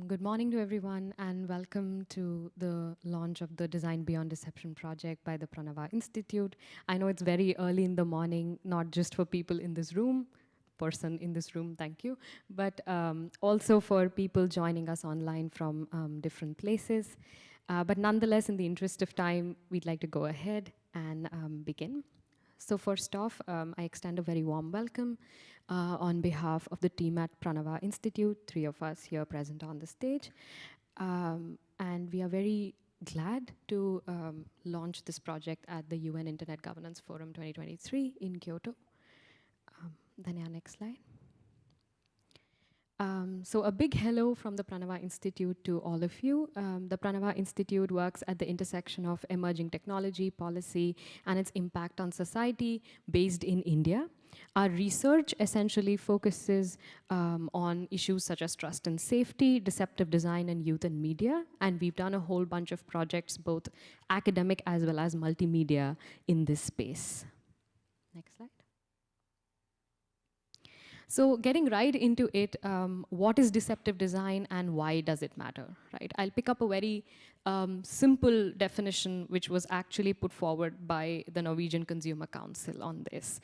Good morning to everyone, and welcome to the launch of the Design Beyond Deception project by the Pranava Institute. I know it's very early in the morning, not just for people in this room, person in this room, thank you, but also for people joining us online from different places. But nonetheless, in the interest of time, we'd like to go ahead and begin. So first off, I extend a very warm welcome on behalf of the team at Pranava Institute, three of us here present on the stage. And we are very glad to launch this project at the UN Internet Governance Forum 2023 in Kyoto. Danya, next slide. So a big hello from the Pranava Institute to all of you. The Pranava Institute works at the intersection of emerging technology, policy, and its impact on society based in India. Our research essentially focuses on issues such as trust and safety, deceptive design, and youth and media. And we've done a whole bunch of projects, both academic as well as multimedia in this space. Next slide. So getting right into it, what is deceptive design and why does it matter, right? I'll pick up a very simple definition which was actually put forward by the Norwegian Consumer Council on this.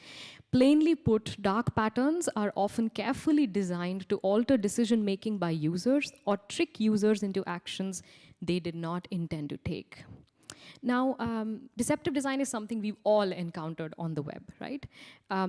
Plainly put, dark patterns are often carefully designed to alter decision-making by users or trick users into actions they did not intend to take. Now, deceptive design is something we've all encountered on the web, right?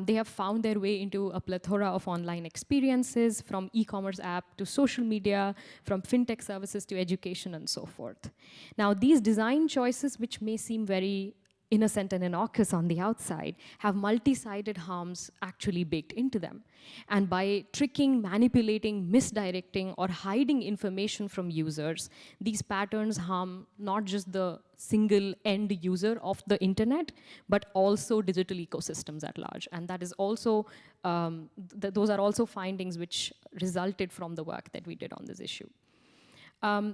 They have found their way into a plethora of online experiences, from e-commerce app to social media, from fintech services to education and so forth. Now, these design choices, which may seem very innocent and innocuous on the outside, have multi-sided harms actually baked into them. And by tricking, manipulating, misdirecting, or hiding information from users, these patterns harm not just the single end user of the internet, but also digital ecosystems at large. And that is also, those are also findings which resulted from the work that we did on this issue.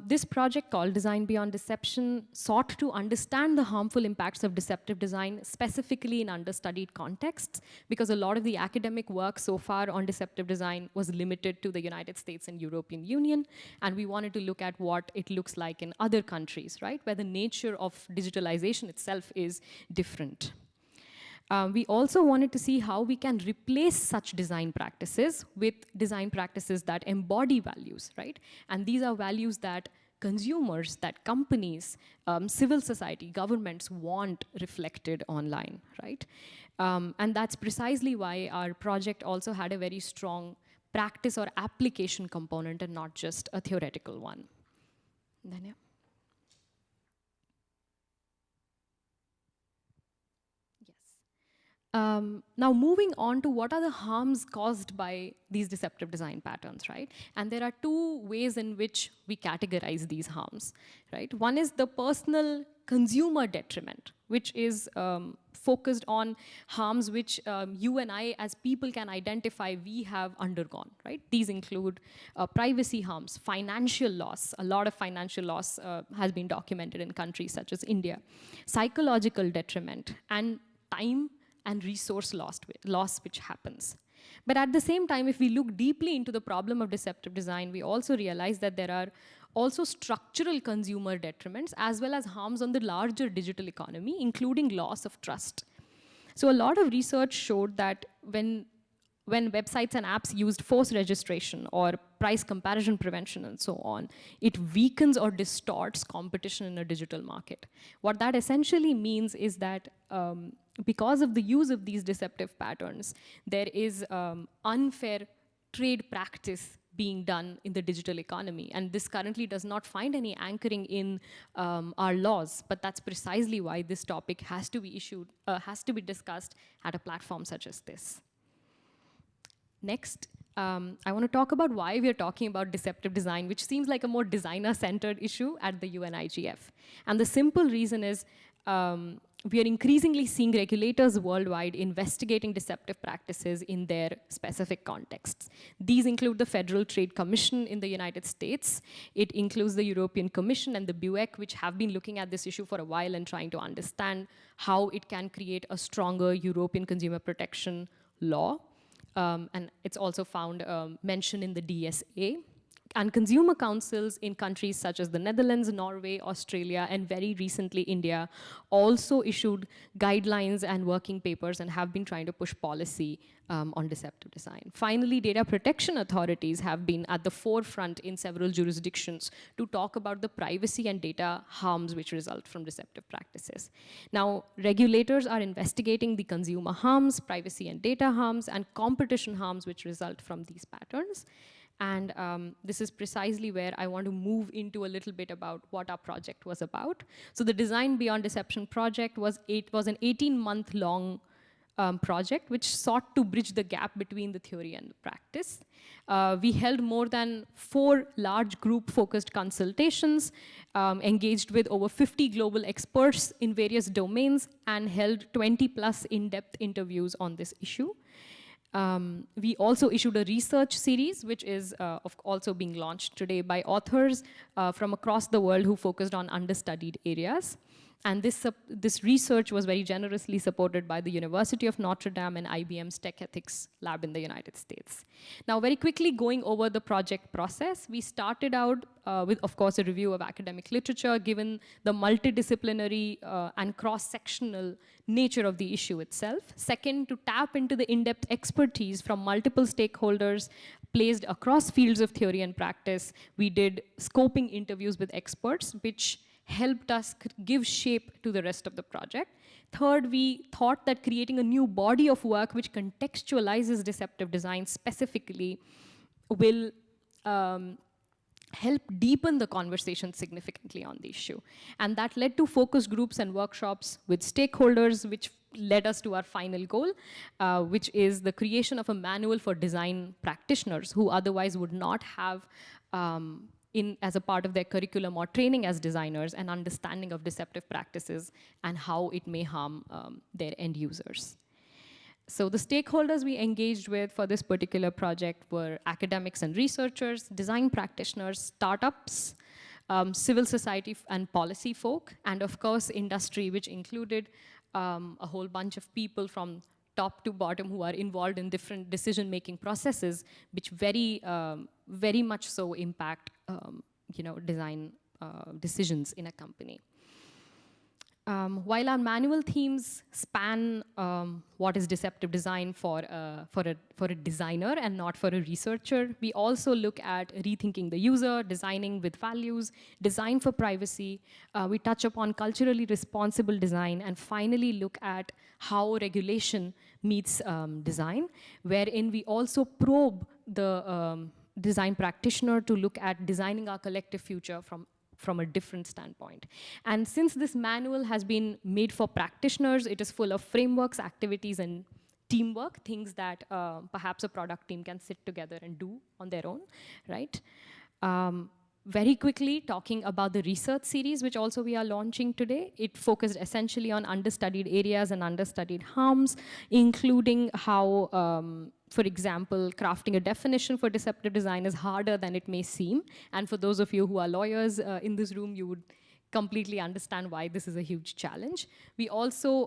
This project called Design Beyond Deception sought to understand the harmful impacts of deceptive design, specifically in understudied contexts, because a lot of the academic work so far on deceptive design was limited to the United States and European Union, and we wanted to look at what it looks like in other countries, right, where the nature of digitalization itself is different. We also wanted to see how we can replace such design practices with design practices that embody values, right? And these are values that consumers, that companies, civil society, governments want reflected online, right? And that's precisely why our project also had a very strong practice or application component and not just a theoretical one. Danya? Now moving on to what are the harms caused by these deceptive design patterns, right? And there are two ways in which we categorize these harms, right? One is the personal consumer detriment, which is focused on harms which you and I as people can identify we have undergone, right? These include privacy harms, financial loss. A lot of financial loss has been documented in countries such as India. Psychological detriment and time and resource loss which happens. But at the same time, if we look deeply into the problem of deceptive design, we also realize that there are also structural consumer detriments as well as harms on the larger digital economy, including loss of trust. So a lot of research showed that when websites and apps used forced registration or price comparison prevention and so on, it weakens or distorts competition in a digital market. What that essentially means is that because of the use of these deceptive patterns, there is unfair trade practice being done in the digital economy. And this currently does not find any anchoring in our laws, but that's precisely why this topic has to be discussed at a platform such as this. Next, I want to talk about why we are talking about deceptive design, which seems like a more designer-centered issue at the UN IGF. And the simple reason is we are increasingly seeing regulators worldwide investigating deceptive practices in their specific contexts. These include the Federal Trade Commission in the United States. It includes the European Commission and the BUEC, which have been looking at this issue for a while and trying to understand how it can create a stronger European consumer protection law. And it's also found mentioned in the DSA. and consumer councils in countries such as the Netherlands, Norway, Australia, and very recently India also issued guidelines and working papers and have been trying to push policy on deceptive design. Finally, data protection authorities have been at the forefront in several jurisdictions to talk about the privacy and data harms which result from deceptive practices. Now, regulators are investigating the consumer harms, privacy and data harms, and competition harms which result from these patterns. And this is precisely where I want to move into a little bit about what our project was about. So the Design Beyond Deception project was an 18-month-long project which sought to bridge the gap between the theory and the practice. We held more than 4 large group-focused consultations, engaged with over 50 global experts in various domains, and held 20+ in-depth interviews on this issue. We also issued a research series, which is also being launched today by authors from across the world who focused on understudied areas. And this research was very generously supported by the University of Notre Dame and IBM's Tech Ethics Lab in the United States. Now, very quickly going over the project process, we started out with, of course, a review of academic literature, given the multidisciplinary and cross-sectional nature of the issue itself. Second, to tap into the in-depth expertise from multiple stakeholders placed across fields of theory and practice. We did scoping interviews with experts, which helped us give shape to the rest of the project. Third, we thought that creating a new body of work which contextualizes deceptive design specifically will help deepen the conversation significantly on the issue. And that led to focus groups and workshops with stakeholders, which led us to our final goal, which is the creation of a manual for design practitioners who otherwise would not have as a part of their curriculum or training as designers, an understanding of deceptive practices and how it may harm their end users. So the stakeholders we engaged with for this particular project were academics and researchers, design practitioners, startups, civil society and policy folk, and of course industry, which included a whole bunch of people from top to bottom who are involved in different decision-making processes, which very much so impact design decisions in a company. While our manual themes span what is deceptive design for a designer and not for a researcher, we also look at rethinking the user, designing with values, design for privacy. We touch upon culturally responsible design, and finally look at how regulation meets design, wherein we also probe the design practitioner to look at designing our collective future from a different standpoint. And since this manual has been made for practitioners, it is full of frameworks, activities, and teamwork, things that perhaps a product team can sit together and do on their own, right? Very quickly, talking about the research series, which also we are launching today. It focused essentially on understudied areas and understudied harms, including how, for example, crafting a definition for deceptive design is harder than it may seem. And for those of you who are lawyers in this room, you would completely understand why this is a huge challenge. We also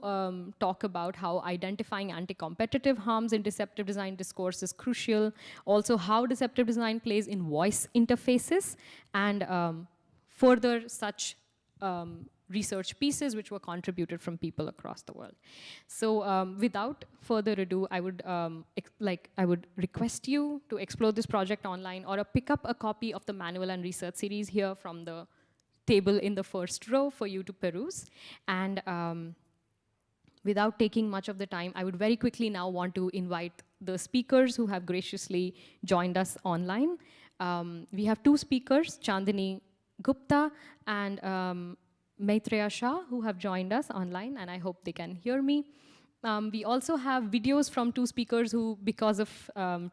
talk about how identifying anti-competitive harms in deceptive design discourse is crucial. Also, how deceptive design plays in voice interfaces, and further such research pieces which were contributed from people across the world. So without further ado, I would request you to explore this project online or pick up a copy of the manual and research series here from the table in the first row for you to peruse. And without taking much of the time, I would very quickly now want to invite the speakers who have graciously joined us online. We have 2 speakers, Chandani Gupta and Maitreya Shah, who have joined us online, and I hope they can hear me. We also have videos from 2 speakers who, because of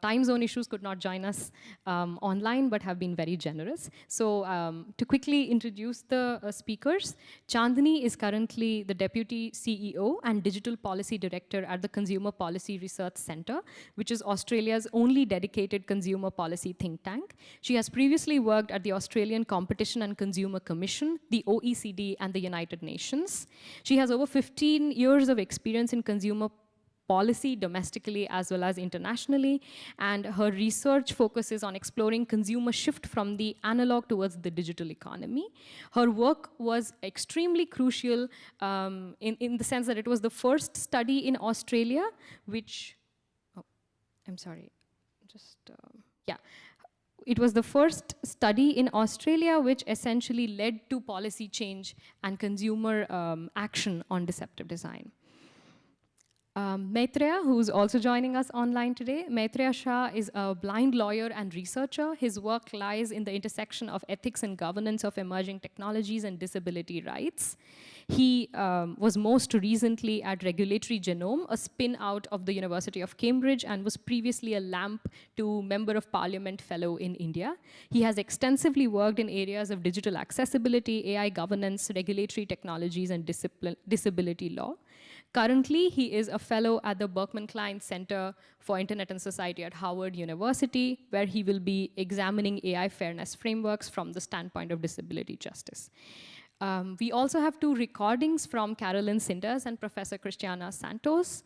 time zone issues, could not join us online, but have been very generous. So to quickly introduce the speakers, Chandani is currently the Deputy CEO and Digital Policy Director at the Consumer Policy Research Centre, which is Australia's only dedicated consumer policy think tank. She has previously worked at the Australian Competition and Consumer Commission, the OECD, and the United Nations. She has over 15 years of experience in consumer policy domestically as well as internationally. And her research focuses on exploring consumer shift from the analog towards the digital economy. Her work was extremely crucial in the sense that it was the first study in Australia, which, oh, I'm sorry, just, yeah. It was the first study in Australia which essentially led to policy change and consumer action on deceptive design. Maitreya, who's also joining us online today. Maitreya Shah is a blind lawyer and researcher. His work lies in the intersection of ethics and governance of emerging technologies and disability rights. He was most recently at Regulatory Genome, a spin out of the University of Cambridge, and was previously a LAMP to Member of Parliament Fellow in India. He has extensively worked in areas of digital accessibility, AI governance, regulatory technologies, and disability law. Currently, he is a fellow at the Berkman Klein Center for Internet and Society at Howard University, where he will be examining AI fairness frameworks from the standpoint of disability justice. We also have two recordings from Carolyn Sinders and Professor Christiana Santos.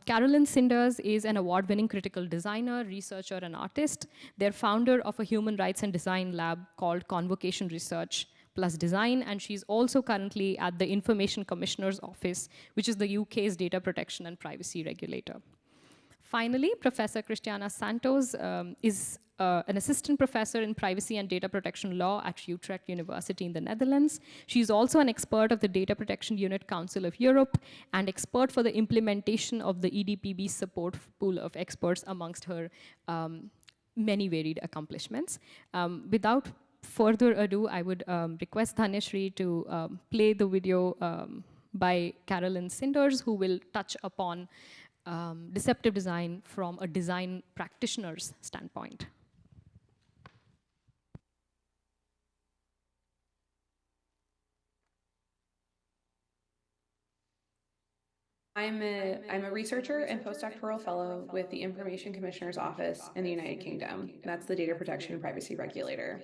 Carolyn Sinders is an award-winning critical designer, researcher, and artist. They're founder of a human rights and design lab called Convocation Research Plus Design, and she's also currently at the Information Commissioner's Office, which is the UK's data protection and privacy regulator. Finally, Professor Christiana Santos is an assistant professor in privacy and data protection law at Utrecht University in the Netherlands. She's also an expert of the Data Protection Unit Council of Europe and expert for the implementation of the EDPB support pool of experts amongst her many varied accomplishments. Without further ado, I would request Dhaneshri to play the video by Carolyn Sinders, who will touch upon deceptive design from a design practitioner's standpoint. I'm a researcher and postdoctoral fellow with the Information Commissioner's Office in the United Kingdom. That's the data protection and privacy regulator.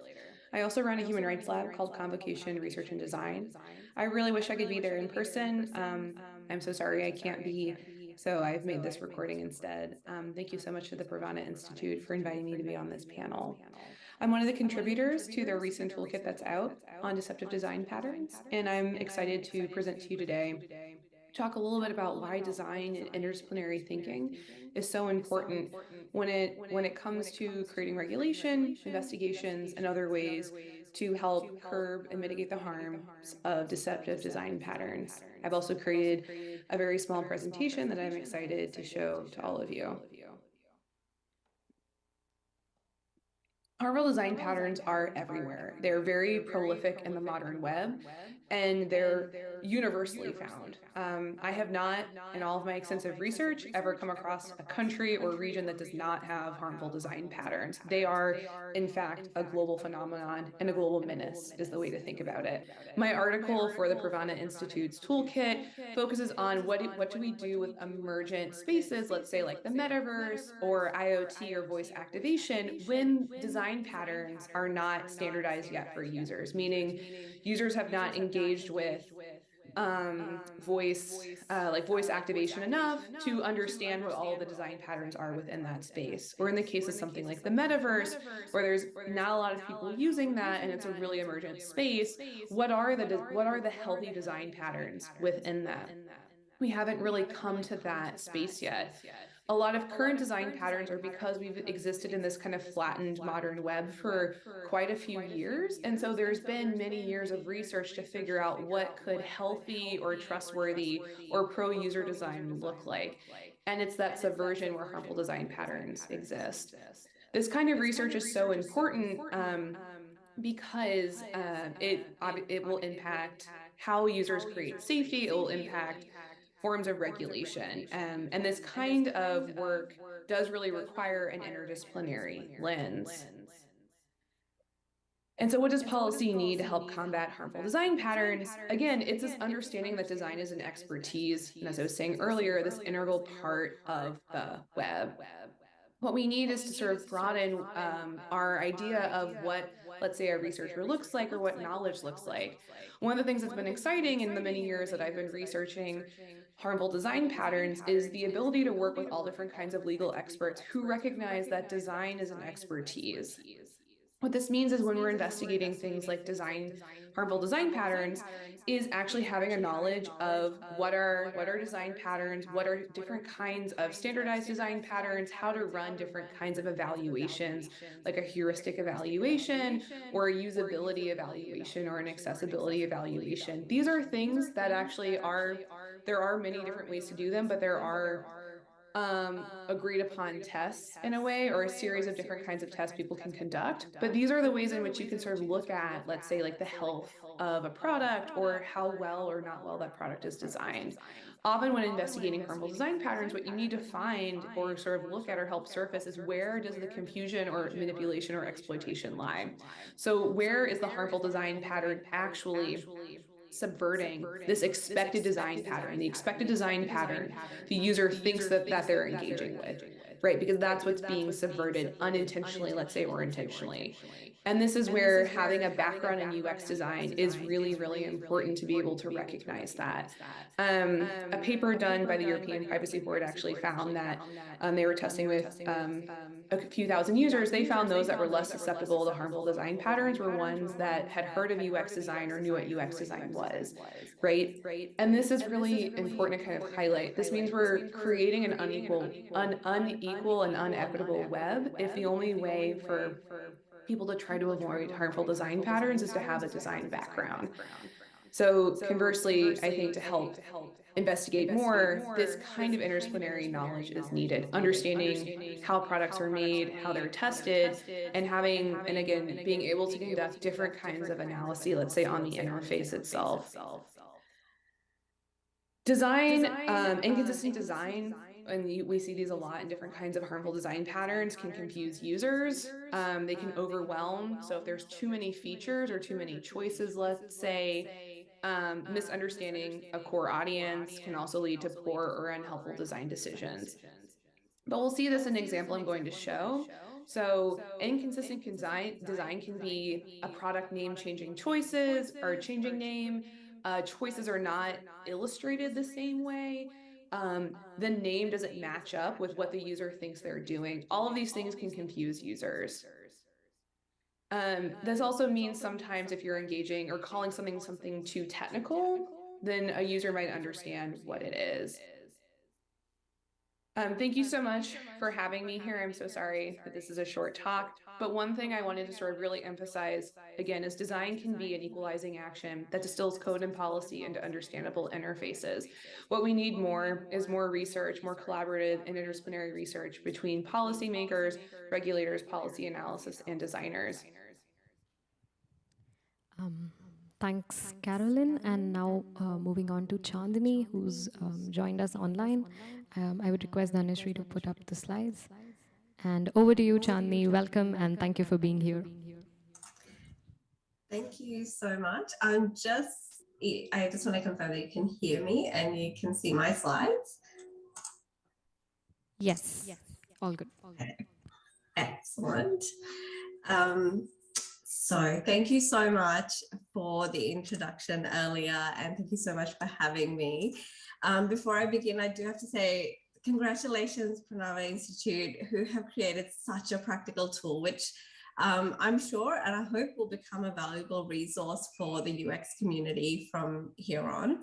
I also run a human rights lab called Convocation Research and Design. I really wish I could be there in person. I'm so sorry I can't be, so I've made this recording instead. Thank you so much to the Pravana Institute for inviting me to be on this panel. I'm one of the contributors to their recent toolkit that's out on deceptive design patterns, and I'm excited to present to you today, talk a little bit about why design and interdisciplinary thinking is so important when it comes to creating regulation, investigations, and other ways to help curb and mitigate the harms of deceptive design patterns. I've also created a very small presentation that I'm excited to show to all of you. Harmful design patterns are everywhere. They're very prolific in the modern web, and they're universally found. I have not, in all of my extensive research, ever come across a country or region that does not have harmful design patterns. They are, in fact, a global phenomenon and a global menace is the way to think about it. My article for the Pravana Institute's toolkit focuses on what do we do with emergent spaces, let's say like the metaverse or IoT or voice activation, when design patterns are not standardized yet for users, meaning users have not engaged with voice activation enough to understand what all of the design patterns are within that space. Or in the case of something like the metaverse, where there's not a lot of people using that and it's a really emergent space, what are the healthy design patterns within that? We haven't really come to that space yet. A lot of current design patterns are because we've existed in this kind of flattened modern web for quite a few years. And so there's been many years of research to figure out what could healthy or trustworthy or pro-user design look like. And it's that subversion where harmful design patterns exist. This kind of research is so important because it will impact how users create safety, it will impact forms of regulation. And this kind of work does really require an interdisciplinary lens. And so what does policy need to help combat harmful design patterns? Again, it's this understanding that design is an expertise. And as I was saying earlier, this integral part of the web. What we need is to sort of broaden our idea of what let's say, a researcher looks like or what knowledge looks like. One of the things that's been exciting in the many years that I've been researching harmful design patterns is the ability to work with all different kinds of legal experts who recognize that design is an expertise. What this means is when we're investigating things like harmful design patterns, is actually having a knowledge of what are design patterns, what are different kinds of standardized design patterns, how to run different kinds of evaluations, like a heuristic evaluation or a usability evaluation or an accessibility evaluation. These are things that actually there are many different ways to do them, but there are agreed upon tests in a way, or a series of different kinds of tests people can conduct. But these are the ways in which you can sort of look at, let's say, like the health of a product or how well or not well that product is designed. Often when investigating harmful design patterns, what you need to find or sort of look at or help surface is where does the confusion or manipulation or exploitation lie? So where is the harmful design pattern actually subverting this expected design pattern, the expected design pattern the user thinks that they're engaging with, right? Because that's what's being subverted unintentionally, let's say, or intentionally. And this is where having a background in UX design is really, really important to be able to recognize that. A paper done by the European Privacy Board actually found that they were testing with a few thousand users. They found those that were less susceptible to harmful design patterns were ones that had heard of UX design or knew what UX design was, right? And this is really important to kind of highlight. This means we're creating an unequal and unequitable web if the only way for people to try to avoid harmful design patterns is to have a design background. So conversely, I think to help investigate more, this kind of interdisciplinary knowledge is needed. Understanding how products are made, how they're tested, and again, being able to conduct different kinds of analysis, let's say on the interface itself. Inconsistent design, and we see these a lot in different kinds of harmful design patterns, can confuse users. They can overwhelm. So if there's too many features or too many choices, let's say, misunderstanding a core audience can also lead to poor or unhelpful design decisions. But we'll see this in an example I'm going to show. So inconsistent design can be a product name changing choices or changing name. Choices are not illustrated the same way. The name doesn't match up with what the user thinks they're doing. All of these things can confuse users. This also means sometimes if you're engaging or calling something too technical, then a user might understand what it is. Thank you so much for having me here. I'm so sorry that this is a short talk, but one thing I wanted to sort of really emphasize again is design can be an equalizing action that distills code and policy into understandable interfaces. What we need more is more research, more collaborative and interdisciplinary research between policymakers, regulators, policy analysis, and designers. Thanks, Carolyn. And now moving on to Chandni, who's joined us online. I would request Dhanashree to put up the slides. And over to you, Chandni. Welcome and thank you for being here. Thank you so much. I just want to confirm that you can hear me and you can see my slides. Yes. All good. Okay. Excellent. So thank you so much for the introduction earlier, and thank you so much for having me. Before I begin, I do have to say congratulations, Pranava Institute, who have created such a practical tool, which I'm sure and I hope will become a valuable resource for the UX community from here on.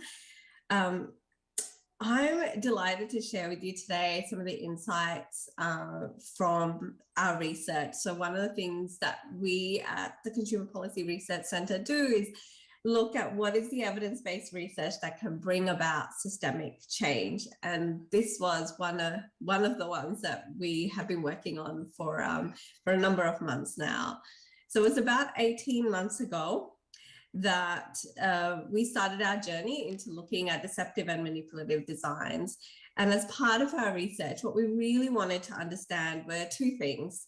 I'm delighted to share with you today some of the insights from our research. So one of the things that we at the Consumer Policy Research Centre do is look at what is the evidence-based research that can bring about systemic change. And this was one of the ones that we have been working on for a number of months now. So it was about 18 months ago that we started our journey into looking at deceptive and manipulative designs. And as part of our research, what we really wanted to understand were two things.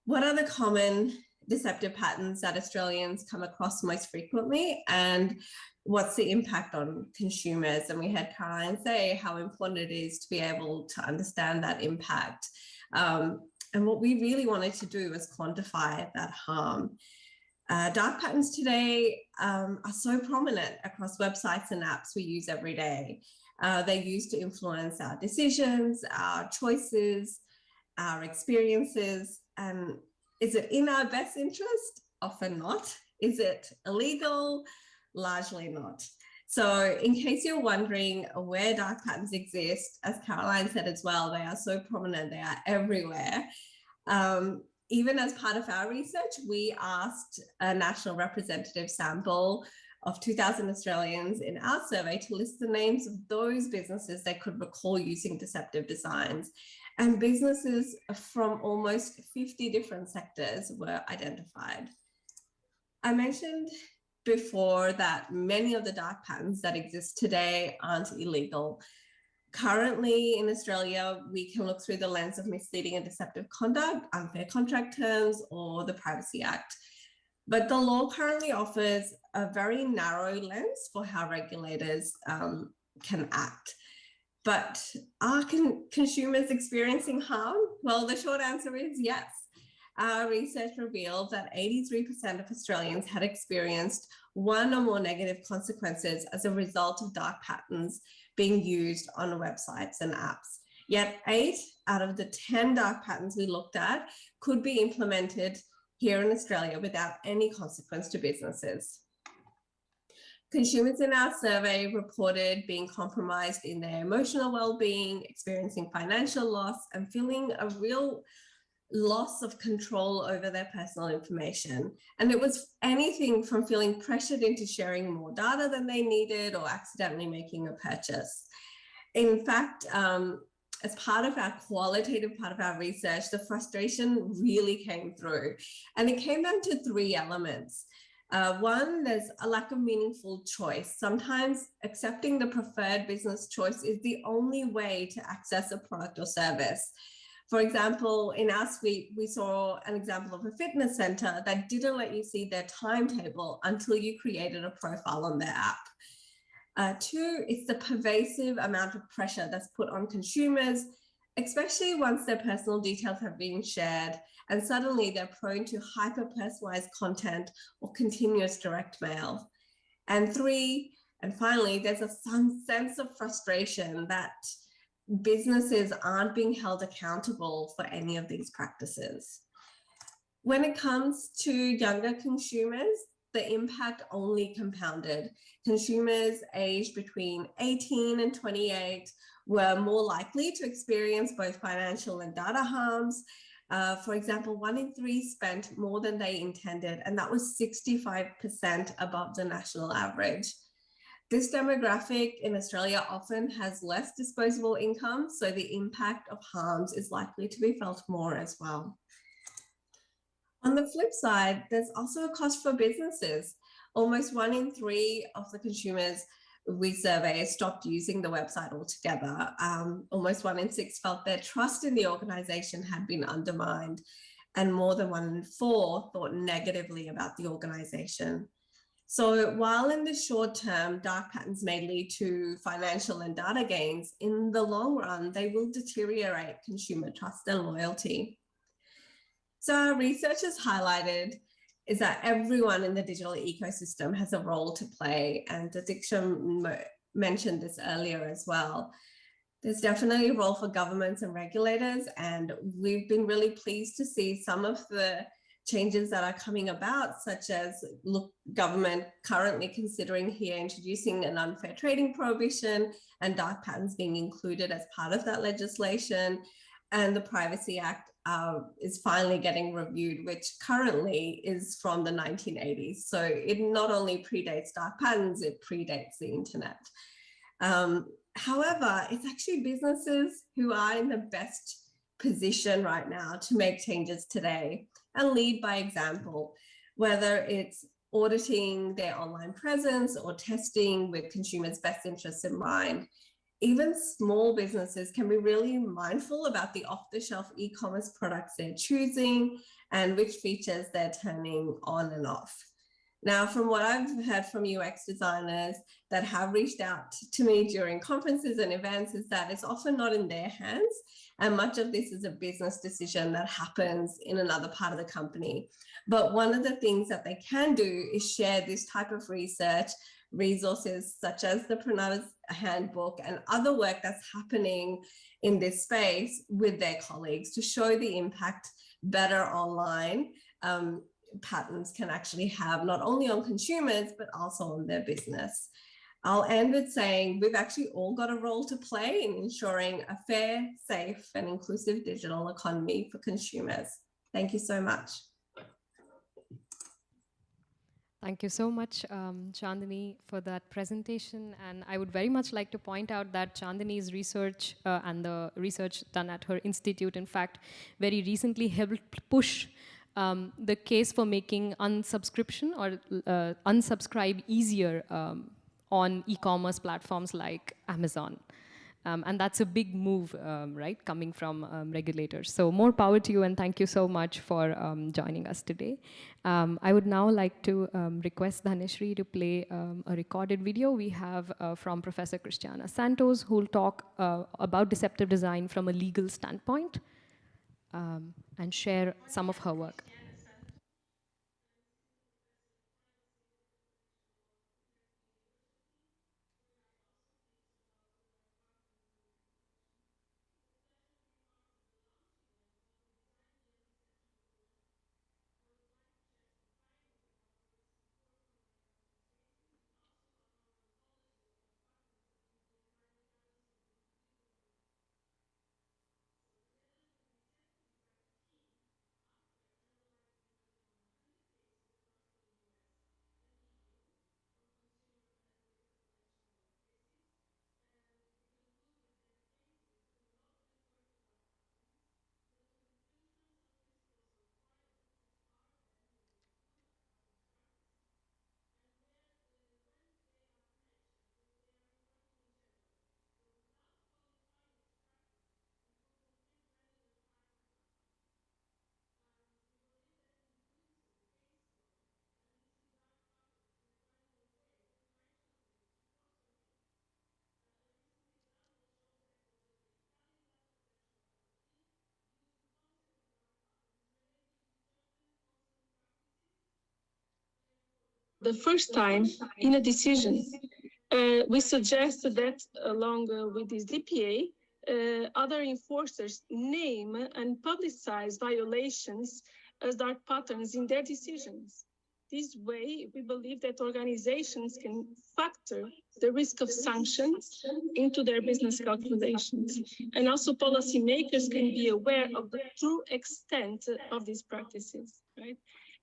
What are the common deceptive patterns that Australians come across most frequently, and what's the impact on consumers? And we had Caroline say how important it is to be able to understand that impact. And what we really wanted to do was quantify that harm. Dark patterns today are so prominent across websites and apps we use every day. They're used to influence our decisions, our choices, our experiences. And is it in our best interest? Often not. Is it illegal? Largely not. So in case you're wondering where dark patterns exist, as Caroline said as well, they are so prominent, they are everywhere. Even as part of our research, we asked a national representative sample of 2,000 Australians in our survey to list the names of those businesses they could recall using deceptive designs. And businesses from almost 50 different sectors were identified. I mentioned before that many of the dark patterns that exist today aren't illegal. Currently in Australia, we can look through the lens of misleading and deceptive conduct, unfair contract terms, or the Privacy Act. But the law currently offers a very narrow lens for how regulators can act. But are consumers experiencing harm? Well, the short answer is yes. Our research revealed that 83% of Australians had experienced one or more negative consequences as a result of dark patterns being used on websites and apps. Yet 8 out of the 10 dark patterns we looked at could be implemented here in Australia without any consequence to businesses. Consumers in our survey reported being compromised in their emotional well-being, experiencing financial loss, and feeling a real loss of control over their personal information. And it was anything from feeling pressured into sharing more data than they needed or accidentally making a purchase. In fact, as part of our qualitative part of our research, the frustration really came through. And it came down to 3 elements. One, there's a lack of meaningful choice. Sometimes accepting the preferred business choice is the only way to access a product or service. For example, in our suite, we saw an example of a fitness center that didn't let you see their timetable until you created a profile on their app. 2, it's the pervasive amount of pressure that's put on consumers, especially once their personal details have been shared, and suddenly they're prone to hyper-personalized content or continuous direct mail. And 3, and finally, there's a sense of frustration that businesses aren't being held accountable for any of these practices. When it comes to younger consumers, the impact only compounded. Consumers aged between 18 and 28 were more likely to experience both financial and data harms. For example, 1 in 3 spent more than they intended, and that was 65% above the national average. This demographic in Australia often has less disposable income, so the impact of harms is likely to be felt more as well. On the flip side, there's also a cost for businesses. Almost 1 in 3 of the consumers we surveyed stopped using the website altogether. Almost 1 in 6 felt their trust in the organization had been undermined, and more than 1 in 4 thought negatively about the organization. So while in the short term, dark patterns may lead to financial and data gains, in the long run, they will deteriorate consumer trust and loyalty. So our research has highlighted is that everyone in the digital ecosystem has a role to play, and Diksha mentioned this earlier as well. There's definitely a role for governments and regulators, and we've been really pleased to see some of the changes that are coming about, such as government currently considering here introducing an unfair trading prohibition and dark patterns being included as part of that legislation. And the Privacy Act is finally getting reviewed, which currently is from the 1980s. So it not only predates dark patterns, it predates the internet. However, it's actually businesses who are in the best position right now to make changes today and lead by example, whether it's auditing their online presence or testing with consumers' best interests in mind. Even small businesses can be really mindful about the off-the-shelf e-commerce products they're choosing and which features they're turning on and off. Now, from what I've heard from UX designers that have reached out to me during conferences and events, is that it's often not in their hands. And much of this is a business decision that happens in another part of the company. But one of the things that they can do is share this type of research, resources such as the Pranava's handbook and other work that's happening in this space with their colleagues to show the impact better online patterns can actually have, not only on consumers, but also on their business. I'll end with saying we've actually all got a role to play in ensuring a fair, safe, and inclusive digital economy for consumers. Thank you so much. Thank you so much, Chandani, for that presentation. And I would very much like to point out that Chandani's research and the research done at her institute, in fact, very recently helped push the case for making unsubscription or unsubscribe easier on e-commerce platforms like Amazon. And that's a big move, right, coming from regulators. So more power to you, and thank you so much for joining us today. I would now like to request Dhaneshri to play a recorded video we have from Professor Christiana Santos, who will talk about deceptive design from a legal standpoint and share some of her work. The first time in a decision. We suggest that along with this DPA, other enforcers name and publicize violations as dark patterns in their decisions. This way, we believe that organizations can factor the risk of sanctions into their business calculations. And also policymakers can be aware of the true extent of these practices, right?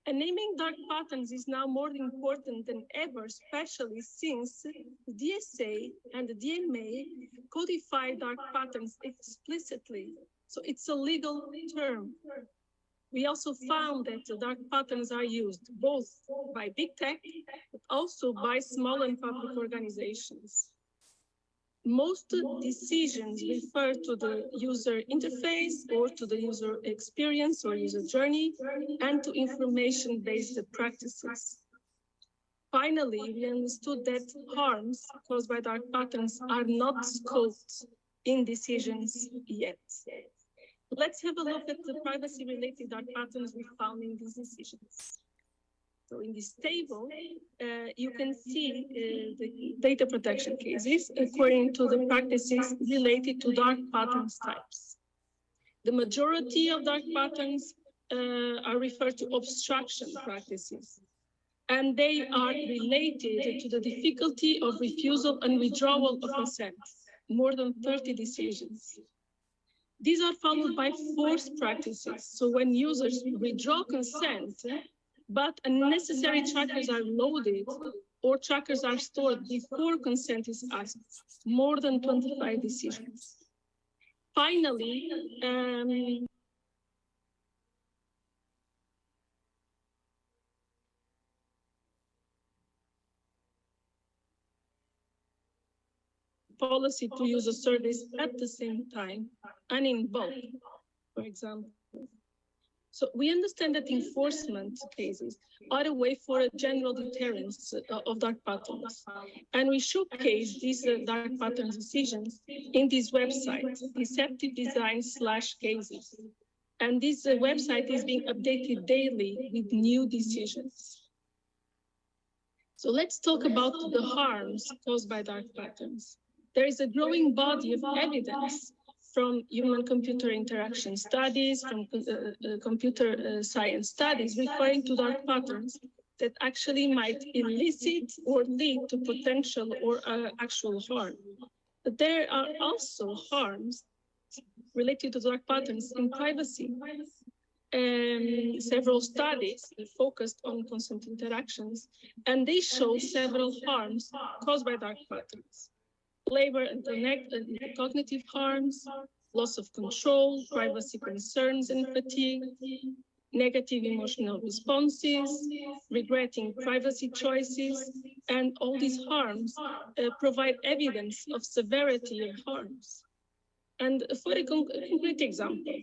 And naming dark patterns is now more important than ever, especially since the DSA and the DMA codify dark patterns explicitly. So it's a legal term. We also found that the dark patterns are used both by big tech, but also by small and public organizations. Most decisions refer to the user interface or to the user experience or user journey and to information-based practices. Finally, we understood that harms caused by dark patterns are not scoped in decisions yet. Let's have a look at the privacy-related dark patterns we found in these decisions. So in this table, you can see the data protection cases according to the practices related to dark patterns types. The majority of dark patterns are referred to obstruction practices, and they are related to the difficulty of refusal and withdrawal of consent, more than 30 decisions. These are followed by force practices. So when users withdraw consent, but unnecessary trackers are loaded or trackers are stored before consent is asked, more than 25 decisions. Finally, policy to use a service at the same time and in bulk, for example. So we understand that enforcement cases are a way for a general deterrence of dark patterns. And we showcase these dark patterns decisions in this website, deceptive design/cases. And this website is being updated daily with new decisions. So let's talk about the harms caused by dark patterns. There is a growing body of evidence from human-computer interaction studies, from computer science studies referring to dark patterns that actually might elicit or lead to potential or actual harm. But there are also harms related to dark patterns in privacy. Several studies focused on consent interactions, and they show several harms caused by dark patterns. Labor and cognitive harms, loss of control, privacy concerns and fatigue, negative emotional responses, regretting privacy choices, and all these harms provide evidence of severity of harms. And for a concrete example,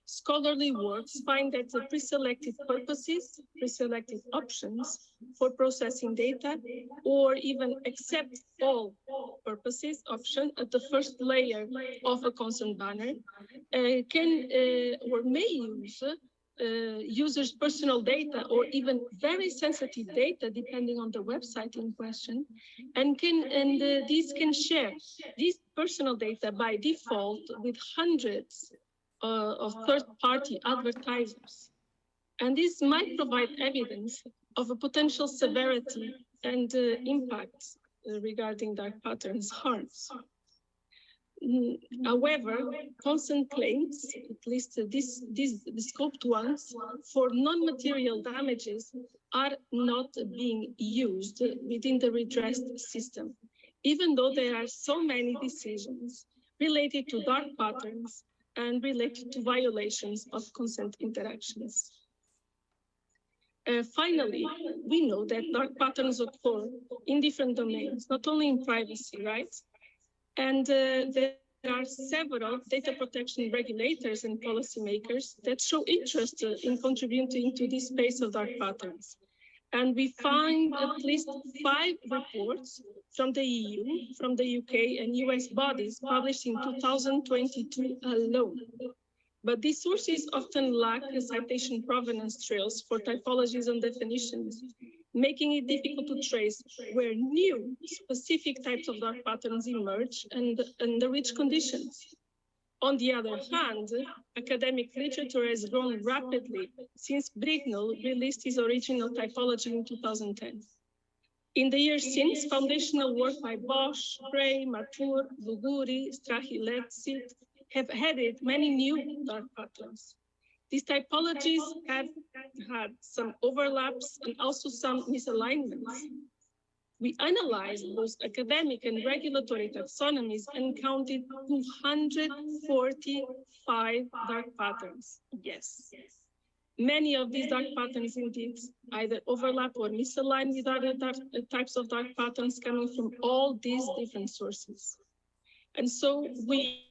scholarly works find that the pre-selected purposes, pre-selected options for processing data, or even accept all purposes option at the first layer of a consent banner can or may use users' personal data or even very sensitive data, depending on the website in question, and these can share this personal data by default with hundreds of third-party advertisers. And this might provide evidence of a potential severity and impacts regarding dark patterns harms. However, consent claims, at least the scoped ones, for non-material damages are not being used within the redressed system, even though there are so many decisions related to dark patterns and related to violations of consent interactions. Finally, we know that dark patterns occur in different domains, not only in privacy, right? And there are several data protection regulators and policymakers that show interest in contributing to this space of dark patterns. And we find at least 5 reports from the EU, from the UK and US bodies published in 2022 alone. But these sources often lack the citation provenance trails for typologies and definitions, making it difficult to trace where new specific types of dark patterns emerge and under which conditions. On the other hand, academic literature has grown rapidly since Brignall released his original typology in 2010. In the years since, foundational work by Bosch, Gray, Matur, Buguri, Strahilecit have added many new dark patterns. These typologies have had some overlaps and also some misalignments. We analyzed those academic and regulatory taxonomies and counted 245 dark patterns. Yes. Many of these dark patterns indeed either overlap or misalign with other types of dark patterns coming from all these different sources. And so we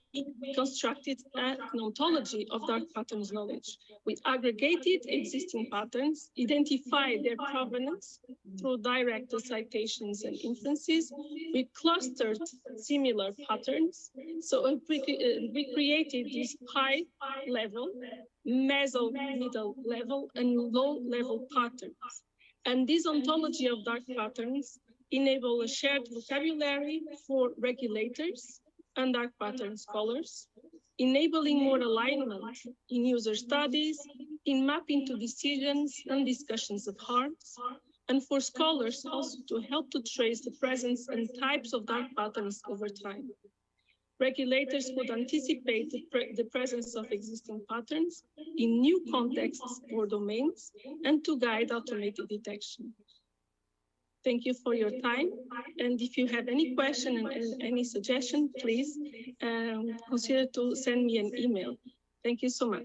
constructed an ontology of dark patterns knowledge. We aggregated existing patterns, identified their provenance through direct citations and inferences. We clustered similar patterns. So we created this high level, meso middle level, and low level patterns. And this ontology of dark patterns enable a shared vocabulary for regulators and dark pattern scholars, enabling more alignment in user studies, in mapping to decisions and discussions of harms, and for scholars also to help to trace the presence and types of dark patterns over time. Regulators could anticipate the presence of existing patterns in new contexts or domains and to guide automated detection. Thank you for your time. And if you have any question and any suggestion, please consider to send me an email. Thank you so much.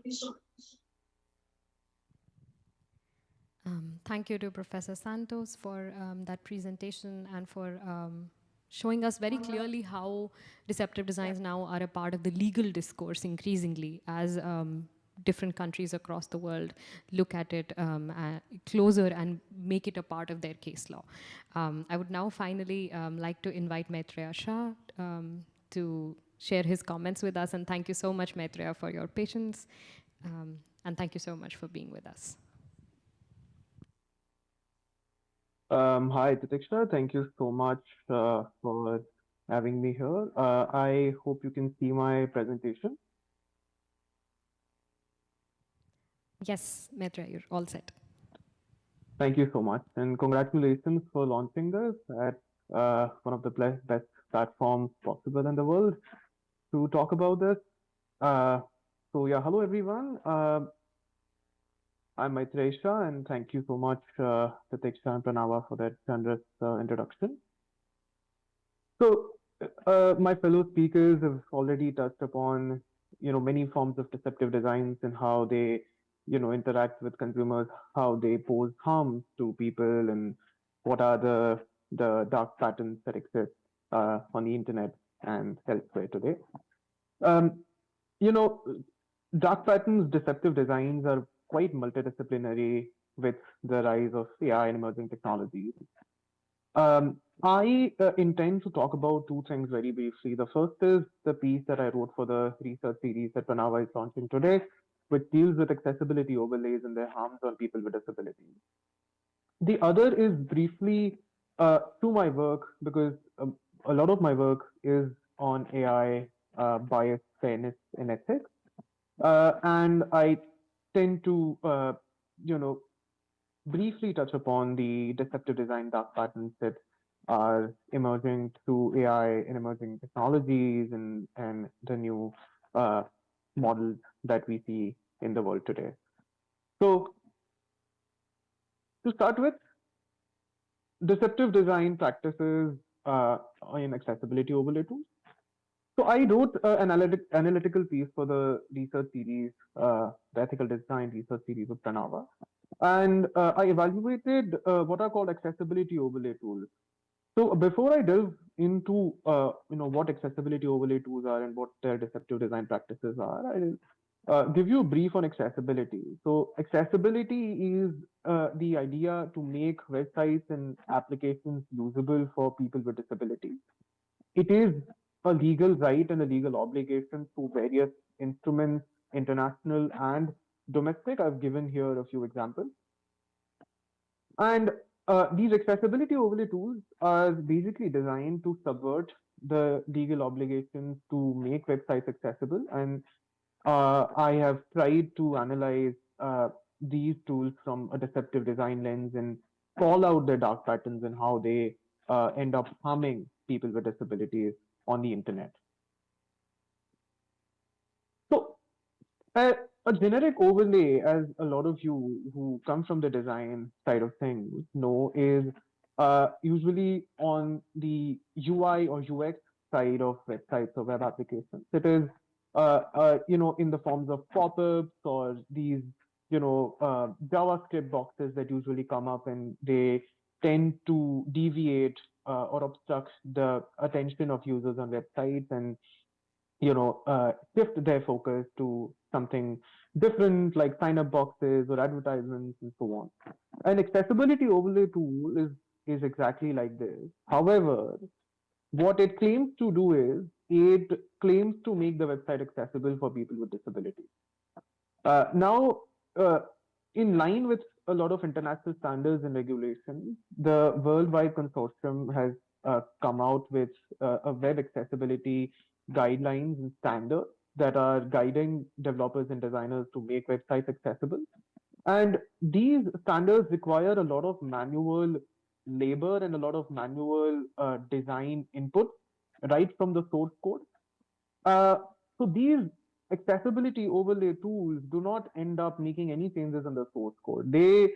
Thank you to Professor Santos for that presentation and for showing us very clearly how deceptive designs now are a part of the legal discourse increasingly as different countries across the world look at it closer and make it a part of their case law. I would now finally like to invite Maitreya Shah to share his comments with us. And thank you so much, Maitreya, for your patience. And thank you so much for being with us. Hi, Titiksha. Thank you so much for having me here. I hope you can see my presentation. Yes, Maitreya, you're all set. Thank you so much. And congratulations for launching this at one of the best platforms possible in the world to talk about this. So yeah, hello everyone. I'm Maitreya Shah, and thank you so much, Titiksha and Pranava, for that generous introduction. So, my fellow speakers have already touched upon, many forms of deceptive designs and how they, interact with consumers, how they pose harm to people, and what are the dark patterns that exist on the internet and elsewhere today. Um, you know, Dark patterns, deceptive designs are quite multidisciplinary with the rise of AI and emerging technologies. I intend to talk about two things very briefly. The first is the piece that I wrote for the research series that Pranava is launching today, which deals with accessibility overlays and their harms on people with disabilities. The other is briefly to my work, because a lot of my work is on AI, bias, fairness, and ethics. And I tend to, briefly touch upon the deceptive design dark patterns that are emerging through AI and emerging technologies and the new models that we see in the world today. So to start with, deceptive design practices in accessibility overlay tools. So I wrote an analytical piece for the research series, the ethical design research series of Pranava. And I evaluated what are called accessibility overlay tools. So before I delve into what accessibility overlay tools are and what their deceptive design practices are, I'll give you a brief on accessibility. So accessibility is the idea to make websites and applications usable for people with disabilities. It is a legal right and a legal obligation through various instruments, international and domestic. I've given here a few examples. And these accessibility overlay tools are basically designed to subvert the legal obligations to make websites accessible. And I have tried to analyze these tools from a deceptive design lens and call out the dark patterns and how they end up harming people with disabilities on the internet. So a generic overlay, as a lot of you who come from the design side of things know, is usually on the UI or UX side of websites or web applications. It is, in the forms of pop-ups or these, JavaScript boxes that usually come up, and they tend to deviate or obstruct the attention of users on websites and shift their focus to something different, like sign up boxes or advertisements and so on. An accessibility overlay tool is exactly like this. However, what it claims to do is it claims to make the website accessible for people with disabilities. Now, in line with a lot of international standards and regulations, the Worldwide Consortium has come out with a web accessibility guidelines and standards that are guiding developers and designers to make websites accessible. And these standards require a lot of manual labor and a lot of manual design input right from the source code. Uh, so these accessibility overlay tools do not end up making any changes in the source code. They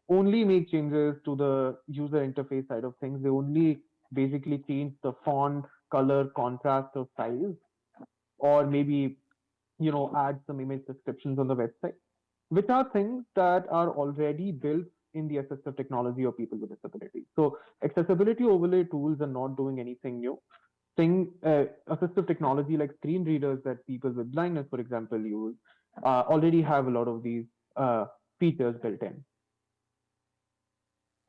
only make changes to the user interface side of things. They only basically change the font, color, contrast, or size, or maybe add some image descriptions on the website, which are things that are already built in the assistive technology of people with disabilities. So accessibility overlay tools are not doing anything new. Assistive technology like screen readers that people with blindness, for example, use, already have a lot of these features built in.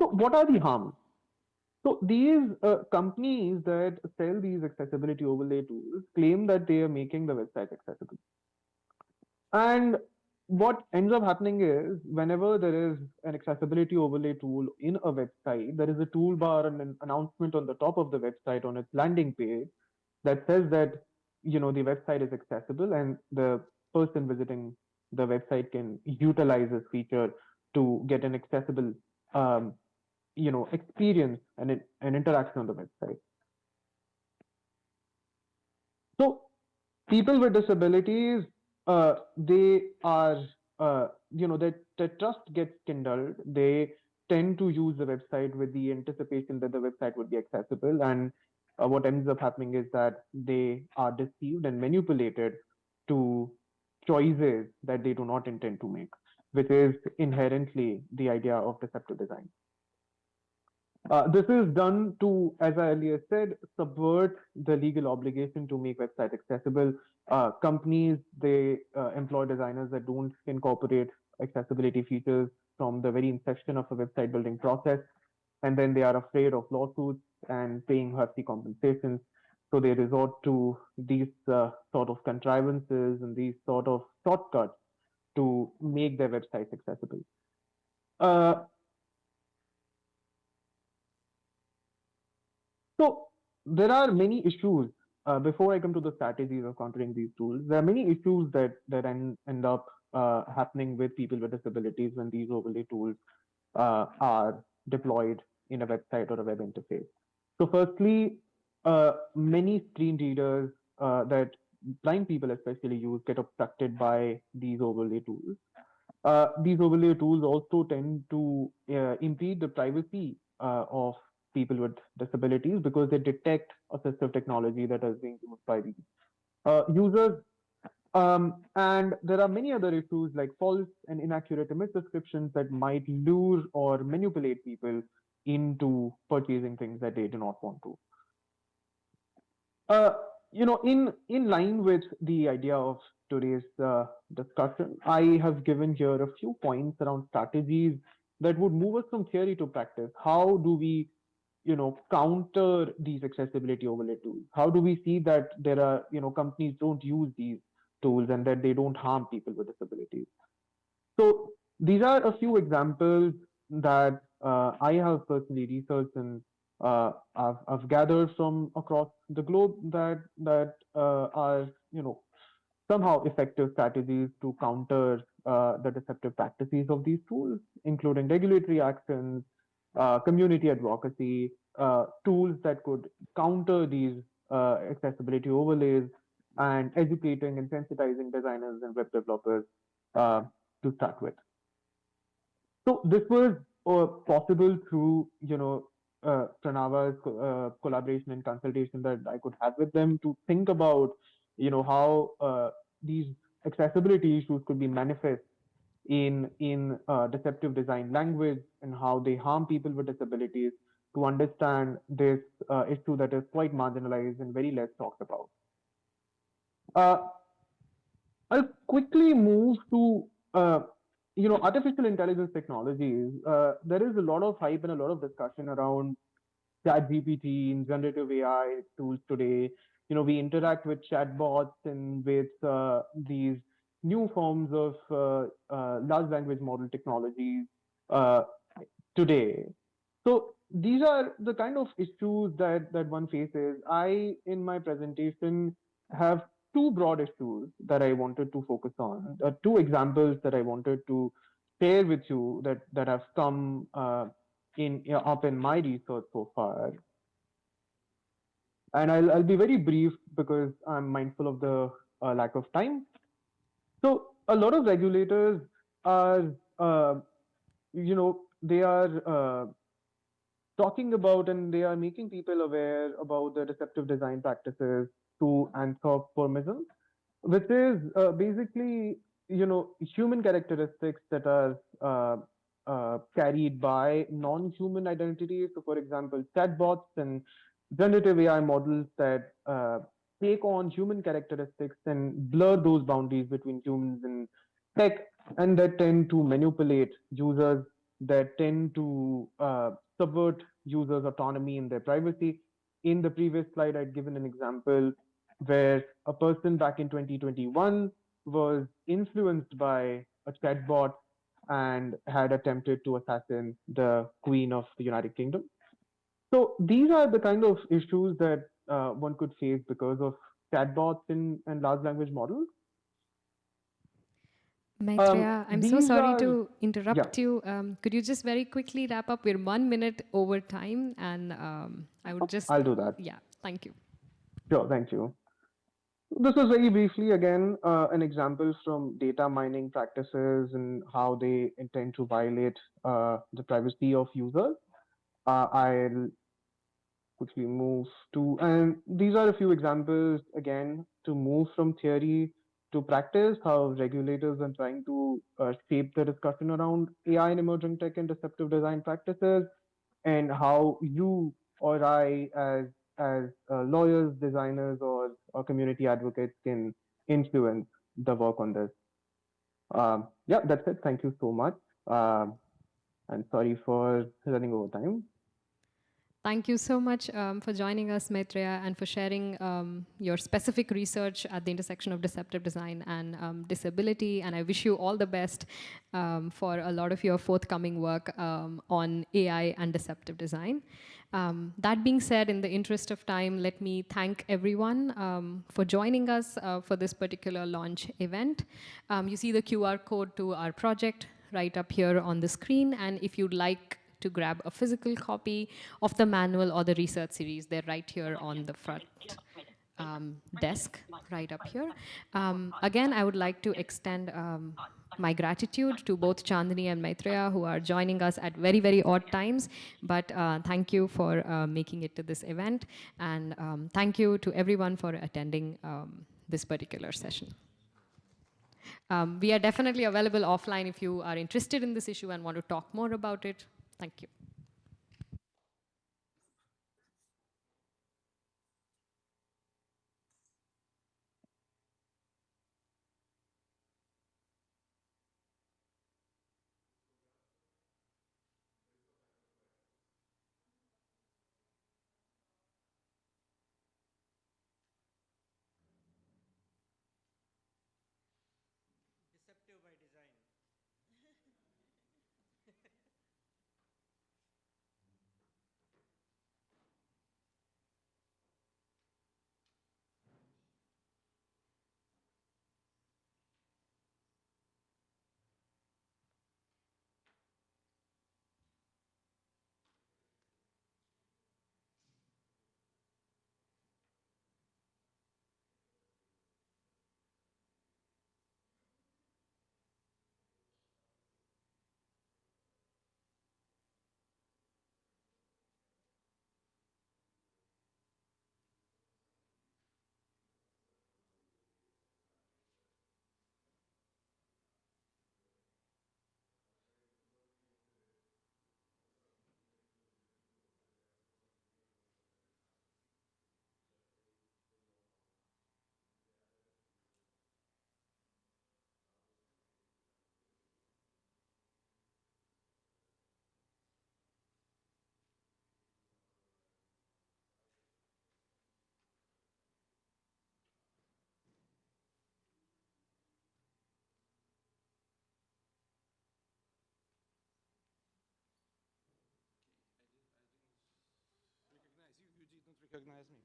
So what are the harms? So these companies that sell these accessibility overlay tools claim that they are making the website accessible. And what ends up happening is whenever there is an accessibility overlay tool in a website, there is a toolbar and an announcement on the top of the website on its landing page that says that the website is accessible and the person visiting the website can utilize this feature to get an accessible um, experience and an interaction on the website. So people with disabilities, they are, their trust gets kindled. They tend to use the website with the anticipation that the website would be accessible. And what ends up happening is that they are deceived and manipulated to choices that they do not intend to make, which is inherently the idea of deceptive design. This is done to, as I earlier said, subvert the legal obligation to make websites accessible. Companies, they employ designers that don't incorporate accessibility features from the very inception of a website building process. And then they are afraid of lawsuits and paying hefty compensations. So they resort to these sort of contrivances and these sort of shortcuts to make their websites accessible. Uh, So there are many issues. Before I come to the strategies of countering these tools, there are many issues that end up happening with people with disabilities when these overlay tools are deployed in a website or a web interface. So firstly, many screen readers that blind people especially use get obstructed by these overlay tools. These overlay tools also tend to impede the privacy of people with disabilities because they detect assistive technology that is being used by these users. And there are many other issues like false and inaccurate image descriptions that might lure or manipulate people into purchasing things that they do not want to. Uh, in line with the idea of today's discussion, I have given here a few points around strategies that would move us from theory to practice. How do we, counter these accessibility overlay tools? How do we see that there are, companies don't use these tools and that they don't harm people with disabilities? So these are a few examples that I have personally researched and I've gathered from across the globe that are somehow effective strategies to counter the deceptive practices of these tools, including regulatory actions, community advocacy, tools that could counter these accessibility overlays, and educating and sensitizing designers and web developers uh, to start with. So this was possible through Pranava's collaboration and consultation that I could have with them to think about how these accessibility issues could be manifest in deceptive design language and how they harm people with disabilities, to understand this issue that is quite marginalized and very less talked about. Uh, I'll quickly move to artificial intelligence technologies. There is a lot of hype and a lot of discussion around ChatGPT and generative AI tools today. We interact with chatbots and with these new forms of large language model technologies uh, today. So these are the kind of issues that one faces. I, in my presentation, have two broad issues that I wanted to focus on. Two examples that I wanted to share with you that have come up in my research so far. And I'll be very brief because I'm mindful of the lack of time. So a lot of regulators are, they are talking about and they are making people aware about the deceptive design practices to anthropomorphism, which is basically human characteristics that are carried by non-human identities. So, for example, chatbots and generative AI models that take on human characteristics and blur those boundaries between humans and tech, and that tend to manipulate users, that tend to subvert users' autonomy and their privacy. In the previous slide, I'd given an example where a person back in 2021 was influenced by a chatbot and had attempted to assassinate the Queen of the United Kingdom. So these are the kind of issues that one could face because of chatbots and large language models. Maitreya, I'm so These sorry are, to yeah, interrupt you. Could you just very quickly wrap up? We're 1 minute over time, and I would just, I'll do that. yeah, thank you. Sure, thank you. This is very briefly again an example from data mining practices and how they intend to violate the privacy of users. I'll quickly move to, and these are a few examples again to move from theory to practice, how regulators are trying to shape the discussion around AI and emerging tech and deceptive design practices, and how you or I, as lawyers, designers, or community advocates, can influence the work on this. Yeah, that's it. Thank you so much. And sorry for running over time. Thank you so much for joining us, Maitreya, and for sharing your specific research at the intersection of deceptive design and disability. And I wish you all the best for a lot of your forthcoming work on AI and deceptive design. That being said, in the interest of time, let me thank everyone for joining us for this particular launch event. You see the QR code to our project right up here on the screen, and if you'd like to grab a physical copy of the manual or the research series, they're right here on the front desk, right up here. Again, I would like to extend my gratitude to both Chandani and Maitreya, who are joining us at very, very odd times. But thank you for making it to this event. And thank you to everyone for attending this particular session. We are definitely available offline if you are interested in this issue and want to talk more about it. Thank you. Deceptive by design. You didn't recognize me.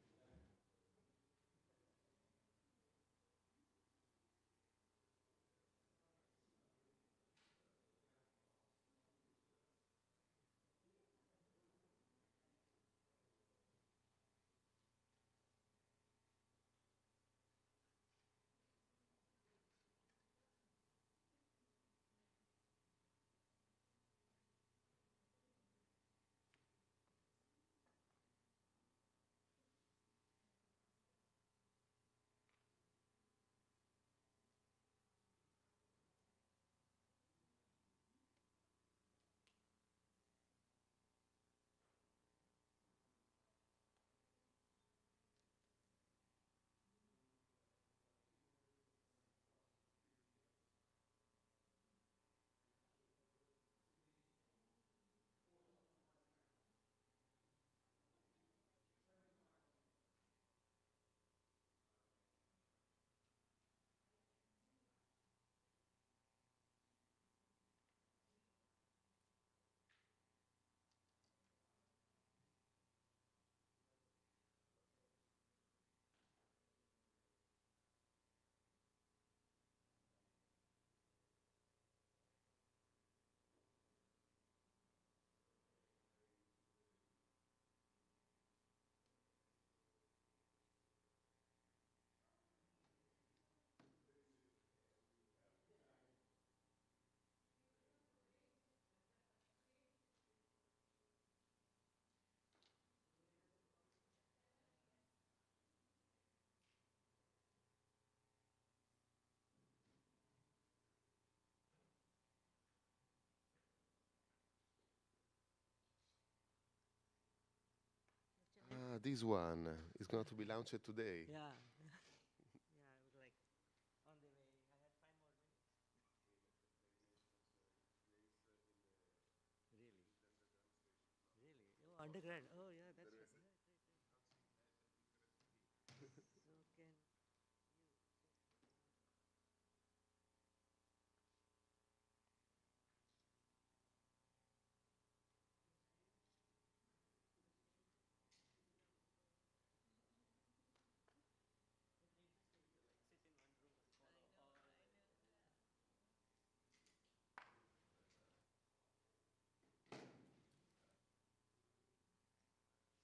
this one is going to be launched today. Yeah. Yeah, I was like on the way. I had 5 more minutes. Really? Really? Oh, undergrad. Oh, yeah, that's right. Yeah, great, great. So can you? Sit in one room and follow all.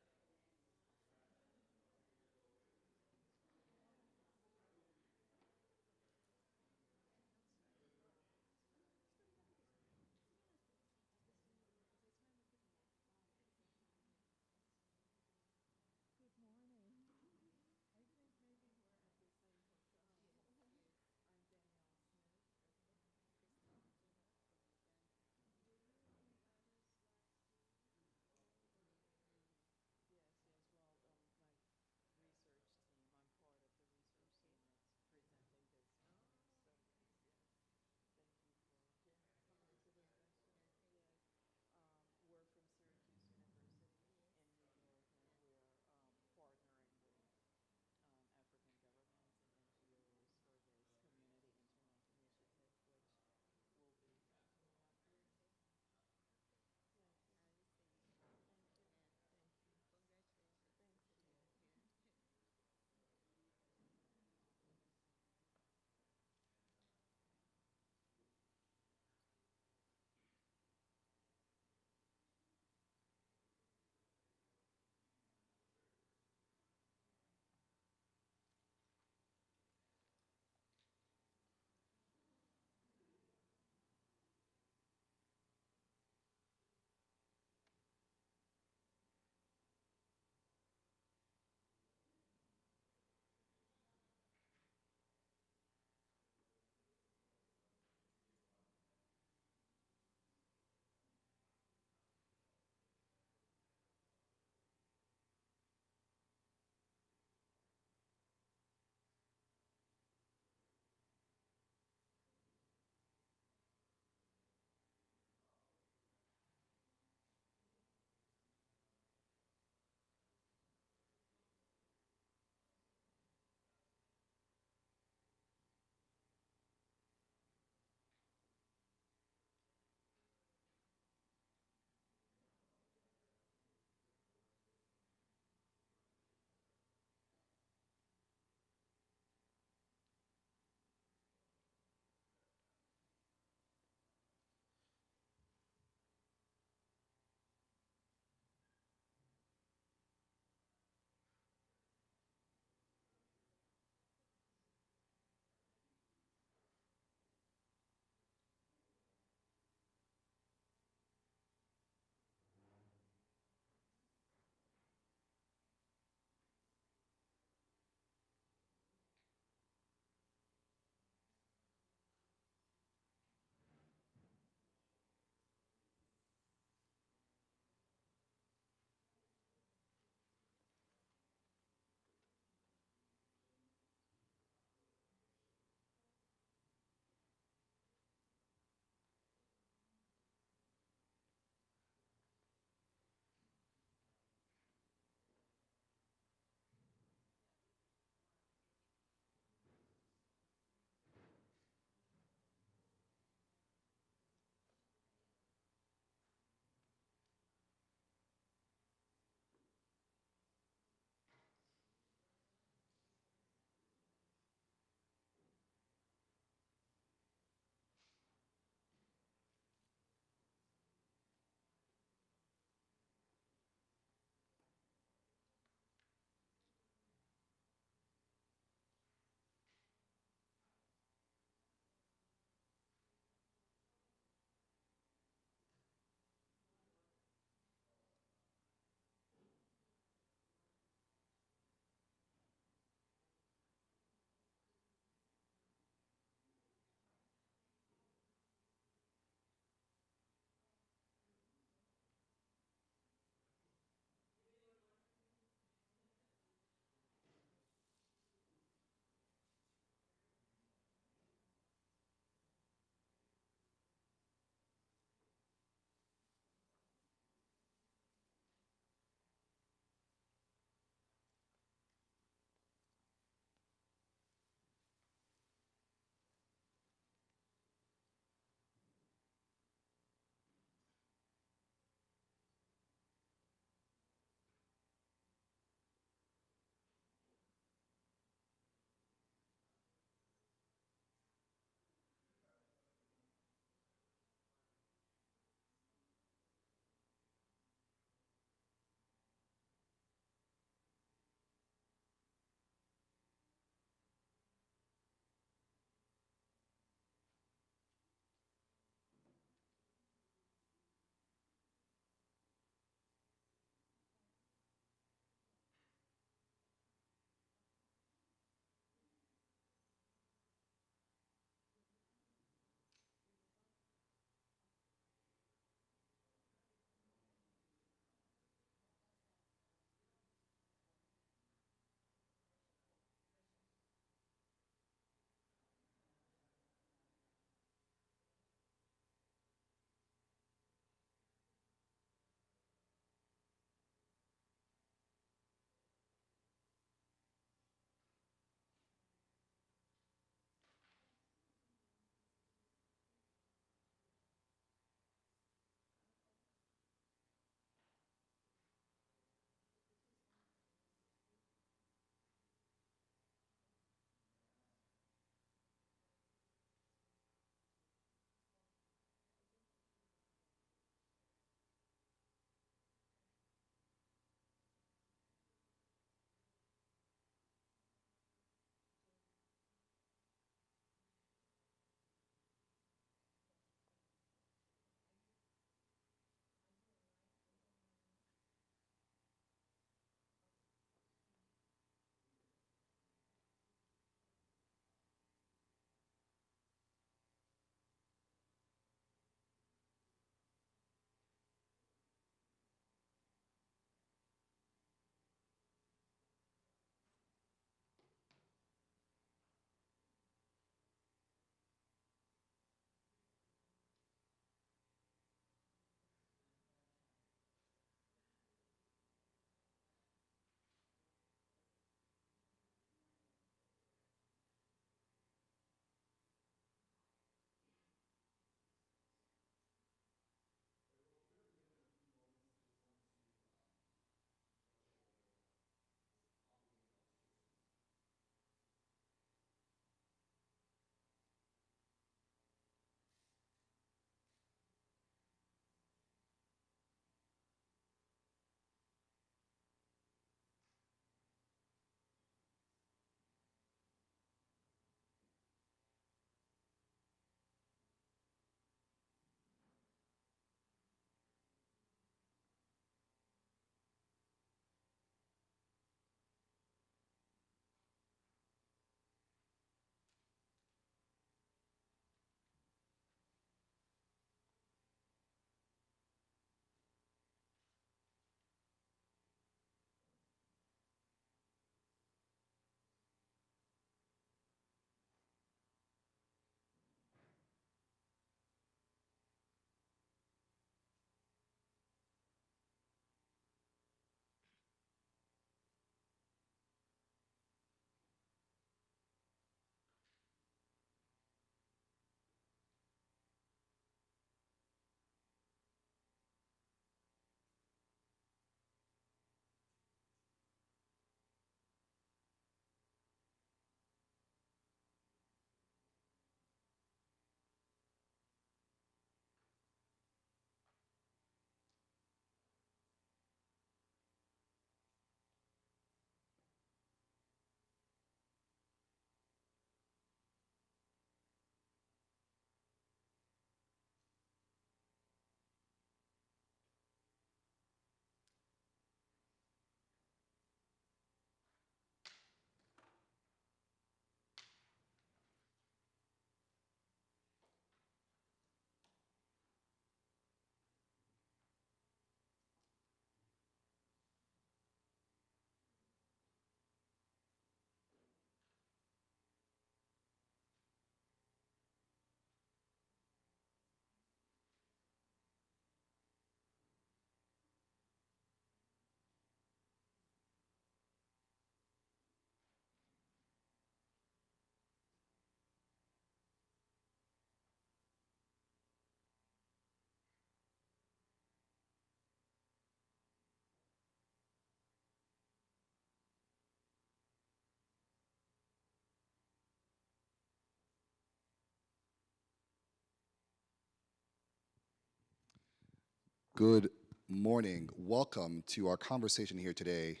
Good morning. Welcome to our conversation here today,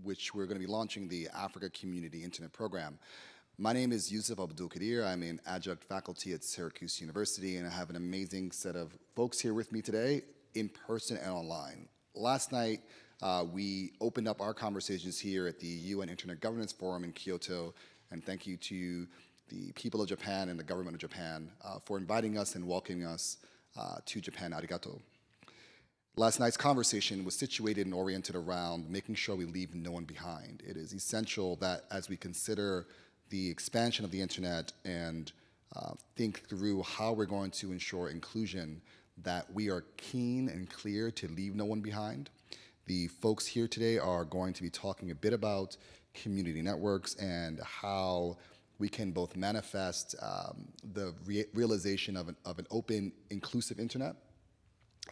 which we're going to be launching the Africa Community Internet Program. My name is Yusuf Abdul Kadir. I'm an adjunct faculty at Syracuse University, and I have an amazing set of folks here with me today, in person and online. Last night, we opened up our conversations here at the UN Internet Governance Forum in Kyoto, and thank you to the people of Japan and the government of Japan for inviting us and welcoming us to Japan. Arigato. Last night's conversation was situated and oriented around making sure we leave no one behind. It is essential that as we consider the expansion of the internet and think through how we're going to ensure inclusion, that we are keen and clear to leave no one behind. The folks here today are going to be talking a bit about community networks and how we can both manifest the realization of an open, inclusive internet,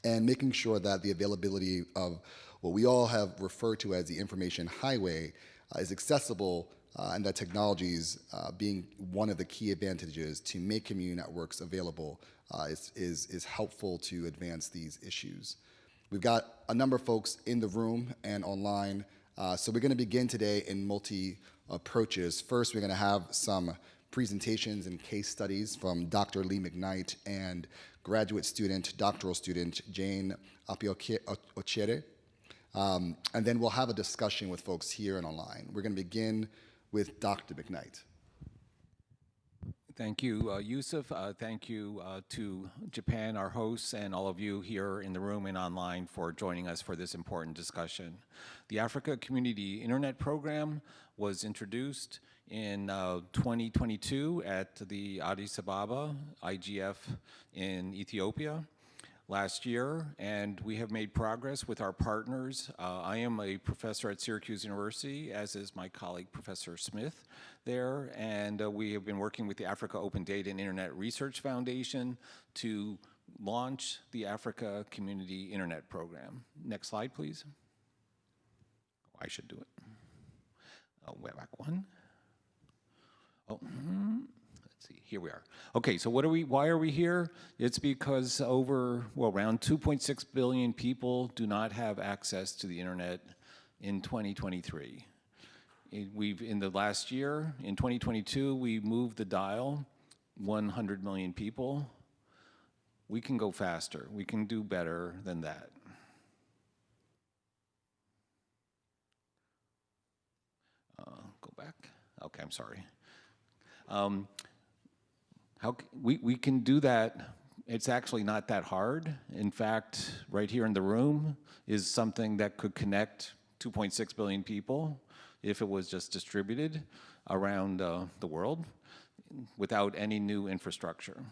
and making sure that the availability of what we all have referred to as the information highway is accessible, and that technologies being one of the key advantages to make community networks available is helpful to advance these issues. We've got a number of folks in the room and online, so we're going to begin today in multi-approaches. First, we're going to have some presentations and case studies from Dr. Lee McKnight and graduate student, doctoral student, Jane Apio-Ochere. And then we'll have a discussion with folks here and online. We're going to begin with Dr. McKnight. Thank you, Yusuf. Thank you to Japan, our hosts, and all of you here in the room and online for joining us for this important discussion. The Africa Community Internet Program was introduced in 2022 at the Addis Ababa IGF in Ethiopia last year, and we have made progress with our partners. I am a professor at Syracuse University, as is my colleague, Professor Smith there, and we have been working with the Africa Open Data and Internet Research Foundation to launch the Africa Community Internet Program. Next slide, please. I should do it. Oh, way back one. Oh, let's see, here we are. Okay, so why are we here? It's because around 2.6 billion people do not have access to the internet in 2023. In the last year, in 2022, we moved the dial 100 million people. We can go faster. We can do better than that. Go back. Okay, I'm sorry. We can do that. It's actually not that hard. In fact, right here in the room is something that could connect 2.6 billion people if it was just distributed around the world without any new infrastructure.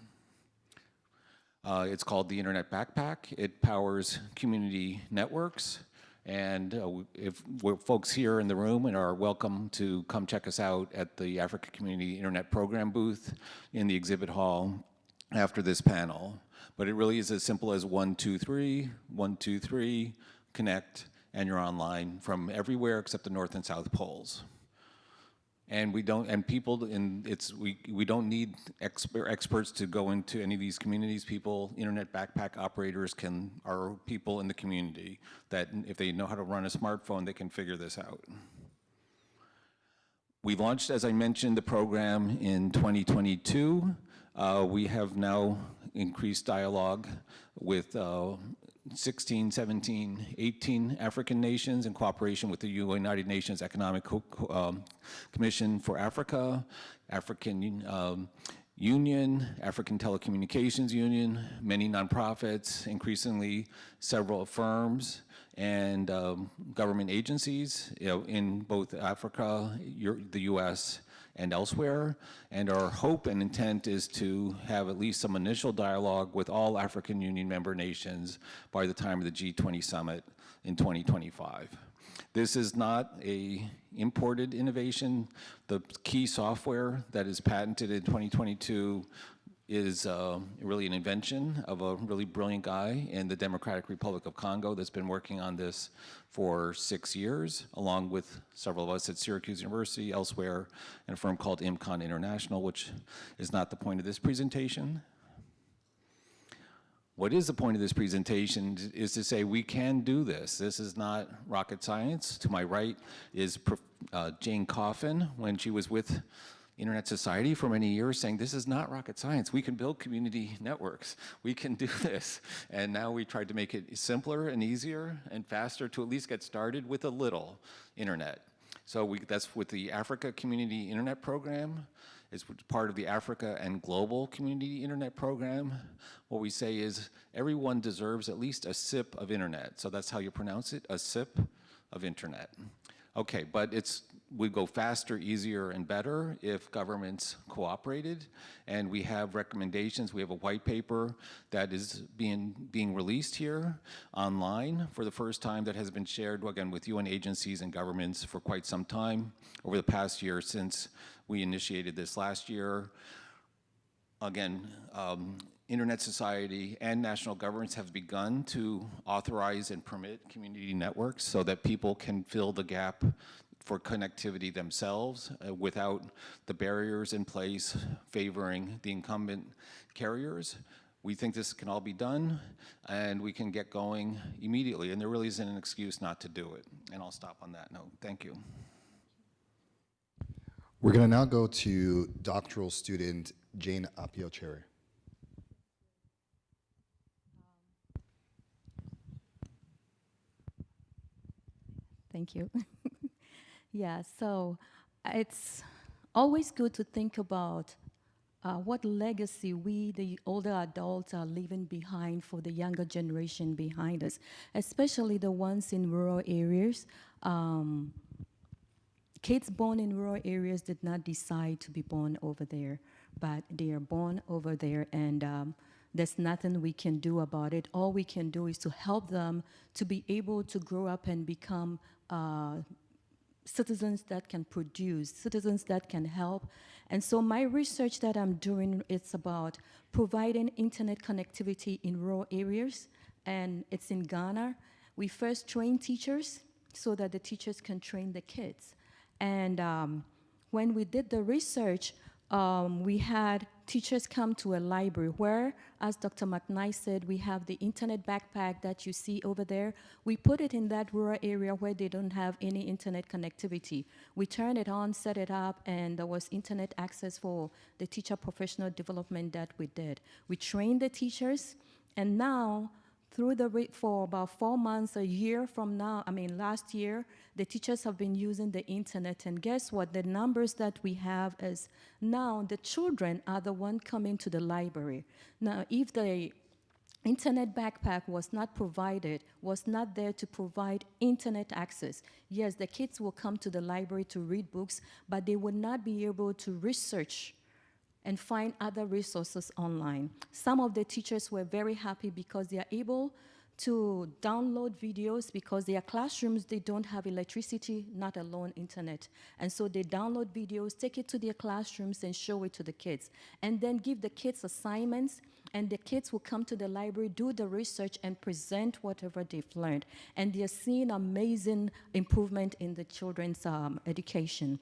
It's called the Internet Backpack. It powers community networks. And if folks here in the room and are welcome to come check us out at the Africa Community Internet Program booth in the exhibit hall after this panel. But it really is as simple as 1, 2, 3, 1, 2, 3, connect, and you're online from everywhere except the North and South poles. And we don't need experts to go into any of these communities. Internet backpack operators are people in the community that if they know how to run a smartphone, they can figure this out. We launched, as I mentioned, the program in 2022. We have now increased dialogue with 16, 17, 18 African nations in cooperation with the United Nations Economic Commission for Africa, African Union, African Telecommunications Union, many nonprofits, increasingly several firms, and government agencies in both Africa, the US, and elsewhere. And our hope and intent is to have at least some initial dialogue with all African Union member nations by the time of the G20 summit in 2025. This is not an imported innovation. The key software that is patented in 2022 is really an invention of a really brilliant guy in the Democratic Republic of Congo that's been working on this for 6 years, along with several of us at Syracuse University, elsewhere, and a firm called IMCON International, which is not the point of this presentation. What is the point of this presentation is to say we can do this. This is not rocket science. To my right is Jane Coffin, when she was with Internet Society for many years, saying this is not rocket science. We can build community networks. We can do this. And now we tried to make it simpler and easier and faster to at least get started with a little internet. So that's with the Africa Community Internet Program. It's part of the Africa and Global Community Internet Program. What we say is everyone deserves at least a sip of internet. So that's how you pronounce it, a sip of internet. Okay, but we go faster, easier, and better if governments cooperated. And we have recommendations. We have a white paper that is being released here online for the first time that has been shared, again, with UN agencies and governments for quite some time over the past year since we initiated this last year. Again, Internet Society and national governments have begun to authorize and permit community networks so that people can fill the gap for connectivity themselves without the barriers in place favoring the incumbent carriers. We think this can all be done and we can get going immediately, and there really isn't an excuse not to do it. And I'll stop on that note. Thank you. We're going to now go to doctoral student Jane Apio-Cherry. Thank you. Yeah, so it's always good to think about what legacy we, the older adults, are leaving behind for the younger generation behind us, especially the ones in rural areas. Kids born in rural areas did not decide to be born over there, but they are born over there, and there's nothing we can do about it. All we can do is to help them to be able to grow up and become citizens that can produce, citizens that can help. And so my research that I'm doing is about providing internet connectivity in rural areas, and it's in Ghana. We first train teachers so that the teachers can train the kids. And when we did the research, we had teachers come to a library where, as Dr. McKnight said, we have the internet backpack that you see over there. We put it in that rural area where they don't have any internet connectivity. We turned it on, set it up, and there was internet access for the teacher professional development that we did. We trained the teachers, and now, for about 4 months, a year from now, last year, the teachers have been using the internet, and guess what? The numbers that we have is now the children are the one coming to the library. Now, if the internet backpack was not provided, was not there to provide internet access, yes, the kids will come to the library to read books, but they would not be able to research and find other resources online. Some of the teachers were very happy because they are able to download videos because their classrooms, they don't have electricity, not alone internet. And so they download videos, take it to their classrooms and show it to the kids. And then give the kids assignments, and the kids will come to the library, do the research, and present whatever they've learned. And they're seeing amazing improvement in the children's education.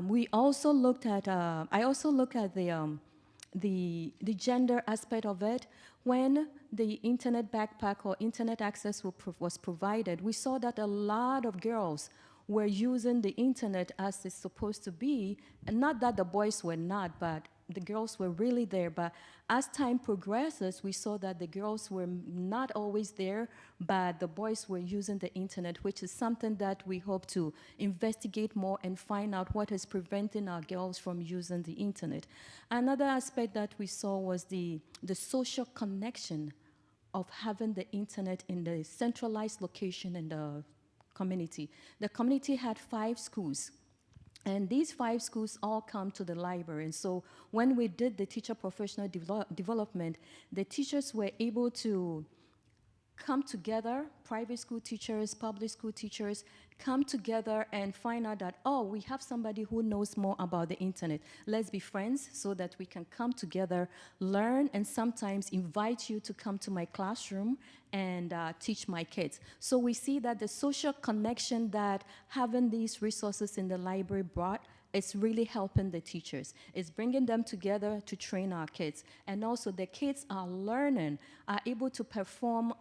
We also looked at, I also looked at the gender aspect of it. When the internet backpack or internet access was provided, we saw that a lot of girls were using the internet as it's supposed to be, and not that the boys were not, but the girls were really there. But as time progresses, we saw that the girls were not always there, but the boys were using the internet, which is something that we hope to investigate more and find out what is preventing our girls from using the internet. Another aspect that we saw was the social connection of having the internet in the centralized location in the community. The community had 5 schools. And these 5 schools all come to the library. And so when we did the teacher professional development, the teachers were able to come together, private school teachers, public school teachers, come together and find out that, oh, we have somebody who knows more about the internet. Let's be friends so that we can come together, learn, and sometimes invite you to come to my classroom and teach my kids. So we see that the social connection that having these resources in the library brought it's really helping the teachers. It's bringing them together to train our kids. And also the kids are learning, are able to perform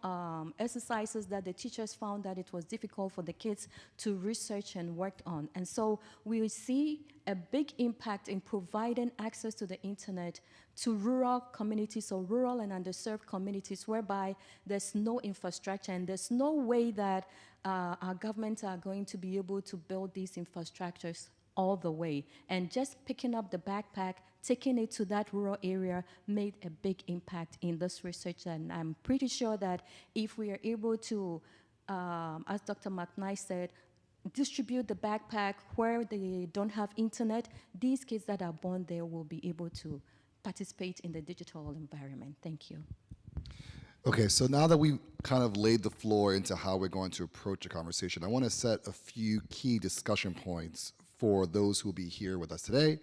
exercises that the teachers found that it was difficult for the kids to research and work on. And so we see a big impact in providing access to the internet to rural communities or rural and underserved communities whereby there's no infrastructure and there's no way that our governments are going to be able to build these infrastructures all the way. And just picking up the backpack, taking it to that rural area made a big impact in this research. And I'm pretty sure that if we are able to, as Dr. McKnight said, distribute the backpack where they don't have internet, these kids that are born there will be able to participate in the digital environment. Thank you. Okay, so now that we've kind of laid the floor into how we're going to approach the conversation, I want to set a few key discussion points for those who will be here with us today,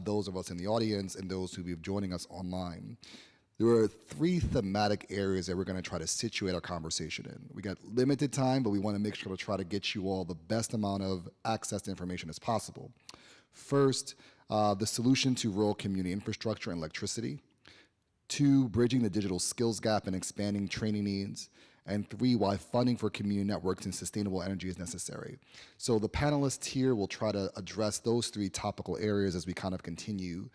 those of us in the audience, and those who will be joining us online. There are 3 thematic areas that we're going to try to situate our conversation in. We got limited time, but we want to make sure to try to get you all the best amount of access to information as possible. First, the solution to rural community infrastructure and electricity. 2, bridging the digital skills gap and expanding training needs. And 3, why funding for community networks and sustainable energy is necessary. So the panelists here will try to address those 3 topical areas as we kind of continue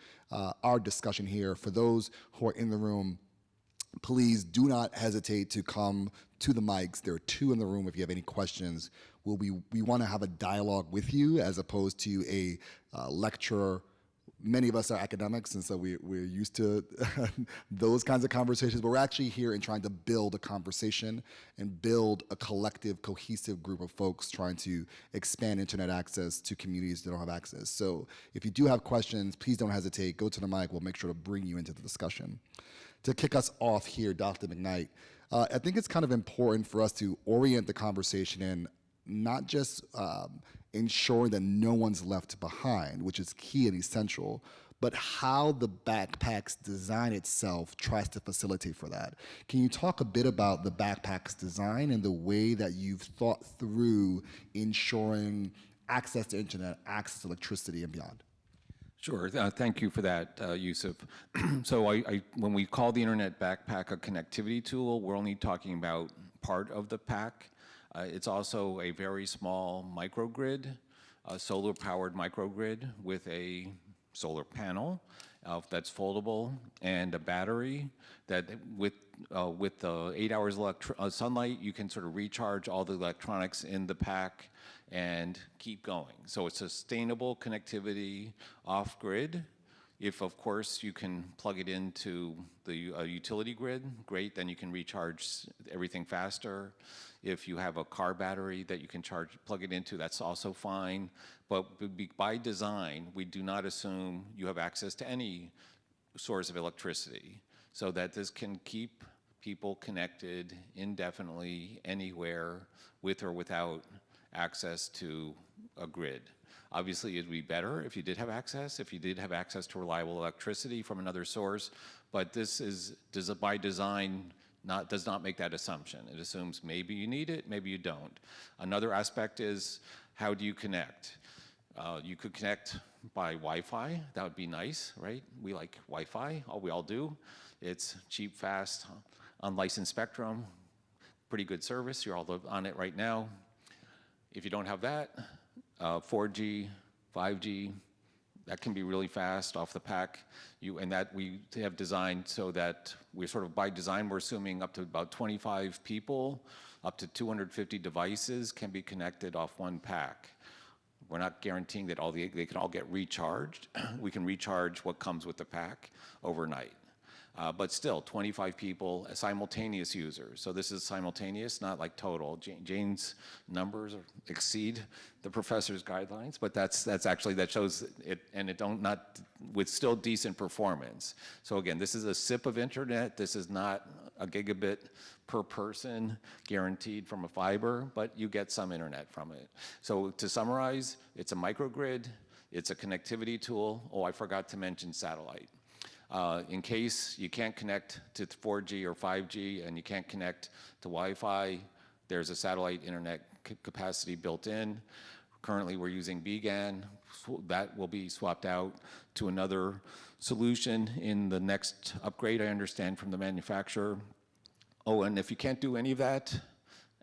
our discussion here. For those who are in the room, please do not hesitate to come to the mics. There are 2 in the room if you have any questions. We want to have a dialogue with you as opposed to a lecture. Many of us are academics, and so we're used to those kinds of conversations, but we're actually here in trying to build a conversation and build a collective, cohesive group of folks trying to expand internet access to communities that don't have access. So if you do have questions, please don't hesitate. Go to the mic. We'll make sure to bring you into the discussion. To kick us off here, Dr. McKnight, I think it's kind of important for us to orient the conversation in not just ensuring that no one's left behind, which is key and essential, but how the backpack's design itself tries to facilitate for that. Can you talk a bit about the backpack's design and the way that you've thought through ensuring access to internet, access to electricity, and beyond? Sure, thank you for that, Yusuf. So when we call the internet backpack a connectivity tool, we're only talking about part of the pack. It's also a very small microgrid, a solar-powered microgrid with a solar panel that's foldable and a battery that with the 8 hours of sunlight, you can sort of recharge all the electronics in the pack and keep going. So it's sustainable connectivity off-grid. If, of course, you can plug it into the utility grid, great, then you can recharge everything faster. If you have a car battery that you can plug it into, that's also fine. But by design, we do not assume you have access to any source of electricity, so that this can keep people connected indefinitely anywhere with or without access to a grid. Obviously, it'd be better if you did have access to reliable electricity from another source, but this is by design does not make that assumption. It assumes maybe you need it, maybe you don't. Another aspect is, how do you connect? You could connect by Wi-Fi. That would be nice, right? We like Wi-Fi, we all do. It's cheap, fast, unlicensed spectrum, pretty good service. You're all on it right now. If you don't have that, 4G, 5G, that can be really fast off the pack. And that we have designed so that we're sort of by design, we're assuming up to about 25 people, up to 250 devices can be connected off one pack. We're not guaranteeing that they can all get recharged. We can recharge what comes with the pack overnight. But still, 25 people, simultaneous users. So this is simultaneous, not like total. Jane's numbers exceed the professor's guidelines, but that's actually, that shows it, and it not with still decent performance. So again, this is a sip of internet. This is not a gigabit per person guaranteed from a fiber, but you get some internet from it. So to summarize, it's a microgrid, it's a connectivity tool. Oh, I forgot to mention satellite. In case you can't connect to 4G or 5G and you can't connect to Wi-Fi, there's a satellite internet capacity built in. Currently, we're using BGAN. That will be swapped out to another solution in the next upgrade, I understand, from the manufacturer. Oh, and if you can't do any of that,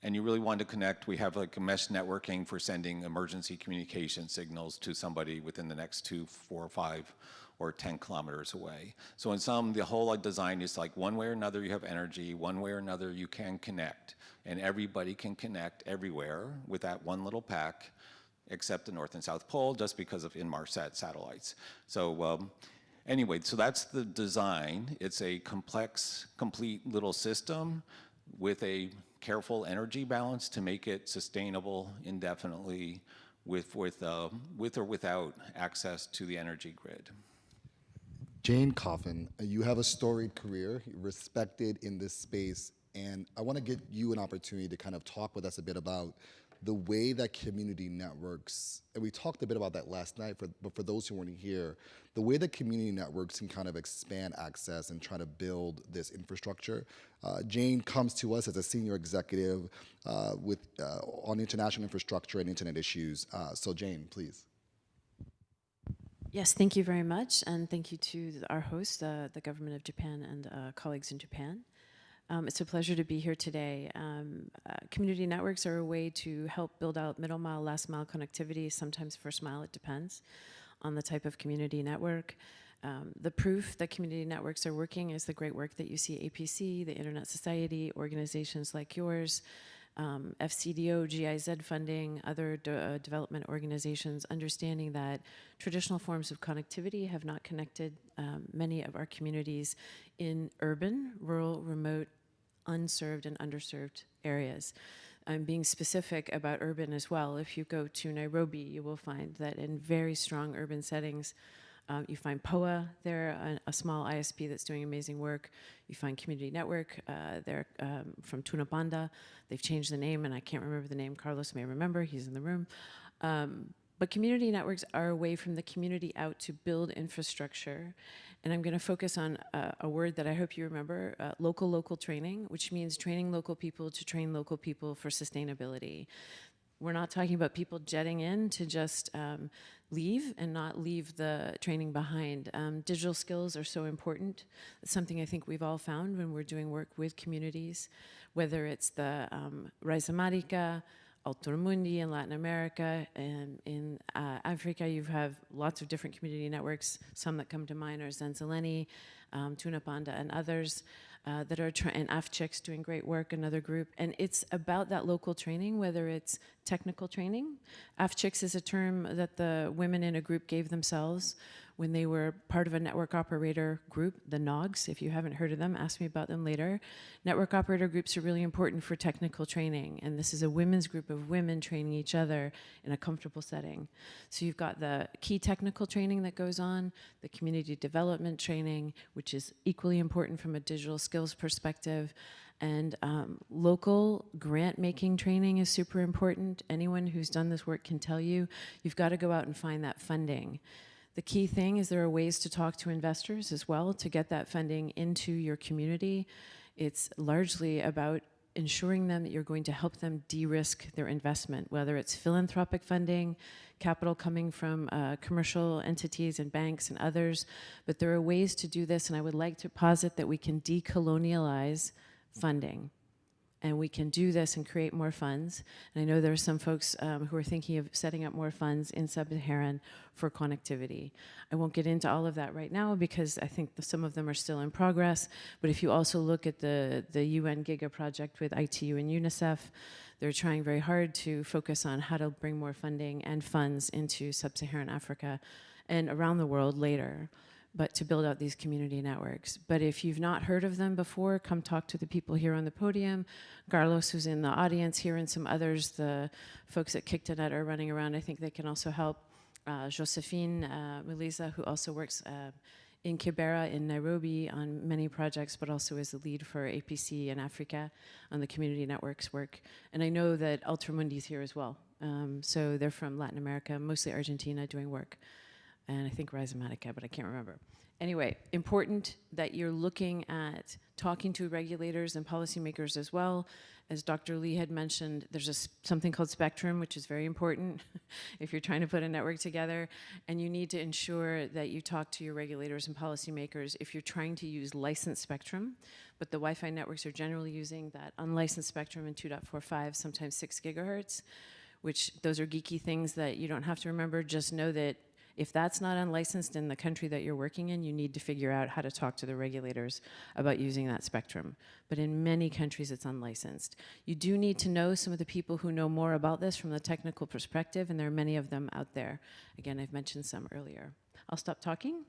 and you really want to connect, we have like a mesh networking for sending emergency communication signals to somebody within the next 2, 4, 5, or 10 kilometers away. So in sum, the whole design is like one way or another you have energy, one way or another you can connect, and everybody can connect everywhere with that one little pack, except the North and South Pole, just because of Inmarsat satellites. So anyway, so that's the design. It's a complex, complete little system with a careful energy balance to make it sustainable indefinitely with or without access to the energy grid. Jane Coffin, you have a storied career, respected in this space, and I want to give you an opportunity to kind of talk with us a bit about the way that community networks, and we talked a bit about that last night, but for those who weren't here, the way that community networks can kind of expand access and try to build this infrastructure. Jane comes to us as a senior executive on international infrastructure and internet issues. So Jane, please. Yes, thank you very much, and thank you to our host, the government of Japan, and colleagues in Japan. It's a pleasure to be here today. Community networks are a way to help build out middle mile, last mile connectivity, sometimes first mile, it depends on the type of community network. The proof that community networks are working is the great work that you see APC, the Internet Society, organizations like yours, FCDO, GIZ funding, other development organizations, understanding that traditional forms of connectivity have not connected many of our communities in urban, rural, remote, unserved and underserved areas. I'm being specific about urban as well. If you go to Nairobi, you will find that in very strong urban settings, you find POA there, a small ISP that's doing amazing work. You find Community Network, they're from Tunapanda. They've changed the name, and I can't remember the name. Carlos may remember, he's in the room. But community networks are a way from the community out to build infrastructure. And I'm going to focus on a word that I hope you remember, local training, which means training local people to train local people for sustainability. We're not talking about people jetting in to just leave and not leave the training behind. Digital skills are so important. It's something I think we've all found when we're doing work with communities, whether it's the Raíz América, Mundi in Latin America, and in Africa you have lots of different community networks. Some that come to mind are Zenzaleni, Tunapanda, and others that are and AFCHIC's doing great work, another group. And it's about that local training, whether it's technical training. AFCHIC's is a term that the women in a group gave themselves when they were part of a network operator group, the NOGs. If you haven't heard of them, ask me about them later. Network operator groups are really important for technical training, and this is a women's group of women training each other in a comfortable setting. So you've got the key technical training that goes on, the community development training, which is equally important from a digital skills perspective, and local grant-making training is super important. Anyone who's done this work can tell you, you've got to go out and find that funding. The key thing is there are ways to talk to investors as well to get that funding into your community. It's largely about ensuring them that you're going to help them de-risk their investment, whether it's philanthropic funding, capital coming from commercial entities and banks and others. But there are ways to do this, and I would like to posit that we can decolonialize funding. And we can do this and create more funds. And I know there are some folks who are thinking of setting up more funds in Sub-Saharan for connectivity. I won't get into all of that right now because I think some of them are still in progress. But if you also look at the UN Giga project with ITU and UNICEF, they're trying very hard to focus on how to bring more funding and funds into Sub-Saharan Africa and around the world later, but to build out these community networks. But if you've not heard of them before, come talk to the people here on the podium. Carlos, who's in the audience here, and some others, the folks at KickToNet are running around. I think they can also help. Josephine Muliza, who also works in Kibera in Nairobi on many projects, but also is the lead for APC in Africa on the community networks work. And I know that Ultramundi is here as well. So they're from Latin America, mostly Argentina, doing work. And I think Raíz América, but I can't remember. Anyway, important that you're looking at talking to regulators and policymakers as well. As Dr. Lee had mentioned, there's something called spectrum, which is very important if you're trying to put a network together. And you need to ensure that you talk to your regulators and policymakers if you're trying to use licensed spectrum. But the Wi-Fi networks are generally using that unlicensed spectrum in 2.45, sometimes 6 gigahertz, which those are geeky things that you don't have to remember. Just know that if that's not unlicensed in the country that you're working in, you need to figure out how to talk to the regulators about using that spectrum. But in many countries, it's unlicensed. You do need to know some of the people who know more about this from the technical perspective, and there are many of them out there. Again, I've mentioned some earlier. I'll stop talking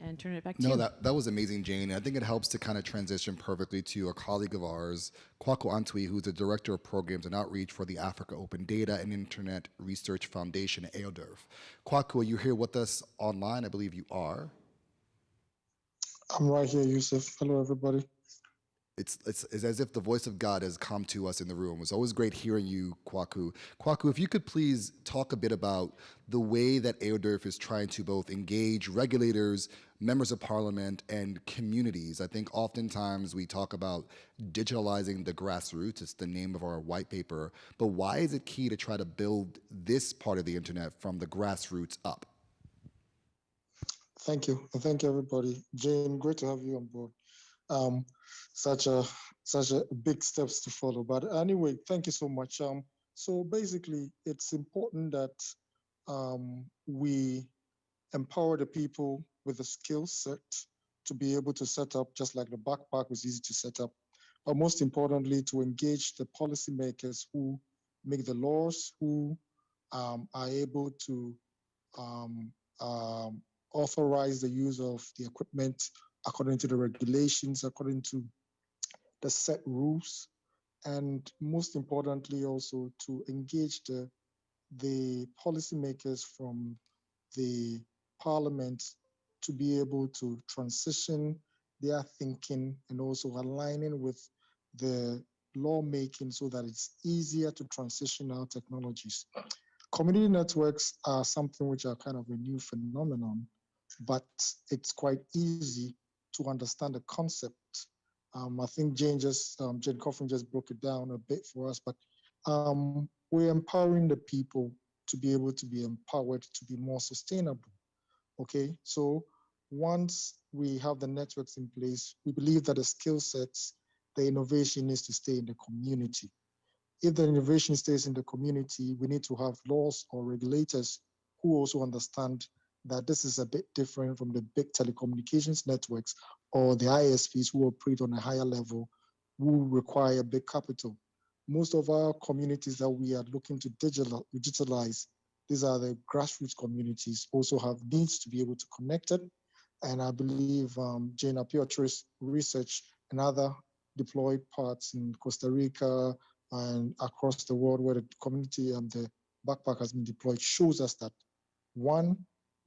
and turn it back to you. No, that was amazing, Jane. I think it helps to kind of transition perfectly to a colleague of ours, Kwaku Antwi, who's the Director of Programs and Outreach for the Africa Open Data and Internet Research Foundation, AODIRF. Kwaku, are you here with us online? I believe you are. I'm right here, Yusuf. Hello, everybody. It's as if the voice of God has come to us in the room. It's always great hearing you, Kwaku. Kwaku, if you could please talk a bit about the way that AODIRF is trying to both engage regulators, members of parliament, and communities. I think oftentimes we talk about digitalizing the grassroots. It's the name of our white paper. But why is it key to try to build this part of the internet from the grassroots up? Thank you. And thank you, everybody. Jane, great to have you on board. Such a big steps to follow. But anyway, thank you so much. So basically, it's important that we empower the people with the skill set to be able to set up, just like the backpack was easy to set up, but most importantly, to engage the policymakers who make the laws, who are able to authorize the use of the equipment according to the regulations, according to the set rules, and most importantly also to engage the policymakers from the parliament to be able to transition their thinking and also aligning with the lawmaking so that it's easier to transition our technologies. Community networks are something which are kind of a new phenomenon, but it's quite easy to understand the concept. I think Jane Coffin just broke it down a bit for us, but we're empowering the people to be able to be empowered to be more sustainable. Okay, so once we have the networks in place, we believe that the skill sets, the innovation needs to stay in the community. If the innovation stays in the community, we need to have laws or regulators who also understand that this is a bit different from the big telecommunications networks or the ISPs who operate on a higher level, who require big capital. Most of our communities that we are looking to digitalize, these are the grassroots communities, also have needs to be able to connect it. And I believe Jane Apiotri's research and other deployed parts in Costa Rica and across the world where the community and the backpack has been deployed shows us that, one,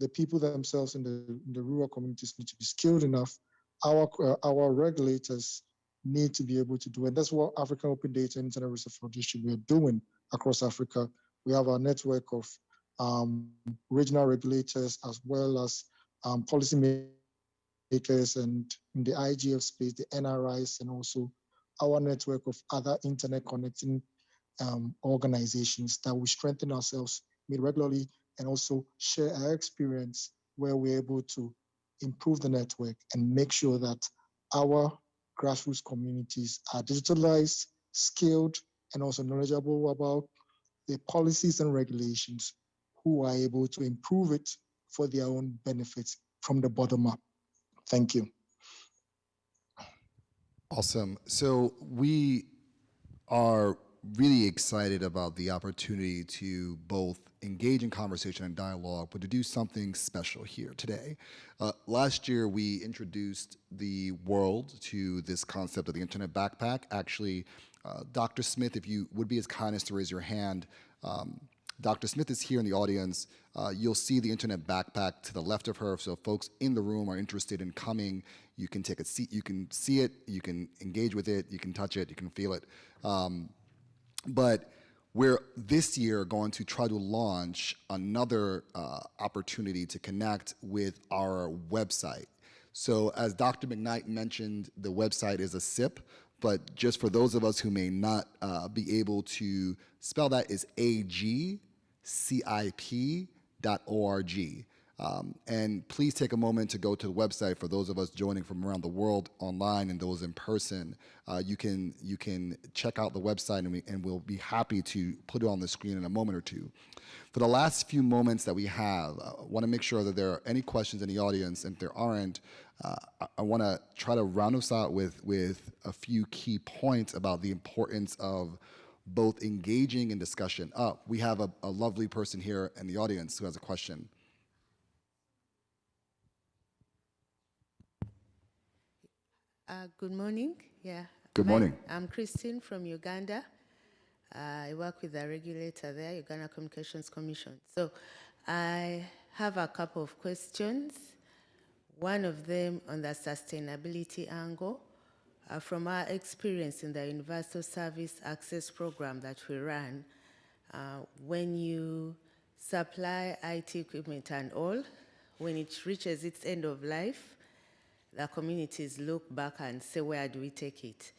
the people themselves in the rural communities need to be skilled enough. Our regulators need to be able to do, and that's what African Open Data and Internet Research Foundation we are doing across Africa. We have our network of regional regulators as well as policymakers and in the IGF space, the NRIs, and also our network of other internet connecting organizations that we strengthen ourselves, meet regularly, and also share our experience where we're able to improve the network and make sure that our grassroots communities are digitalized, skilled, and also knowledgeable about the policies and regulations, who are able to improve it for their own benefits from the bottom up. Thank you. Awesome. So we are really excited about the opportunity to both engage in conversation and dialogue, but to do something special here today. Last year, we introduced the world to this concept of the Internet Backpack. Actually, Dr. Smith, if you would be as kind as to raise your hand, Dr. Smith is here in the audience. You'll see the Internet Backpack to the left of her, so if folks in the room are interested in coming, you can take a seat, you can see it, you can engage with it, you can touch it, you can feel it. But we're this year going to try to launch another opportunity to connect with our website. So as Dr. McKnight mentioned, the website is a SIP, but just for those of us who may not be able to spell that, is agcip.org. And please take a moment to go to the website. For those of us joining from around the world online and those in person, you can check out the website, and we'll be happy to put it on the screen in a moment or two. For the last few moments that we have, I want to make sure that there are any questions in the audience. And if there aren't, I want to try to round us out with a few key points about the importance of both engaging in discussion. We have a lovely person here in the audience who has a question. Good morning. Yeah. Good morning. I'm Christine from Uganda. I work with the regulator there, Uganda Communications Commission. So I have a couple of questions. One of them on the sustainability angle. From our experience in the Universal Service Access Program that we run, when you supply IT equipment and all, when it reaches its end of life, the communities look back and say, where do we take it?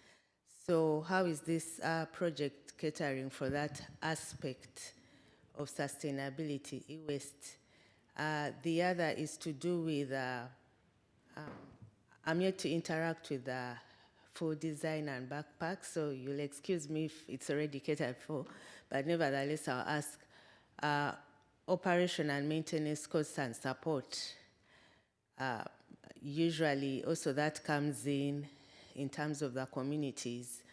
So how is this project catering for that aspect of sustainability, e-waste? The other is to do with, I'm yet to interact with the food design and backpack, so you'll excuse me if it's already catered for, but nevertheless I'll ask, operation and maintenance costs and support. Usually also that comes in terms of the communities,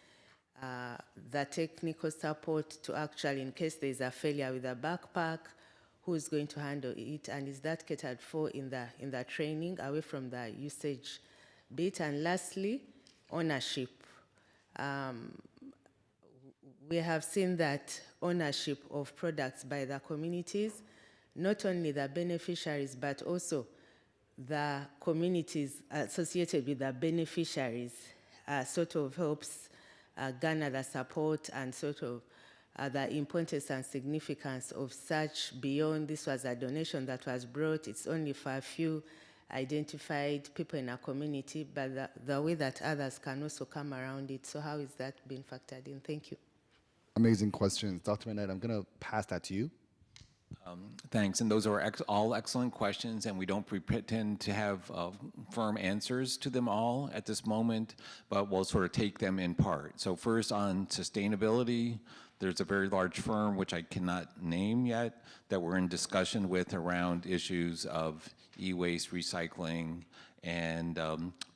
the technical support to actually, in case there's a failure with a backpack, who's going to handle it, and is that catered for in the training away from the usage bit? And lastly, ownership. We have seen that ownership of products by the communities, not only the beneficiaries, but also the communities associated with the beneficiaries, sort of helps garner the support and sort of the importance and significance of such beyond this was a donation that was brought, it's only for a few identified people in a community, but the way that others can also come around it. So how is that being factored in? Thank you. Amazing questions. Dr. McKnight, I'm going to pass that to you. Thanks, and those are all excellent questions, and we don't pretend to have firm answers to them all at this moment, but we'll sort of take them in part. So first on sustainability, there's a very large firm, which I cannot name yet, that we're in discussion with around issues of e-waste, recycling, and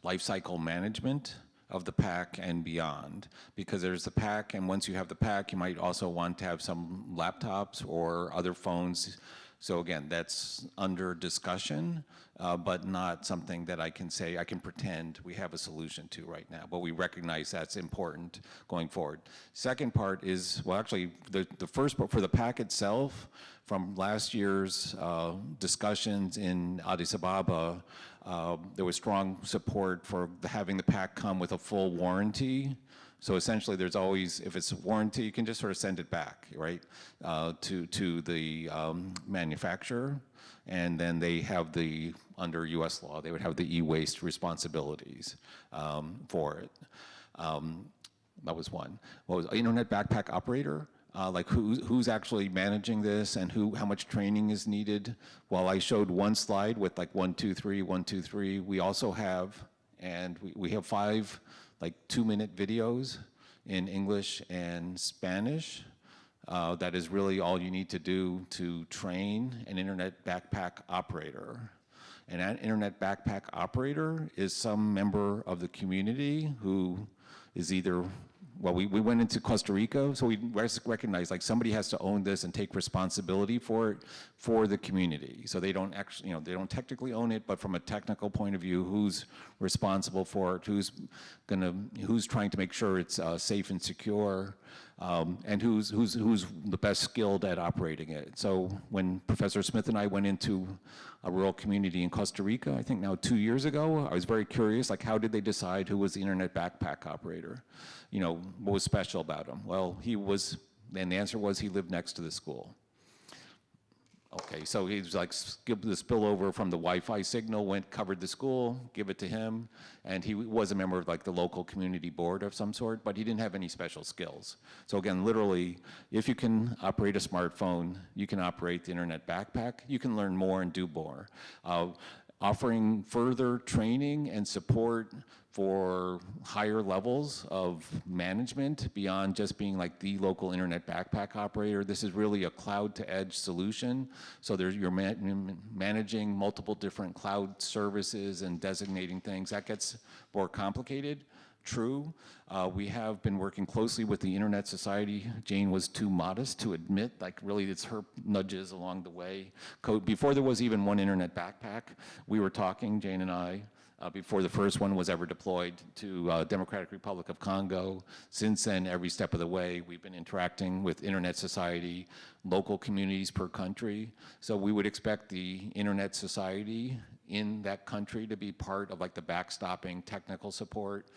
life cycle management of the pack and beyond, because there's the pack, and once you have the pack, you might also want to have some laptops or other phones. So again, that's under discussion, but not something that I can say, I can pretend we have a solution to right now, but we recognize that's important going forward. Second part is, well, actually, the first part for the pack itself, from last year's discussions in Addis Ababa, there was strong support for having the pack come with a full warranty. So essentially, there's always, if it's a warranty, you can just sort of send it back, right, to the manufacturer, and then they have the, under US law, they would have the e-waste responsibilities for it. That was one. What was internet backpack operator? Like who's actually managing this and how much training is needed? Well, I showed one slide with like 1, 2, 3, 1, 2, 3. We also have, and we have 5 like 2-minute videos in English and Spanish. That is really all you need to do to train an internet backpack operator. And that internet backpack operator is some member of the community who is either, well, we went into Costa Rica, so we recognize like somebody has to own this and take responsibility for it for the community. So they don't actually, you know, they don't technically own it, but from a technical point of view, who's responsible for it, who's trying to make sure it's safe and secure, and who's the best skilled at operating it. So when Professor Smith and I went into a rural community in Costa Rica, I think now 2 years ago, I was very curious, like how did they decide who was the internet backpack operator? You know, what was special about him? Well, he was, and the answer was he lived next to the school. Okay, so he's like, skip the spillover from the Wi-Fi signal, covered the school, give it to him, and he was a member of like the local community board of some sort, but he didn't have any special skills. So again, literally, if you can operate a smartphone, you can operate the internet backpack, you can learn more and do more. Offering further training and support for higher levels of management beyond just being like the local internet backpack operator. This is really a cloud to edge solution. So you're managing multiple different cloud services and designating things. That gets more complicated. True. We have been working closely with the Internet Society. Jane was too modest to admit, like really it's her nudges along the way. Before there was even one internet backpack, we were talking, Jane and I, before the first one was ever deployed to Democratic Republic of Congo. Since then, every step of the way, we've been interacting with Internet Society, local communities per country. So we would expect the Internet Society in that country to be part of like the backstopping technical support.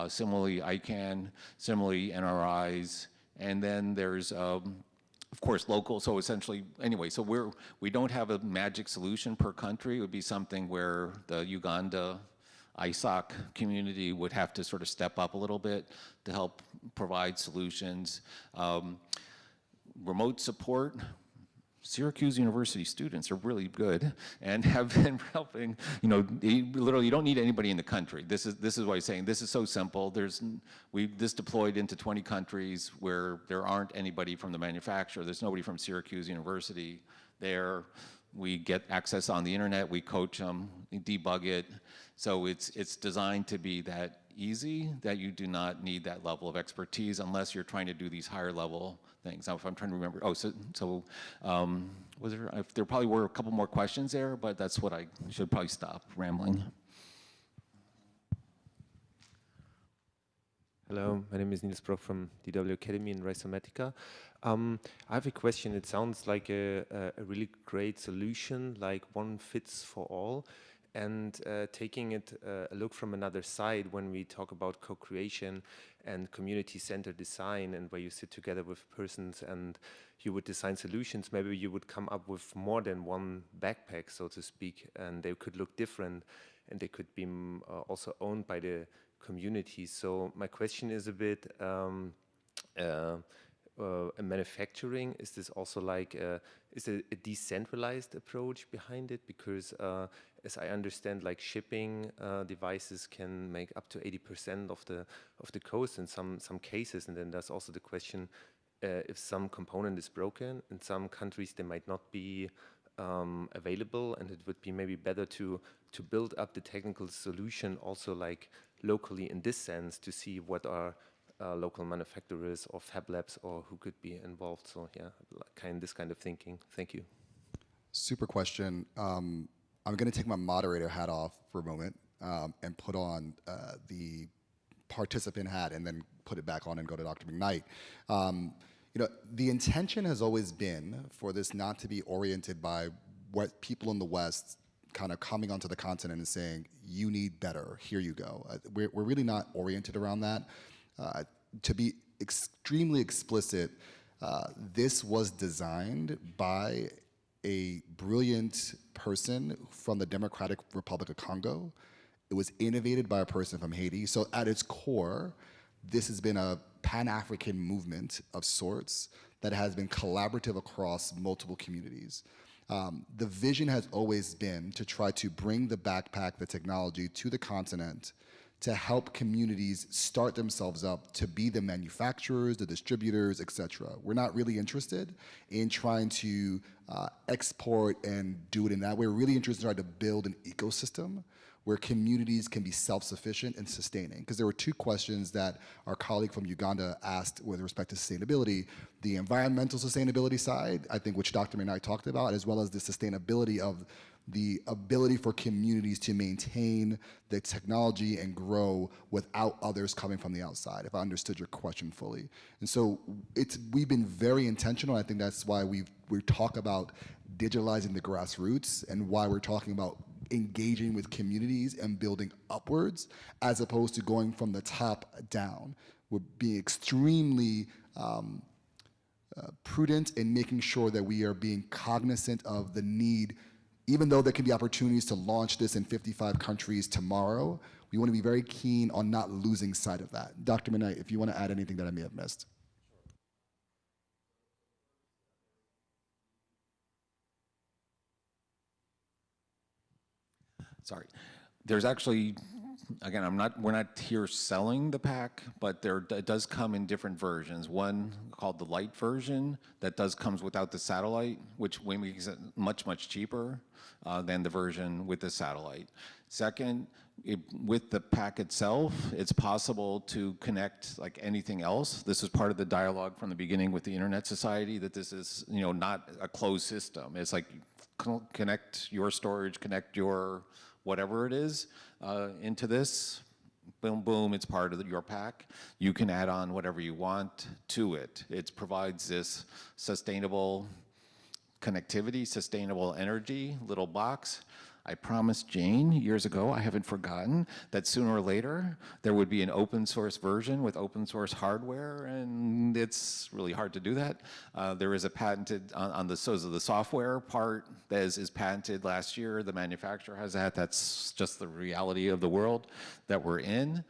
Similarly, ICANN, similarly NRIs, and then there's of course, local, so essentially, anyway, so we don't have a magic solution per country. It would be something where the Uganda ISOC community would have to sort of step up a little bit to help provide solutions. Remote support, Syracuse University students are really good and have been helping, literally you don't need anybody in the country. This is why I'm saying this is so simple. This deployed into 20 countries where there aren't anybody from the manufacturer. There's nobody from Syracuse University there. We get access on the internet, we coach them, we debug it. So it's designed to be that easy that you do not need that level of expertise unless you're trying to do these higher level things. Now, if I'm trying to remember, there probably were a couple more questions there, but that's what I should probably stop rambling. Hello, my name is Niels Brock from DW Academy in Rhizomatica. I have a question. It sounds like a really great solution, like one fits for all. And taking it a look from another side, when we talk about co-creation and community-centered design, and where you sit together with persons and you would design solutions, maybe you would come up with more than one backpack, so to speak, and they could look different, and they could be also owned by the community. So my question is a bit, manufacturing, is this also like, is it a decentralized approach behind it? Because as I understand, like shipping devices can make up to 80% of the cost in some cases, and then there's also the question if some component is broken. In some countries, they might not be available, and it would be maybe better to build up the technical solution also like locally in this sense, to see what are local manufacturers or fab labs or who could be involved. So yeah, this kind of thinking. Thank you. Super question. I'm going to take my moderator hat off for a moment and put on the participant hat and then put it back on and go to Dr. McKnight. The intention has always been for this not to be oriented by what people in the West kind of coming onto the continent and saying, you need better, here you go. We're really not oriented around that. To be extremely explicit, this was designed by a brilliant person from the Democratic Republic of Congo. It was innovated by a person from Haiti. So at its core, this has been a Pan-African movement of sorts that has been collaborative across multiple communities. The vision has always been to try to bring the backpack, the technology, to the continent to help communities start themselves up to be the manufacturers, the distributors, et cetera. We're not really interested in trying to export and do it in that way. We're really interested in trying to build an ecosystem where communities can be self-sufficient and sustaining. Because there were two questions that our colleague from Uganda asked with respect to sustainability. The environmental sustainability side, I think, which Dr. McKnight talked about, as well as the sustainability of the ability for communities to maintain the technology and grow without others coming from the outside, if I understood your question fully. And so we've been very intentional. I think that's why we talk about digitalizing the grassroots and why we're talking about engaging with communities and building upwards as opposed to going from the top down. We're being extremely prudent in making sure that we are being cognizant of the need, even though there can be opportunities to launch this in 55 countries tomorrow, we want to be very keen on not losing sight of that. Dr. Minai, if you want to add anything that I may have missed. Sorry. There's actually, again, we're not here selling the pack, but it does come in different versions. One called the light version that comes without the satellite, which makes it much, much cheaper than the version with the satellite. Second, with the pack itself, it's possible to connect like anything else. This is part of the dialogue from the beginning with the Internet Society, that this is, not a closed system. It's like connect your storage, connect your whatever it is into this. Boom, boom, it's part of your pack. You can add on whatever you want to it. It provides this sustainable connectivity, sustainable energy, little box. I promised Jane years ago, I haven't forgotten, that sooner or later there would be an open source version with open source hardware, and it's really hard to do that. There is a patented, on the software part that is patented last year. The manufacturer has that. That's just the reality of the world that we're in.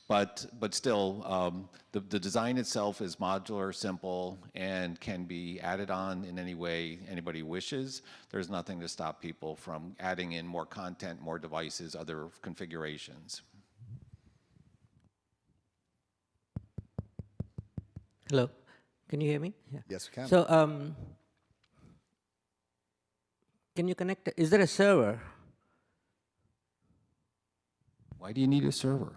But still, the design itself is modular, simple, and can be added on in any way anybody wishes. There's nothing to stop people from adding in more content, more devices, other configurations. Hello, can you hear me? Yeah. Yes, we can. So, can you connect, is there a server? Why do you need a server?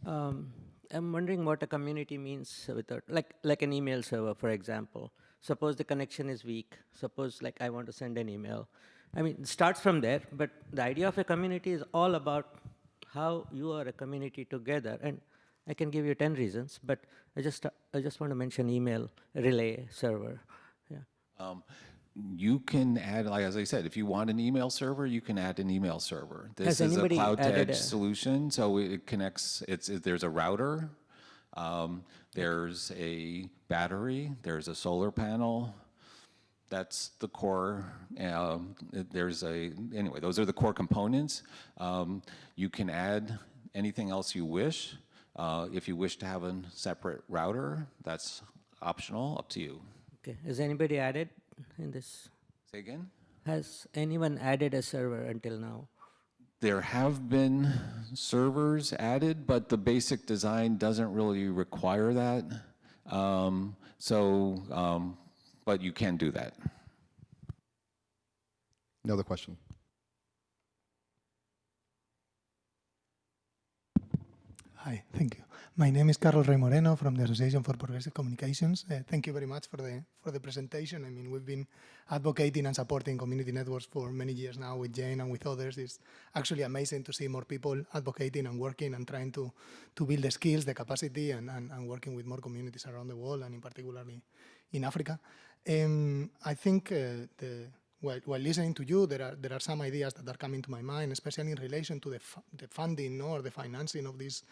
I'm wondering what a community means without, like an email server, for example. Suppose the connection is weak. Suppose like I want to send an email. I mean, it starts from there, but the idea of a community is all about how you are a community together. And I can give you 10 reasons, but I just want to mention email relay server. Yeah. You can add, like as I said, if you want an email server, you can add an email server. This Has is a cloud to edge a solution, so it connects. There's a router, there's a battery, there's a solar panel. That's the core. Anyway, those are the core components. You can add anything else you wish. If you wish to have a separate router, that's optional, up to you. Okay. Has anybody added in this? Say again? Has anyone added a server until now? There have been servers added, but the basic design doesn't really require that. But you can do that. Another question. Hi, thank you. My name is Carlos Rey Moreno from the Association for Progressive Communications. Thank you very much for the presentation. I mean, we've been advocating and supporting community networks for many years now with Jane and with others. It's actually amazing to see more people advocating and working and trying to build the skills, the capacity, and working with more communities around the world, and in particularly in Africa. I think while listening to you, there are some ideas that are coming to my mind, especially in relation to the funding or the financing of these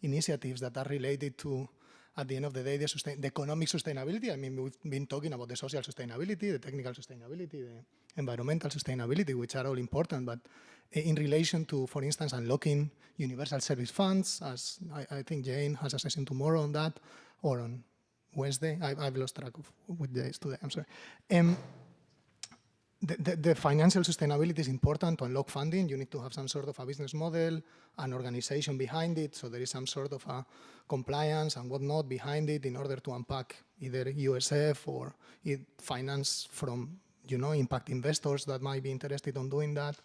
initiatives that are related to, at the end of the day, the economic sustainability. I mean, we've been talking about the social sustainability, the technical sustainability, the environmental sustainability, which are all important, but in relation to, for instance, unlocking universal service funds, as I think Jane has a session tomorrow on that, or on Wednesday. I've lost track of which days today, I'm sorry. The financial sustainability is important to unlock funding. You need to have some sort of a business model, an organization behind it, so there is some sort of a compliance and whatnot behind it in order to unpack either USF or finance from, impact investors that might be interested in doing that.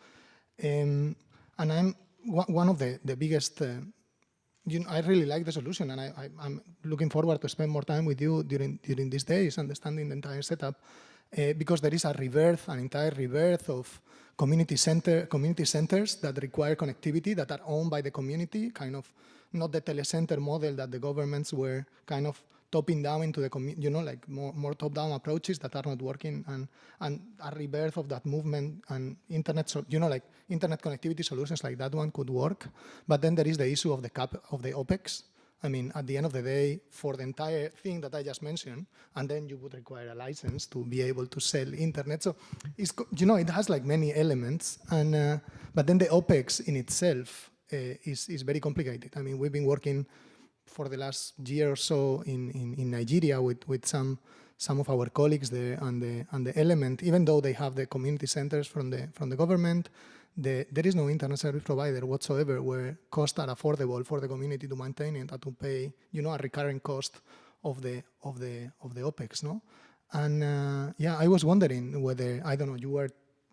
And I'm one of the biggest. I really like the solution, and I'm looking forward to spend more time with you during these days, understanding the entire setup. Because there is an entire rebirth of community centers that require connectivity, that are owned by the community, kind of not the telecenter model that the governments were kind of topping down into the community, like more top-down approaches that are not working, and a rebirth of that movement, and internet, like internet connectivity solutions like that one could work. But then there is the issue of the cap of the OPEX I mean, at the end of the day, for the entire thing that I just mentioned, and then you would require a license to be able to sell internet. So, it has like many elements, and but then the OpEx in itself is very complicated. I mean, we've been working for the last year or so in Nigeria with some of our colleagues there, and the element, even though they have the community centers from the government, there is no internet service provider whatsoever where costs are affordable for the community to maintain it and to pay, a recurring cost of the OpEx, no? And yeah, I was wondering whether, I don't know, you were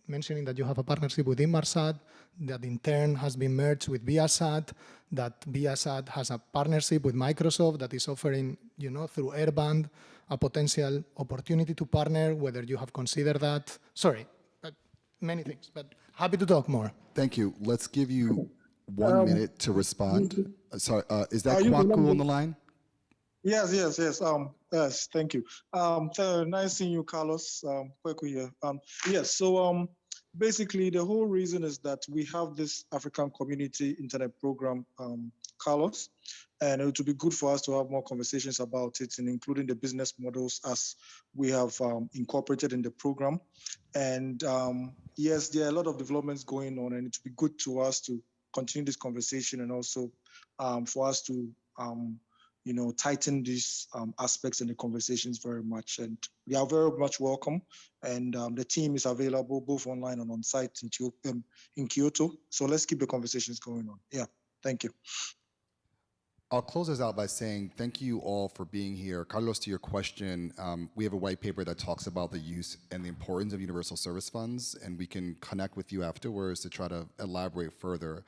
mentioning that you have a partnership with Inmarsat, that in turn has been merged with Viasat, that Viasat has a partnership with Microsoft that is offering, through Airband, a potential opportunity to partner, whether you have considered that. Sorry, but many things, but happy to talk more. Thank you. Let's give you 1 minute to respond. Sorry, is that Kwaku on the line? Yes. Yes, thank you. Nice seeing you, Carlos. Kwaku here. Yes, so basically the whole reason is that we have this African Community Internet Program, Carlos, and it would be good for us to have more conversations about it, and including the business models as we have incorporated in the program. And yes, there are a lot of developments going on, and it would be good to us to continue this conversation, and also for us to tighten these aspects in the conversations very much. And they are very much welcome. And the team is available both online and on site in Kyoto. So let's keep the conversations going on. Yeah, thank you. I'll close this out by saying thank you all for being here. Carlos, to your question, we have a white paper that talks about the use and the importance of universal service funds, and we can connect with you afterwards to try to elaborate further.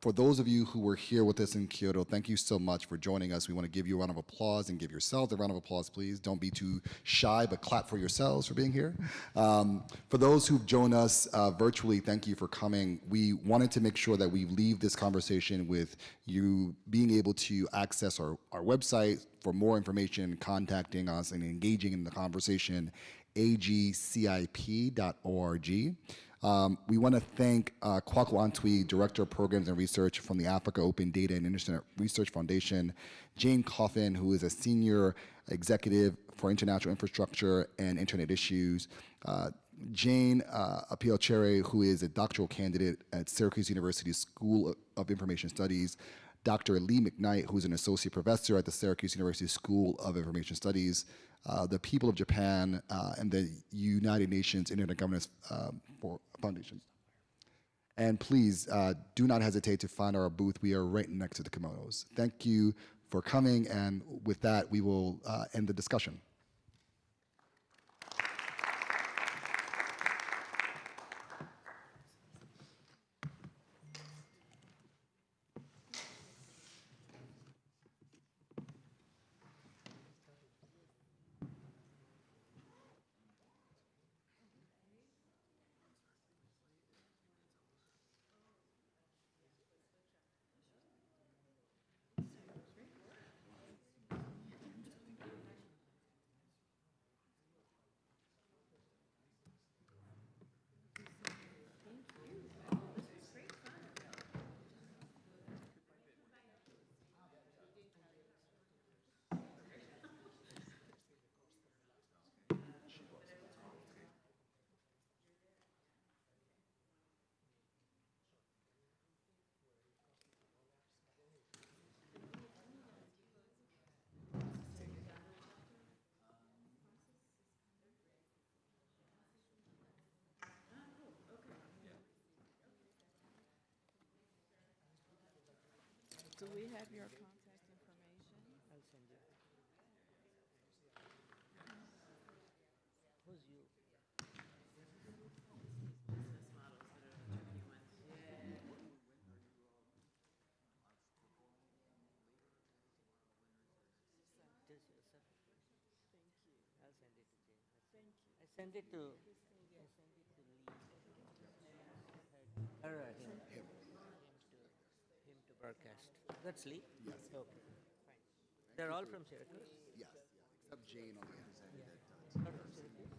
For those of you who were here with us in Kyoto, thank you so much for joining us. We want to give you a round of applause and give yourselves a round of applause, please. Don't be too shy, but clap for yourselves for being here. For those who've joined us virtually, thank you for coming. We wanted to make sure that we leave this conversation with you being able to access our website for more information, contacting us and engaging in the conversation, agcip.org. We want to thank Kwaku Antwi, Director of Programs and Research from the Africa Open Data and Internet Research Foundation, Jane Coffin, who is a Senior Executive for International Infrastructure and Internet Issues, Jane Apielchere, who is a doctoral candidate at Syracuse University School of Information Studies, Dr. Lee McKnight, who's an associate professor at the Syracuse University School of Information Studies, the people of Japan, and the United Nations Internet Governance Foundation. And please do not hesitate to find our booth. We are right next to the kimonos. Thank you for coming, and with that, we will end the discussion. Do we have your contact information? I'll send you. Who's you? I'll send it to Jane. Thank you. I send it to Lee. All right. Him to broadcast. That's Lee? Yes. Okay. Fine. They're all from Syracuse? Yes, except Jane on the other side. Not from Syracuse?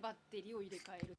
バッテリーを入れ替える。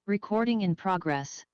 Recording in progress.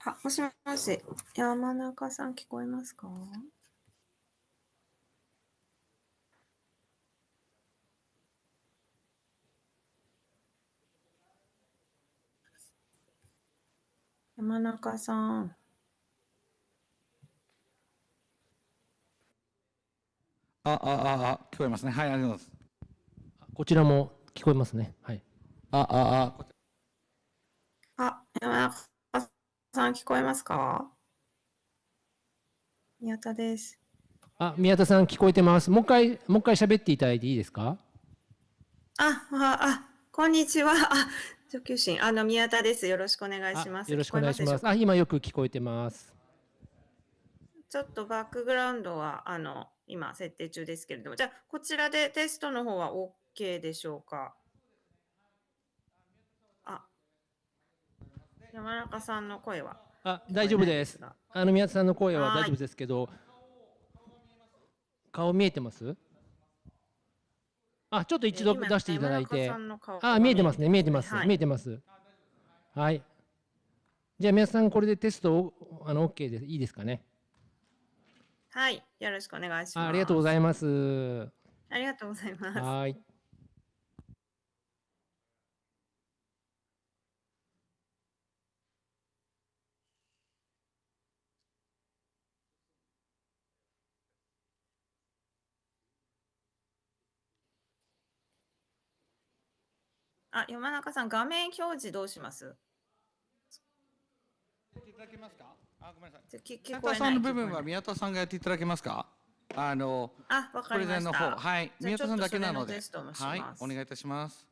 あ、もしもし、山中さん聞こえますか？山中さん。聞こえますね。はい、ありがとうございます。こちらも聞こえますね。はい。あ、山中さん聞こえますか？宮田です。宮田さん聞こえてます。もう一回喋っていただいていいですか？こんにちは。上級審、宮田です。よろしくお願いします。よろしくお願いします。聞こえますでしょうか？今よく聞こえてます。ちょっとバックグラウンドは、今設定中ですけれども、じゃあ、こちらでテストの方は OK でしょうか？山中さんの声は大丈夫です。宮田さんの声は大丈夫ですけど、顔見えてます？ちょっと一度出していただいて。見えてますね。見えてます。見えてます。はい。じゃあ宮田さん、これでテストOK でいいですかね？はい、よろしくお願いします。ありがとうございます。ありがとうございます。はい。山中さん、画面表示どうします？いただけますか？ごめんなさい。聞こえない。宮田さんの部分は宮田さんがやっていただけますか？わかりました。プレゼンの方、はい、宮田さんだけなので、はい、お願いいたします。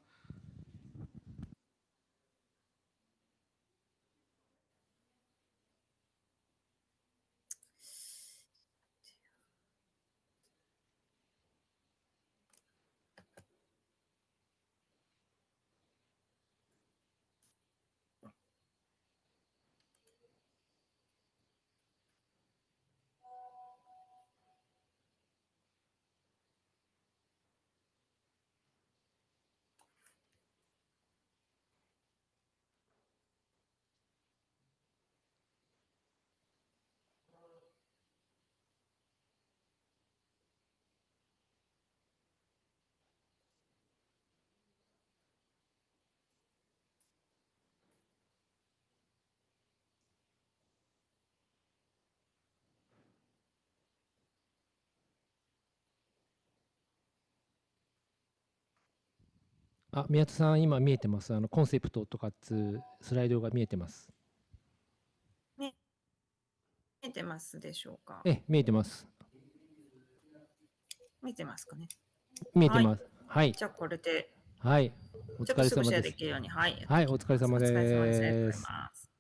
宮田さん、今見えてます。コンセプトとかスライドが見えてます。見えてますでしょうか？見えてます。見えてますかね？見えてます。はい。じゃあ、これで。はい。お疲れ様です。できるように、はい。はい、お疲れ様です。お疲れ様です。ありがとうございます。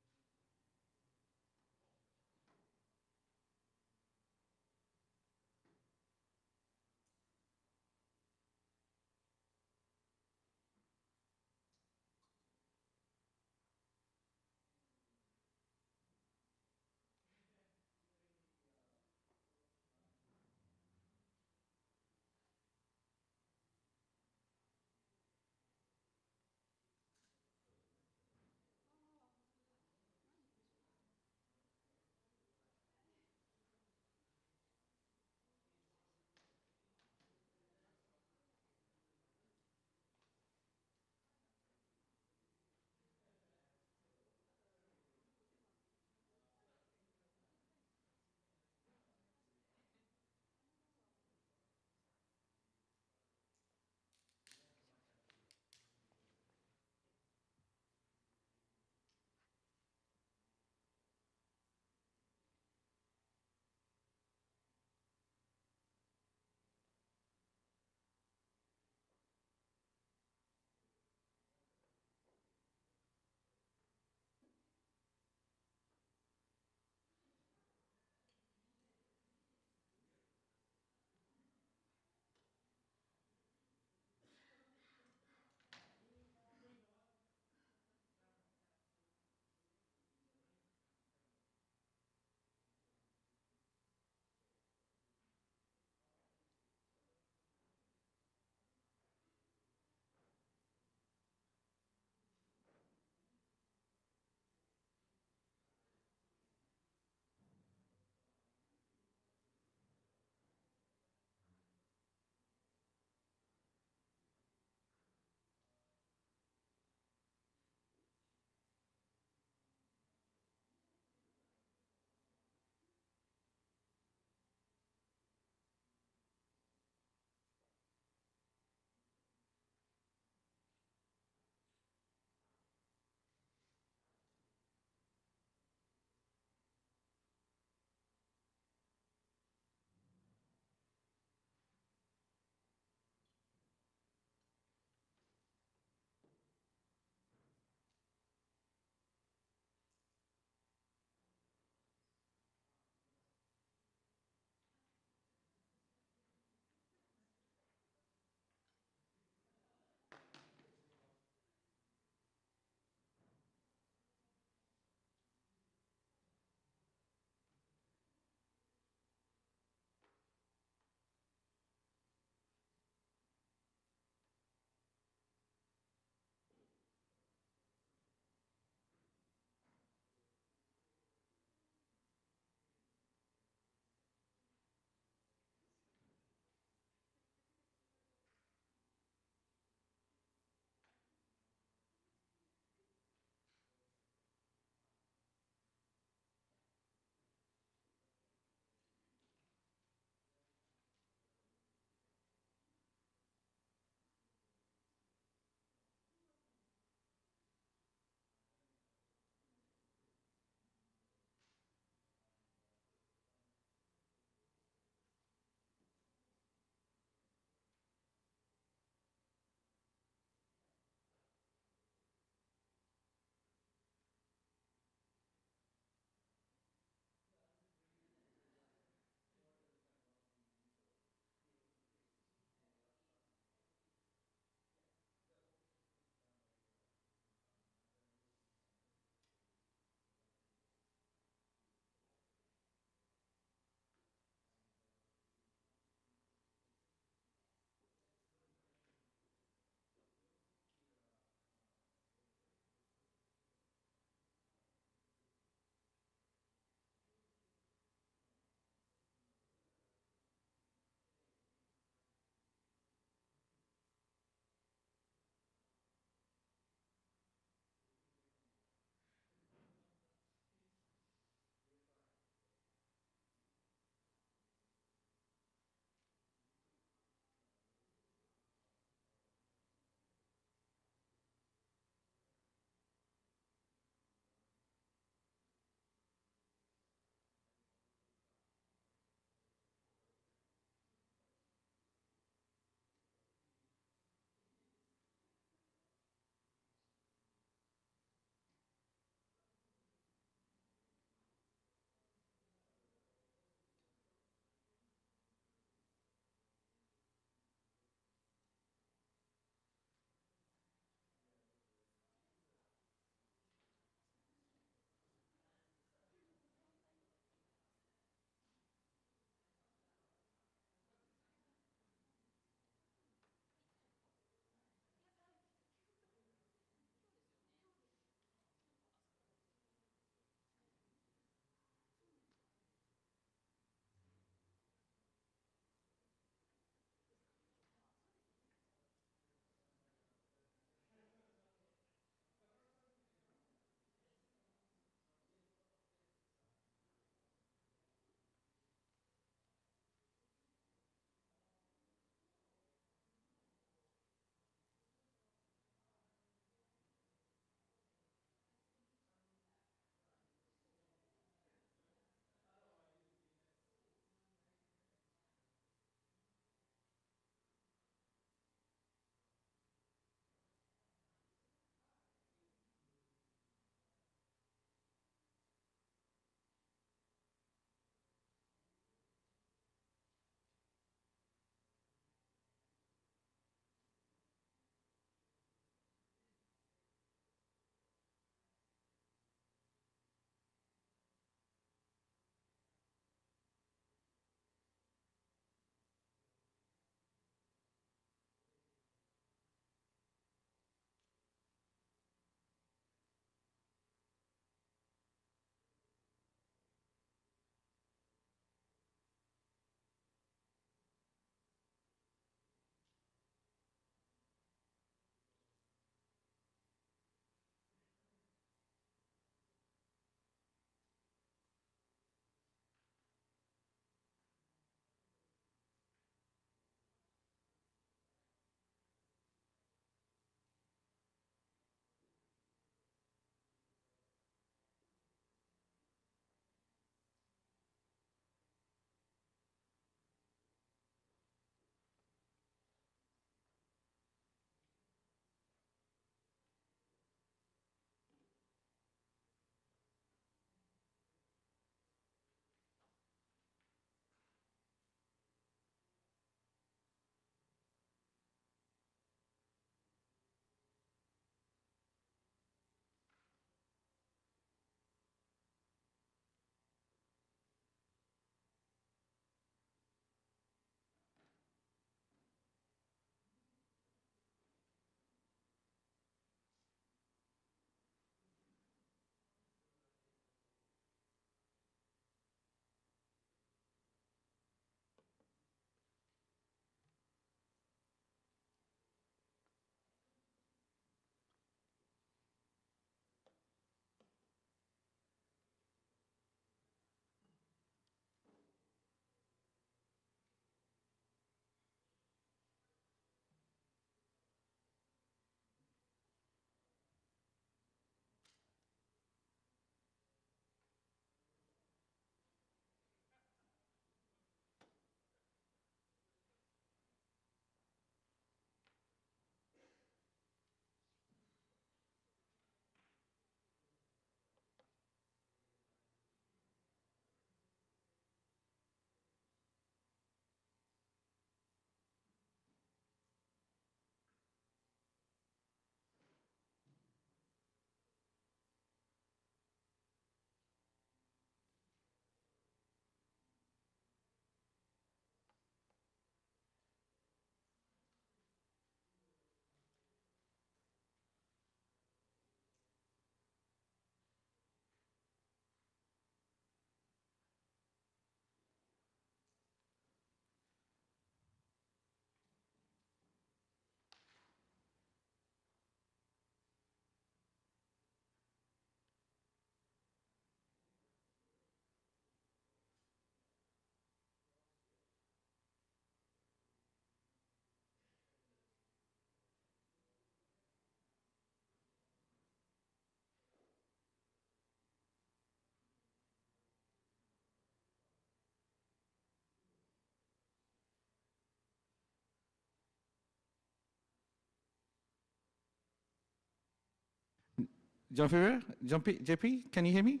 John Ferrer? JP, can you hear me?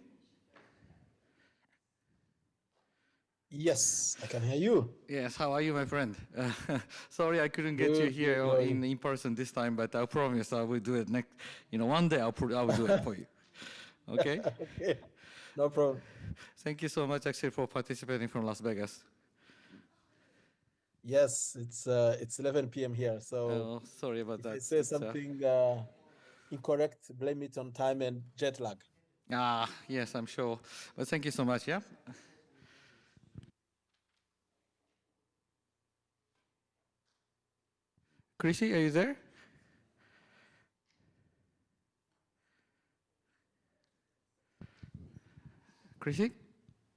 Yes, I can hear you. Yes, how are you, my friend? Sorry I couldn't get you Good, here good. in person this time, but I promise I will do it next, one day I will do it for you. Okay? Okay, no problem. Thank you so much actually for participating from Las Vegas. Yes, it's 11 p.m. here, so Oh, sorry about if that. I say something incorrect, blame it on time and jet lag. Yes, I'm sure. But thank you so much, yeah? Chrissy, are you there? Chrissy,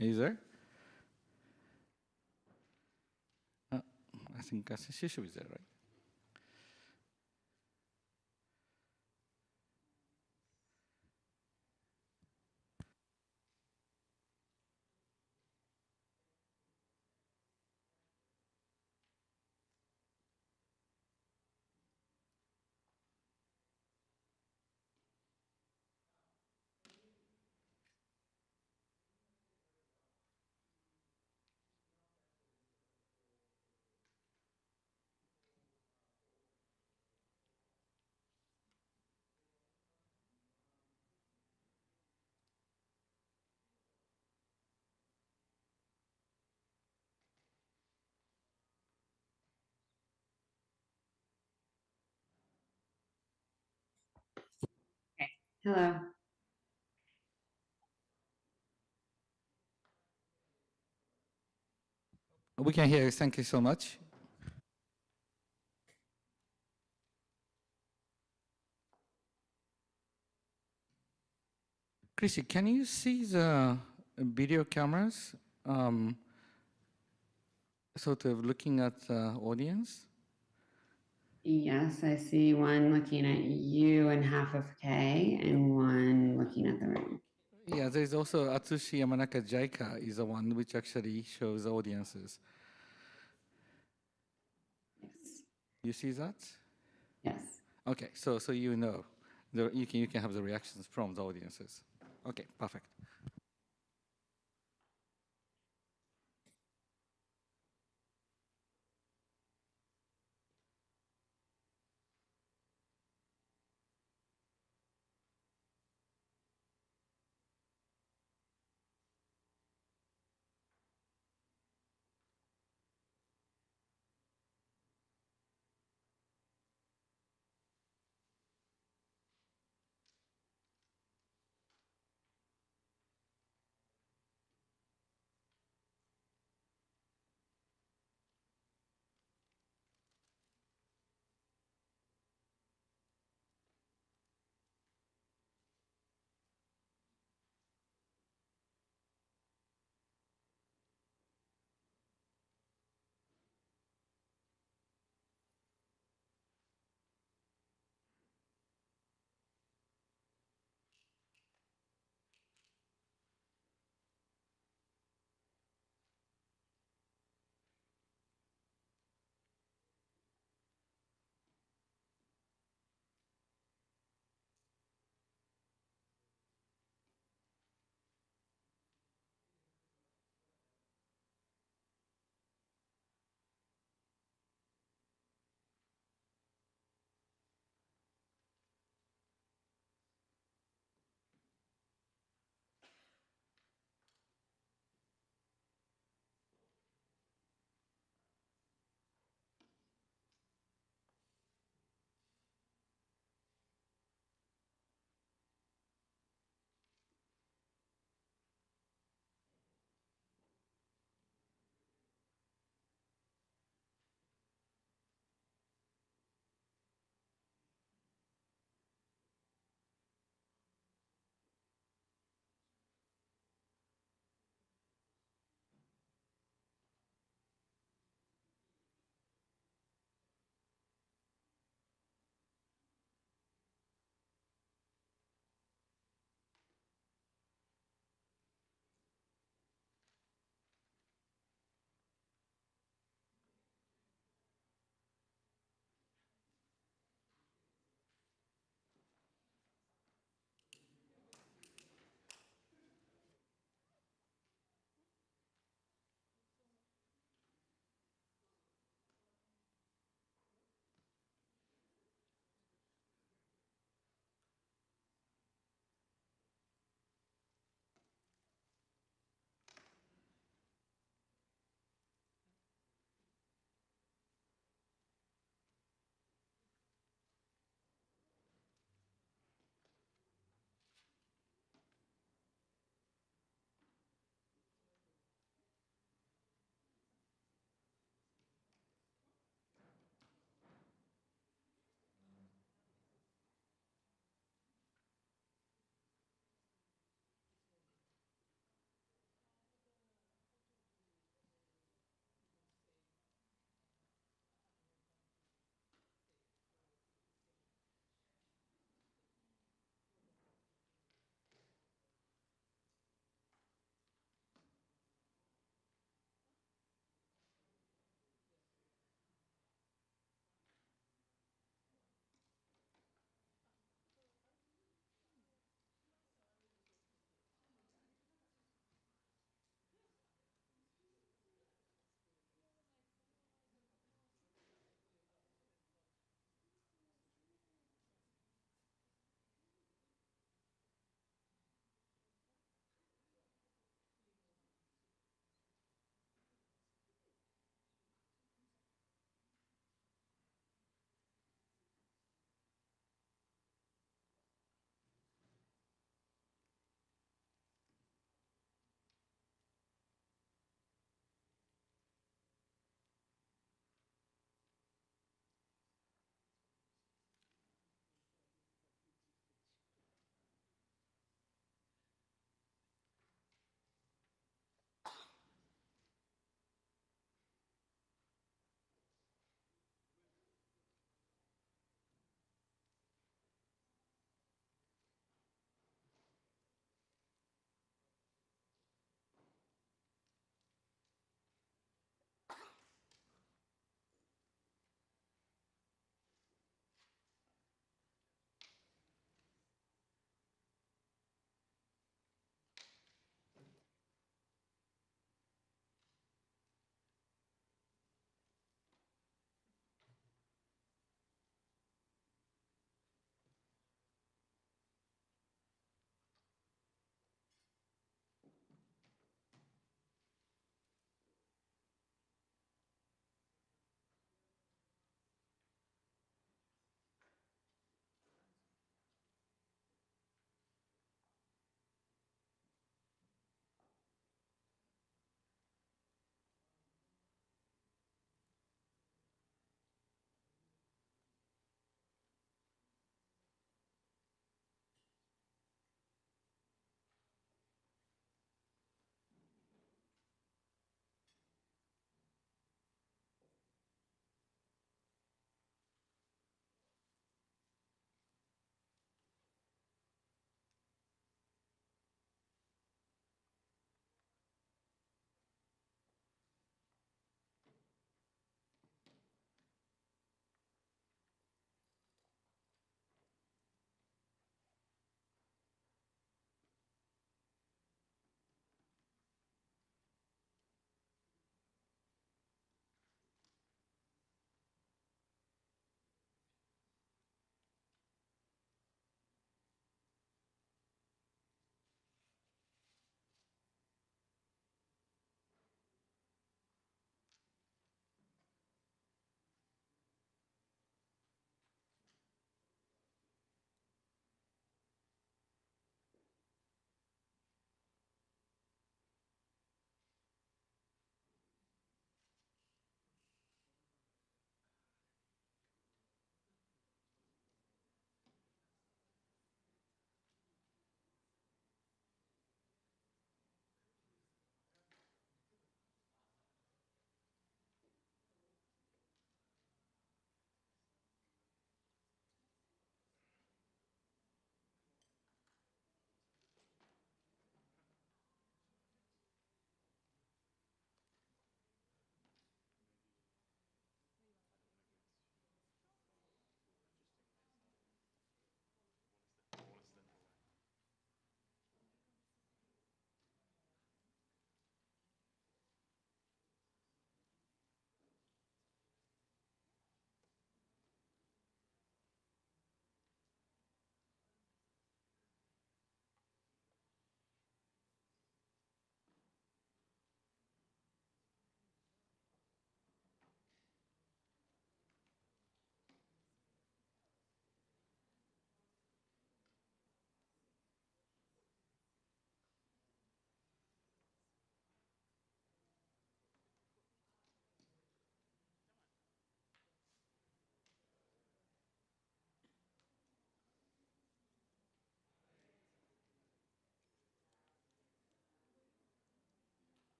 are you there? I think she should be there, right? Hello. We can hear you. Thank you so much. Chrissy, can you see the video cameras? Sort of looking at the audience? Yes, I see one looking at you in half of K and one looking at the room. Yeah, there's also Atsushi Yamanaka Jaika is the one which actually shows the audiences. Yes. You see that? Yes. Okay, so you know, you can have the reactions from the audiences. Okay, perfect.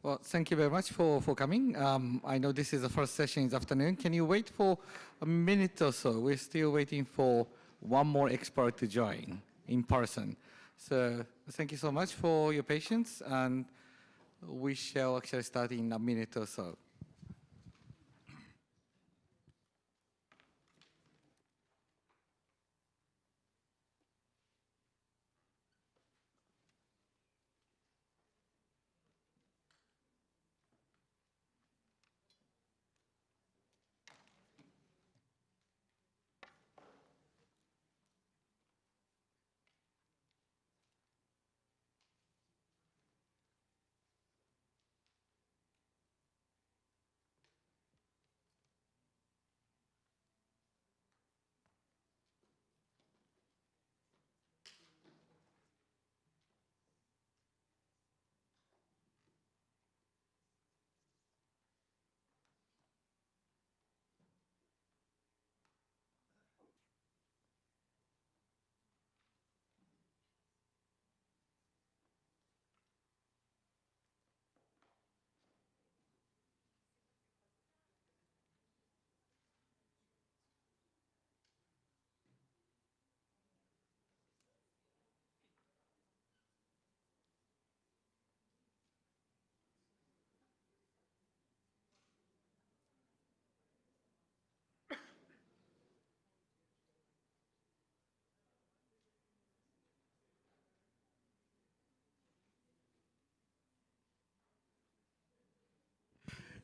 Well, thank you very much for coming. I know this is the first session this afternoon. Can you wait for a minute or so? We're still waiting for one more expert to join in person. So thank you so much for your patience, and we shall actually start in a minute or so.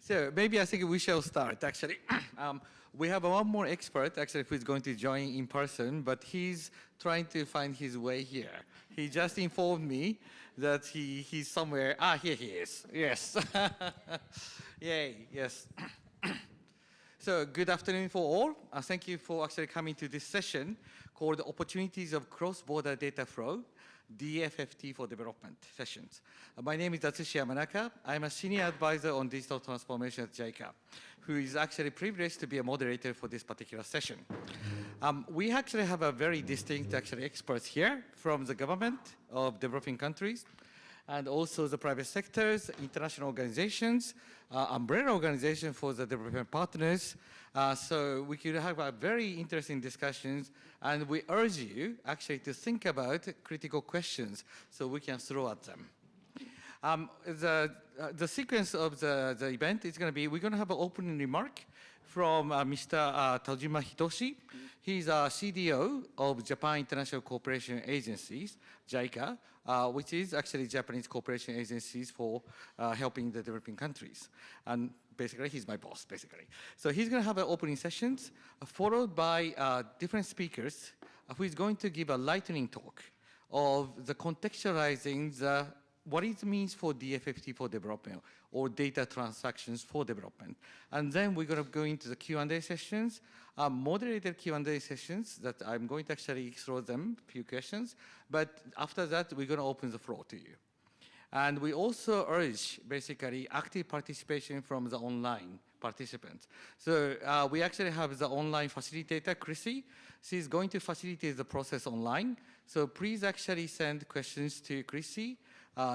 So maybe I think we shall start, actually. We have one more expert, actually, who is going to join in person, but he's trying to find his way here. He just informed me that he's somewhere. Ah, here he is. Yes. Yay, yes. So good afternoon for all. Thank you for actually coming to this session called Opportunities of Cross-Border Data Flow, DFFT for Development sessions. My name is Atsushi Yamanaka. I'm a senior advisor on digital transformation at JICA, who is actually privileged to be a moderator for this particular session. We actually have a very distinct experts here from the government of developing countries, and also the private sectors, international organizations, umbrella organizations for the development partners. So we could have a very interesting discussions, and we urge you actually to think about critical questions so we can throw at them. The sequence of the event is going to be, we're going to have an opening remark from Mr. Tojima Hitoshi. He's a CDO of Japan International Cooperation Agencies, JICA, which is actually Japanese cooperation agencies for helping the developing countries. And basically, he's my boss, basically. So he's going to have an opening sessions, followed by different speakers who is going to give a lightning talk of the contextualizing what it means for DFFT for development or data transactions for development. And then we're going to go into the Q&A sessions, moderated Q&A sessions that I'm going to actually throw them a few questions. But after that, we're going to open the floor to you. And we also urge basically active participation from the online participants. So we actually have the online facilitator, Chrissy. She's going to facilitate the process online. So please actually send questions to Chrissy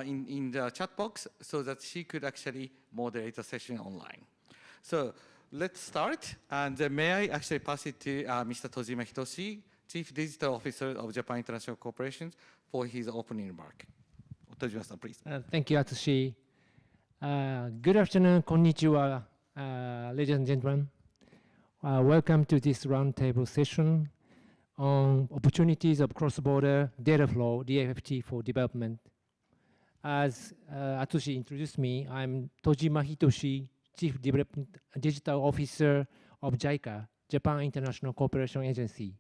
in the chat box so that she could actually moderate the session online. So let's start. And may I actually pass it to Mr. Tojima Hitoshi, Chief Digital Officer of Japan International Corporation, for his opening remark. Tojima-san, please. Thank you, Atsushi. Good afternoon, konnichiwa, ladies and gentlemen. Welcome to this roundtable session on opportunities of cross-border data flow, DFFT for development. As Atsushi introduced me, I'm Tojima Hitoshi, Chief Digital Officer of JICA, Japan International Cooperation Agency,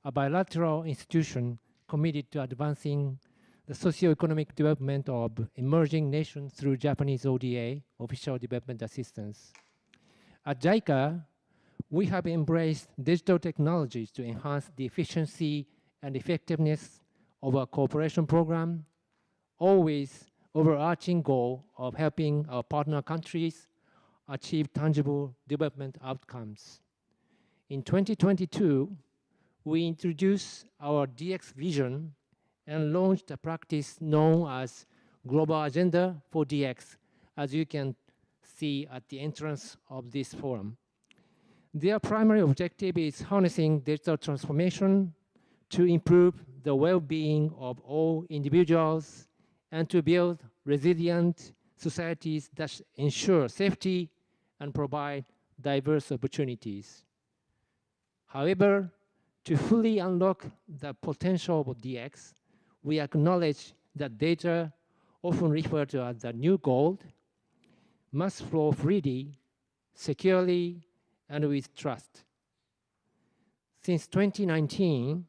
a bilateral institution committed to advancing the socio-economic development of emerging nations through Japanese ODA, Official Development Assistance. At JICA, we have embraced digital technologies to enhance the efficiency and effectiveness of our cooperation program, always overarching goal of helping our partner countries achieve tangible development outcomes. In 2022, we introduced our DX vision and launched a practice known as Global Agenda for DX as you can see at the entrance of this forum. Their primary objective is harnessing digital transformation to improve the well-being of all individuals and to build resilient societies that ensure safety and provide diverse opportunities. However, to fully unlock the potential of DX, we acknowledge that data, often referred to as the new gold, must flow freely, securely, and with trust. Since 2019,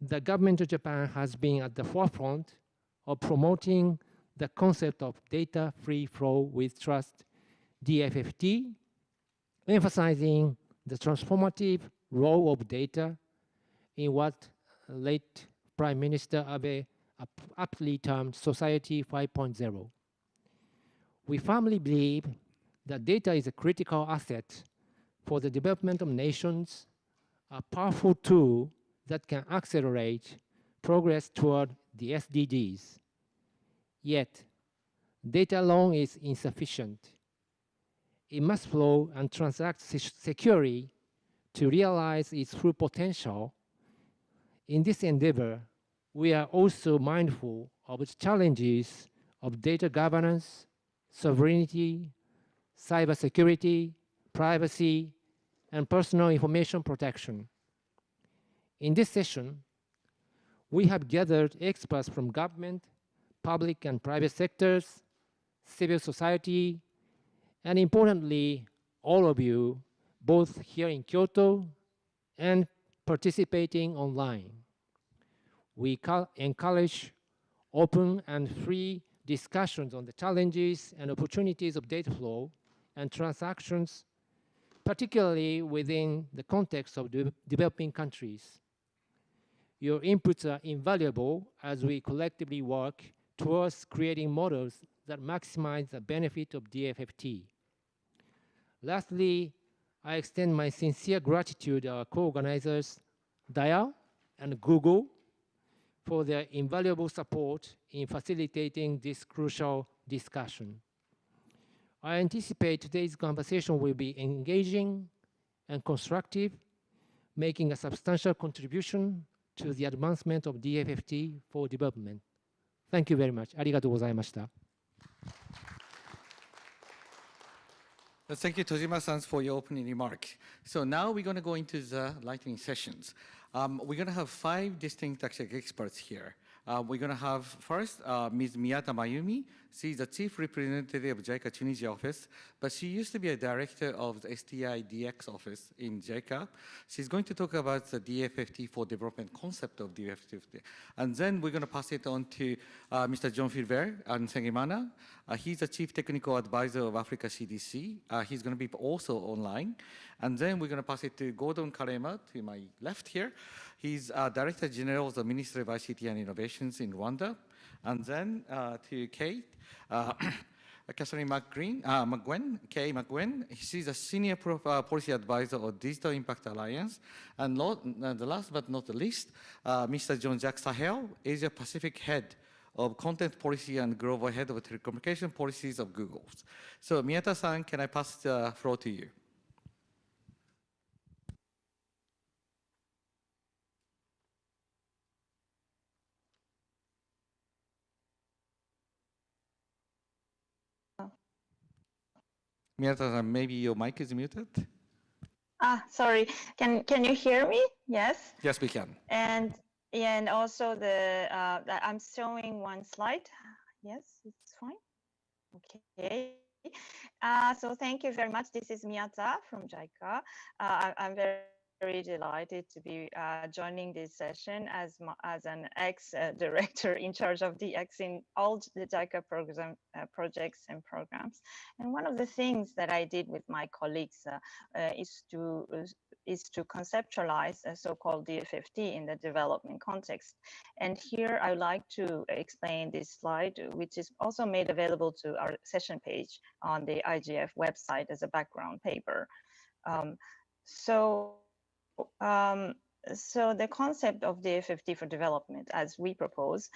the government of Japan has been at the forefront of promoting the concept of data free flow with trust, DFFT, emphasizing the transformative role of data in what late Prime Minister Abe aptly termed Society 5.0. We firmly believe that data is a critical asset for the development of nations, a powerful tool that can accelerate progress toward the SDGs. Yet, data alone is insufficient. It must flow and transact securely to realize its full potential. In this endeavor, we are also mindful of the challenges of data governance, sovereignty, cybersecurity, privacy, and personal information protection. In this session, we have gathered experts from government, public and private sectors, civil society, and importantly, all of you, both here in Kyoto and participating online. We encourage open and free discussions on the challenges and opportunities of data flow and transactions, particularly within the context of developing countries. Your inputs are invaluable as we collectively work towards creating models that maximize the benefit of DFFT. Lastly, I extend my sincere gratitude to our co-organizers, Dial and Google, for their invaluable support in facilitating this crucial discussion. I anticipate today's conversation will be engaging and constructive, making a substantial contribution to the advancement of DFFT for development. Thank you very much. ありがとうございました。Thank you, Tojima-san, for your opening remark. So now we're going to go into the lightning sessions. We're going to have 5 distinct experts here. We're going to have first Ms. Miyata Mayumi. She's the Chief Representative of JICA Tunisia office, but she used to be a director of the STI DX office in JICA. She's going to talk about the DFFT for development concept of DFFT. And then we're going to pass it on to Mr. John Filbert and Sengemana. He's the Chief Technical Advisor of Africa CDC. He's going to be also online. And then we're going to pass it to Gordon Karema, to my left here. He's Director General of the Ministry of ICT and Innovations in Rwanda. And then to Kate, Catherine Kay McGuinn. She's a Senior Policy Advisor of Digital Impact Alliance. And the last but not the least, Mr. Jean-Jacques Sahel, Asia Pacific Head of Content Policy and Global Head of Telecommunication Policies of Google. So Miyata-san, can I pass the floor to you? Miyata-san, maybe your mic is muted? Sorry. Can you hear me? Yes? Yes, we can. And also I'm showing one slide. Yes, it's fine. Okay. So thank you very much. This is Miyata from JICA. I'm very delighted to be joining this session as an ex-director in charge of DX in all the JICA projects and programs. And one of the things that I did with my colleagues is to conceptualize a so-called DFFT in the development context. And here I would like to explain this slide, which is also made available to our session page on the IGF website as a background paper. so the concept of DFFT for development, as we propose,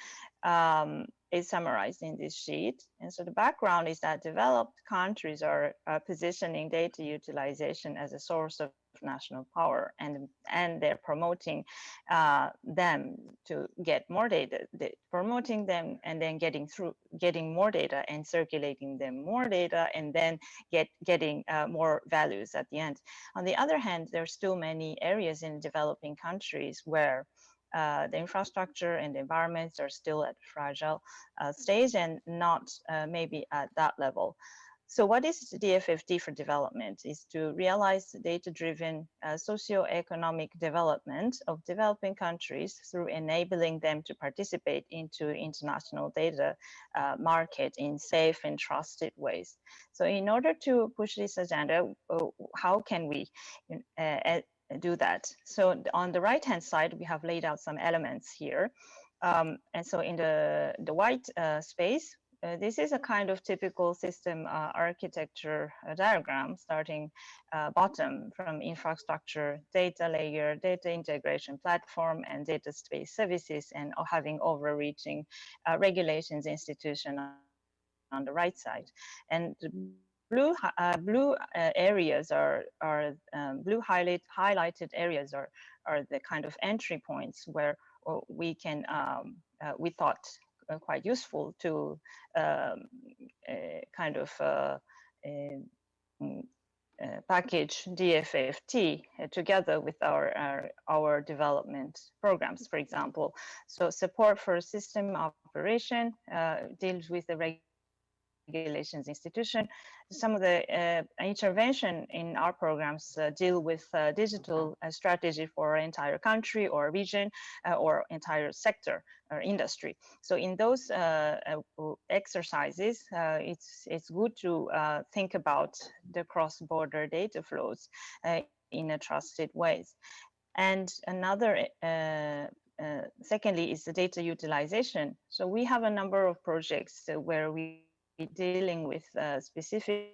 is summarized in this sheet. And so the background is that developed countries are positioning data utilization as a source of national power, and they're promoting them to get more data, promoting them and then getting more data and circulating them more data, and then getting more values at the end. On the other hand, there's still many areas in developing countries where the infrastructure and the environments are still at fragile stage and not maybe at that level. So what is DFFD for development is to realize data-driven socio-economic development of developing countries through enabling them to participate into international data market in safe and trusted ways. So in order to push this agenda, how can we do that? So on the right-hand side, we have laid out some elements here. And so in the white space, this is a kind of typical system architecture diagram, starting bottom from infrastructure, data layer, data integration platform, and data space services, and having overreaching regulations institution on the right side. And blue areas are blue highlighted areas are the kind of entry points where we can we thought quite useful to kind of package DFFT together with our development programs, for example. So support for system operation deals with the regulations institution. Some of the intervention in our programs deal with digital strategy for an entire country or region or entire sector or industry. So in those exercises, it's good to think about the cross-border data flows in a trusted ways. And another secondly is the data utilization. So we have a number of projects where we dealing with specific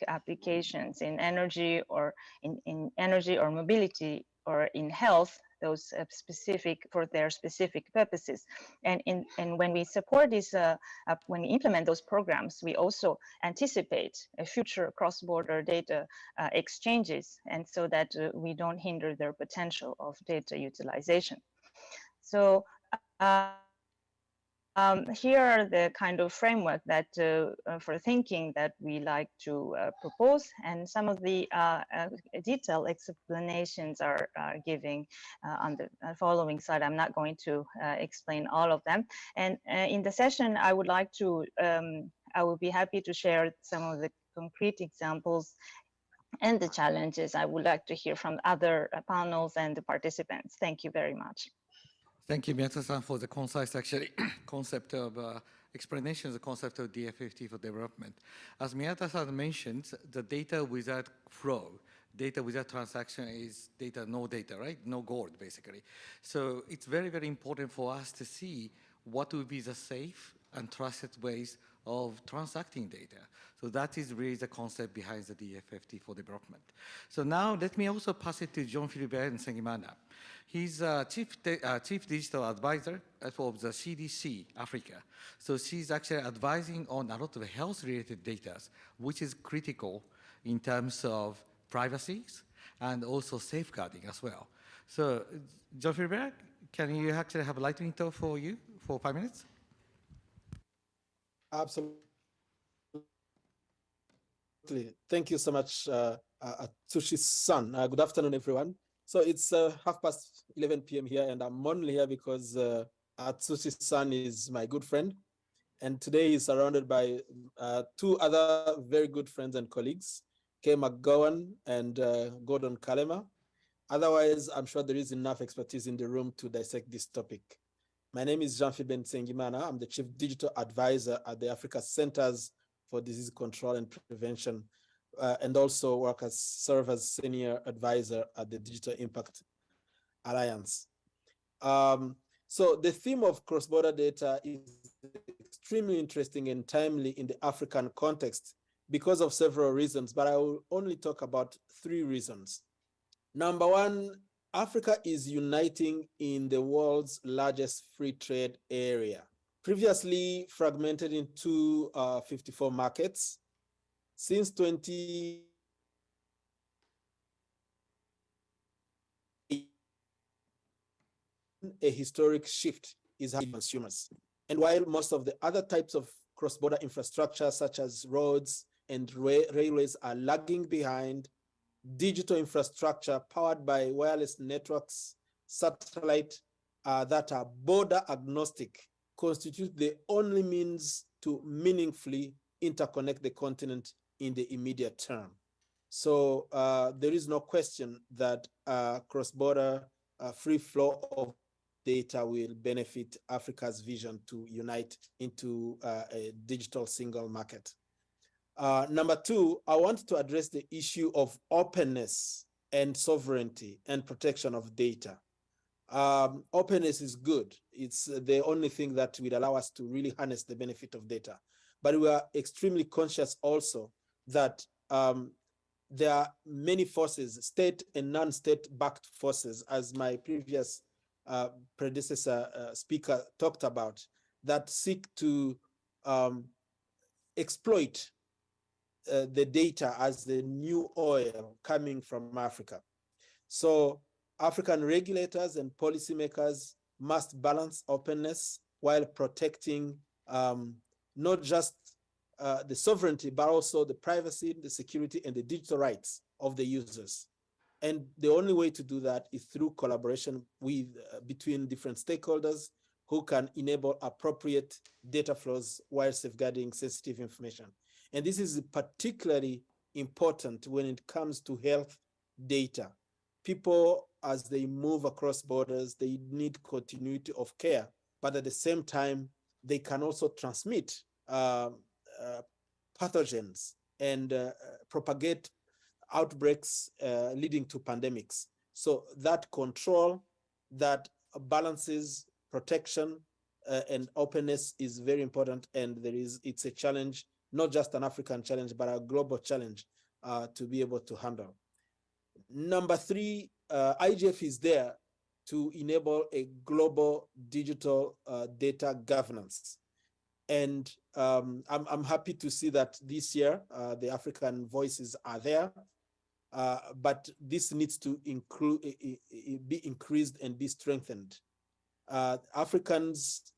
applications in energy or in energy or mobility or in health, those specific for their specific purposes. And when we support this, when we implement those programs, we also anticipate a future cross-border data exchanges, and so that we don't hinder their potential of data utilization. So here are the kind of framework that for thinking that we like to propose, and some of the detailed explanations are giving on the following slide. I'm not going to explain all of them. And in the session, I would like to, I will be happy to share some of the concrete examples and the challenges I would like to hear from other panels and the participants. Thank you very much. Thank you, Miyata-san, for the concise, actually, concept of explanation of the concept of DFFT for development. As Miyata-san mentioned, the data without flow, data without transaction is data, no data, right? No gold, basically. So it's very, very important for us to see what will be the safe and trusted ways of transacting data. So that is really the concept behind the DFFT for development. So now let me also pass it to Jean-Philibert Nsengimana. He's Chief Digital Advisor for the CDC Africa. So she's actually advising on a lot of health-related data, which is critical in terms of privacy and also safeguarding as well. So Jean-Philibert, can you actually have a lightning talk for you for 5 minutes? Absolutely. Thank you so much, Atsushi-san. Good afternoon, everyone. So it's 11:30 p.m. here, and I'm only here because Atsushi-san is my good friend. And today he's surrounded by two other very good friends and colleagues, Kay McGowan and Gordon Kalema. Otherwise, I'm sure there is enough expertise in the room to dissect this topic. My name is Jean-Philibert Nsengimana. I'm the Chief Digital Advisor at the Africa Centers for Disease Control and Prevention, and also serve as Senior Advisor at the Digital Impact Alliance. So the theme of cross-border data is extremely interesting and timely in the African context because of several reasons, but I will only talk about 3 reasons. Number one, Africa is uniting in the world's largest free trade area. Previously fragmented into 54 markets, since 20 a historic shift is happening consumers. And while most of the other types of cross-border infrastructure, such as roads and railways, are lagging behind, digital infrastructure powered by wireless networks, satellite that are border agnostic, constitute the only means to meaningfully interconnect the continent in the immediate term. So there is no question that cross-border free flow of data will benefit Africa's vision to unite into a digital single market. Number two, I want to address the issue of openness and sovereignty and protection of data. Openness is good. It's the only thing that will allow us to really harness the benefit of data. But we are extremely conscious also that there are many forces, state and non-state backed forces, as my previous predecessor speaker talked about, that seek to exploit the data as the new oil coming from Africa. So African regulators and policymakers must balance openness while protecting not just the sovereignty, but also the privacy, the security, and the digital rights of the users. And the only way to do that is through collaboration with between different stakeholders who can enable appropriate data flows while safeguarding sensitive information. And this is particularly important when it comes to health data. People, as they move across borders, they need continuity of care, but at the same time, they can also transmit pathogens and propagate outbreaks leading to pandemics. So that control, that balances protection and openness is very important, and it's a challenge, not just an African challenge, but a global challenge to be able to handle. Number three, IGF is there to enable a global digital data governance. And I'm happy to see that this year the African voices are there, but this needs to be increased and be strengthened. Africans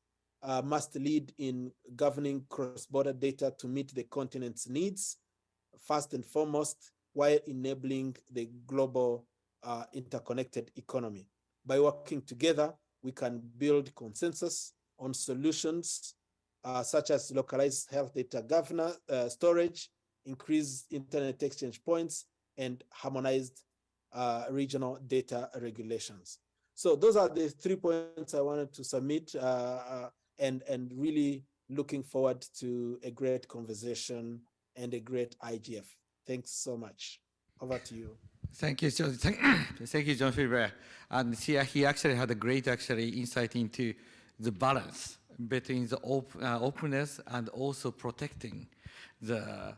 must lead in governing cross-border data to meet the continent's needs, first and foremost, while enabling the global interconnected economy. By working together, we can build consensus on solutions such as localized health data storage, increased internet exchange points, and harmonized regional data regulations. So those are the 3 points I wanted to submit, and really looking forward to a great conversation and a great IGF. Thanks so much. Over to you. Thank you, John. Thank you, John Philbert. And he actually had a great insight into the balance between the openness and also protecting the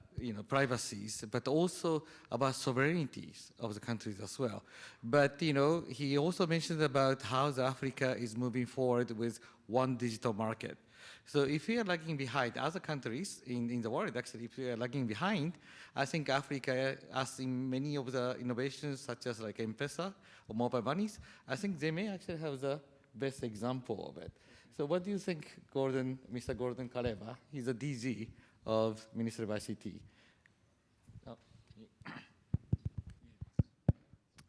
privacies, but also about sovereignties of the countries as well. But he also mentioned about how the Africa is moving forward with one digital market. So if we are lagging behind other countries in the world, actually, if we are lagging behind, I think Africa, as in many of the innovations such as like M-Pesa or mobile monies, I think they may actually have the best example of it. So what do you think, Mr. Gordon Kaleba? He's a DG of Ministry of ICT. Oh.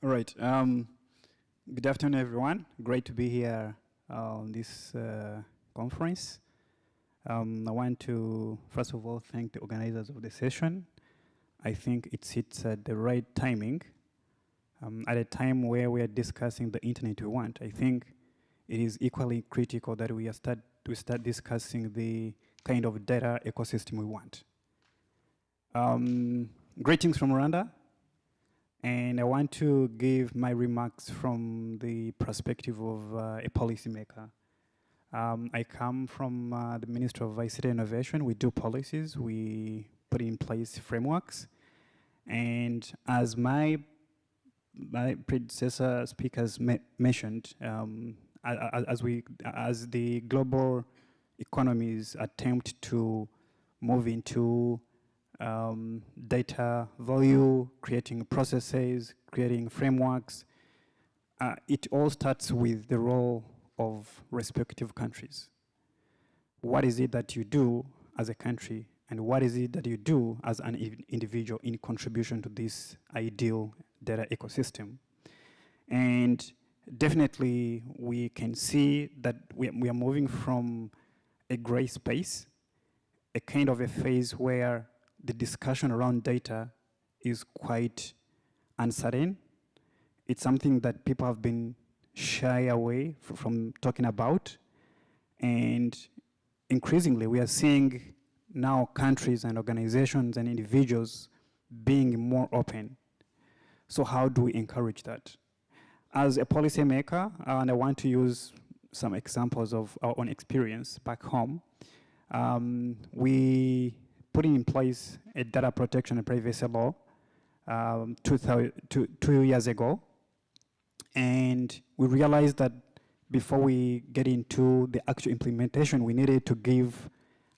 All right. Good afternoon, everyone. Great to be here on this conference. I want to, first of all, thank the organizers of the session. I think it sits at the right timing, at a time where we are discussing the internet we want. I think it is equally critical that we start discussing the kind of data ecosystem we want. Greetings from Rwanda, and I want to give my remarks from the perspective of a policymaker. I come from the Ministry of ICT Innovation. We do policies, we put in place frameworks, and as my my predecessor speakers mentioned, as the global economies attempt to move into data value, creating processes, creating frameworks, it all starts with the role of respective countries. What is it that you do as a country, and what is it that you do as an individual in contribution to this ideal data ecosystem? And definitely we can see that we are moving from a gray space, a kind of a phase where the discussion around data is quite uncertain. It's something that people have been shy away from talking about. And increasingly, we are seeing now countries and organizations and individuals being more open. So how do we encourage that? As a policymaker, and I want to use some examples of our own experience back home, we put in place a data protection and privacy law 2 years ago. And we realized that before we get into the actual implementation, we needed to give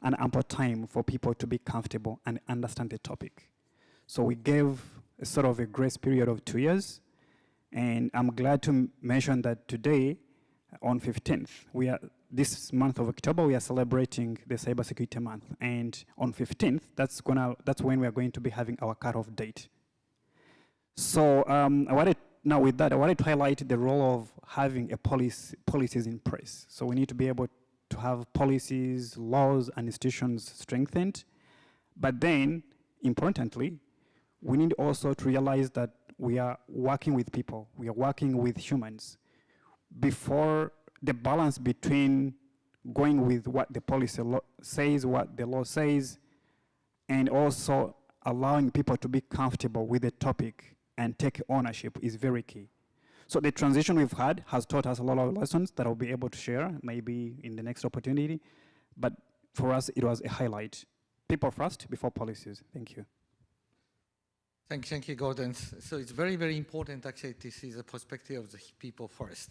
an ample time for people to be comfortable and understand the topic. So we gave a sort of a grace period of 2 years. And I'm glad to mention that today, on 15th, this month of October, we are celebrating the Cybersecurity Month. And on 15th, that's when we are going to be having our cutoff date. So now with that, I wanted to highlight the role of having policies in place. So we need to be able to have policies, laws, and institutions strengthened. But then, importantly, we need also to realize that we are working with people. We are working with humans. Before the balance between going with what the policy says, what the law says, and also allowing people to be comfortable with the topic and take ownership is very key. So the transition we've had has taught us a lot of lessons that I'll be able to share maybe in the next opportunity. But for us, it was a highlight. People first before policies. Thank you. Thank you, Gordon. So it's very, very important actually to see the perspective of the people first.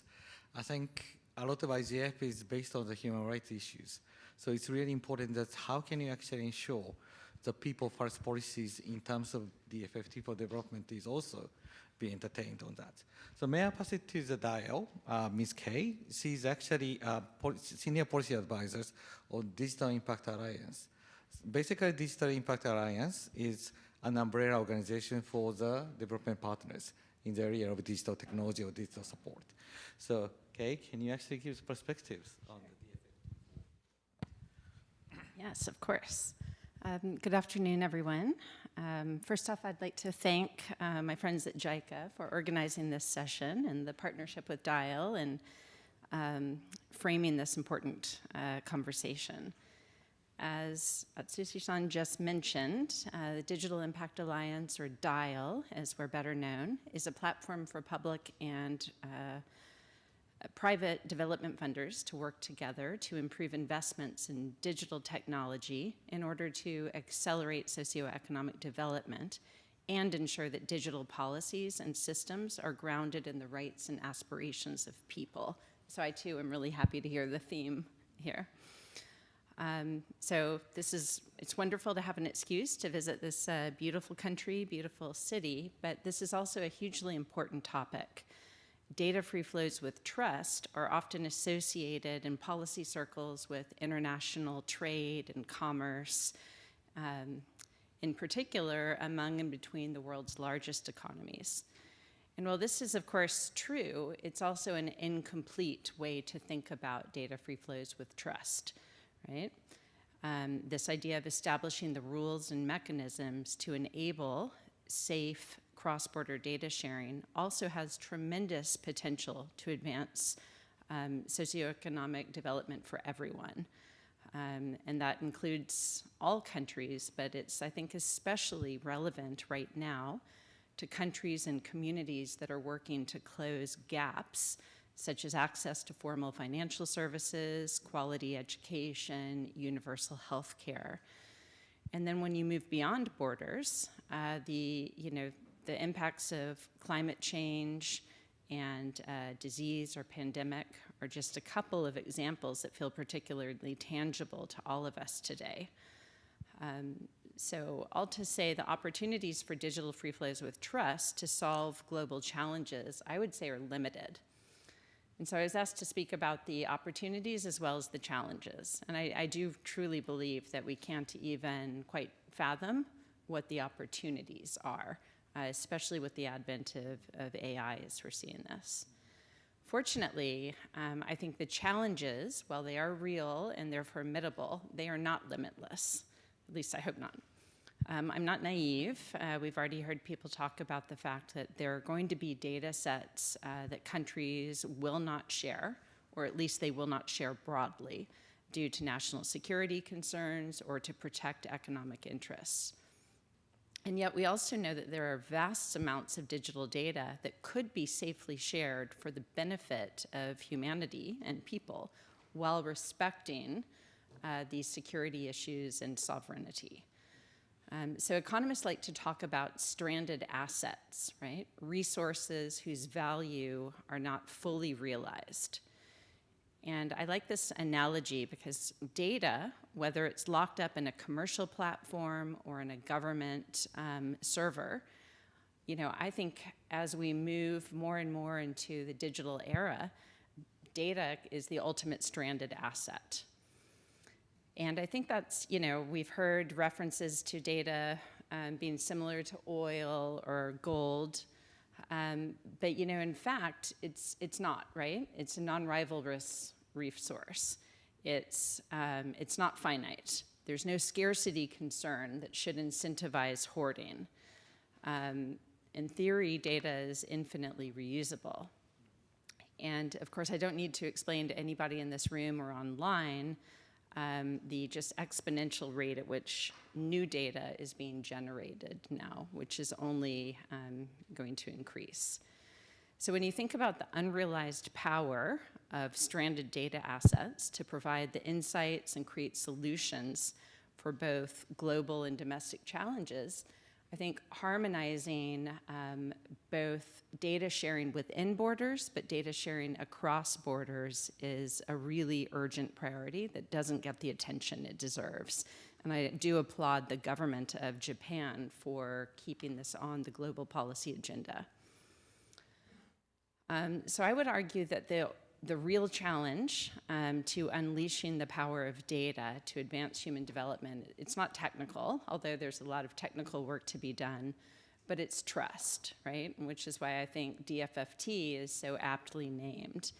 I think a lot of IGF is based on the human rights issues. So it's really important that how can you actually ensure the people first policies in terms of the effective for development is also be entertained on that. So may I pass it to the dial, Ms. Kay. She's actually Senior Policy Advisor on Digital Impact Alliance. Basically, Digital Impact Alliance is an umbrella organization for the development partners in the area of digital technology or digital support. So, Kay, can you actually give perspectives on the DFA? Yes, of course. Good afternoon, everyone. First off, I'd like to thank my friends at JICA for organizing this session and the partnership with DIAL and framing this important conversation. As Atsushi-san just mentioned, the Digital Impact Alliance, or DIAL, as we're better known, is a platform for public and private development funders to work together to improve investments in digital technology in order to accelerate socioeconomic development and ensure that digital policies and systems are grounded in the rights and aspirations of people. So I too am really happy to hear the theme here. So it's wonderful to have an excuse to visit this beautiful country, beautiful city, but this is also a hugely important topic. Data-free flows with trust are often associated in policy circles with international trade and commerce, in particular among and between the world's largest economies. And while this is, of course, true, it's also an incomplete way to think about data-free flows with trust, right? This idea of establishing the rules and mechanisms to enable safe cross-border data sharing also has tremendous potential to advance socioeconomic development for everyone. And that includes all countries, but it's, I think, especially relevant right now to countries and communities that are working to close gaps, such as access to formal financial services, quality education, universal health care. And then when you move beyond borders, the the impacts of climate change and disease or pandemic are just a couple of examples that feel particularly tangible to all of us today. So all to say, the opportunities for digital free flows with trust to solve global challenges, I would say, are limited. And so I was asked to speak about the opportunities as well as the challenges. And I do truly believe that we can't even quite fathom what the opportunities are, especially with the advent of AI as we're seeing this. Fortunately, I think the challenges, while they are real and they're formidable, they are not limitless. At least I hope not. I'm not naive. We've already heard people talk about the fact that there are going to be data sets that countries will not share, or at least they will not share broadly, due to national security concerns or to protect economic interests. And yet we also know that there are vast amounts of digital data that could be safely shared for the benefit of humanity and people while respecting these security issues and sovereignty. So economists like to talk about stranded assets, right? Resources whose value are not fully realized. And I like this analogy because data, whether it's locked up in a commercial platform or in a government server, you know, I think as we move more and more into the digital era, data is the ultimate stranded asset. And I think that's, you know, we've heard references to data being similar to oil or gold. But, you know, in fact, it's not, right? It's a non-rivalrous resource. It's not finite. There's no scarcity concern that should incentivize hoarding. In theory, data is infinitely reusable. And of course, I don't need to explain to anybody in this room or online the just exponential rate at which new data is being generated now, which is only going to increase. So when you think about the unrealized power of stranded data assets to provide the insights and create solutions for both global and domestic challenges, I think harmonizing both data sharing within borders, but data sharing across borders is a really urgent priority that doesn't get the attention it deserves. And I do applaud the government of Japan for keeping this on the global policy agenda. So I would argue that the real challenge to unleashing the power of data to advance human development, it's not technical, although there's a lot of technical work to be done, but it's trust, right? Which is why I think DFFT is so aptly named.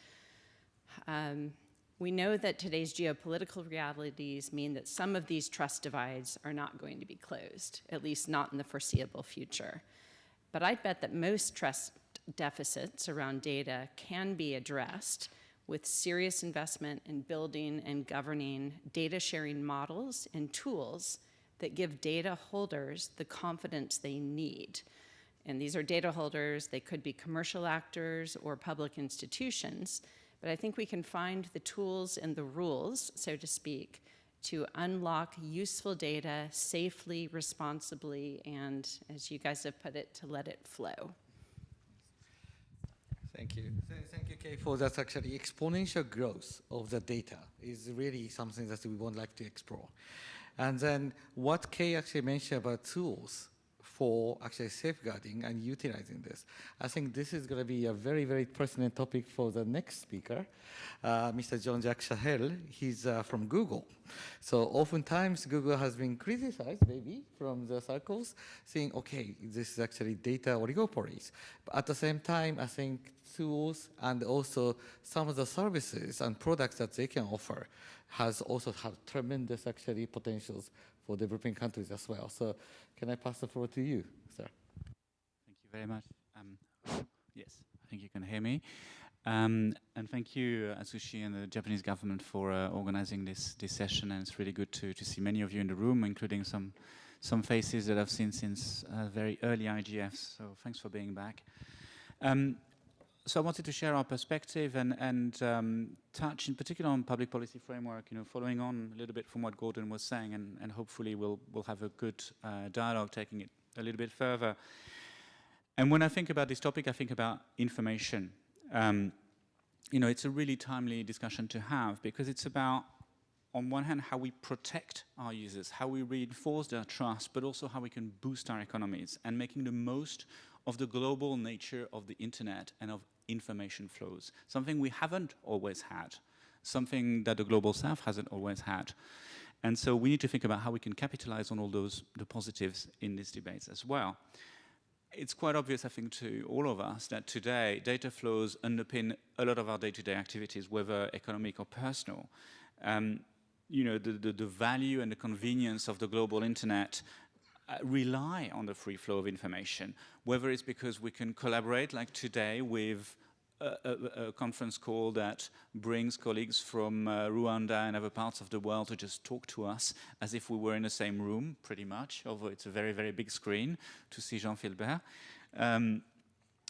We know that today's geopolitical realities mean that some of these trust divides are not going to be closed, at least not in the foreseeable future. But I'd bet that most trust deficits around data can be addressed with serious investment in building and governing data sharing models and tools that give data holders the confidence they need. And these are data holders, they could be commercial actors or public institutions, but I think we can find the tools and the rules, so to speak, to unlock useful data safely, responsibly, and as you guys have put it, to let it flow. Thank you. Thank you, Kay, for that. Actually, exponential growth of the data is really something that we would like to explore. And then what Kay actually mentioned about tools for actually safeguarding and utilizing this. I think this is going to be a very, very pertinent topic for the next speaker, Mr. Jean-Jacques Chahel. He's from Google. So oftentimes Google has been criticized, maybe, from the circles, saying, okay, this is actually data oligopolies. But at the same time, I think tools and also some of the services and products that they can offer has also have tremendous actually potentials for developing countries as well. So can I pass the floor to you, sir? Thank you very much. Yes, I think you can hear me. And thank you, Atsushi and the Japanese government for organizing this session. And it's really good to see many of you in the room, including some faces that I've seen since very early IGFs. So thanks for being back. So I wanted to share our perspective and touch in particular on public policy framework, you know, following on a little bit from what Gordon was saying, and hopefully we'll have a good dialogue taking it a little bit further. And when I think about this topic, I think about information. It's a really timely discussion to have because it's about, on one hand, how we protect our users, how we reinforce their trust, but also how we can boost our economies and making the most of the global nature of the internet and of information flows, something we haven't always had, something that the global south hasn't always had. And so we need to think about how we can capitalize on all the positives in these debates as well. It's quite obvious, I think, to all of us that today data flows underpin a lot of our day-to-day activities, whether economic or personal. The value and the convenience of the global internet rely on the free flow of information, whether it's because we can collaborate, like today, with a conference call that brings colleagues from Rwanda and other parts of the world to just talk to us as if we were in the same room, pretty much, although it's a very, very big screen to see Jean Philbert.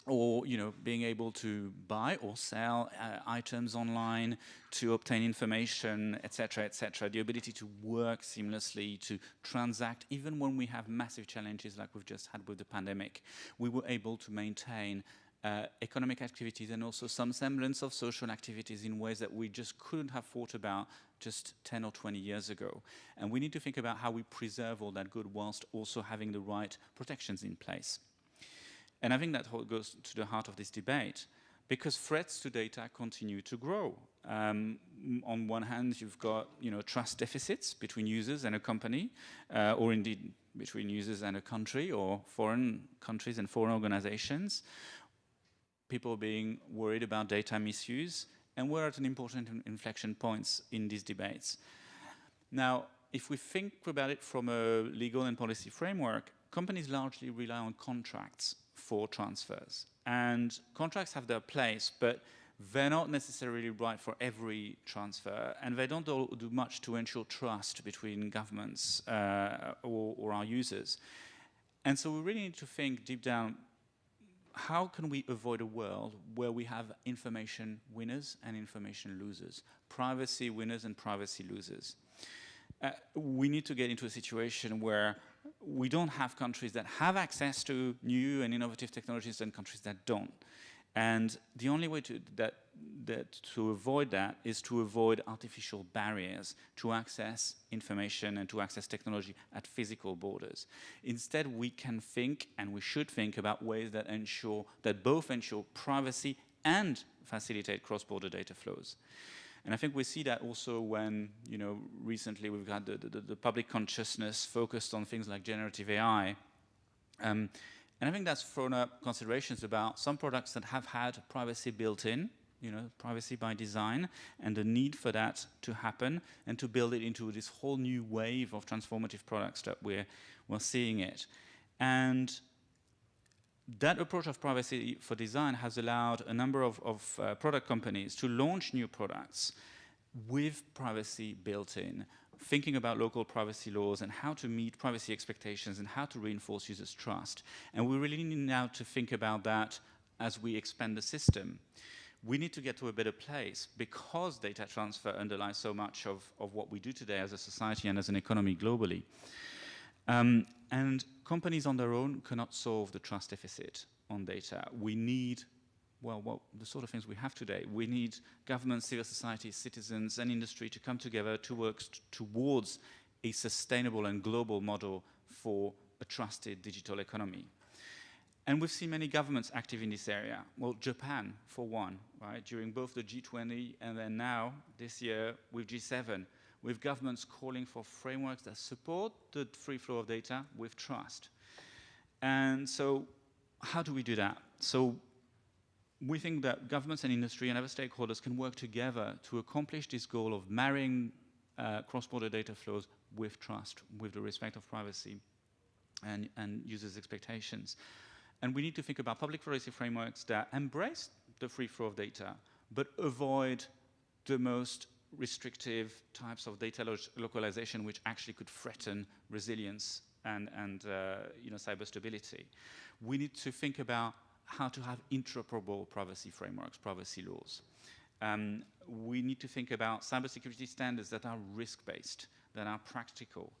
Or being able to buy or sell items online, to obtain information, etc., etc. The ability to work seamlessly, to transact, even when we have massive challenges like we've just had with the pandemic, we were able to maintain economic activities and also some semblance of social activities in ways that we just couldn't have thought about just 10 or 20 years ago. And we need to think about how we preserve all that good whilst also having the right protections in place. And I think that goes to the heart of this debate, because threats to data continue to grow. On one hand, you've got trust deficits between users and a company, or indeed between users and a country, or foreign countries and foreign organizations. People being worried about data misuse, and we're at an important inflection points in these debates. Now, if we think about it from a legal and policy framework, companies largely rely on contracts for transfers. And contracts have their place, but they're not necessarily right for every transfer, and they don't do much to ensure trust between governments or our users. And so we really need to think deep down, how can we avoid a world where we have information winners and information losers, privacy winners and privacy losers? We need to get into a situation where we don't have countries that have access to new and innovative technologies and countries that don't. And the only way to avoid that is to avoid artificial barriers to access information and to access technology at physical borders. Instead, we can think, and we should think, about ways that both ensure privacy and facilitate cross-border data flows. And I think we see that also when, recently we've had the public consciousness focused on things like generative AI. And I think that's thrown up considerations about some products that have had privacy built in, privacy by design, and the need for that to happen and to build it into this whole new wave of transformative products that we're seeing it. And that approach of privacy for design has allowed a number of product companies to launch new products with privacy built in, thinking about local privacy laws and how to meet privacy expectations and how to reinforce users' trust. And we really need now to think about that as we expand the system. We need to get to a better place because data transfer underlies so much of what we do today as a society and as an economy globally. And companies on their own cannot solve the trust deficit on data. We need, the sort of things we have today. We need government, civil society, citizens, and industry to come together to work towards a sustainable and global model for a trusted digital economy. And we've seen many governments active in this area. Well, Japan, for one, right? During both the G20 and then now, this year, with G7, with governments calling for frameworks that support the free flow of data with trust. And so how do we do that? So we think that governments and industry and other stakeholders can work together to accomplish this goal of marrying cross-border data flows with trust, with the respect of privacy and users' expectations. And we need to think about public policy frameworks that embrace the free flow of data, but avoid the most restrictive types of data localization which actually could threaten resilience and cyber stability. We need to think about how to have interoperable privacy frameworks, privacy laws. We need to think about cybersecurity standards that are risk-based, that are practical,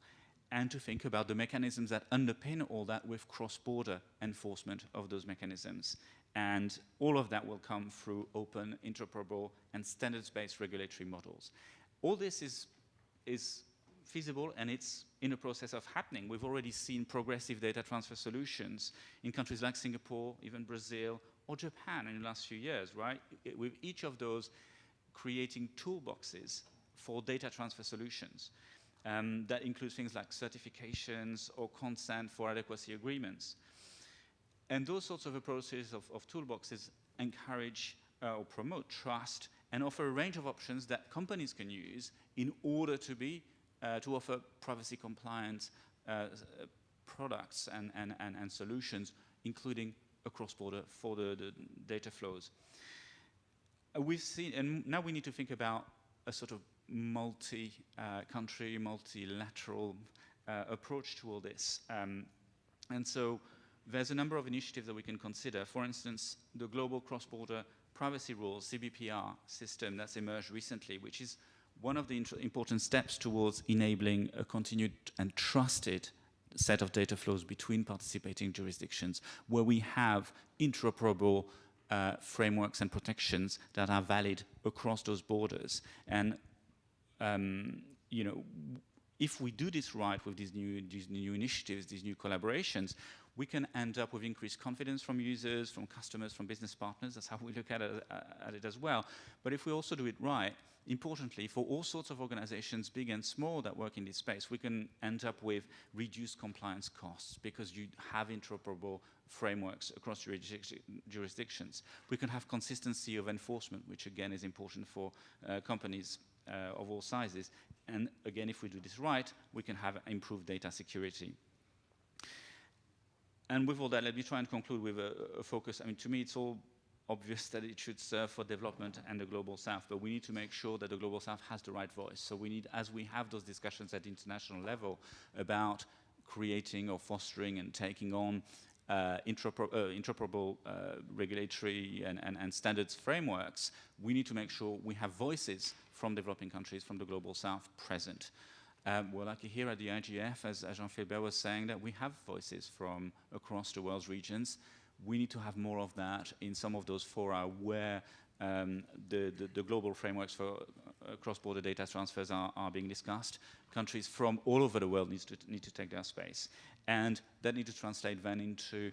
and to think about the mechanisms that underpin all that with cross-border enforcement of those mechanisms. And all of that will come through open, interoperable, and standards-based regulatory models. All this is feasible, and it's in a process of happening. We've already seen progressive data transfer solutions in countries like Singapore, even Brazil, or Japan in the last few years, right? With each of those creating toolboxes for data transfer solutions. That includes things like certifications or consent for adequacy agreements. And those sorts of approaches of toolboxes encourage or promote trust and offer a range of options that companies can use in order to offer privacy compliant products and solutions, including across border for the data flows. We've seen, and now we need to think about a sort of multi-country, multilateral approach to all this. And so there's a number of initiatives that we can consider. For instance, the global cross-border privacy rules, CBPR system that's emerged recently, which is one of the important steps towards enabling a continued and trusted set of data flows between participating jurisdictions, where we have interoperable frameworks and protections that are valid across those borders. And you know, if we do this right with these new initiatives, these new collaborations, we can end up with increased confidence from users, from customers, from business partners. That's how we look at it as well. But if we also do it right, importantly, for all sorts of organizations, big and small, that work in this space, we can end up with reduced compliance costs because you have interoperable frameworks across jurisdictions. We can have consistency of enforcement, which again is important for companies of all sizes. And again, if we do this right, we can have improved data security. And with all that, let me try and conclude with a focus. I mean, to me, it's all obvious that it should serve for development and the Global South, but we need to make sure that the Global South has the right voice. So we need, as we have those discussions at the international level about creating or fostering and taking on interoperable regulatory and standards frameworks, we need to make sure we have voices from developing countries, from the Global South present. We're lucky here at the IGF, as Jean-Philbert was saying, that we have voices from across the world's regions. We need to have more of that in some of those fora where the global frameworks for cross-border data transfers are being discussed. Countries from all over the world need to take their space. And that needs to translate then into,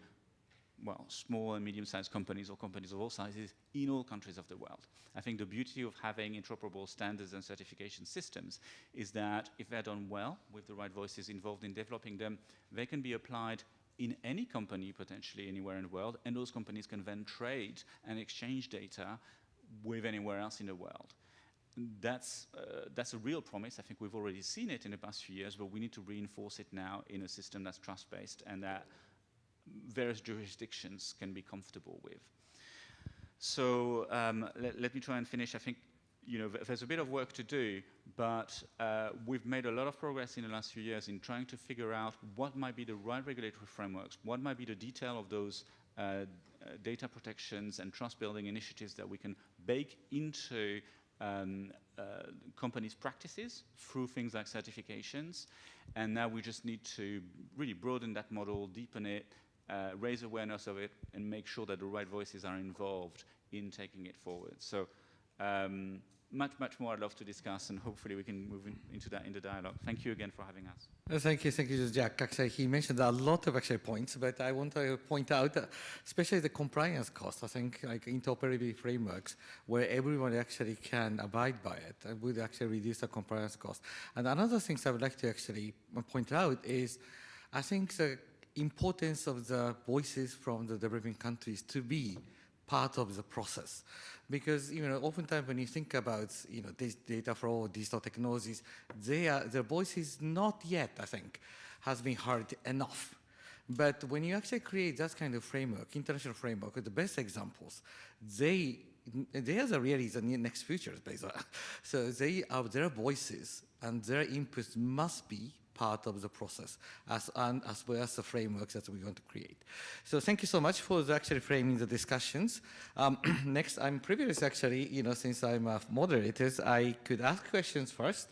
well, small and medium-sized companies or companies of all sizes in all countries of the world. I think the beauty of having interoperable standards and certification systems is that if they're done well, with the right voices involved in developing them, they can be applied in any company, potentially anywhere in the world, and those companies can then trade and exchange data with anywhere else in the world. That's a real promise. I think we've already seen it in the past few years, but we need to reinforce it now in a system that's trust-based and that various jurisdictions can be comfortable with. So let me try and finish. I think there's a bit of work to do, but we've made a lot of progress in the last few years in trying to figure out what might be the right regulatory frameworks, what might be the detail of those data protections and trust-building initiatives that we can bake into companies' practices through things like certifications. And now we just need to really broaden that model, deepen it, raise awareness of it, and make sure that the right voices are involved in taking it forward. So much more I'd love to discuss, and hopefully we can move into that in the dialogue. Thank you again for having us. Thank you, Jack. Actually, he mentioned a lot of points, but I want to point out, especially the compliance cost. I think like interoperability frameworks, where everyone actually can abide by it, would actually reduce the compliance cost. And another thing I would like to actually point out is, I think the importance of the voices from the developing countries to be part of the process. Because oftentimes when you think about this data flow, digital technologies, their voice is not yet, I think, has been heard enough. But when you actually create that kind of framework, international framework, with the best examples, they are really the next futures, basically. So their voices and their inputs must be part of the process, as well as the frameworks that we're going to create. So thank you so much for actually framing the discussions. Next, I'm privileged actually, since I'm a moderator, I could ask questions first.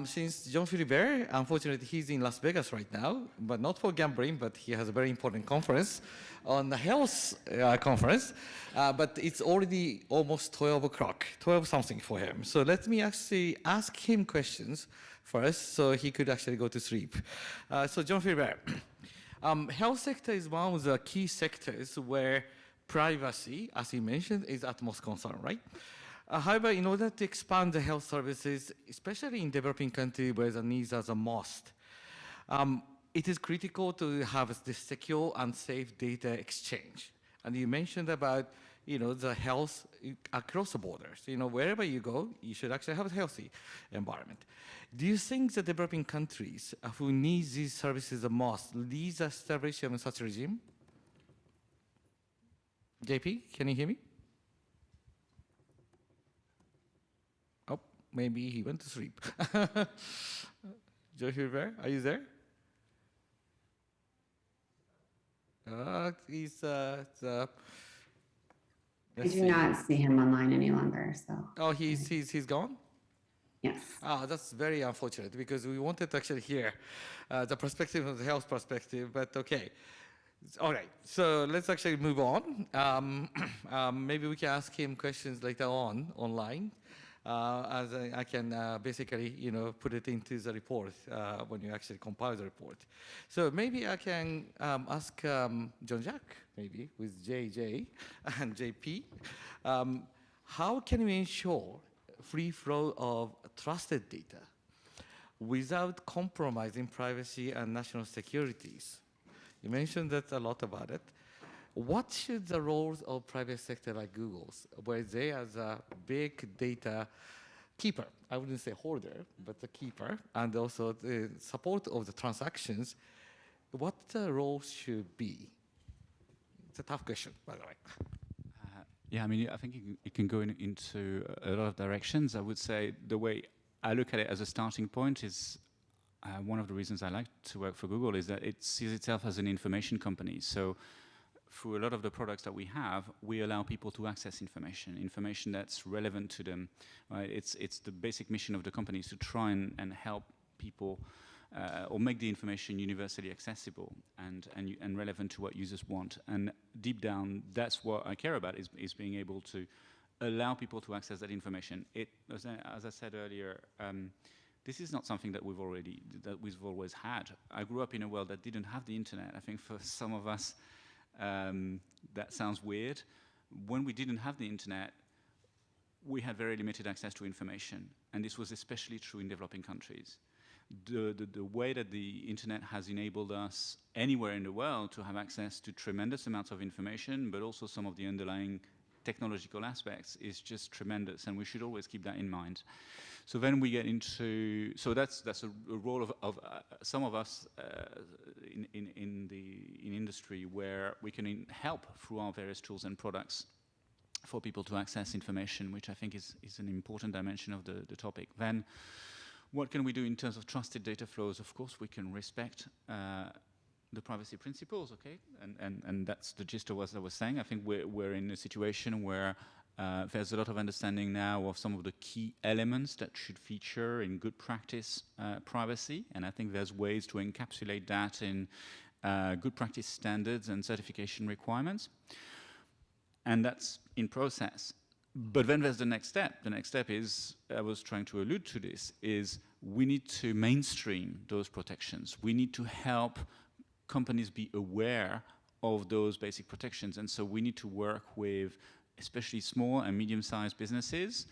Since John Philibert, unfortunately, he's in Las Vegas right now, but not for gambling, but he has a very important conference on the health conference, but it's already almost 12 o'clock, 12 something for him. So let me actually ask him questions first so he could actually go to sleep. So John Philibert, health sector is one of the key sectors where privacy, as you mentioned, is utmost concern, right? However, in order to expand the health services, especially in developing countries where the needs are the most, it is critical to have this secure and safe data exchange. And you mentioned about, the health across the borders. Wherever you go, you should actually have a healthy environment. Do you think the developing countries who need these services the most lead the establishment of such a regime? JP, can you hear me? Oh, maybe he went to sleep. Joe Philibert, are you there? He's I do not see him online any longer, so. Oh, he's gone? Yes. Oh, that's very unfortunate because we wanted to actually hear the perspective of the health perspective, but okay. All right, so let's actually move on. Maybe we can ask him questions later on online, as I can basically, put it into the report when you actually compile the report. So maybe I can ask Jean-Jacques, maybe with JJ and JP, how can we ensure free flow of trusted data without compromising privacy and national securities? You mentioned that a lot about it. What should the roles of private sector like Google's, where they as a big data keeper, I wouldn't say holder, but the keeper, and also the support of the transactions, what the role should be? It's a tough question, by the way. Yeah, I mean, I think it can go into a lot of directions. I would say the way I look at it as a starting point is one of the reasons I like to work for Google is that it sees itself as an information company. So through a lot of the products that we have, we allow people to access information that's relevant to them. Right? It's the basic mission of the company is to try and help people or make the information universally accessible and relevant to what users want. And deep down, that's what I care about is being able to allow people to access that information. As I said earlier, this is not something that we've always had. I grew up in a world that didn't have the internet. I think for some of us, that sounds weird. When we didn't have the internet, we had very limited access to information, and this was especially true in developing countries. The way that the internet has enabled us anywhere in the world to have access to tremendous amounts of information, but also some of the underlying technological aspects is just tremendous, and we should always keep that in mind. So then we get into, so that's a role of some of us in industry where we can help through our various tools and products for people to access information, which I think is an important dimension of the topic. Then what can we do in terms of trusted data flows? Of course, we can respect the privacy principles, okay? And that's the gist of what I was saying. I think we're in a situation where there's a lot of understanding now of some of the key elements that should feature in good practice privacy, and I think there's ways to encapsulate that in good practice standards and certification requirements, and that's in process. But then there's the next step. The next step is, I was trying to allude to this, is we need to mainstream those protections. We need to help companies be aware of those basic protections, and so we need to work with especially small and medium-sized businesses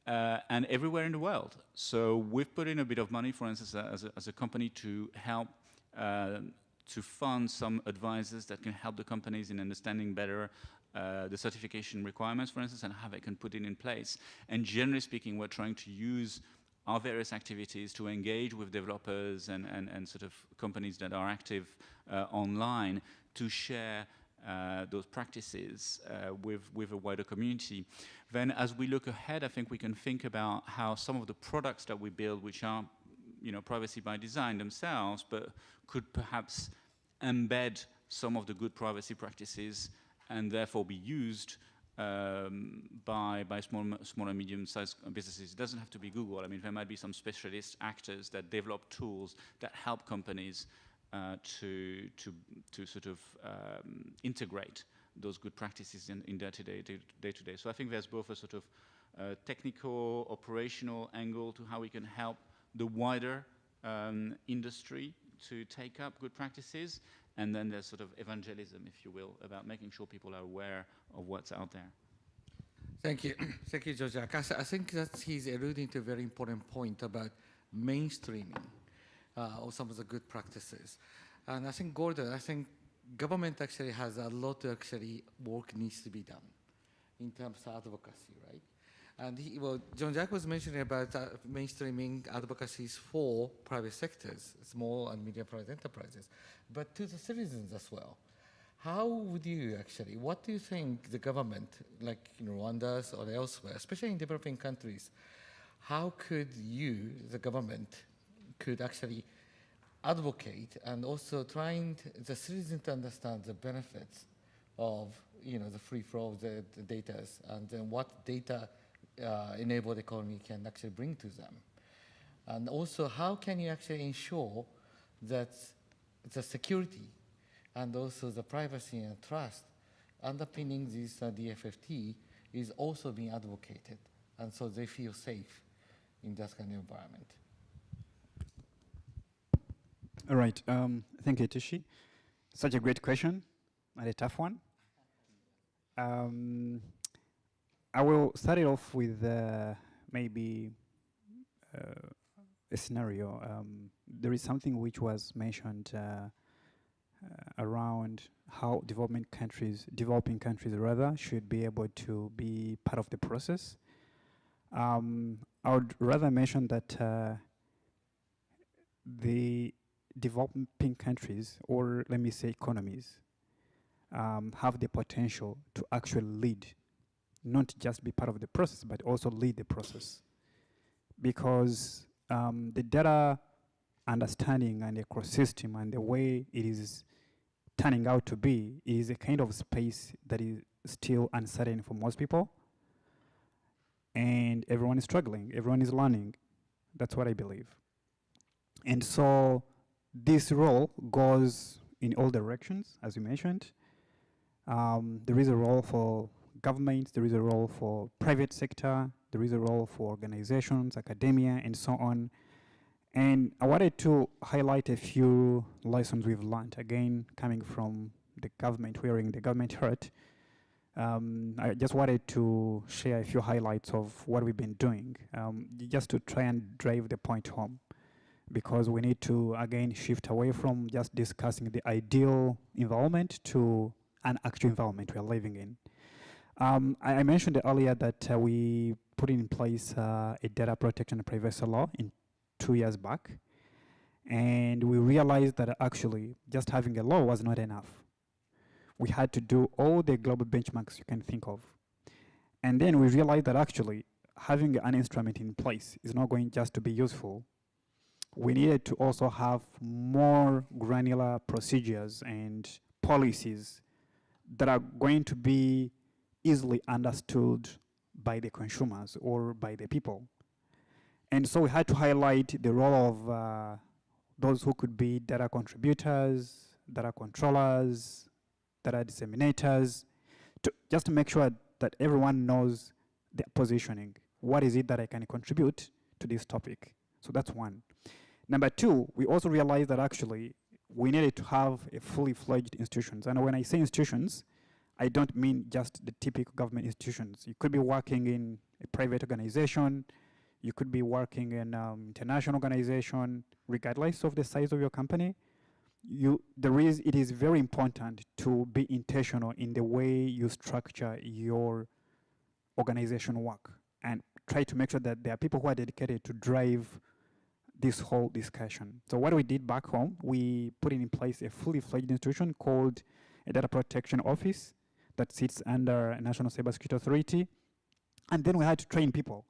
and everywhere in the world. So we've put in a bit of money, for instance, as a company to help to fund some advisors that can help the companies in understanding better the certification requirements, for instance, and how they can put it in place. And generally speaking, we're trying to use our various activities to engage with developers and sort of companies that are active online to share those practices with a wider community. Then as we look ahead, I think we can think about how some of the products that we build, which are privacy by design themselves, but could perhaps embed some of the good privacy practices and therefore be used by small and medium-sized businesses. It doesn't have to be Google. I mean, there might be some specialist actors that develop tools that help companies to sort of integrate those good practices in day-to-day. So I think there's both a sort of technical, operational angle to how we can help the wider industry to take up good practices, and then there's sort of evangelism, if you will, about making sure people are aware of what's out there. Thank you. Thank you, Georgia. I think that he's alluding to a very important point about mainstreaming of some of the good practices. And I think, Gordon, I think government actually has a lot of actually work needs to be done in terms of advocacy, right? And well, Jean-Jacques was mentioning about mainstreaming advocacies for private sectors, small and medium private enterprises, but to the citizens as well. How would you actually, what do you think the government, like in Rwanda or elsewhere, especially in developing countries, how could you, the government, could actually advocate and also trying the citizen to understand the benefits of the free flow of the data and then what data enabled economy can actually bring to them. And also, how can you actually ensure that the security and also the privacy and trust underpinning this DFFT is also being advocated, and so they feel safe in that kind of environment? All right, thank you, Tishi. Such a great question and a tough one. I will start it off with maybe a scenario. There is something which was mentioned around how developing countries rather, should be able to be part of the process. I would rather mention that the developing countries, or let me say economies, have the potential to actually lead, not just be part of the process, but also lead the process. Because the data understanding and ecosystem and the way it is turning out to be is a kind of space that is still uncertain for most people. And everyone is struggling, everyone is learning. That's what I believe. And so this role goes in all directions, as you mentioned. There is a role for governments, there is a role for private sector, there is a role for organizations, academia, and so on. And I wanted to highlight a few lessons we've learned, again, coming from the government, wearing the government hat. I just wanted to share a few highlights of what we've been doing, just to try and drive the point home, because we need to, again, shift away from just discussing the ideal environment to an actual environment we are living in. I mentioned earlier that we put in place a data protection and privacy law in 2 years back, and we realized that actually just having a law was not enough. We had to do all the global benchmarks you can think of. And then we realized that actually having an instrument in place is not going just to be useful. We needed to also have more granular procedures and policies that are going to be easily understood by the consumers or by the people. And so we had to highlight the role of those who could be data contributors, data controllers, data disseminators, just to make sure that everyone knows their positioning. What is it that I can contribute to this topic? So that's one. Number two, we also realized that actually we needed to have a fully fledged institutions. And when I say institutions, I don't mean just the typical government institutions. You could be working in a private organization, you could be working in an international organization, regardless of the size of your company. It is very important to be intentional in the way you structure your organization work and try to make sure that there are people who are dedicated to drive this whole discussion. So what we did back home, we put in place a fully fledged institution called a Data Protection Office that sits under a National Cybersecurity Authority. And then we had to train people.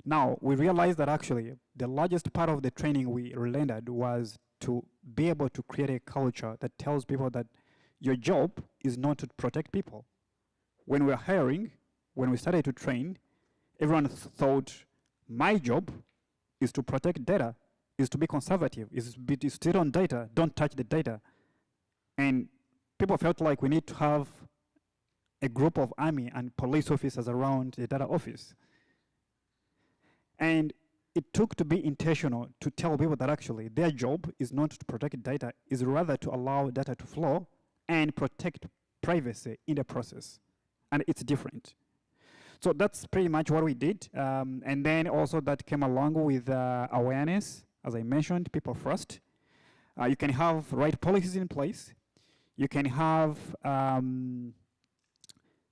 Now, we realized that actually the largest part of the training we rendered was to be able to create a culture that tells people that your job is not to protect people. When we're hiring, when we started to train, everyone thought my job is to protect data, is to be conservative, is to sit on data, don't touch the data. And people felt like we need to have a group of army and police officers around the data office. And it took to be intentional to tell people that actually their job is not to protect data, is rather to allow data to flow and protect privacy in the process. And it's different. So that's pretty much what we did. And then also that came along with awareness, as I mentioned, people first. You can have right policies in place. You can have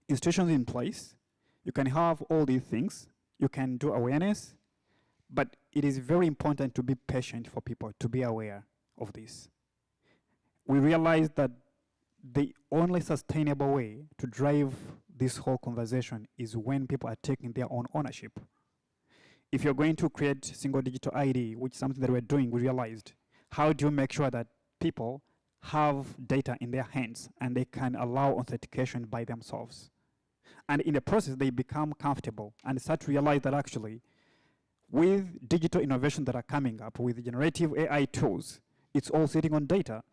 institutions in place. You can have all these things. You can do awareness. But it is very important to be patient for people to be aware of this. We realized that the only sustainable way to drive this whole conversation is when people are taking their own ownership. If you're going to create single digital ID, which is something that we're doing, we realized, how do you make sure that people have data in their hands and they can allow authentication by themselves? And in the process, they become comfortable and start to realize that actually, with digital innovation that are coming up, with generative AI tools, it's all sitting on data.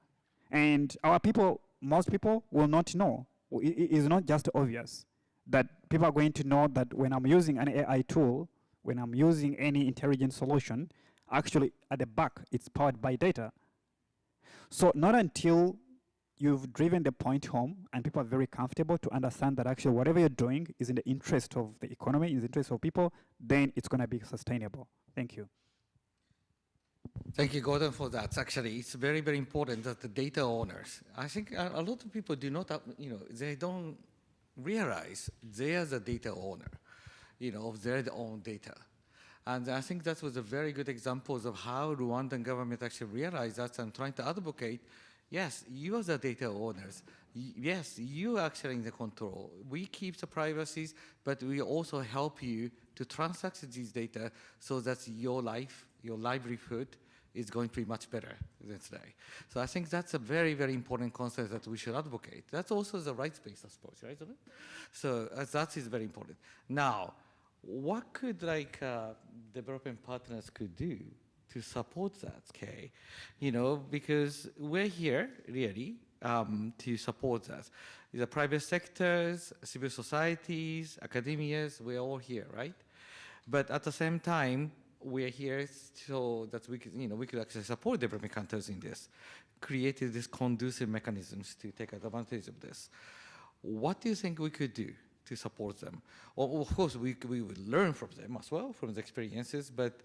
And our people, most people will not know. It is not just obvious that people are going to know that when I'm using an AI tool, when I'm using any intelligent solution, actually at the back, it's powered by data. So not until you've driven the point home and people are very comfortable to understand that actually whatever you're doing is in the interest of the economy, in the interest of people, then it's going to be sustainable. Thank you. Thank you, Gordon, for that. Actually, it's very, very important that the data owners, I think a lot of people do not, they don't realize they are the data owner, of their own data. And I think that was a very good example of how Rwandan government actually realized that and trying to advocate, yes, you are the data owners. Yes, you are actually in the control. We keep the privacies, but we also help you to transact these data so that your life, your livelihood is going to be much better than today. So I think that's a very, very important concept that we should advocate. That's also the rights-based, I suppose, right? So that is very important. Now, what could development partners could do to support that, okay? Because we're here really to support that. The private sectors, civil societies, academias, we're all here, right? But at the same time, we're here so that we could, we could actually support developing countries in this, created these conducive mechanisms to take advantage of this. What do you think we could do to support them? Well, of course, we will learn from them as well, from the experiences, but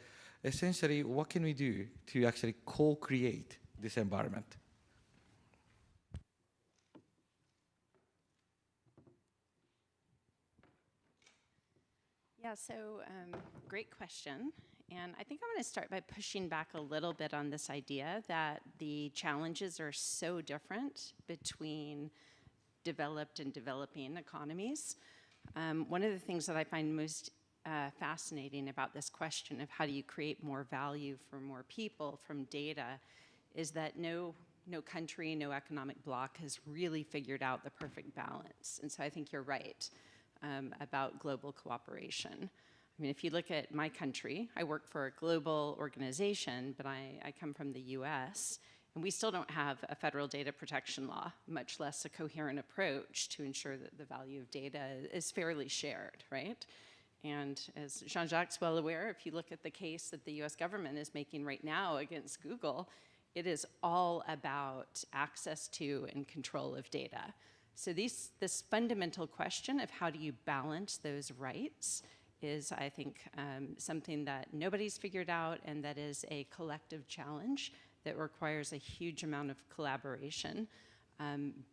essentially, what can we do to actually co-create this environment? Yeah, so great question. And I think I'm going to start by pushing back a little bit on this idea that the challenges are so different between developed and developing economies. One of the things that I find most fascinating about this question of how do you create more value for more people from data is that no country, no economic bloc has really figured out the perfect balance. And so I think you're right about global cooperation. I mean, if you look at my country, I work for a global organization, but I come from the US, and we still don't have a federal data protection law, much less a coherent approach to ensure that the value of data is fairly shared, right? And as Jean-Jacques well aware, if you look at the case that the US government is making right now against Google, it is all about access to and control of data. So this fundamental question of how do you balance those rights is, I think, something that nobody's figured out, and that is a collective challenge that requires a huge amount of collaboration,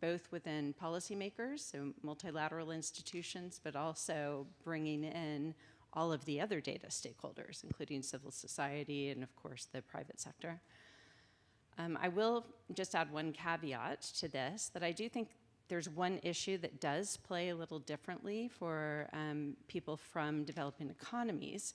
both within policymakers, so multilateral institutions, but also bringing in all of the other data stakeholders, including civil society and, of course, the private sector. I will just add one caveat to this, that I do think there's one issue that does play a little differently for people from developing economies,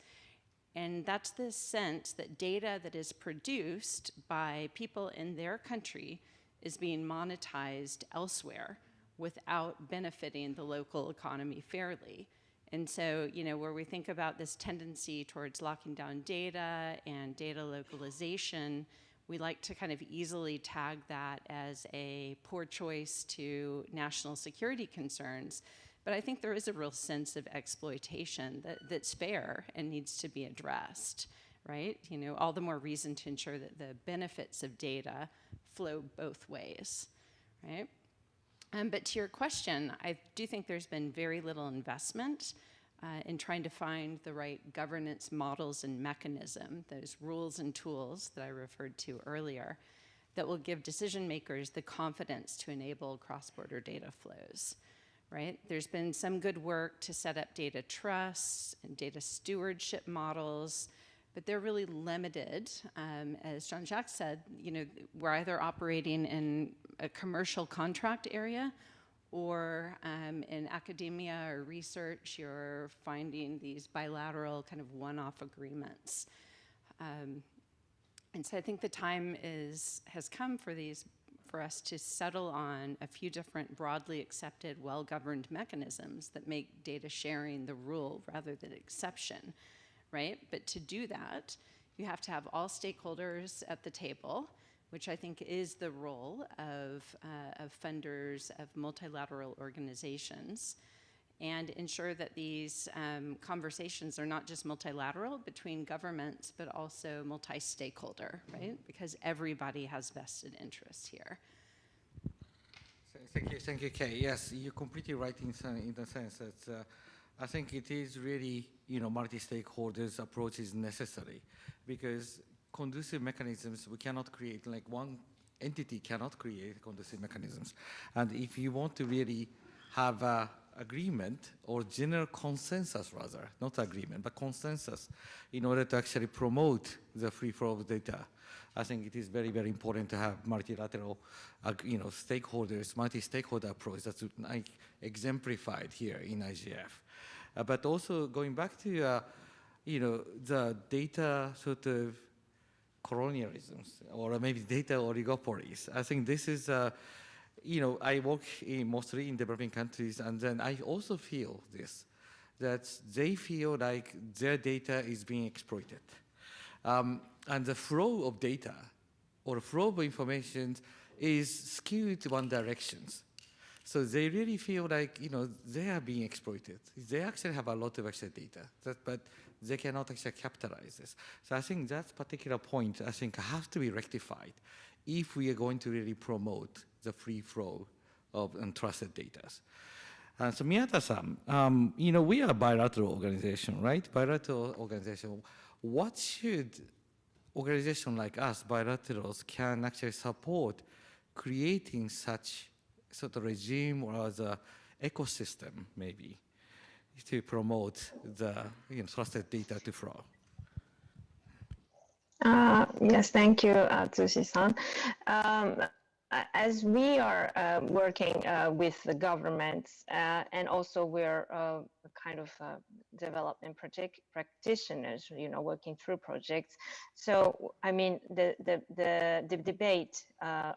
and that's this sense that data that is produced by people in their country is being monetized elsewhere without benefiting the local economy fairly. And so, where we think about this tendency towards locking down data and data localization, we like to kind of easily tag that as a poor choice to national security concerns. But I think there is a real sense of exploitation that's fair and needs to be addressed, right? All the more reason to ensure that the benefits of data flow both ways, right? But to your question, I do think there's been very little investment in trying to find the right governance models and mechanism, those rules and tools that I referred to earlier, that will give decision makers the confidence to enable cross-border data flows, right? There's been some good work to set up data trusts and data stewardship models, but they're really limited. As Jean-Jacques said, we're either operating in a commercial contract area or in academia or research, you're finding these bilateral kind of one-off agreements. And so I think the time has come for us to settle on a few different broadly accepted, well-governed mechanisms that make data sharing the rule rather than exception, right? But to do that, you have to have all stakeholders at the table, which I think is the role of funders of multilateral organizations, and ensure that these conversations are not just multilateral between governments, but also multi-stakeholder, right? Because everybody has vested interests here. Thank you, Kay. Yes, you're completely right in the sense that I think it is really, multi-stakeholders approach is necessary, because conducive mechanisms we cannot create, like one entity cannot create conducive mechanisms. And if you want to really have a agreement or general consensus rather, not agreement, but consensus in order to actually promote the free flow of data, I think it is very, very important to have multilateral, stakeholders, multi-stakeholder approach that's like exemplified here in IGF. But also going back to, the data sort of colonialisms or maybe data oligopolies. I think this is, I work mostly in developing countries, and then I also feel this, that they feel like their data is being exploited. And the flow of data or flow of information is skewed to one direction. So they really feel like, they are being exploited. They actually have a lot of extra data, but they cannot actually capitalize this. So I think that particular point, I think, has to be rectified if we are going to really promote the free flow of untrusted data. So Miyata-san, we are a bilateral organization, right? Bilateral organization. What should organization like us, bilaterals, can actually support creating such sort of regime or the ecosystem, maybe, to promote the trusted data to flow? Yes, thank you, Tsushi-san. As we are working with the governments, and also we're kind of development practitioners, working through projects. So, I mean, the debate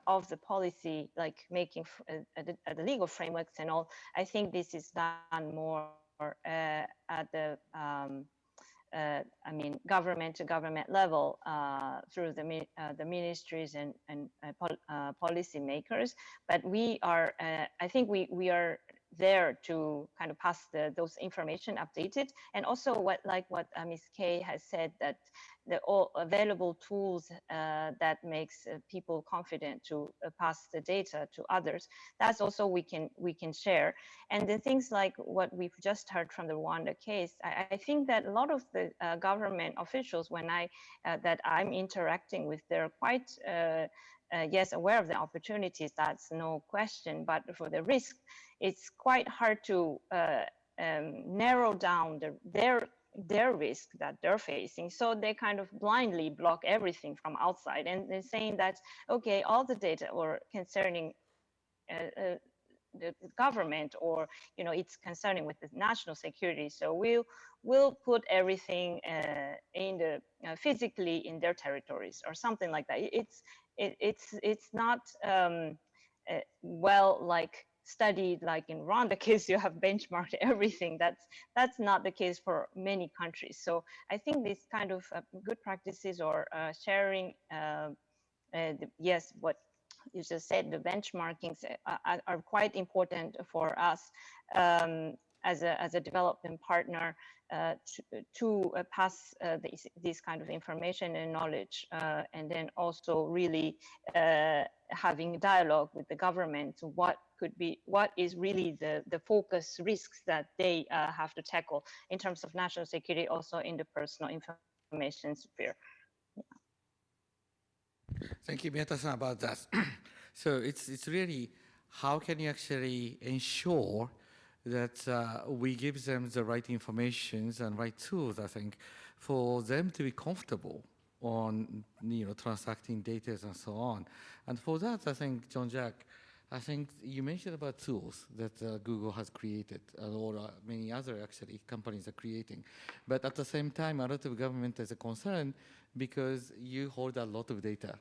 of the policy, like making the legal frameworks and all, I think this is done more at the government to government level through the ministries and policy makers. But we are, I think we are there to kind of pass those information updated, and also what Ms. Kay has said, that the all available tools that makes people confident to pass the data to others. That's also we can share. And the things like what we've just heard from the Rwanda case, I think that a lot of the government officials, when that I'm interacting with, they're quite yes, aware of the opportunities, that's no question, but for the risk, it's quite hard to narrow down their risk that they're facing. So they kind of blindly block everything from outside, and they're saying that, okay, all the data or concerning the government, or it's concerning with the national security, so we'll put everything in the physically in their territories or something like that. It's not well, like, studied, like in Rwanda case, you have benchmarked everything. That's not the case for many countries. So I think these kind of good practices or sharing, yes, what you just said, the benchmarkings are quite important for us as a development partner to pass this kind of information and knowledge, and then also really having dialogue with the government. What is really the focus risks that they have to tackle in terms of national security, also in the personal information sphere. Thank you, Miyata-san, about that. So it's really how can you actually ensure that we give them the right information and right tools, I think, for them to be comfortable on transacting data and so on. And for that, I think, John-Jack, I think you mentioned about tools that Google has created, or many other actually companies are creating. But at the same time, a lot of government is a concern because you hold a lot of data.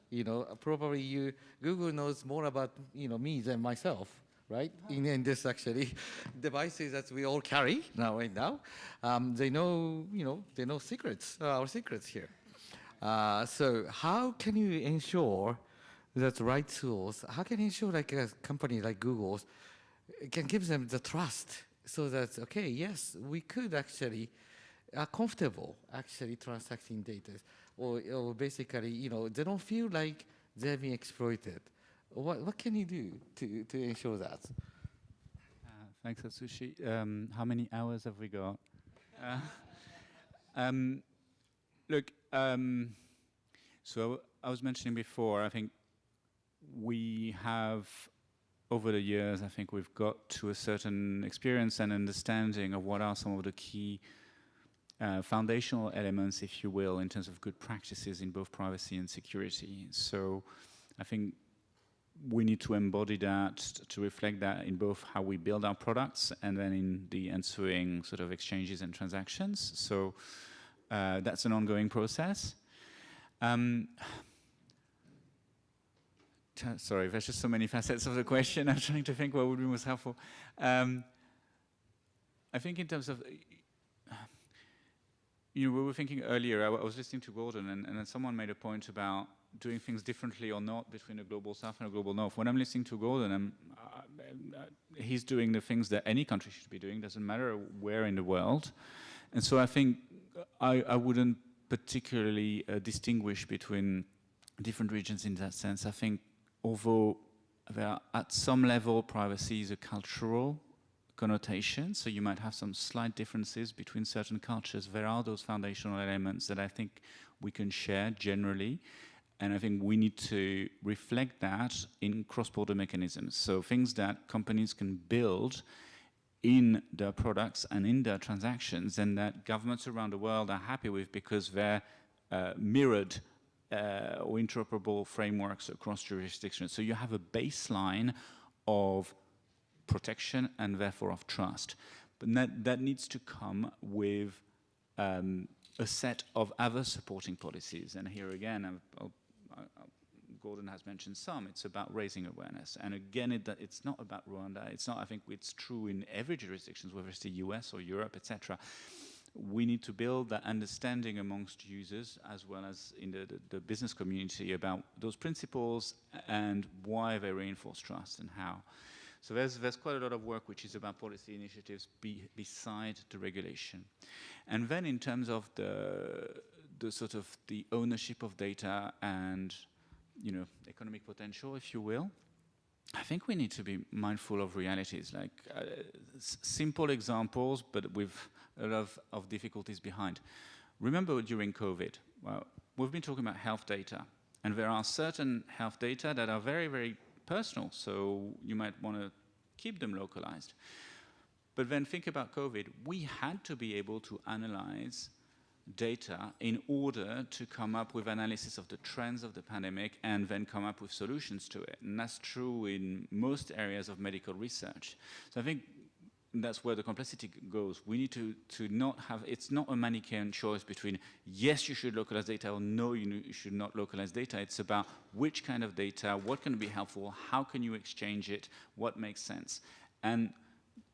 Probably Google knows more about me than myself, right? In this actually devices that we all carry right now, they know secrets, our secrets here. So how can you ensure that right tools, how can you ensure like a company like Google can give them the trust so that, okay, yes, we could actually are comfortable actually transacting data, or basically, they don't feel like they're being exploited. What can you do to ensure that? Thanks, Atsushi. How many hours have we got? Look, so I was mentioning before, I think we have, over the years, I think we've got to a certain experience and understanding of what are some of the key foundational elements, if you will, in terms of good practices in both privacy and security. So I think we need to embody that, to reflect that in both how we build our products and then in the ensuing sort of exchanges and transactions. So that's an ongoing process. Sorry, there's just so many facets of the question. I'm trying to think what would be most helpful. I think in terms of, we were thinking earlier, I was listening to Gordon, and then someone made a point about doing things differently or not between a global south and a global north. When I'm listening to Gordon, he's doing the things that any country should be doing, doesn't matter where in the world. And so I think I wouldn't particularly distinguish between different regions in that sense. I think although at some level privacy is a cultural connotation, so you might have some slight differences between certain cultures, there are those foundational elements that I think we can share generally, and I think we need to reflect that in cross-border mechanisms. So things that companies can build in their products and in their transactions, and that governments around the world are happy with because they're mirrored or interoperable frameworks across jurisdictions. So you have a baseline of protection and therefore of trust. But that needs to come with a set of other supporting policies. And here again, Gordon has mentioned some. It's about raising awareness. And again, it's not about Rwanda. It's not, I think it's true in every jurisdiction, whether it's the US or Europe, etc. We need to build that understanding amongst users as well as in the business community about those principles and why they reinforce trust and how. So there's quite a lot of work which is about policy initiatives beside the regulation. And then in terms of the sort of the ownership of data and economic potential, if you will, I think we need to be mindful of realities, like simple examples, but with a lot of difficulties behind. Remember during COVID, well, we've been talking about health data, and there are certain health data that are very, very personal, so you might want to keep them localized. But then think about COVID. We had to be able to analyze data in order to come up with analysis of the trends of the pandemic and then come up with solutions to it. And that's true in most areas of medical research. So I think that's where the complexity goes. We need to not have, it's not a Manichaean choice between yes, you should localize data or no, you should not localize data. It's about which kind of data, what can be helpful, how can you exchange it, what makes sense. And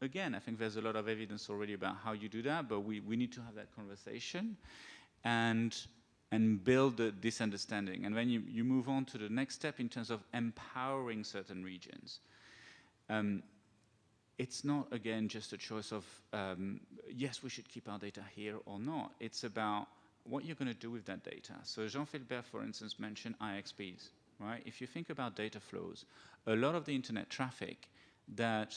again, I think there's a lot of evidence already about how you do that, but we need to have that conversation and build this understanding. And then you move on to the next step in terms of empowering certain regions. It's not, again, just a choice of, yes, we should keep our data here or not. It's about what you're going to do with that data. So Jean-Philbert, for instance, mentioned IXPs, right? If you think about data flows, a lot of the internet traffic that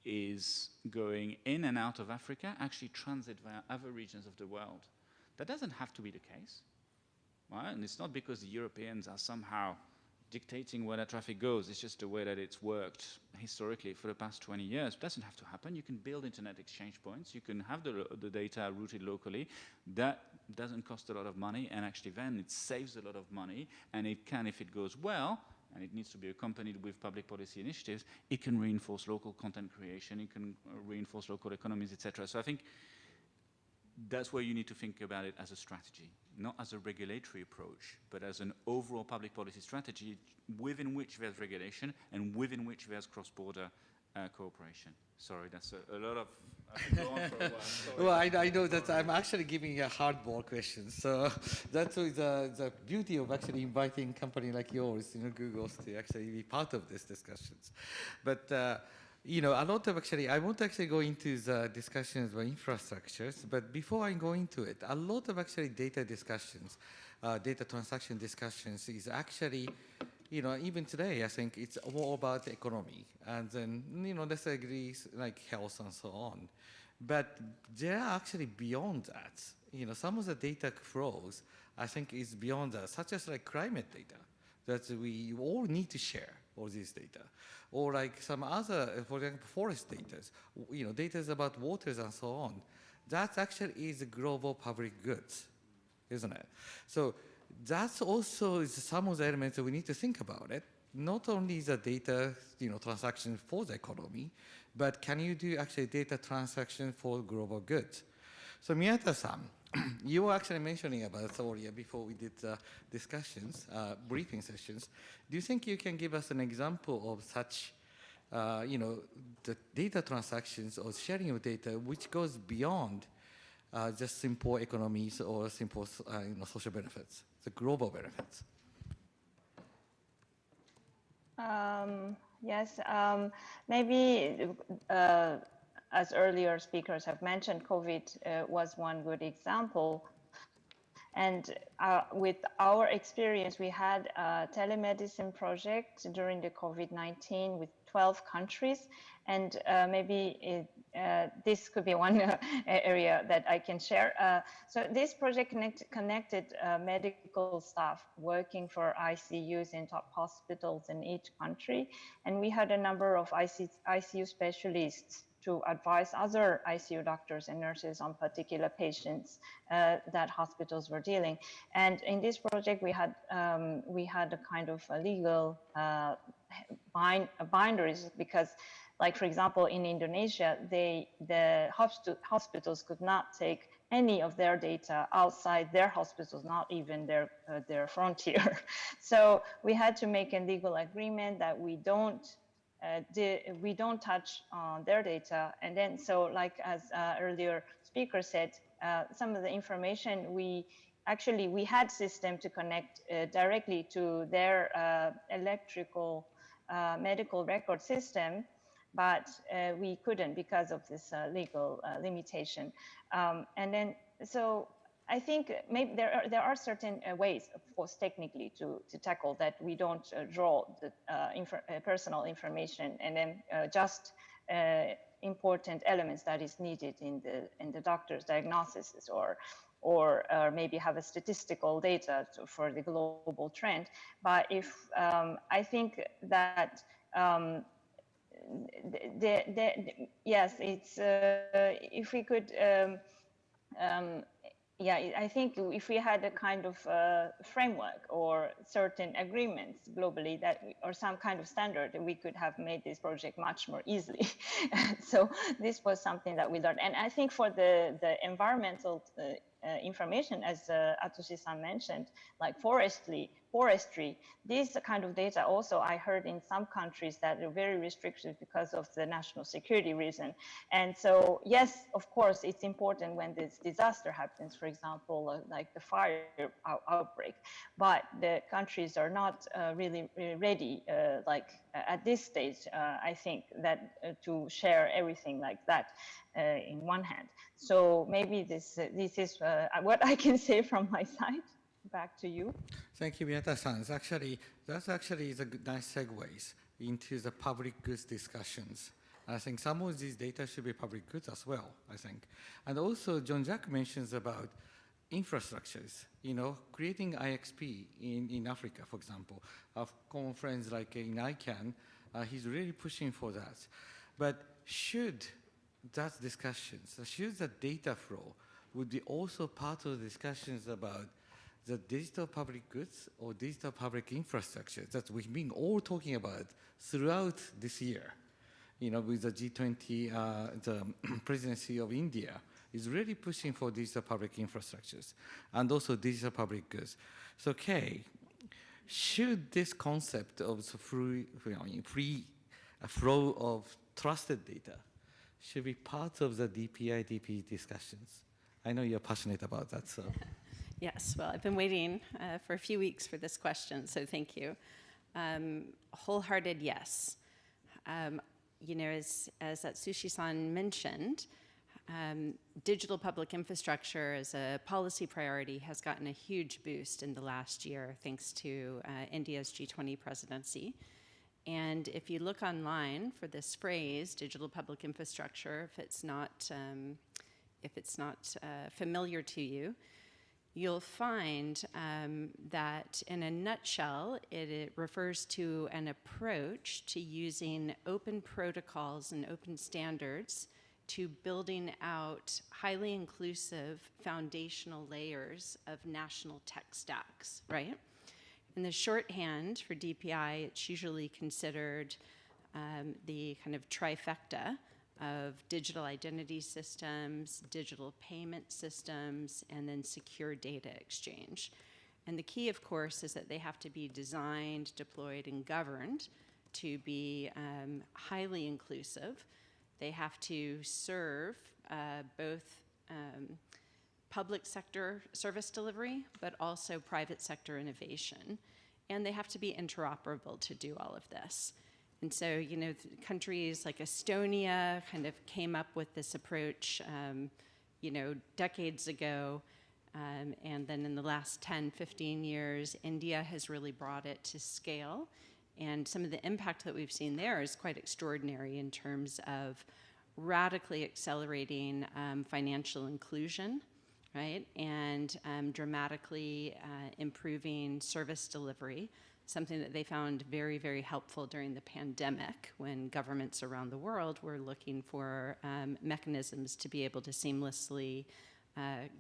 is going in and out of Africa actually transit via other regions of the world. That doesn't have to be the case, right? And it's not because the Europeans are somehow dictating where that traffic goes. It's just the way that it's worked historically for the past 20 years. It doesn't have to happen. You can build internet exchange points. You can have the data routed locally. That doesn't cost a lot of money, and actually then it saves a lot of money, and it can, if it goes well, and it needs to be accompanied with public policy initiatives, it can reinforce local content creation, it can reinforce local economies, etc. So I think that's where you need to think about it as a strategy, not as a regulatory approach, but as an overall public policy strategy within which there's regulation and within which there's cross-border cooperation. Sorry, that's a lot of... go on for a while. Sorry. Well, I know that I'm actually giving a hardball question. So that's the beauty of actually inviting a company like yours, Google, to actually be part of these discussions. But a lot of I want to actually go into the discussions about infrastructures, but before I go into it, a lot of data discussions, data transaction discussions is actually, even today, I think it's more about the economy, and then, let's agree, like health and so on. But there are actually beyond that, some of the data flows, I think is beyond that, such as like climate data, that we all need to share all these data. Or like some other, for example, forest data, data about waters and so on. That actually is global public goods, isn't it? So that's also some of the elements that we need to think about it. Not only the data, transaction for the economy, but can you do actually data transaction for global goods? So Miyata-san, you were actually mentioning about Thoria before we did discussions, briefing sessions. Do you think you can give us an example of such, the data transactions or sharing of data which goes beyond just simple economies or simple social benefits, the global benefits? Yes, maybe as earlier speakers have mentioned, COVID was one good example. And with our experience, we had a telemedicine project during the COVID-19 with 12 countries. And maybe this could be one area that I can share. So this project connected medical staff working for ICUs in top hospitals in each country. And we had a number of ICU specialists to advise other ICU doctors and nurses on particular patients that hospitals were dealing. And in this project, we had a kind of a legal boundaries because, like for example, in Indonesia, the hospitals could not take any of their data outside their hospitals, not even their frontier. So we had to make a legal agreement that we don't touch on their data. And then, so like as earlier speaker said, some of the information we had system to connect directly to their electrical medical record system, but we couldn't because of this legal limitation. And then, so I think maybe there are certain ways, of course, technically to tackle that. We don't draw the personal information and then just important elements that is needed in the doctor's diagnosis, or maybe have a statistical data for the global trend. But if I think that yes, it's if we could. yeah, I think if we had a kind of framework or certain agreements globally that, or some kind of standard, we could have made this project much more easily. So this was something that we learned. And I think for the environmental information, as Atsushi-san mentioned, like forestry, these kind of data also I heard in some countries that are very restricted because of the national security reason. And so, yes, of course, it's important when this disaster happens, for example, like the fire outbreak, but the countries are not really ready, at this stage, I think, that to share everything like that in one hand. So maybe this is what I can say from my side. Back to you. Thank you, Miyata-san. That's actually the nice segues into the public goods discussions. I think some of these data should be public goods as well, I think. And also, John Jack mentions about infrastructures, creating IXP in Africa, for example. Our common friends like in ICANN, he's really pushing for that. But should that discussions, should the data flow would be also part of the discussions about the digital public goods or digital public infrastructure that we've been all talking about throughout this year, with the G20, the presidency of India is really pushing for digital public infrastructures and also digital public goods. So, Kay, should this concept of the free flow of trusted data should be part of the DPI-DP discussions? I know you're passionate about that, so. Yes, well, I've been waiting for a few weeks for this question, so thank you. Wholehearted yes. As Atsushi-san mentioned, digital public infrastructure as a policy priority has gotten a huge boost in the last year thanks to India's G20 presidency. And if you look online for this phrase, digital public infrastructure, if it's not familiar to you, you'll find that in a nutshell, it refers to an approach to using open protocols and open standards to building out highly inclusive foundational layers of national tech stacks, right? In the shorthand for DPI, it's usually considered the kind of trifecta of digital identity systems, digital payment systems, and then secure data exchange. And the key, of course, is that they have to be designed, deployed, and governed to be highly inclusive. They have to serve both public sector service delivery, but also private sector innovation. And they have to be interoperable to do all of this. And so, countries like Estonia kind of came up with this approach, decades ago. And then in the last 10, 15 years, India has really brought it to scale. And some of the impact that we've seen there is quite extraordinary in terms of radically accelerating financial inclusion, right? And dramatically improving service delivery, something that they found very, very helpful during the pandemic when governments around the world were looking for mechanisms to be able to seamlessly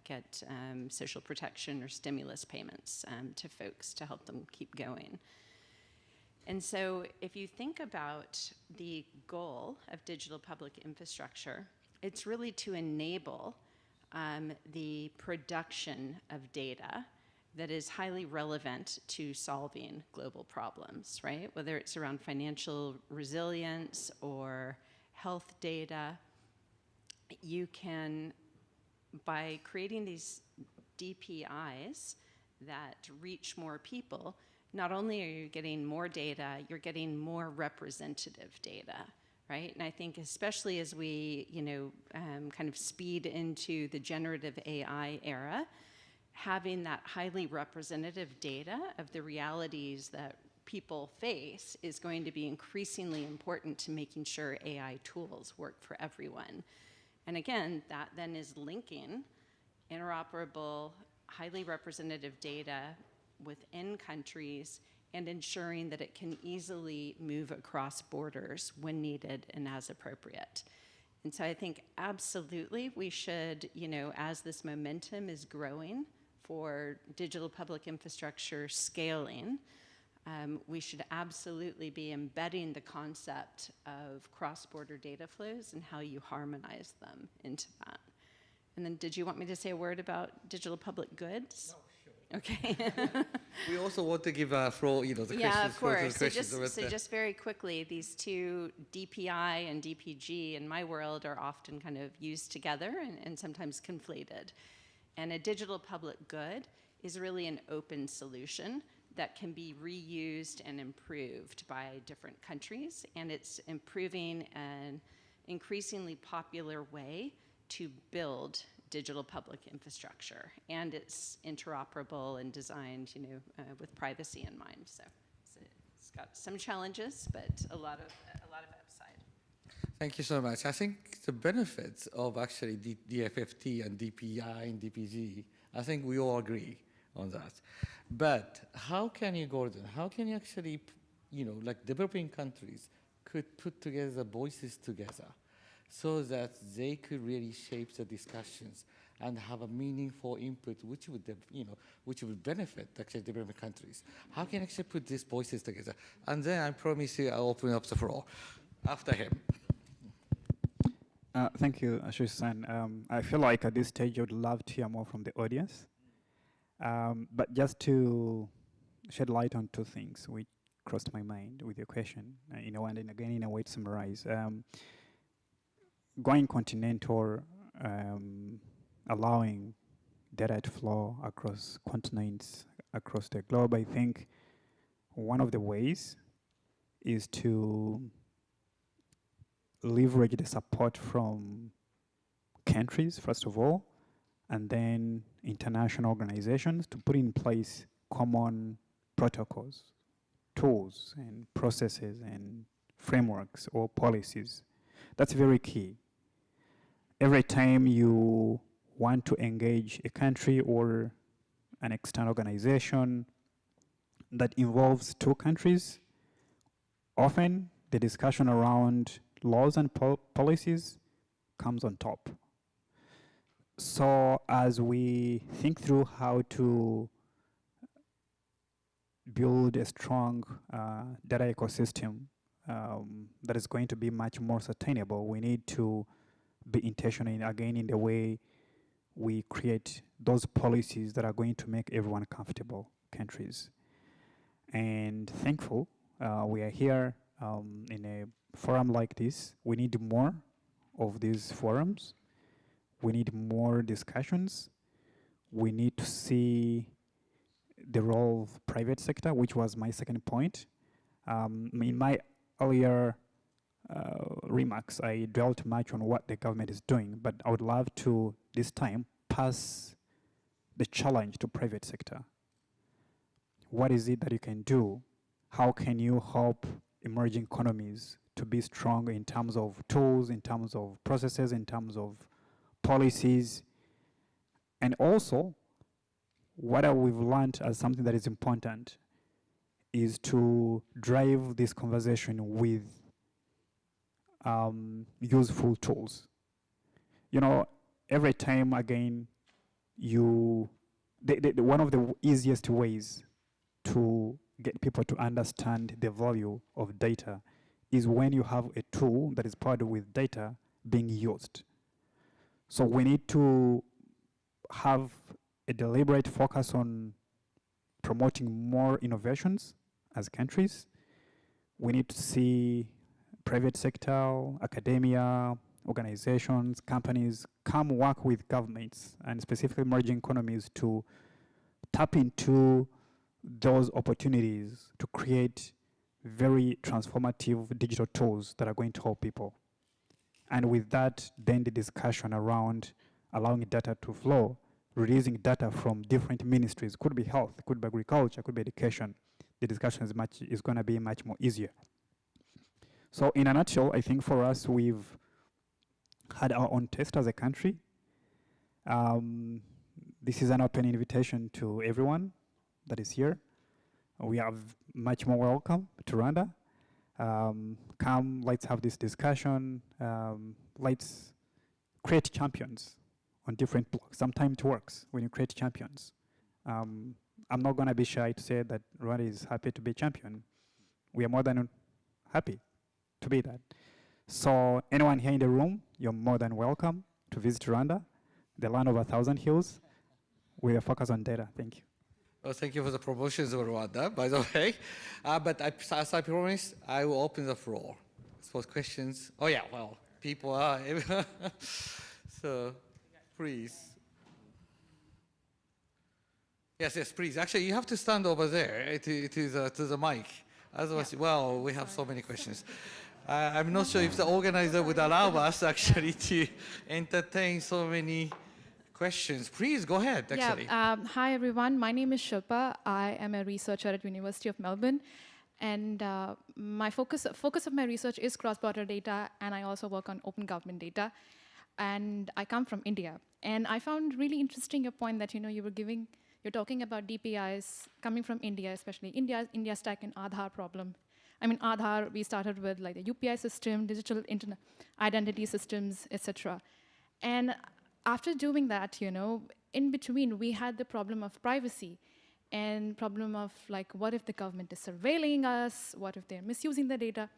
get social protection or stimulus payments to folks to help them keep going. And so if you think about the goal of digital public infrastructure, it's really to enable the production of data that is highly relevant to solving global problems, right? Whether it's around financial resilience or health data, you can, by creating these DPIs that reach more people, not only are you getting more data, you're getting more representative data, right? And I think especially as we, kind of speed into the generative AI era, having that highly representative data of the realities that people face is going to be increasingly important to making sure AI tools work for everyone. And again, that then is linking interoperable, highly representative data within countries and ensuring that it can easily move across borders when needed and as appropriate. And so I think absolutely we should, you know, as this momentum is growing for digital public infrastructure scaling, we should absolutely be embedding the concept of cross-border data flows and how you harmonize them into that. And then did you want me to say a word about digital public goods? No, sure. Okay. We also want to give floor, you know, the yeah, questions. of course. Questions So just very quickly, these two, DPI and DPG, in my world, are often kind of used together and sometimes conflated. And a digital public good is really an open solution that can be reused and improved by different countries. And it's improving an increasingly popular way to build digital public infrastructure. And it's interoperable and designed, you know, with privacy in mind. So it's got some challenges, but a lot of upside. Thank you so much. I think the benefits of actually DFFT and DPI and DPG, I think we all agree on that. But how can you, Gordon, how can you actually, you know, like developing countries could put together voices together so that they could really shape the discussions and have a meaningful input which would, you know, which would benefit actually developing countries? How can you actually put these voices together? And then I promise you I'll open up the floor after him. Thank you, Ashish-san. I feel like at this stage I would love to hear more from the audience. But just to shed light on two things which crossed my mind with your question, you know, and then again in a way to summarize. Going continental, allowing data to flow across continents, across the globe, I think one of the ways is to leverage the support from countries, first of all, and then international organizations to put in place common protocols, tools, and processes, and frameworks or policies. That's very key. Every time you want to engage a country or an external organization that involves two countries, often the discussion around laws and policies comes on top. So as we think through how to build a strong data ecosystem that is going to be much more sustainable, we need to be intentional again in the way we create those policies that are going to make everyone comfortable, countries. And thankful we are here in a forum like this. We need more of these forums. We need more discussions. We need to see the role of private sector, which was my second point. In my earlier remarks, I dwelt much on what the government is doing, but I would love to, this time, pass the challenge to private sector. What is it that you can do? How can you help emerging economies to be strong in terms of tools, in terms of processes, in terms of policies? And also, what we've learned as something that is important is to drive this conversation with useful tools. You know, every time again, one of the easiest ways to get people to understand the value of data is when you have a tool that is powered with data being used. So we need to have a deliberate focus on promoting more innovations as countries. We need to see private sector, academia, organizations, companies come work with governments and specifically emerging economies to tap into those opportunities to create very transformative digital tools that are going to help people. And with that, then the discussion around allowing data to flow, releasing data from different ministries, could be health, could be agriculture, could be education. The discussion is going to be much more easier. So in a nutshell, I think for us, we've had our own test as a country. This is an open invitation to everyone that is here. We are much more welcome to Rwanda. Come, let's have this discussion. let's create champions on different blocks. Sometimes it works when you create champions. I'm not going to be shy to say that Rwanda is happy to be champion. We are more than happy to be that. So anyone here in the room, you're more than welcome to visit Rwanda, the land of 1,000 hills. We are focused on data. Thank you. Well, thank you for the promotions of Rwanda, by the way. But as I promised, I will open the floor for questions. Oh yeah, well, people are. So, please. Yes, please. Actually, you have to stand over there to the mic. Otherwise, well, we have so many questions. I'm not sure if the organizer would allow us actually to entertain so many questions. Please go ahead, actually. Yeah, hi everyone. My name is Shilpa. I am a researcher at University of Melbourne. And my focus of my research is cross-border data, and I also work on open government data. And I come from India. And I found really interesting your point that, you're talking about DPIs coming from India, especially India Stack and Aadhaar problem. I mean, Aadhaar, we started with like the UPI system, digital internet identity systems, etc. And after doing that, in between, we had the problem of privacy and problem of like, what if the government is surveilling us? What if they're misusing the data?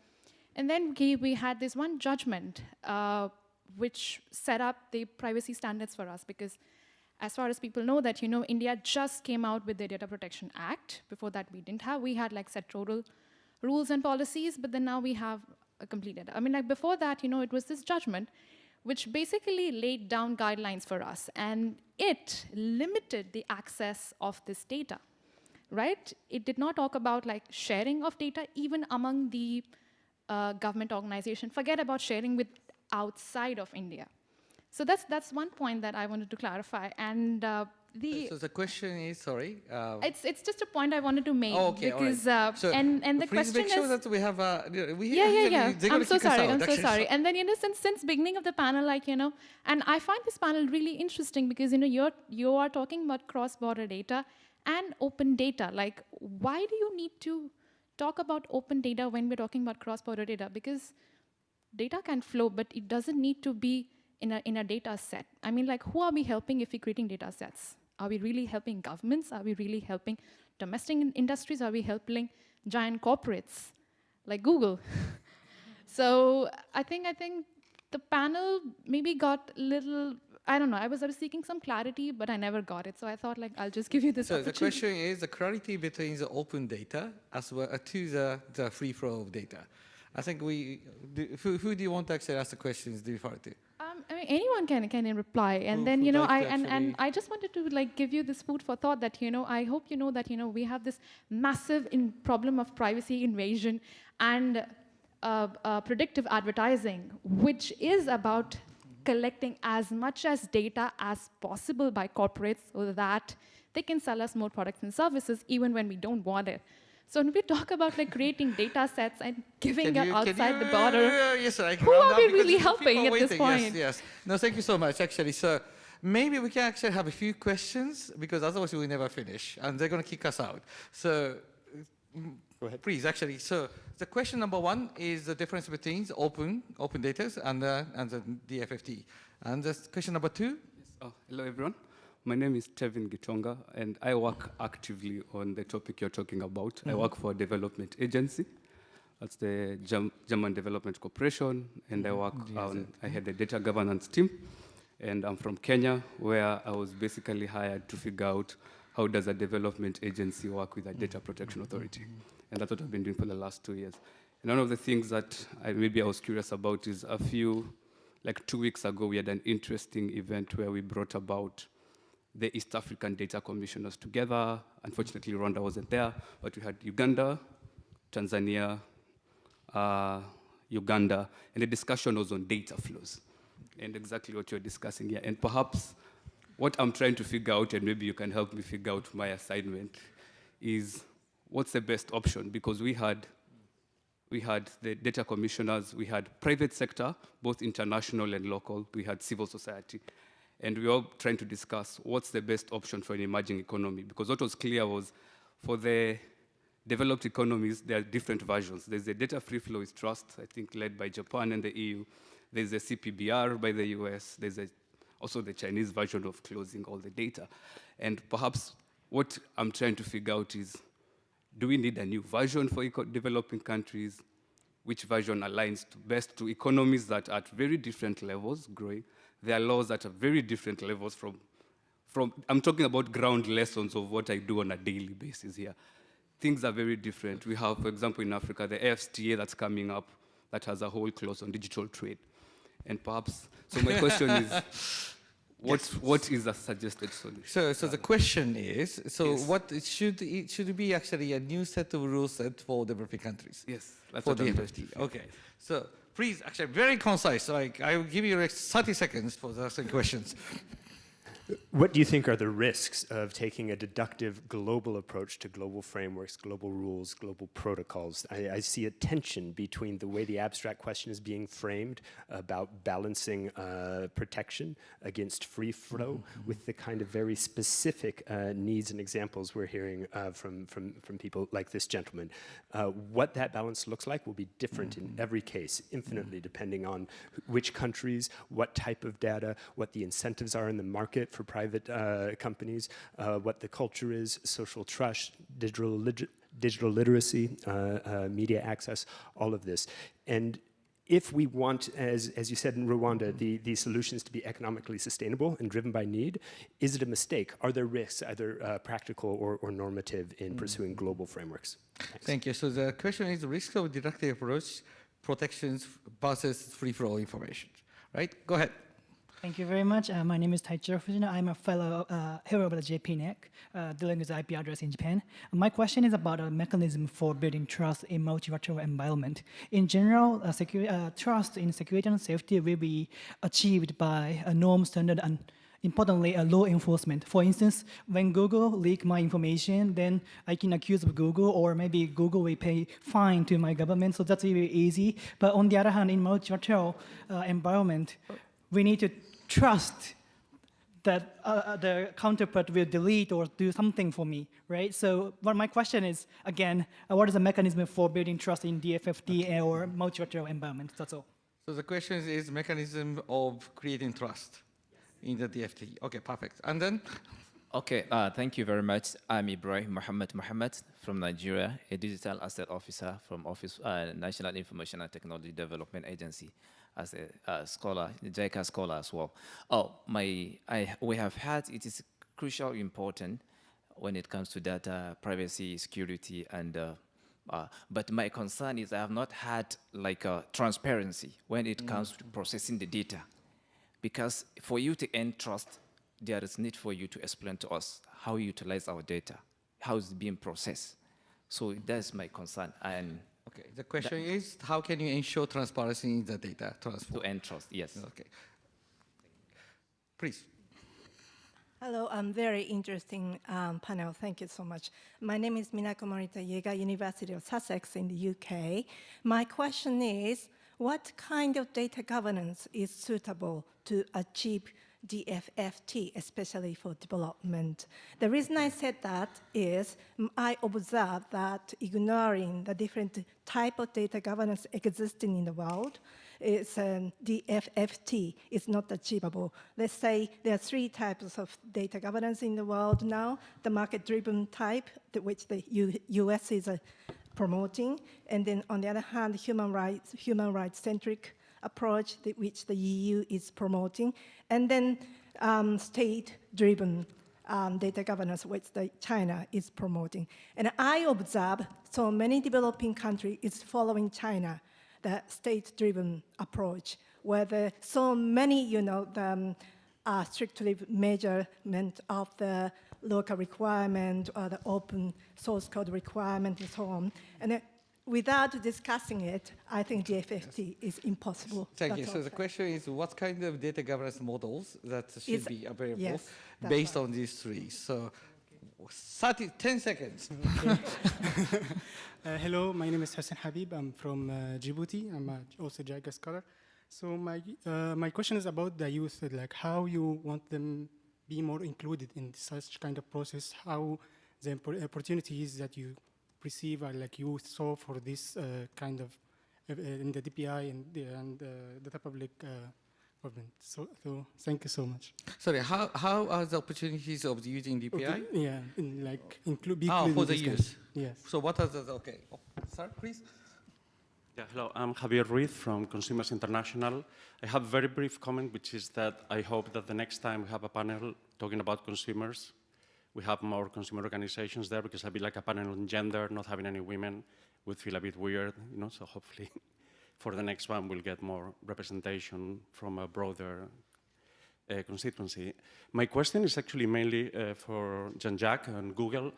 And then we had this one judgment which set up the privacy standards for us, because as far as people know that, India just came out with the Data Protection Act. Before that, we didn't have. We had like set total rules and policies, but then now we have a complete data. I mean, like before that, it was this judgment which basically laid down guidelines for us, and it limited the access of this data, right? It did not talk about like sharing of data even among the government organization. Forget about sharing with outside of India. So that's one point that I wanted to clarify. And so the question is, sorry. It's just a point I wanted to make. Oh, okay, because so and the please question make sure is, that we have yeah. I'm so sorry. And then since beginning of the panel, and I find this panel really interesting because you are talking about cross-border data and open data. Like, why do you need to talk about open data when we're talking about cross-border data? Because data can flow, but it doesn't need to be in a data set. I mean, like, who are we helping if we're creating data sets? Are we really helping governments? Are we really helping domestic industries? Are we helping giant corporates like Google? So I think the panel maybe got a little, I don't know, I was seeking some clarity, but I never got it. So I thought, like, I'll just give you this opportunity. The question is the clarity between the open data as well to the free flow of data. I think who do you want to actually ask the questions to refer to? I mean, anyone can reply, and then I just wanted to like give you this food for thought that I hope you know that we have this massive problem of privacy invasion and predictive advertising, which is about collecting as much as data as possible by corporates so that they can sell us more products and services even when we don't want it. So when we talk about like creating data sets and giving it outside the border, who are we really helping at this point? Yes. No, thank you so much, actually. So maybe we can actually have a few questions, because otherwise we'll never finish, and they're going to kick us out. So go ahead. Please, actually. So the question number one is the difference between the open data and the DFFT. And the question number two? Yes. Hello, everyone. My name is Tevin Gitonga, and I work actively on the topic you're talking about. I work for a development agency. That's the German Development Corporation, and I had a data governance team. And I'm from Kenya, where I was basically hired to figure out how does a development agency work with a data protection authority. And that's what I've been doing for the last 2 years. And one of the things that I was curious about is like 2 weeks ago, we had an interesting event where we brought about the East African Data Commissioners together. Unfortunately, Rwanda wasn't there, but we had Uganda, Tanzania, Uganda, and the discussion was on data flows, and exactly what you're discussing here. And perhaps what I'm trying to figure out, and maybe you can help me figure out my assignment, is what's the best option? Because we had the data commissioners, we had private sector, both international and local, we had civil society. And we were all trying to discuss what's the best option for an emerging economy. Because what was clear was for the developed economies, there are different versions. There's a data free flow is trust, I think led by Japan and the EU. There's a CPBR by the US. There's also the Chinese version of closing all the data. And perhaps what I'm trying to figure out is, do we need a new version for developing countries? Which version aligns best to economies that are at very different levels growing? There are laws that are very different levels from I'm talking about ground lessons of what I do on a daily basis here. Things are very different. We have, for example, in Africa, the AfCFTA that's coming up that has a whole clause on digital trade. And perhaps, so my question is, what is a suggested solution? So the question is, what should it be actually a new set of rules set for developing countries? Yes, that's for what the I'm FFT. Okay, so please, actually very concise. Like I will give you like 30 seconds for the asking questions. What do you think are the risks of taking a deductive global approach to global frameworks, global rules, global protocols? I see a tension between the way the abstract question is being framed about balancing protection against free flow with the kind of very specific needs and examples we're hearing from people like this gentleman. What that balance looks like will be different in every case, infinitely depending on which countries, what type of data, what the incentives are in the market for private companies, what the culture is, social trust, digital literacy, media access, all of this. And if we want, as you said in Rwanda, the solutions to be economically sustainable and driven by need, is it a mistake? Are there risks, either practical or normative, in pursuing global frameworks? Thanks. Thank you. So the question is the risk of deductive approach, protections versus free flow information, right? Go ahead. Thank you very much. My name is Taichiro Fujina. I'm a fellow here over the JPNEC, dealing with IP address in Japan. My question is about a mechanism for building trust in multilateral environment. In general, trust in security and safety will be achieved by a norm, standard, and importantly, a law enforcement. For instance, when Google leak my information, then I can accuse of Google, or maybe Google will pay fine to my government, so that's really easy. But on the other hand, in multilateral environment, we need to trust that the counterpart will delete or do something for me, right? So my question is, again, what is the mechanism for building trust in DFFT or multilateral environment? That's all. So the question is mechanism of creating trust in the DFT. Okay, perfect. And then? Okay, thank you very much. I'm Ibrahim Mohammed from Nigeria, a digital asset officer from National Information and Technology Development Agency, as a scholar, a JICA scholar as well. We have had, it is crucially important when it comes to data privacy, security, and but my concern is I have not had like transparency when it comes to processing the data. Because for you to earn trust, there is need for you to explain to us how you utilize our data, how it's being processed. So that's my concern. And okay, the question is, how can you ensure transparency in the data transfer? To earn trust, yes. Okay. Please. Hello, very interesting panel. Thank you so much. My name is Minako Morita Yega, University of Sussex in the UK. My question is, what kind of data governance is suitable to achieve DFFT, especially for development? The reason I said that is I observed that ignoring the different type of data governance existing in the world, is DFFT is not achievable. Let's say there are 3 types of data governance in the world now. The market-driven type, which the US is promoting, and then on the other hand, human rights-centric approach, which the EU is promoting, and then state-driven data governance, which China is promoting. And I observe so many developing countries is following China, the state-driven approach, where there so many, strictly measurement of the local requirement or the open source code requirement and so on. And without discussing it, I think DFFT is impossible. Thank you. So the question is, what kind of data governance models that should be available, yes, based on these 3? So 10 seconds. Hello, my name is Hassan Habib. I'm from Djibouti. I'm also a JICA scholar. So my question is about the youth, like how you want them be more included in such kind of process, how the opportunities that you perceive or like you saw for this kind of in the DPI and data public government. So thank you so much. Sorry, how are the opportunities of using DPI? Okay, yeah, in like include for the use. Yes. So what are the okay? Oh, sir, please. Yeah, hello, I'm Javier Ruiz from Consumers International. I have a very brief comment, which is that I hope that the next time we have a panel talking about consumers, we have more consumer organizations there, because I'd be like a panel on gender, not having any women would feel a bit weird, you know, so hopefully for the next one we'll get more representation from a broader constituency. My question is actually mainly for Jean-Jacques and Google.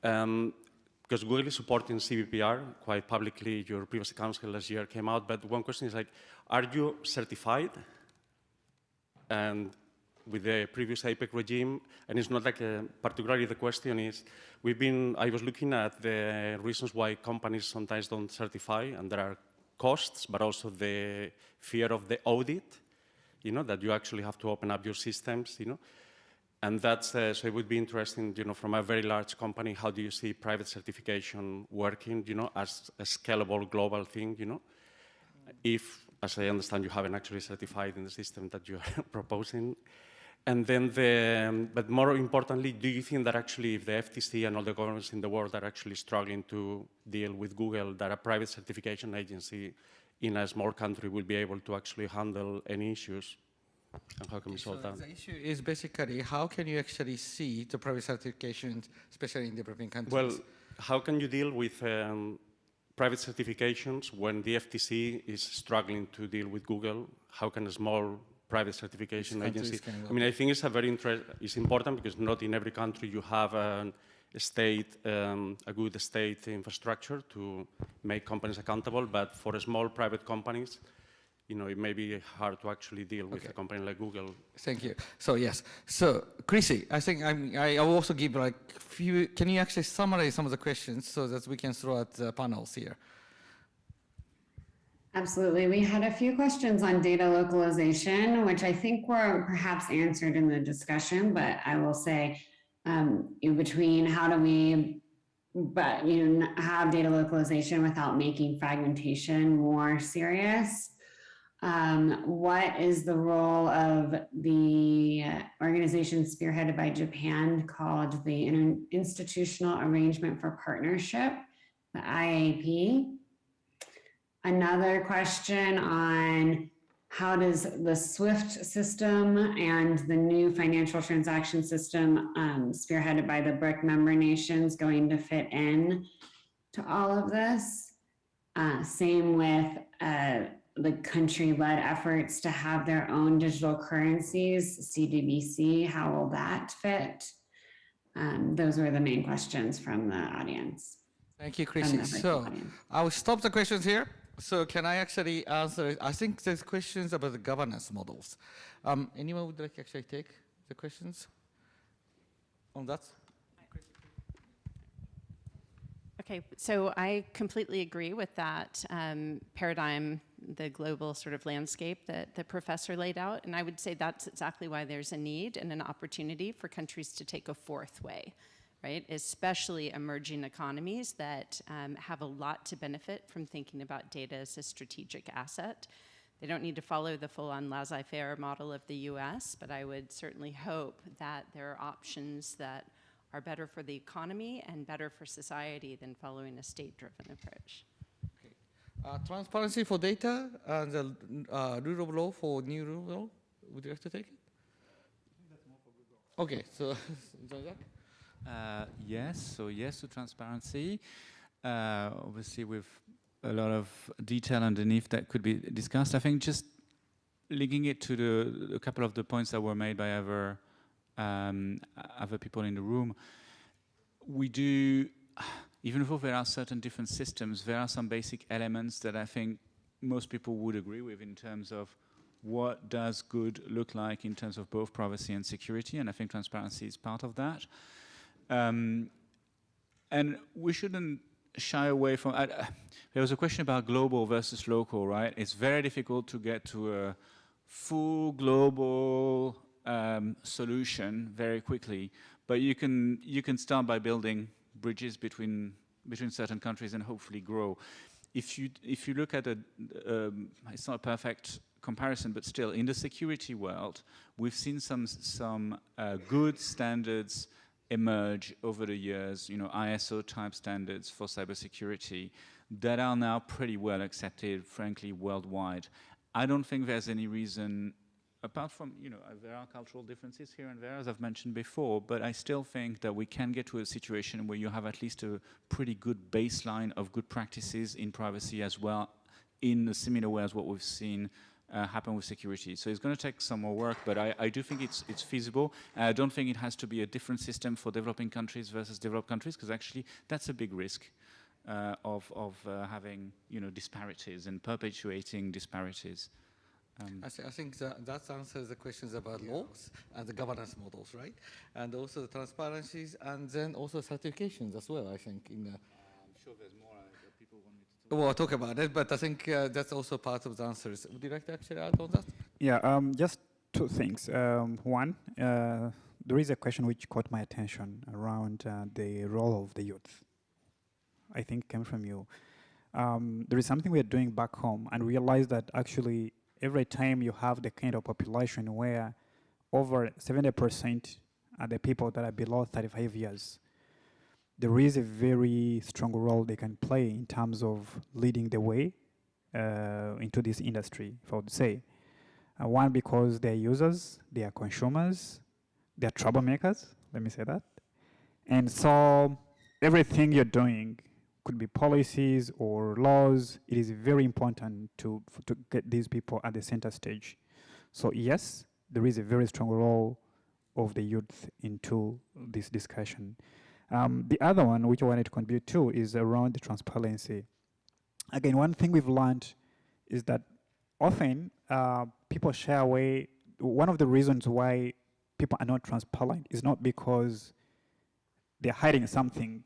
Because Google is supporting CBPR quite publicly. Your Privacy Council last year came out, but one question is like, are you certified? And with the previous APEC regime, and it's not like particularly the question is, I was looking at the reasons why companies sometimes don't certify, and there are costs, but also the fear of the audit, you know, that you actually have to open up your systems, you know. And that's, so it would be interesting, you know, from a very large company, how do you see private certification working, you know, as a scalable global thing, you know? If, as I understand, you haven't actually certified in the system that you are proposing. And then but more importantly, do you think that actually if the FTC and all the governments in the world are actually struggling to deal with Google, that a private certification agency in a small country will be able to actually handle any issues? And how can we solve that? The issue is basically how can you actually see the private certifications, especially in developing countries? Well, how can you deal with private certifications when the FTC is struggling to deal with Google? How can a small private certification agency? I mean, I think it's it's important because not in every country you have a good state infrastructure to make companies accountable, but for small private companies, you know, it may be hard to actually deal with a company like Google. Thank you. So yes, so Chrissy, I think I will also give like few. Can you actually summarize some of the questions so that we can throw out the panels here? Absolutely. We had a few questions on data localization, which I think were perhaps answered in the discussion, but I will say in between how do we have data localization without making fragmentation more serious? What is the role of the organization spearheaded by Japan called the Institutional Arrangement for Partnership, the IAP? Another question on how does the SWIFT system and the new financial transaction system spearheaded by the BRIC member nations going to fit in to all of this? Same with the country-led efforts to have their own digital currencies, CDBC, how will that fit? Those were the main questions from the audience. Thank you, Chrissy. So I will stop the questions here. So can I actually answer? I think there's questions about the governance models. Anyone would like to actually take the questions on that? Okay, so I completely agree with that paradigm, the global sort of landscape that the professor laid out. And I would say that's exactly why there's a need and an opportunity for countries to take a fourth way, right? Especially emerging economies that have a lot to benefit from thinking about data as a strategic asset. They don't need to follow the full-on laissez-faire model of the US, but I would certainly hope that there are options that are better for the economy and better for society than following a state-driven approach. Okay. Transparency for data and the rule of law for new rule of law. Would you like to take it? That's more for Google. Okay, so Jean-Jacques? Yes, so yes to transparency. Obviously with a lot of detail underneath that could be discussed. I think just linking it to a couple of the points that were made by other people in the room, we do, even though there are certain different systems, there are some basic elements that I think most people would agree with in terms of what does good look like in terms of both privacy and security, and I think transparency is part of that. And we shouldn't shy away from, there was a question about global versus local, right? It's very difficult to get to a full global solution very quickly, but you can start by building bridges between between certain countries and hopefully grow. If you look at it's not a perfect comparison, but still, in the security world, we've seen some good standards emerge over the years, ISO type standards for cybersecurity that are now pretty well accepted, frankly, worldwide. I don't think there's any reason, apart from, there are cultural differences here and there, as I've mentioned before, but I still think that we can get to a situation where you have at least a pretty good baseline of good practices in privacy as well, in a similar way as what we've seen happen with security. So it's going to take some more work, but I do think it's feasible. I don't think it has to be a different system for developing countries versus developed countries, because actually that's a big risk of having disparities and perpetuating disparities. I think that answers the questions about laws and the governance models, right? And also the transparencies, and then also certifications as well, I think. I'm sure there's more that people want me to talk about. Well, I'll talk about it, but I think that's also part of the answers. Would you like to actually add on that? Yeah, just two things. One, there is a question which caught my attention around the role of the youth. I think came from you. There is something we are doing back home, and realize that actually every time you have the kind of population where over 70% are the people that are below 35 years, there is a very strong role they can play in terms of leading the way into this industry, if I would say. One, because they're users, they are consumers, they're troublemakers, let me say that. And so everything you're doing could be policies or laws. It is very important to get these people at the center stage. So yes, there is a very strong role of the youth into this discussion. The other one, which I wanted to contribute to, is around the transparency. Again, one thing we've learned is that often people shy away. One of the reasons why people are not transparent is not because they're hiding something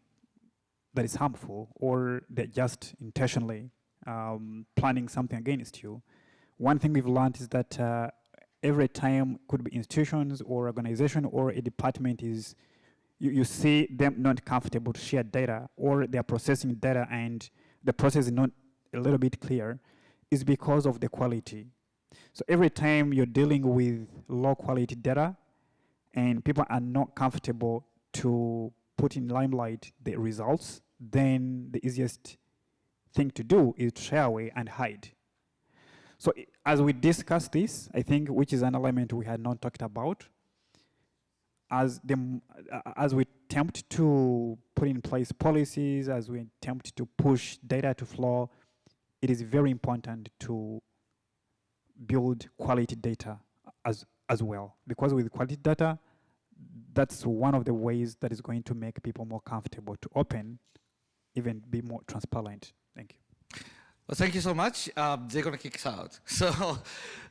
that is harmful, or they're just intentionally planning something against you. One thing we've learned is that every time, could be institutions or organization or a department, is you see them not comfortable to share data, or they're processing data and the process is not a little bit clear, is because of the quality. So every time you're dealing with low quality data and people are not comfortable to put in limelight the results, then the easiest thing to do is to shy away and hide. So as we discuss this, I think, which is an element we had not talked about, as we attempt to put in place policies, as we attempt to push data to flow, it is very important to build quality data as well. Because with quality data, that's one of the ways that is going to make people more comfortable to open, even be more transparent. Thank you. Well, thank you so much. They're going to kick us out. So,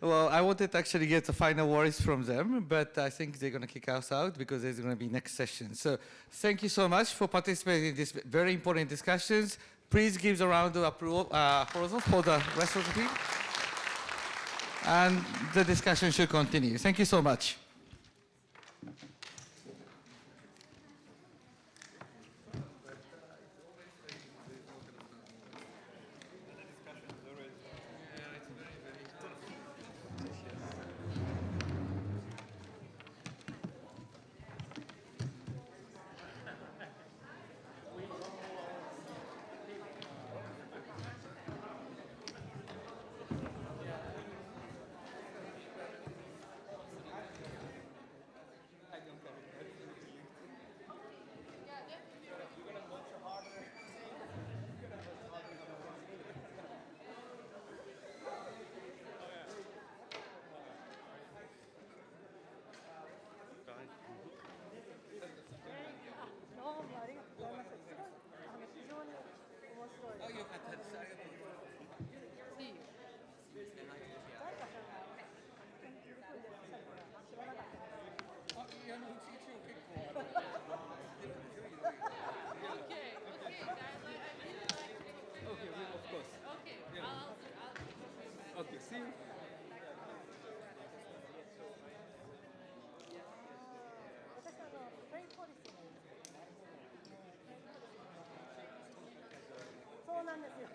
well, I wanted to actually get the final words from them, but I think they're going to kick us out because there's going to be next session. So thank you so much for participating in this very important discussions. Please give a round of applause for the rest of the team. And the discussion should continue. Thank you so much. Okay, see you. そうなんですよ。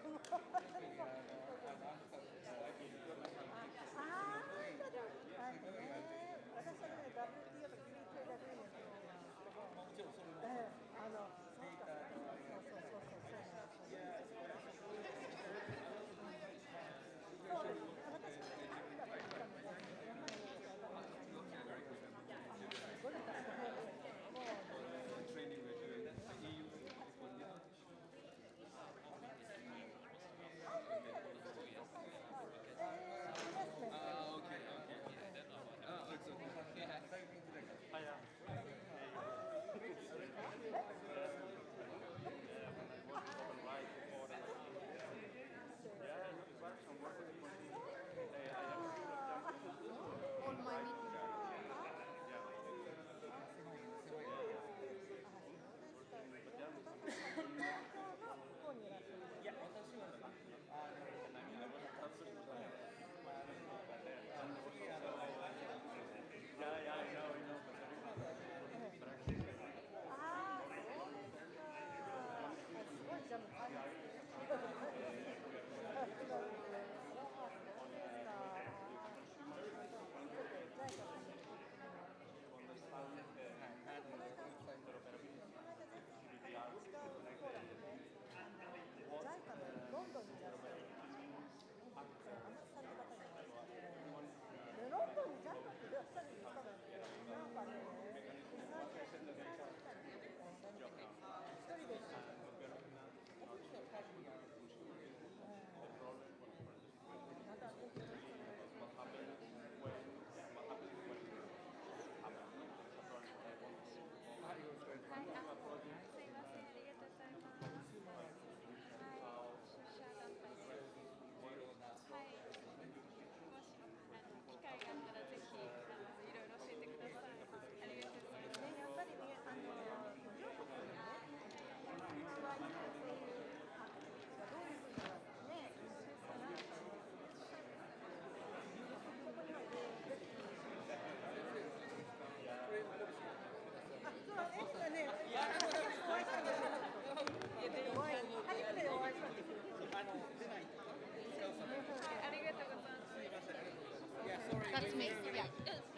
That's me. Yeah.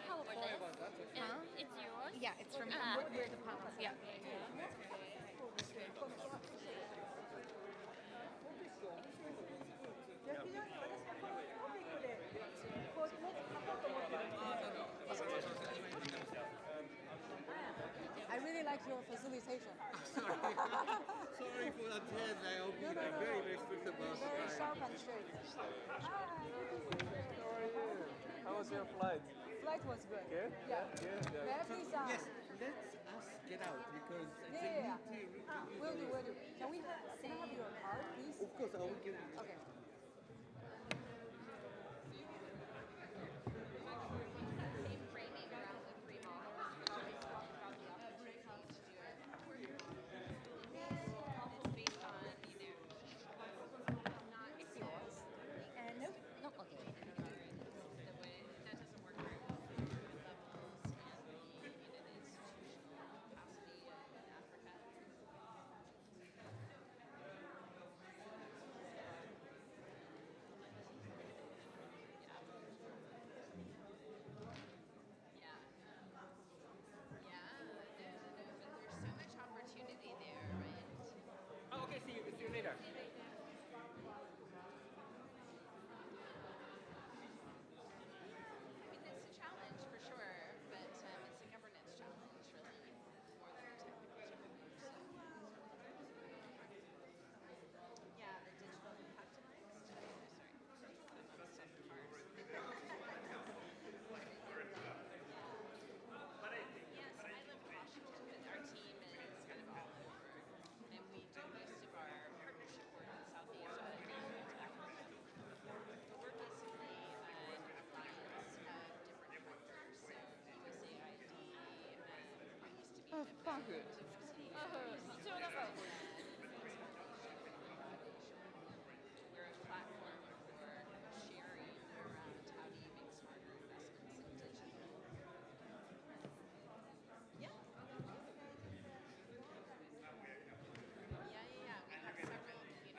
How about this? It's yours? Yeah, it's from We're the panels. Yeah. I really like your facilitation. Sorry. Sorry for that head. I'm very, very strict about Very time. sharp and straight. How are you? How was your flight? Flight was good. Good? Yeah. Good. May I please, Yes, let us get out because yeah. they need to. Will do, will do. Can I have your card, please? Of course, I will give you. Okay. Same framing around the three models, which I talked about the opportunity to do it. It's based on, not yours. Nope. No, okay. That doesn't work very well for levels and the institutional capacity in Africa. But there's so much opportunity there, right? Oh, okay. See you later. I mean, it's a challenge for sure, but it's a governance challenge, really, more than a technical challenge. So. Yeah, the digital impact index. Sorry, I'm on some cars. Yes, I live in Washington, but our team is kind of all over, and we do most of our partnership work in South Asia and North Africa. But we're basically an alliance of different partners, so USAID, we used to be a member of University We're a platform for sharing around how do you make smarter investments in digital. Yeah. Yeah. We have several communities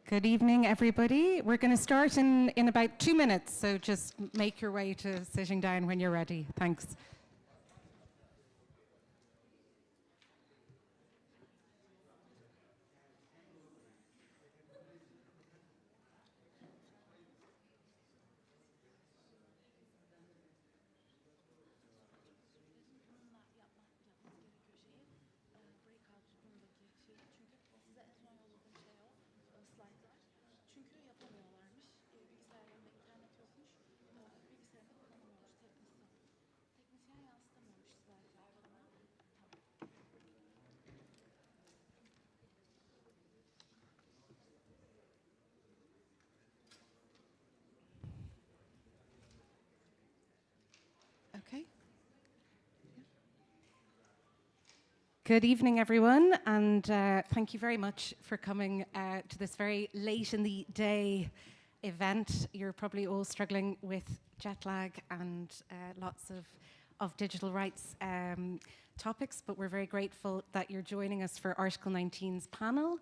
Good evening, everybody. We're going to start in about 2 minutes, so just make your way to sitting down when you're ready. Thanks. Okay. Good evening, everyone, and thank you very much for coming to this very late in the day event. You're probably all struggling with jet lag and lots of digital rights topics, but we're very grateful that you're joining us for Article 19's panel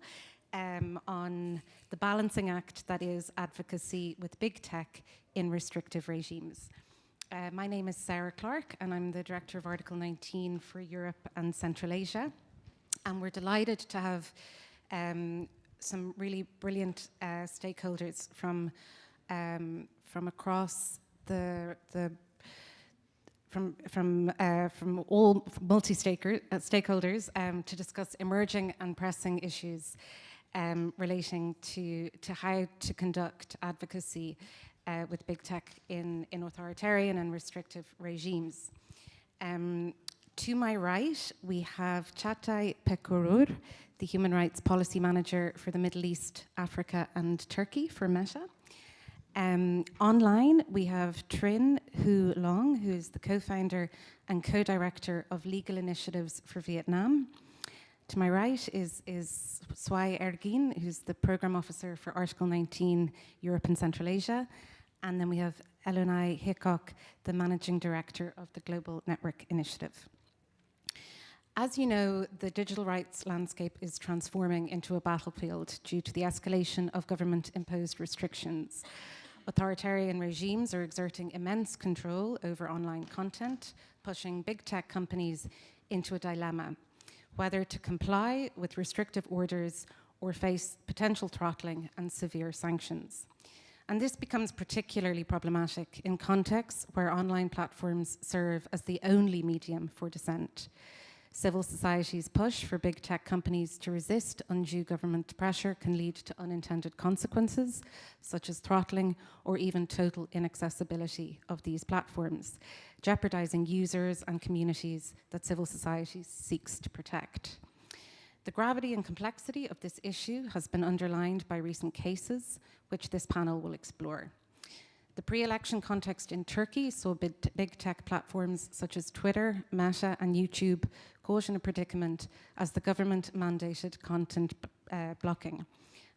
on the balancing act that is advocacy with big tech in restrictive regimes. My name is Sarah Clark, and I'm the Director of Article 19 for Europe and Central Asia. And we're delighted to have some really brilliant stakeholders from across from all stakeholders to discuss emerging and pressing issues relating to how to conduct advocacy with big tech in authoritarian and restrictive regimes. To my right, we have Çağatay Pekorur, the Human Rights Policy Manager for the Middle East, Africa and Turkey for Meta. Online, we have Trinh Hu Long, who is the co-founder and co-director of Legal Initiatives for Vietnam. To my right is Swai Ergin, who's the Program Officer for Article 19, Europe and Central Asia. And then we have Elunai Hickok, the Managing Director of the Global Network Initiative. As you know, the digital rights landscape is transforming into a battlefield due to the escalation of government-imposed restrictions. Authoritarian regimes are exerting immense control over online content, pushing big tech companies into a dilemma, whether to comply with restrictive orders or face potential throttling and severe sanctions. And this becomes particularly problematic in contexts where online platforms serve as the only medium for dissent. Civil society's push for big tech companies to resist undue government pressure can lead to unintended consequences, such as throttling or even total inaccessibility of these platforms, jeopardizing users and communities that civil society seeks to protect. The gravity and complexity of this issue has been underlined by recent cases, which this panel will explore. The pre-election context in Turkey saw big tech platforms such as Twitter, Meta, and YouTube caught in a predicament as the government mandated content blocking.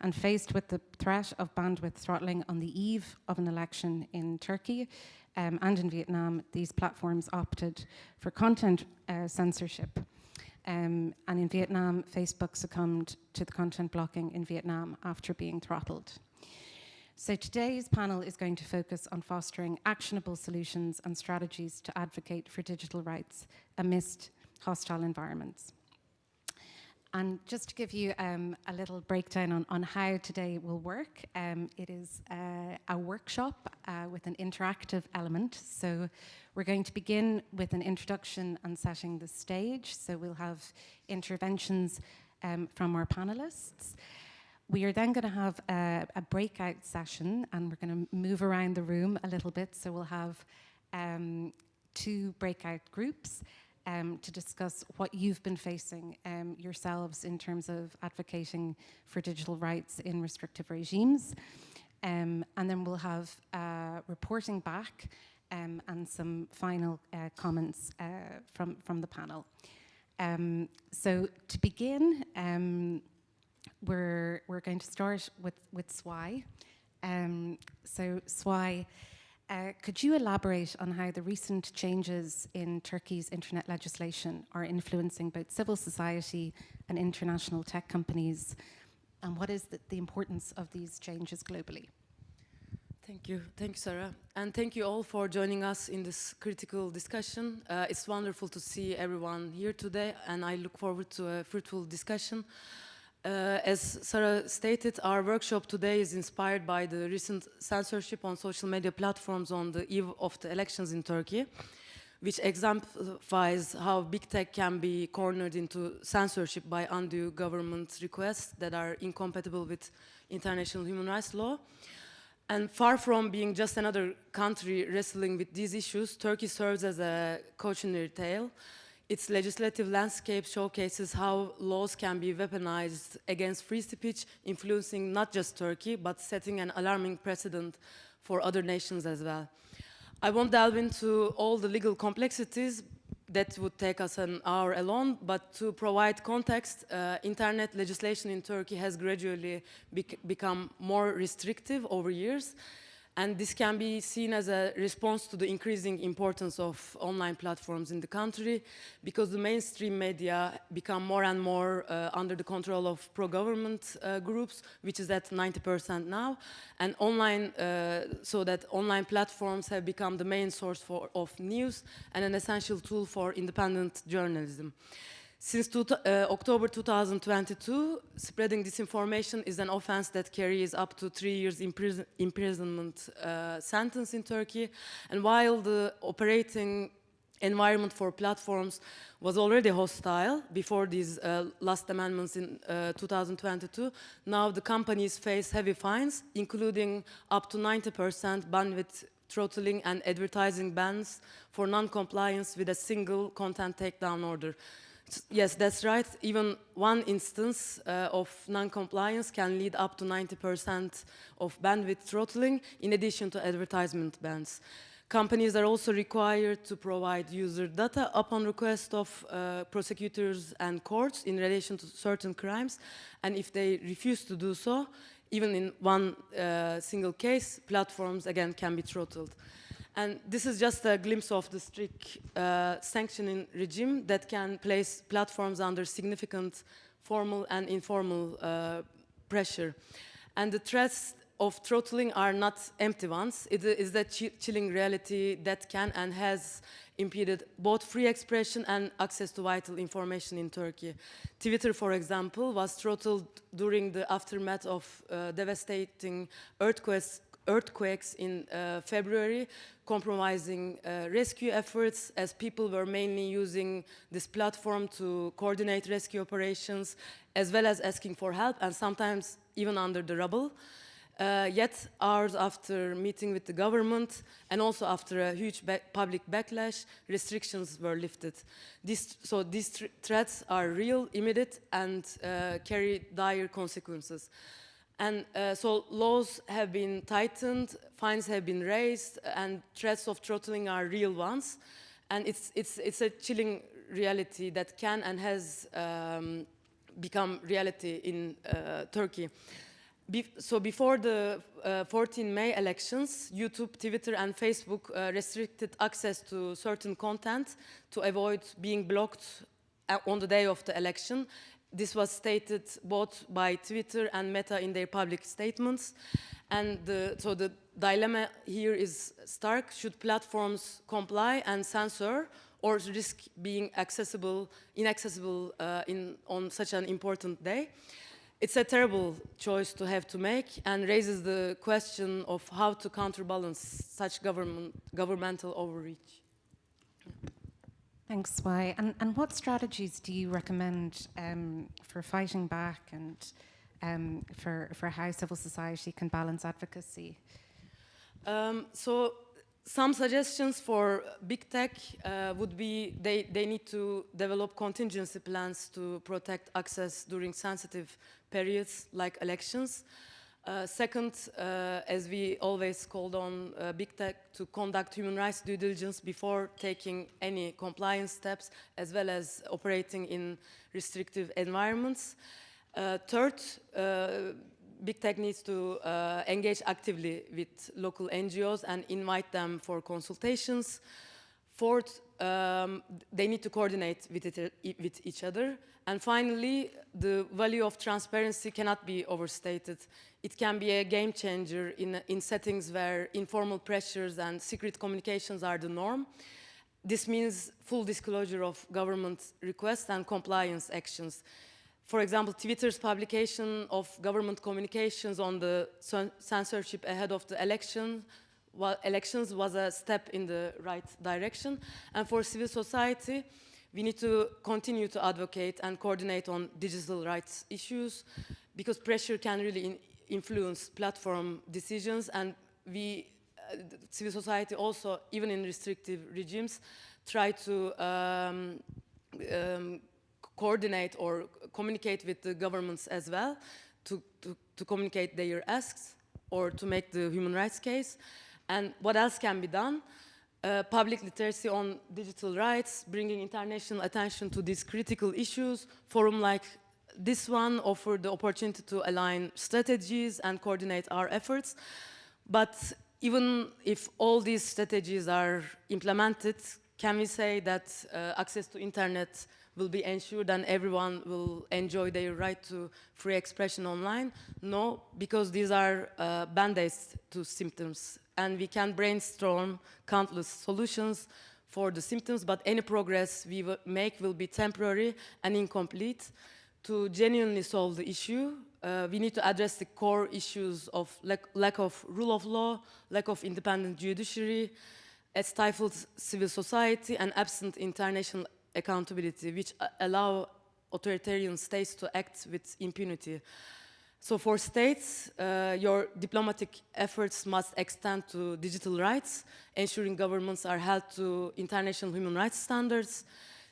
And faced with the threat of bandwidth throttling on the eve of an election in Turkey and in Vietnam, these platforms opted for content censorship. And in Vietnam, Facebook succumbed to the content blocking in Vietnam after being throttled. So today's panel is going to focus on fostering actionable solutions and strategies to advocate for digital rights amidst hostile environments. And just to give you a little breakdown on how today will work, it is a workshop with an interactive element. So we're going to begin with an introduction and setting the stage. So we'll have interventions from our panelists. We are then going to have a breakout session, and we're going to move around the room a little bit. So we'll have 2 breakout groups to discuss what you've been facing yourselves in terms of advocating for digital rights in restrictive regimes. And then we'll have reporting back and some final comments from the panel. So to begin, we're going to start with Swai. So Swai, could you elaborate on how the recent changes in Turkey's internet legislation are influencing both civil society and international tech companies, And what is the importance of these changes globally? Thank you, Sarah. And thank you all for joining us in this critical discussion. It's wonderful to see everyone here today, and I look forward to a fruitful discussion. As Sarah stated, our workshop today is inspired by the recent censorship on social media platforms on the eve of the elections in Turkey, which exemplifies how big tech can be cornered into censorship by undue government requests that are incompatible with international human rights law. And far from being just another country wrestling with these issues, Turkey serves as a cautionary tale. Its legislative landscape showcases how laws can be weaponized against free speech, influencing not just Turkey, but setting an alarming precedent for other nations as well. I won't delve into all the legal complexities, that would take us an hour alone, but to provide context, internet legislation in Turkey has gradually become more restrictive over years, and this can be seen as a response to the increasing importance of online platforms in the country, because the mainstream media become more and more under the control of pro-government groups, which is at 90% now, and so that online platforms have become the main source of news and an essential tool for independent journalism. Since October 2022, spreading disinformation is an offense that carries up to 3 years imprisonment sentence in Turkey. And while the operating environment for platforms was already hostile before these last amendments in 2022, now the companies face heavy fines, including up to 90% bandwidth throttling and advertising bans for non-compliance with a single content takedown order. Yes, that's right. Even one instance of non-compliance can lead up to 90% of bandwidth throttling, in addition to advertisement bans. Companies are also required to provide user data upon request of prosecutors and courts in relation to certain crimes, and if they refuse to do so, even in one single case, platforms again can be throttled. And this is just a glimpse of the strict sanctioning regime that can place platforms under significant formal and informal pressure. And the threats of throttling are not empty ones. It is a chilling reality that can and has impeded both free expression and access to vital information in Turkey. Twitter, for example, was throttled during the aftermath of devastating earthquakes in February, compromising rescue efforts, as people were mainly using this platform to coordinate rescue operations, as well as asking for help, and sometimes even under the rubble. Yet, hours after meeting with the government, and also after a huge public backlash, restrictions were lifted. So these threats are real, immediate, and carry dire consequences. And so laws have been tightened, fines have been raised, and threats of throttling are real ones. And it's a chilling reality that can and has become reality in Turkey. So before the 14 May elections, YouTube, Twitter, and Facebook restricted access to certain content to avoid being blocked on the day of the election. This was stated both by Twitter and Meta in their public statements. And so the dilemma here is stark. Should platforms comply and censor, or risk being inaccessible on such an important day? It's a terrible choice to have to make, and raises the question of how to counterbalance such governmental overreach. Thanks, Wai. And what strategies do you recommend for fighting back and for how civil society can balance advocacy? So some suggestions for big tech would be they need to develop contingency plans to protect access during sensitive periods like elections. Second, as we always called on big tech to conduct human rights due diligence before taking any compliance steps, as well as operating in restrictive environments. Third, big tech needs to engage actively with local NGOs and invite them for consultations. Fourth, they need to coordinate with each other. And finally, the value of transparency cannot be overstated. It can be a game changer in settings where informal pressures and secret communications are the norm. This means full disclosure of government requests and compliance actions. For example, Twitter's publication of government communications on the censorship ahead of the elections was a step in the right direction. And for civil society, we need to continue to advocate and coordinate on digital rights issues, because pressure can really influence platform decisions, and civil society also, even in restrictive regimes, try to coordinate or communicate with the governments as well, to communicate their asks or to make the human rights case. And what else can be done? Public literacy on digital rights, bringing international attention to these critical issues. Forum like this one offer the opportunity to align strategies and coordinate our efforts. But even if all these strategies are implemented, can we say that access to internet will be ensured and everyone will enjoy their right to free expression online? No, because these are band-aids to symptoms. And we can brainstorm countless solutions for the symptoms, but any progress we make will be temporary and incomplete. To genuinely solve the issue, we need to address the core issues of lack of rule of law, lack of independent judiciary, a stifled civil society, and absent international accountability, which allow authoritarian states to act with impunity. So for states, your diplomatic efforts must extend to digital rights, ensuring governments are held to international human rights standards.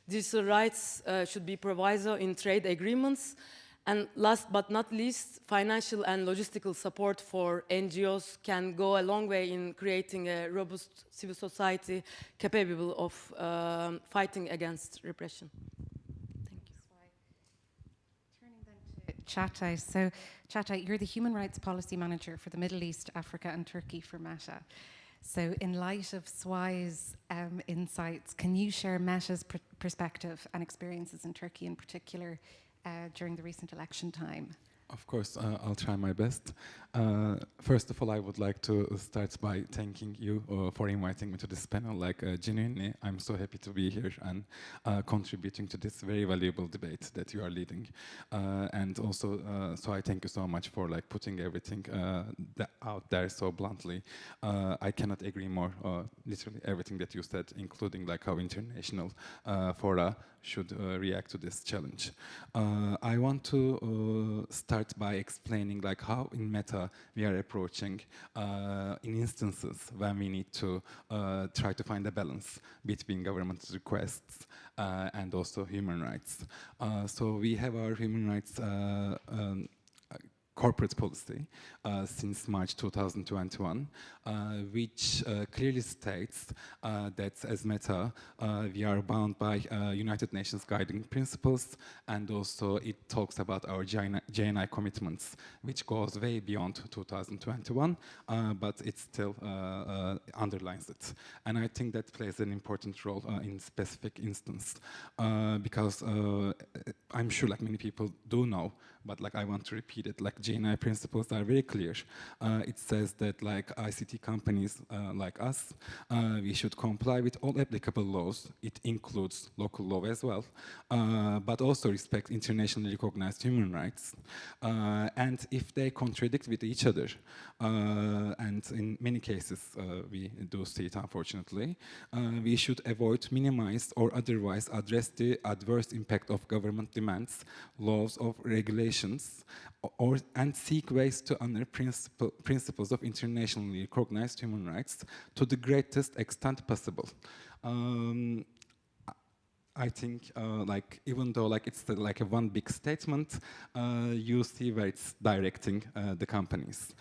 Digital rights should be proviso in trade agreements. And last but not least, financial and logistical support for NGOs can go a long way in creating a robust civil society capable of fighting against repression. Çağatay. So, Çağatay, you're the Human Rights Policy Manager for the Middle East, Africa and Turkey for Meta. So in light of SWI's insights, can you share Meta's perspective and experiences in Turkey in particular during the recent election time? Of course, I'll try my best. First of all, I would like to start by thanking you for inviting me to this panel. Genuinely, I'm so happy to be here and contributing to this very valuable debate that you are leading. And also, so I thank you so much for putting everything out there so bluntly. I cannot agree more. Literally everything that you said, including how international fora should react to this challenge. I want to start by explaining how in Meta we are approaching in instances when we need to try to find a balance between government requests and also human rights. So we have our human rights corporate policy since March 2021, which clearly states that as Meta, we are bound by United Nations guiding principles, and also it talks about our JNI commitments, which goes way beyond 2021, but it still underlines it. And I think that plays an important role in specific instance, because I'm sure many people do know, but I want to repeat it. GNI principles are very clear. It says that ICT companies like us, we should comply with all applicable laws. It includes local law as well, but also respect internationally recognized human rights. And if they contradict with each other, and in many cases we do see it unfortunately, we should avoid, minimize, or otherwise address the adverse impact of government demands, laws of regulations, and seek ways to honor principles of internationally recognized human rights to the greatest extent possible. I think, even though it's a one big statement, you see where it's directing the companies.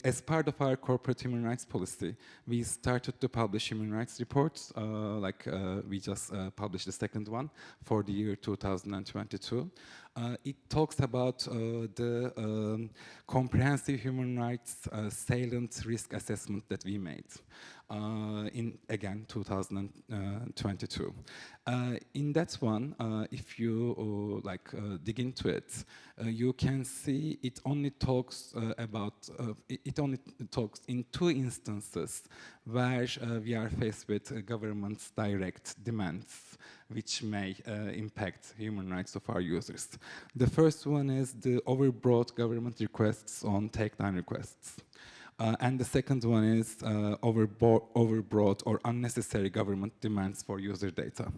As part of our corporate human rights policy, we started to publish human rights reports, we just published the second one for the year 2022. It talks about the comprehensive human rights salient risk assessment that we made in, again, 2022. In that one, if you dig into it, you can see it only talks it only talks in two instances where we are faced with government's direct demands, which may impact human rights of our users. The first one is the overbroad government requests on takedown requests. And the second one is overbroad or unnecessary government demands for user data.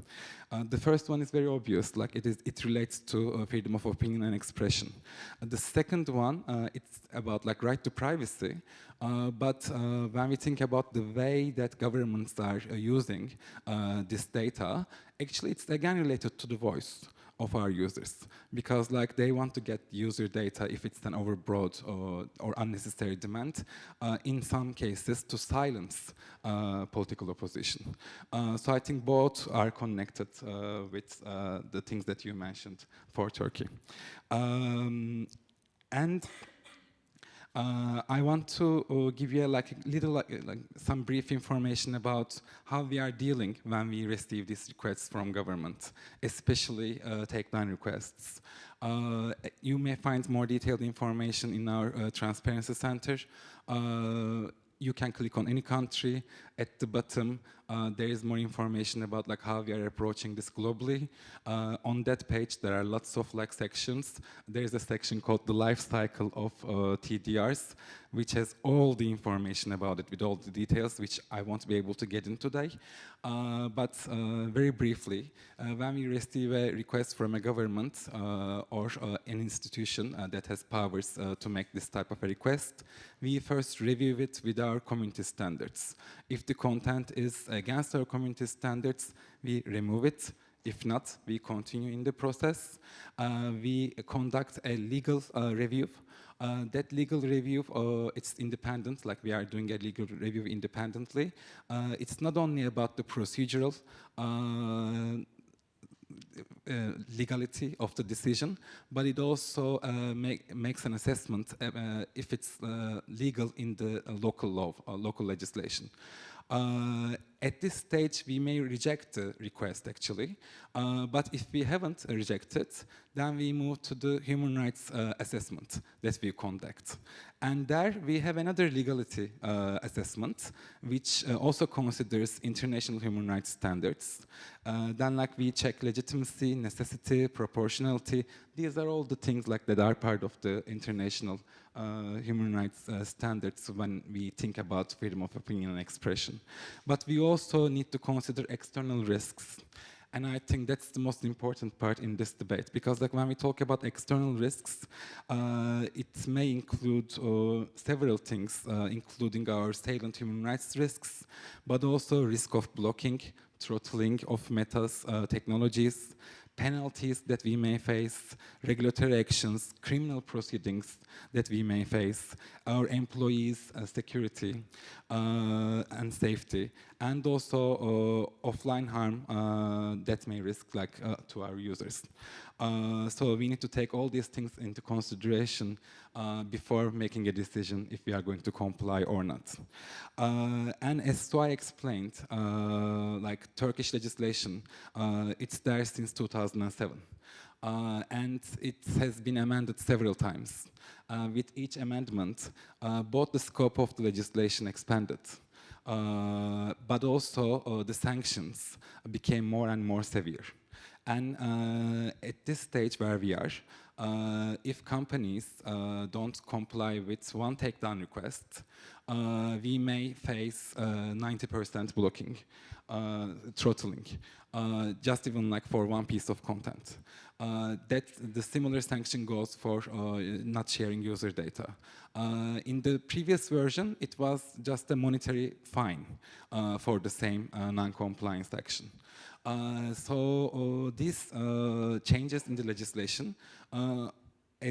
The first one is very obvious, like it relates to freedom of opinion and expression. The second one, it's about right to privacy. But when we think about the way that governments are using this data, actually it's again related to the voice of our users, because they want to get user data if it's an overbroad or unnecessary demand, in some cases to silence political opposition. So I think both are connected with the things that you mentioned for Turkey. I want to give you some brief information about how we are dealing when we receive these requests from government, especially takedown requests. You may find more detailed information in our Transparency Center. You can click on any country. At the bottom, there is more information about how we are approaching this globally. On that page, there are lots of sections. There is a section called the life cycle of TDRs, which has all the information about it with all the details, which I won't be able to get in today. But very briefly, when we receive a request from a government or an institution that has powers to make this type of a request, we first review it with our community standards. If the content is against our community standards, we remove it. If not, we continue in the process. We conduct a legal review. That legal review, it's independent, we are doing a legal review independently. It's not only about the procedural legality of the decision, but it also makes an assessment if it's legal in the local law, local legislation. At this stage, we may reject the request, actually. But if we haven't rejected, then we move to the human rights assessment that we conduct. And there we have another legality assessment, which also considers international human rights standards. Then we check legitimacy, necessity, proportionality. These are all the things that are part of the international human rights standards when we think about freedom of opinion and expression. But we also need to consider external risks. And I think that's the most important part in this debate, because when we talk about external risks, it may include several things, including our salient human rights risks, but also risk of blocking, throttling of Meta's technologies, penalties that we may face, regulatory actions, criminal proceedings that we may face, our employees' security and safety, and also offline harm that may risk to our users. So we need to take all these things into consideration before making a decision if we are going to comply or not. And as I explained, Turkish legislation, it's there since 2007. And it has been amended several times. With each amendment, both the scope of the legislation expanded, but also the sanctions became more and more severe. And at this stage where we are, if companies don't comply with one takedown request, we may face 90% blocking, throttling, just even for one piece of content. That the similar sanction goes for not sharing user data. In the previous version, it was just a monetary fine for the same non-compliance action. So these changes in the legislation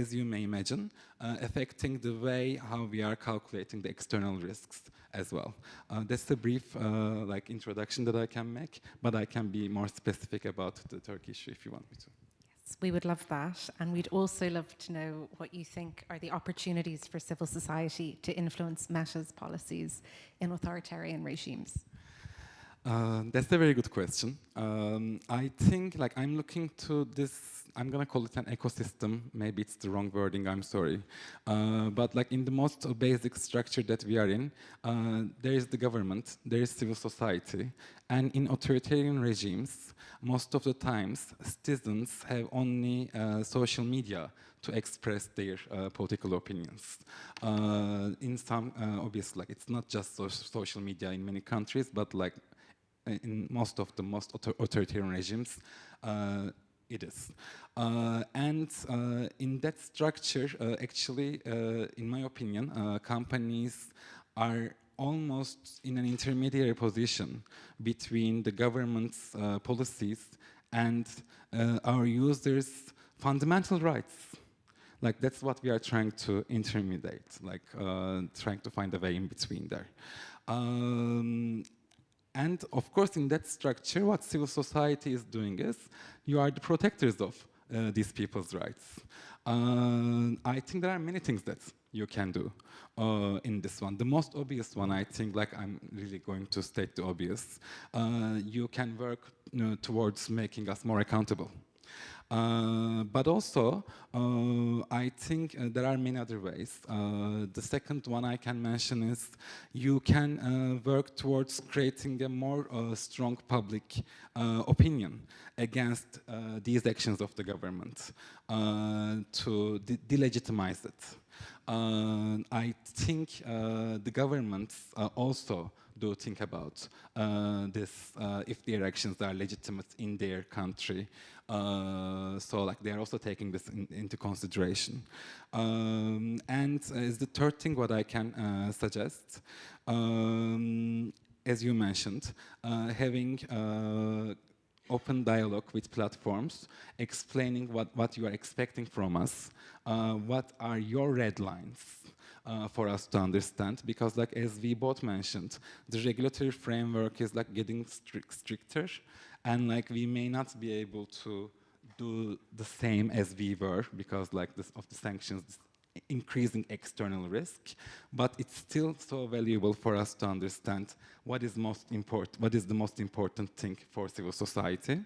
as you may imagine, affecting the way how we are calculating the external risks as well. That's a brief like introduction that I can make, but I can be more specific about the Turkey issue if you want me to. Yes, we would love that. And we'd also love to know what you think are the opportunities for civil society to influence Meta's policies in authoritarian regimes. That's a very good question. I think like I'm looking to this, I'm gonna call it an ecosystem. Maybe it's the wrong wording, I'm sorry. But like in the most basic structure that we are in, there is the government, there is civil society. And in authoritarian regimes, most of the times, citizens have only social media to express their political opinions. In some, obviously, like, it's not just social media in many countries, but like in most of the authoritarian regimes, it is. And in that structure, actually, in my opinion, companies are almost in an intermediary position between the government's policies and our users' fundamental rights. Like that's what we are trying to intermediate, like trying to find a way in between there. And of course, in that structure, what civil society is doing is, you are the protectors of these people's rights. I think there are many things that you can do in this one. The most obvious one, I think, like I'm really going to state the obvious, you can work towards making us more accountable. But also, I think there are many other ways. The second one I can mention is you can work towards creating a more strong public opinion against these actions of the government to delegitimize it. I think the governments also do think about this, if their actions are legitimate in their country. So like they're also taking this into consideration. And as the third thing, what I can suggest, as you mentioned, having open dialogue with platforms, explaining what you are expecting from us, what are your red lines for us to understand, because like as we both mentioned, the regulatory framework is like getting stricter, and like we may not be able to do the same as we were because like this of the sanctions, increasing external risk, but it's still so valuable for us to understand what is most important, what is the most important thing for civil society.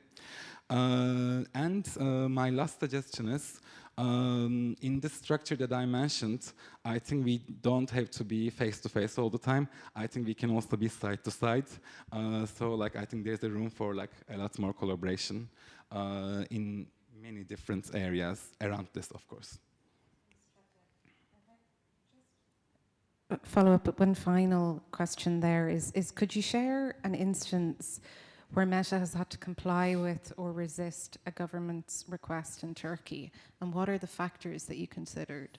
And my last suggestion is, in the structure that I mentioned, I think we don't have to be face-to-face all the time. I think we can also be side-to-side. So like I think there's a room for like a lot more collaboration in many different areas around this, of course. Follow up with one final question there is could you share an instance where Meta has had to comply with or resist a government's request in Turkey? And what are the factors that you considered?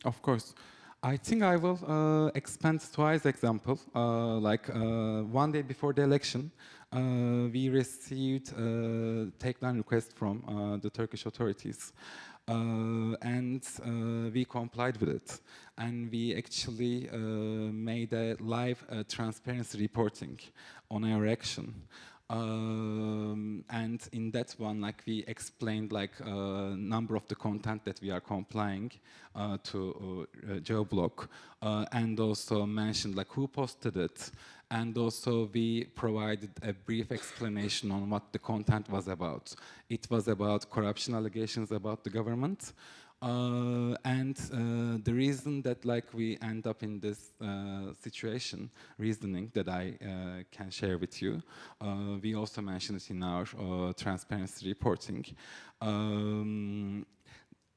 Of course. I think I will expand twice example. One day before the election, we received a takedown request from the Turkish authorities. And we complied with it. And we actually made a live transparency reporting on our action. And in that one, like we explained like a number of the content that we are complying to geoblock, and also mentioned like who posted it, and also we provided a brief explanation on what the content was about. It was about corruption allegations about the government. And the reason that like we end up in this situation, reasoning that I can share with you, we also mentioned it in our transparency reporting.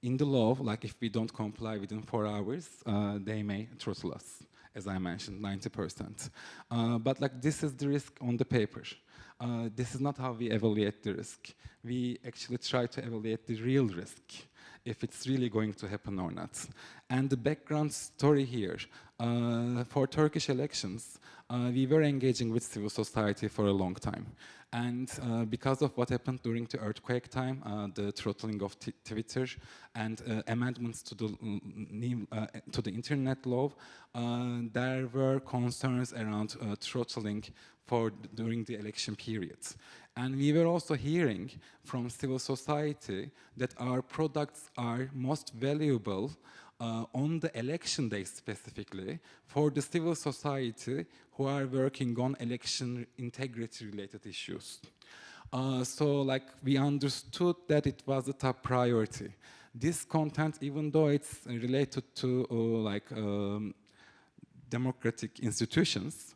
In the law, like if we don't comply within 4 hours, they may throttle us, as I mentioned, 90%. But like this is the risk on the paper. This is not how we evaluate the risk. We actually try to evaluate the real risk. if it's really going to happen or not. And the background story here, for Turkish elections, we were engaging with civil society for a long time. And because of what happened during the earthquake time, the throttling of Twitter and amendments to the internet law, there were concerns around throttling during the election periods. And we were also hearing from civil society that our products are most valuable on the election day specifically for the civil society who are working on election integrity related issues. So like we understood that it was a top priority. This content, even though it's related to democratic institutions,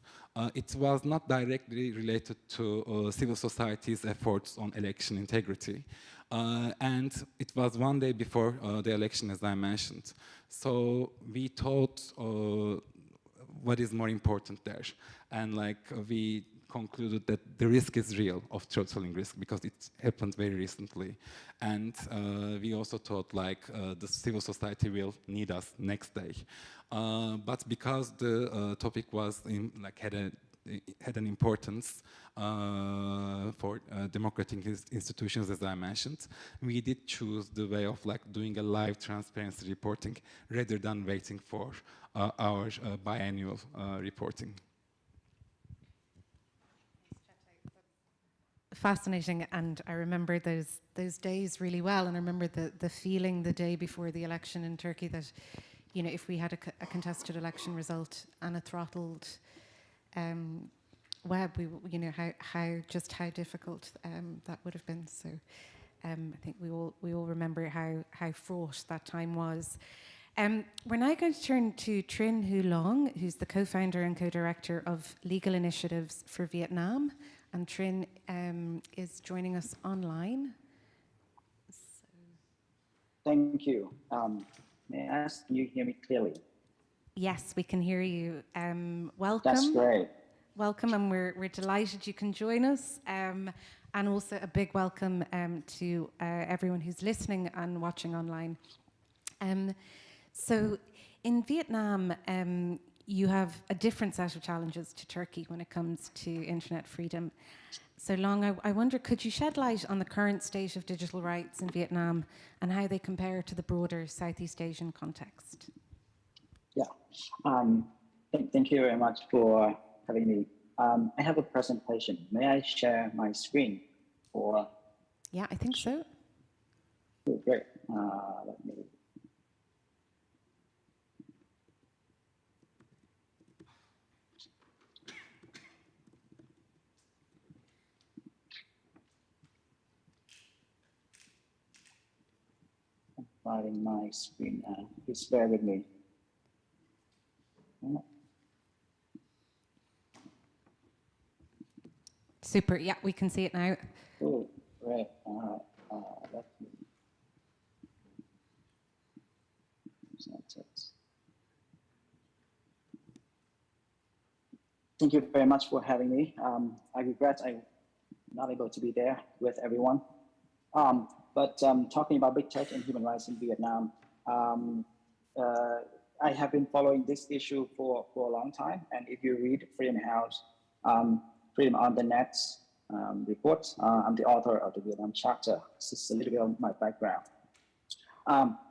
it was not directly related to civil society's efforts on election integrity. And it was one day before the election, as I mentioned. So we thought, what is more important there? And we concluded that the risk is real of throttling risk because it happened very recently. And we also thought the civil society will need us next day. But because the topic was had an importance for democratic institutions, as I mentioned, we did choose the way of doing a live transparency reporting rather than waiting for our biannual reporting. Fascinating, and I remember those days really well, and I remember the feeling the day before the election in Turkey that, you know, if we had a contested election result and a throttled web, you know how difficult that would have been. So I think we all remember how fraught that time was. We're now going to turn to Trinh Hu Long, who's the co-founder and co-director of Legal Initiatives for Vietnam. And Trinh is joining us online. Thank you. May I ask, can you hear me clearly? Yes, we can hear you. Welcome. That's great. Welcome, and we're delighted you can join us. And also a big welcome to everyone who's listening and watching online. So in Vietnam, you have a different set of challenges to Turkey when it comes to internet freedom. So Long, I wonder, could you shed light on the current state of digital rights in Vietnam and how they compare to the broader Southeast Asian context? Yeah, thank you very much for having me. I have a presentation. May I share my screen? Or yeah, I think so. Oh, great. Let me. Finding my screen now. Please bear with me. Super. Yeah, we can see it now. Oh, right. Let me. Thank you very much for having me. I regret I'm not able to be there with everyone. But talking about big tech and human rights in Vietnam, I have been following this issue for a long time. And if you read Freedom House, Freedom on the Net report, I'm the author of the Vietnam chapter. This is a little bit of my background.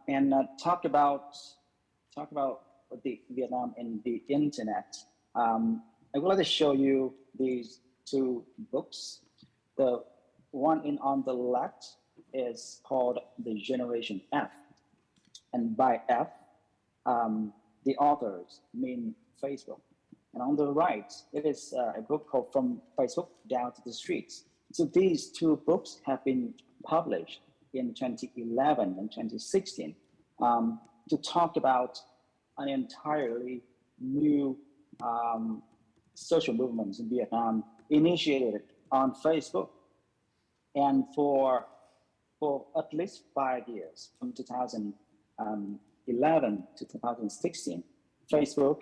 And talk about the Vietnam and the internet. I would like to show you these two books. The one on the left is called The Generation F. And by F, the authors mean Facebook. And on the right, it is a book called From Facebook Down to the Streets. So these two books have been published in 2011 and 2016 to talk about an entirely new social movements in Vietnam initiated on Facebook. And for at least 5 years, from 2011 to 2016, Facebook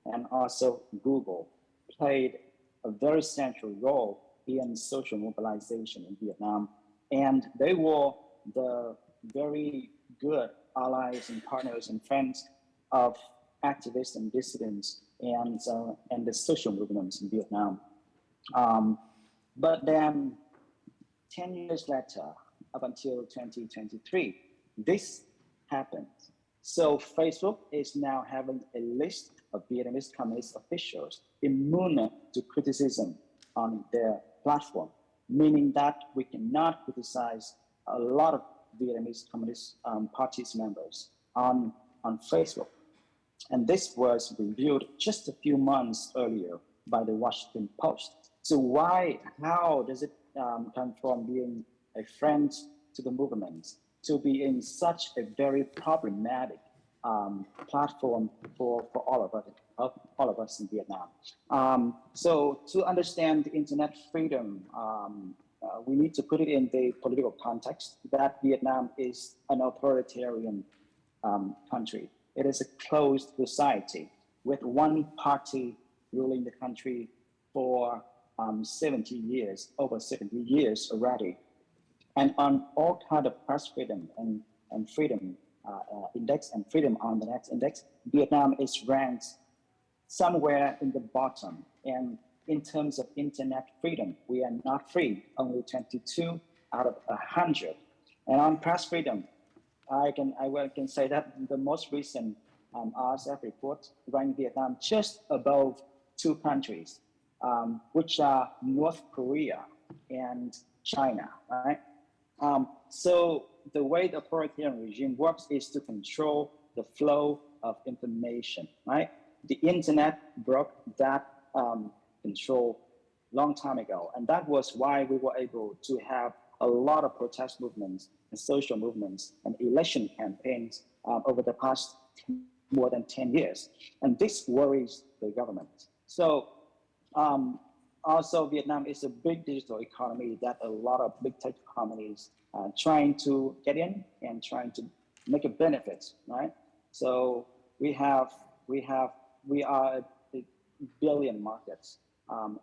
and also Google played a very central role in social mobilization in Vietnam. And they were the very good allies and partners and friends of activists and dissidents and the social movements in Vietnam. But then 10 years later, up until 2023, this happened. So Facebook is now having a list of Vietnamese Communist officials immune to criticism on their platform, meaning that we cannot criticize a lot of Vietnamese Communist Party's members on Facebook. And this was reviewed just a few months earlier by the Washington Post. So how does it come from being a friend to the movement to be in such a very problematic platform for all of us in Vietnam? So to understand the internet freedom, we need to put it in the political context that Vietnam is an authoritarian country. It is a closed society with one party ruling the country for 70 years, over 70 years already. And on all kind of press freedom and freedom index and freedom on the net index, Vietnam is ranked somewhere in the bottom. And in terms of internet freedom, we are not free, only 22 out of 100. And on press freedom, I can say that the most recent RSF report ranked Vietnam just above two countries, which are North Korea and China, right? So the way the authoritarian regime works is to control the flow of information, right? The internet broke that control long time ago. And that was why we were able to have a lot of protest movements and social movements and election campaigns over the past more than 10 years. And this worries the government. So also Vietnam is a big digital economy that a lot of big tech companies are trying to get in and trying to make a benefit, right? So we are a billion markets.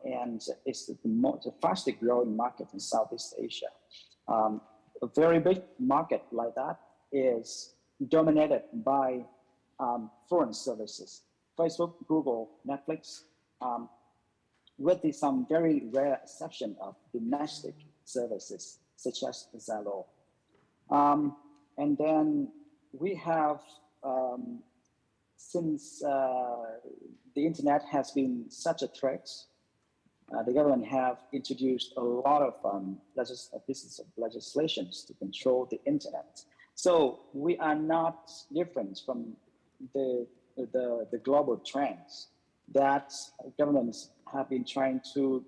And it's the fastest growing market in Southeast Asia. A very big market like that is dominated by foreign services, Facebook, Google, Netflix, with some very rare exception of domestic services, such as Zalo. And then we have, since the internet has been such a threat, the government have introduced a lot of pieces of legislations to control the internet. So we are not different from the global trends that governments have been trying to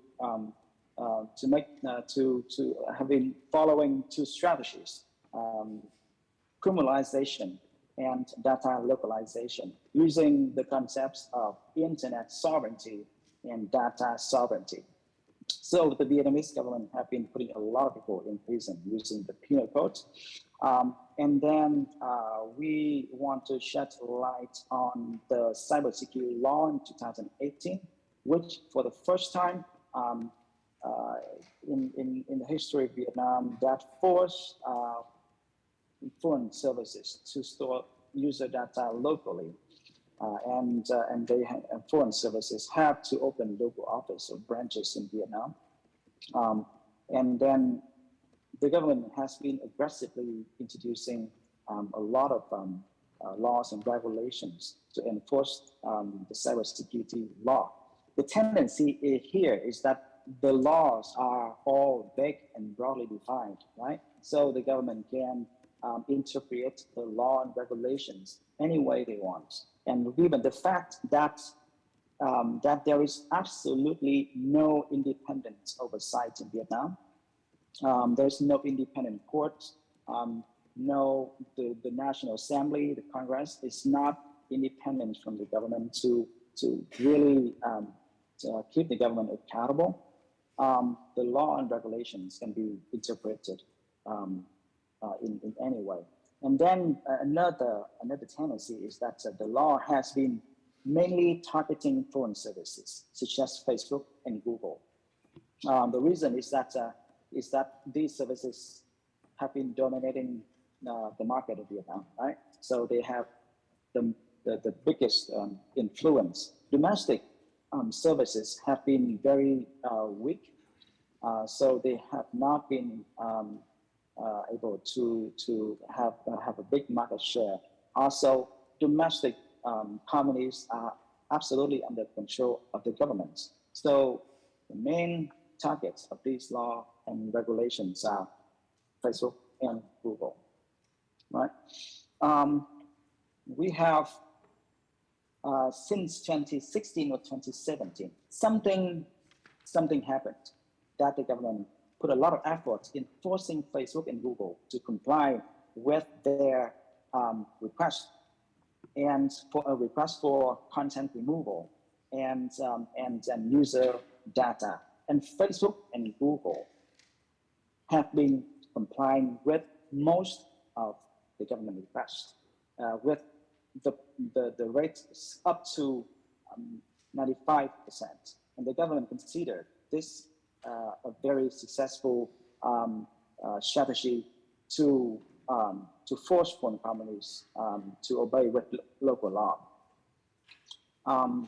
have been following two strategies: criminalization and data localization, using the concepts of internet sovereignty and data sovereignty. So the Vietnamese government have been putting a lot of people in prison using the penal code. And then we want to shed light on the cybersecurity law in 2018, which for the first time in the history of Vietnam, that forced foreign services to store user data locally. And foreign services have to open local office or branches in Vietnam. And then the government has been aggressively introducing a lot of laws and regulations to enforce the cybersecurity law. The tendency here is that the laws are all vague and broadly defined, right? So the government can interpret the law and regulations any way they want. And given the fact that that there is absolutely no independent oversight in Vietnam, there's no independent court, the National Assembly, the Congress is not independent from the government to really keep the government accountable. The law and regulations can be interpreted in any way. And then another tendency is that the law has been mainly targeting foreign services, such as Facebook and Google. The reason is that these services have been dominating the market of Vietnam, right? So they have the biggest influence. Domestic services have been very weak, so they have not been able to have a big market share. Also, domestic companies are absolutely under control of the government. So the main targets of these law and regulations are Facebook and Google, right? We have since 2016 or 2017, something happened that the government put a lot of effort in forcing Facebook and Google to comply with their request and for a request for content removal and user data. And Facebook and Google have been complying with most of the government requests, with the rate up to 95%. And the government considered this a very successful strategy to force foreign companies to obey with local law. And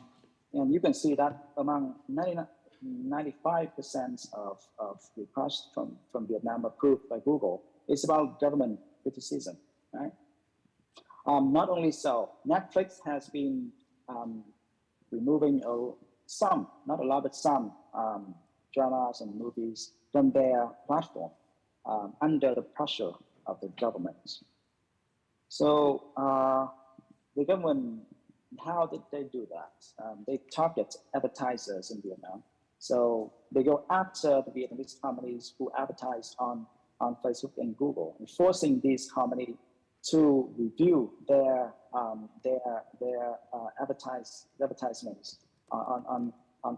you can see that among 95% of requests from Vietnam approved by Google, it's about government criticism, right? Not only so, Netflix has been removing some, not a lot, but some dramas and movies from their platform under the pressure of the government. So the government, how did they do that? They target advertisers in Vietnam. So they go after the Vietnamese companies who advertise on Facebook and Google, and forcing these companies to review their advertisements on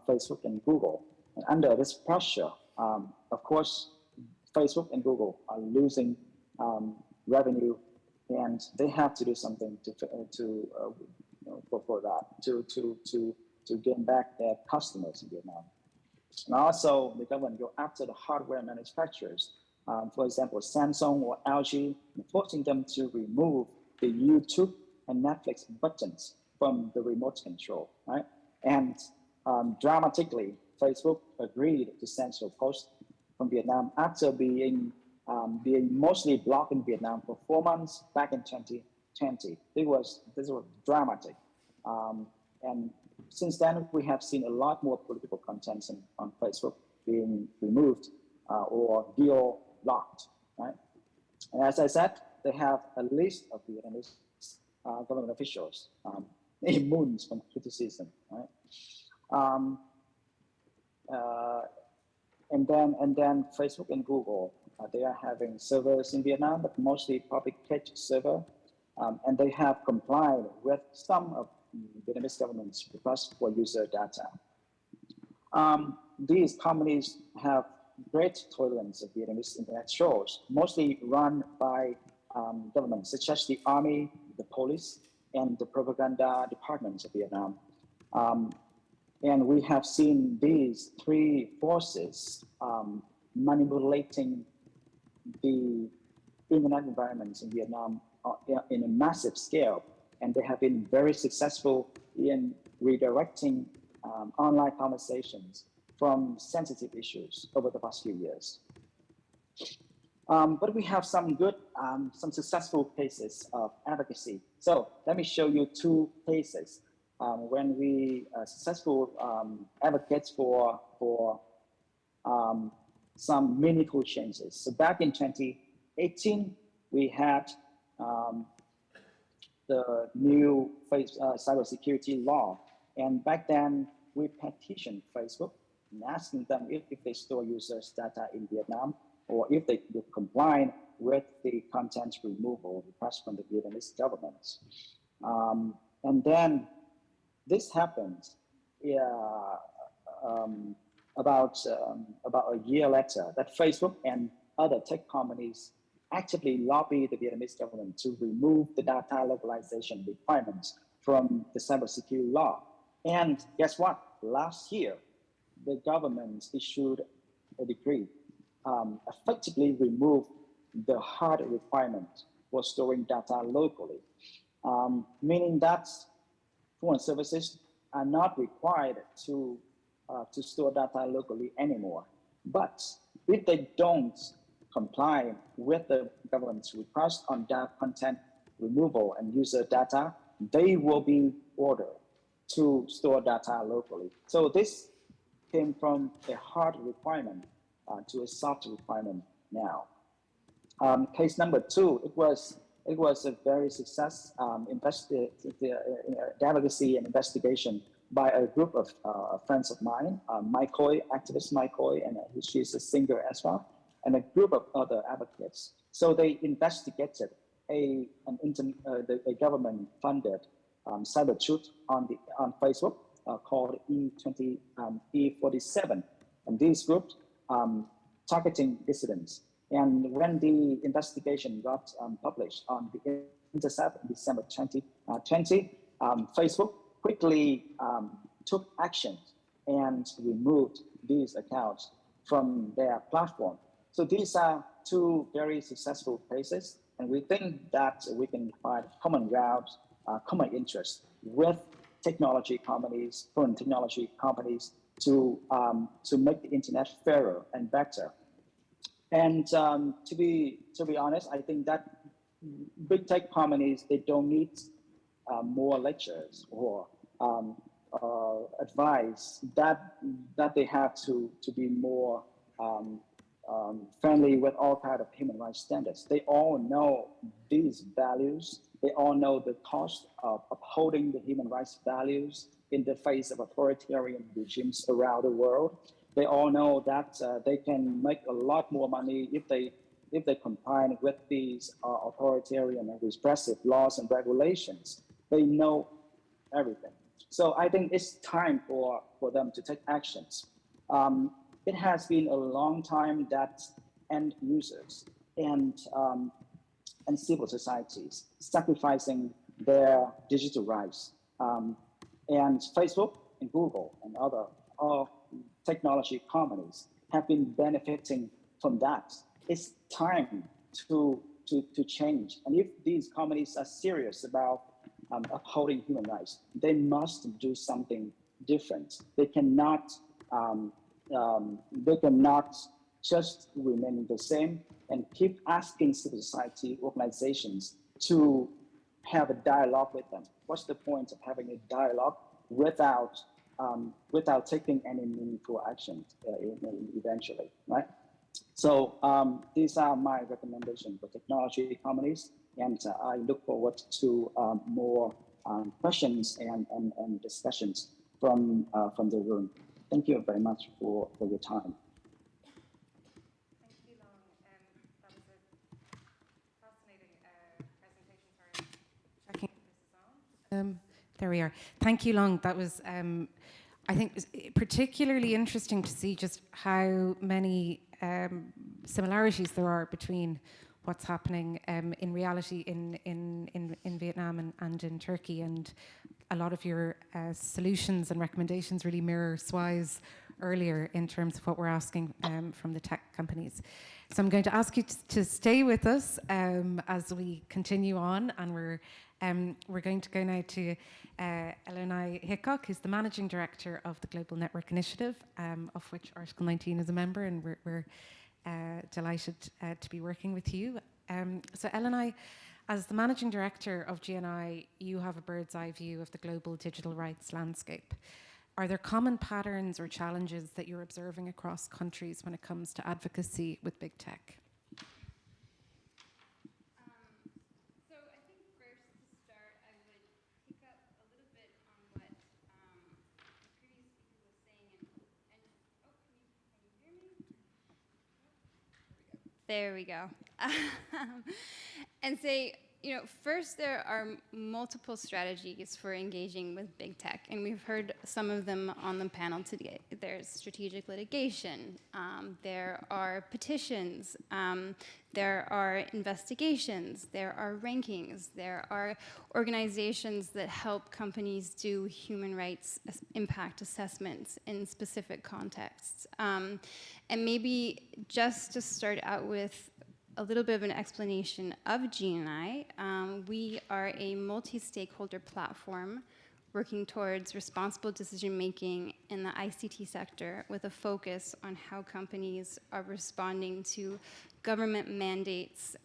Facebook and Google. And under this pressure, of course, Facebook and Google are losing revenue, and they have to do something for that to gain back their customers in Vietnam. And also, the government go after the hardware manufacturers. For example, Samsung or LG, forcing them to remove the YouTube and Netflix buttons from the remote control, right? And dramatically, Facebook agreed to censor posts from Vietnam after being mostly blocked in Vietnam for 4 months back in 2020. This was dramatic. And since then, we have seen a lot more political content on Facebook being removed or geo-blocked, right? And as I said, they have a list of Vietnamese government officials immune from criticism, right? And then Facebook and Google, they are having servers in Vietnam, but mostly public cage server, and they have complied with some of Vietnamese government's requests for user data. These companies have great tolerance of Vietnamese internet shows, mostly run by governments such as the army, the police, and the propaganda departments of Vietnam. And we have seen these three forces manipulating the internet environments in Vietnam in a massive scale. And they have been very successful in redirecting online conversations from sensitive issues over the past few years. But we have some successful cases of advocacy. So let me show you 2 cases when we successful advocates for some meaningful changes. So back in 2018, we had the new cybersecurity law. And back then, we petitioned Facebook and asking them if they store users' data in Vietnam, or if they would comply with the content removal request from the Vietnamese government. And then this happened about a year later, that Facebook and other tech companies actively lobbied the Vietnamese government to remove the data localization requirements from the cybersecurity law. And guess what? Last year, the government issued a decree effectively removed the hard requirement for storing data locally, meaning that foreign services are not required to store data locally anymore. But if they don't comply with the government's request on data content removal and user data, they will be ordered to store data locally. So this came from a hard requirement to a soft requirement now. Case number 2, it was a very successful advocacy and investigation by a group of friends of mine, activist Mai Koi, and she's a singer as well, and a group of other advocates. So they investigated a government-funded cyber truth on Facebook called E47, and these groups targeting dissidents. And when the investigation got published on the Intercept in December 2020, Facebook quickly took action and removed these accounts from their platform. So these are 2 very successful cases, and we think that we can find common ground, common interest with technology companies, foreign technology companies, to make the internet fairer and better. And to be honest, I think that big tech companies, they don't need more lectures or advice that they have to be more friendly with all kinds of human rights standards. They all know these values. They all know the cost of upholding the human rights values in the face of authoritarian regimes around the world. They all know that they can make a lot more money if they comply with these authoritarian and repressive laws and regulations. They know everything. So I think it's time for them to take actions. It has been a long time that end users and civil societies sacrificing their digital rights. And Facebook and Google and other technology companies have been benefiting from that. It's time to change. And if these companies are serious about upholding human rights, they must do something different. They cannot just remain the same and keep asking civil society organizations to have a dialogue with them. What's the point of having a dialogue without taking any meaningful action eventually, right? So these are my recommendations for technology companies, and I look forward to more questions and discussions from the room. Thank you very much for your time. Thank you, Long. That was a fascinating presentation. Sorry, checking if this is on. There we are. Thank you, Long. That was, I think, particularly interesting to see just how many similarities there are between what's happening in reality in Vietnam and in Turkey, and a lot of your solutions and recommendations really mirror SWI's earlier in terms of what we're asking from the tech companies. So I'm going to ask you to stay with us as we continue on, and we're going to go now to Eleni Hickok, who's the Managing Director of the Global Network Initiative, of which Article 19 is a member, and we're delighted to be working with you. So Eleni, as the Managing Director of GNI, you have a bird's eye view of the global digital rights landscape. Are there common patterns or challenges that you're observing across countries when it comes to advocacy with big tech? There we go. And say, first there are multiple strategies for engaging with big tech, and we've heard some of them on the panel today. There's strategic litigation, there are petitions, there are investigations, there are rankings, there are organizations that help companies do human rights impact assessments in specific contexts. And maybe just to start out with a little bit of an explanation of G&I. We are a multi-stakeholder platform working towards responsible decision-making in the ICT sector with a focus on how companies are responding to government mandates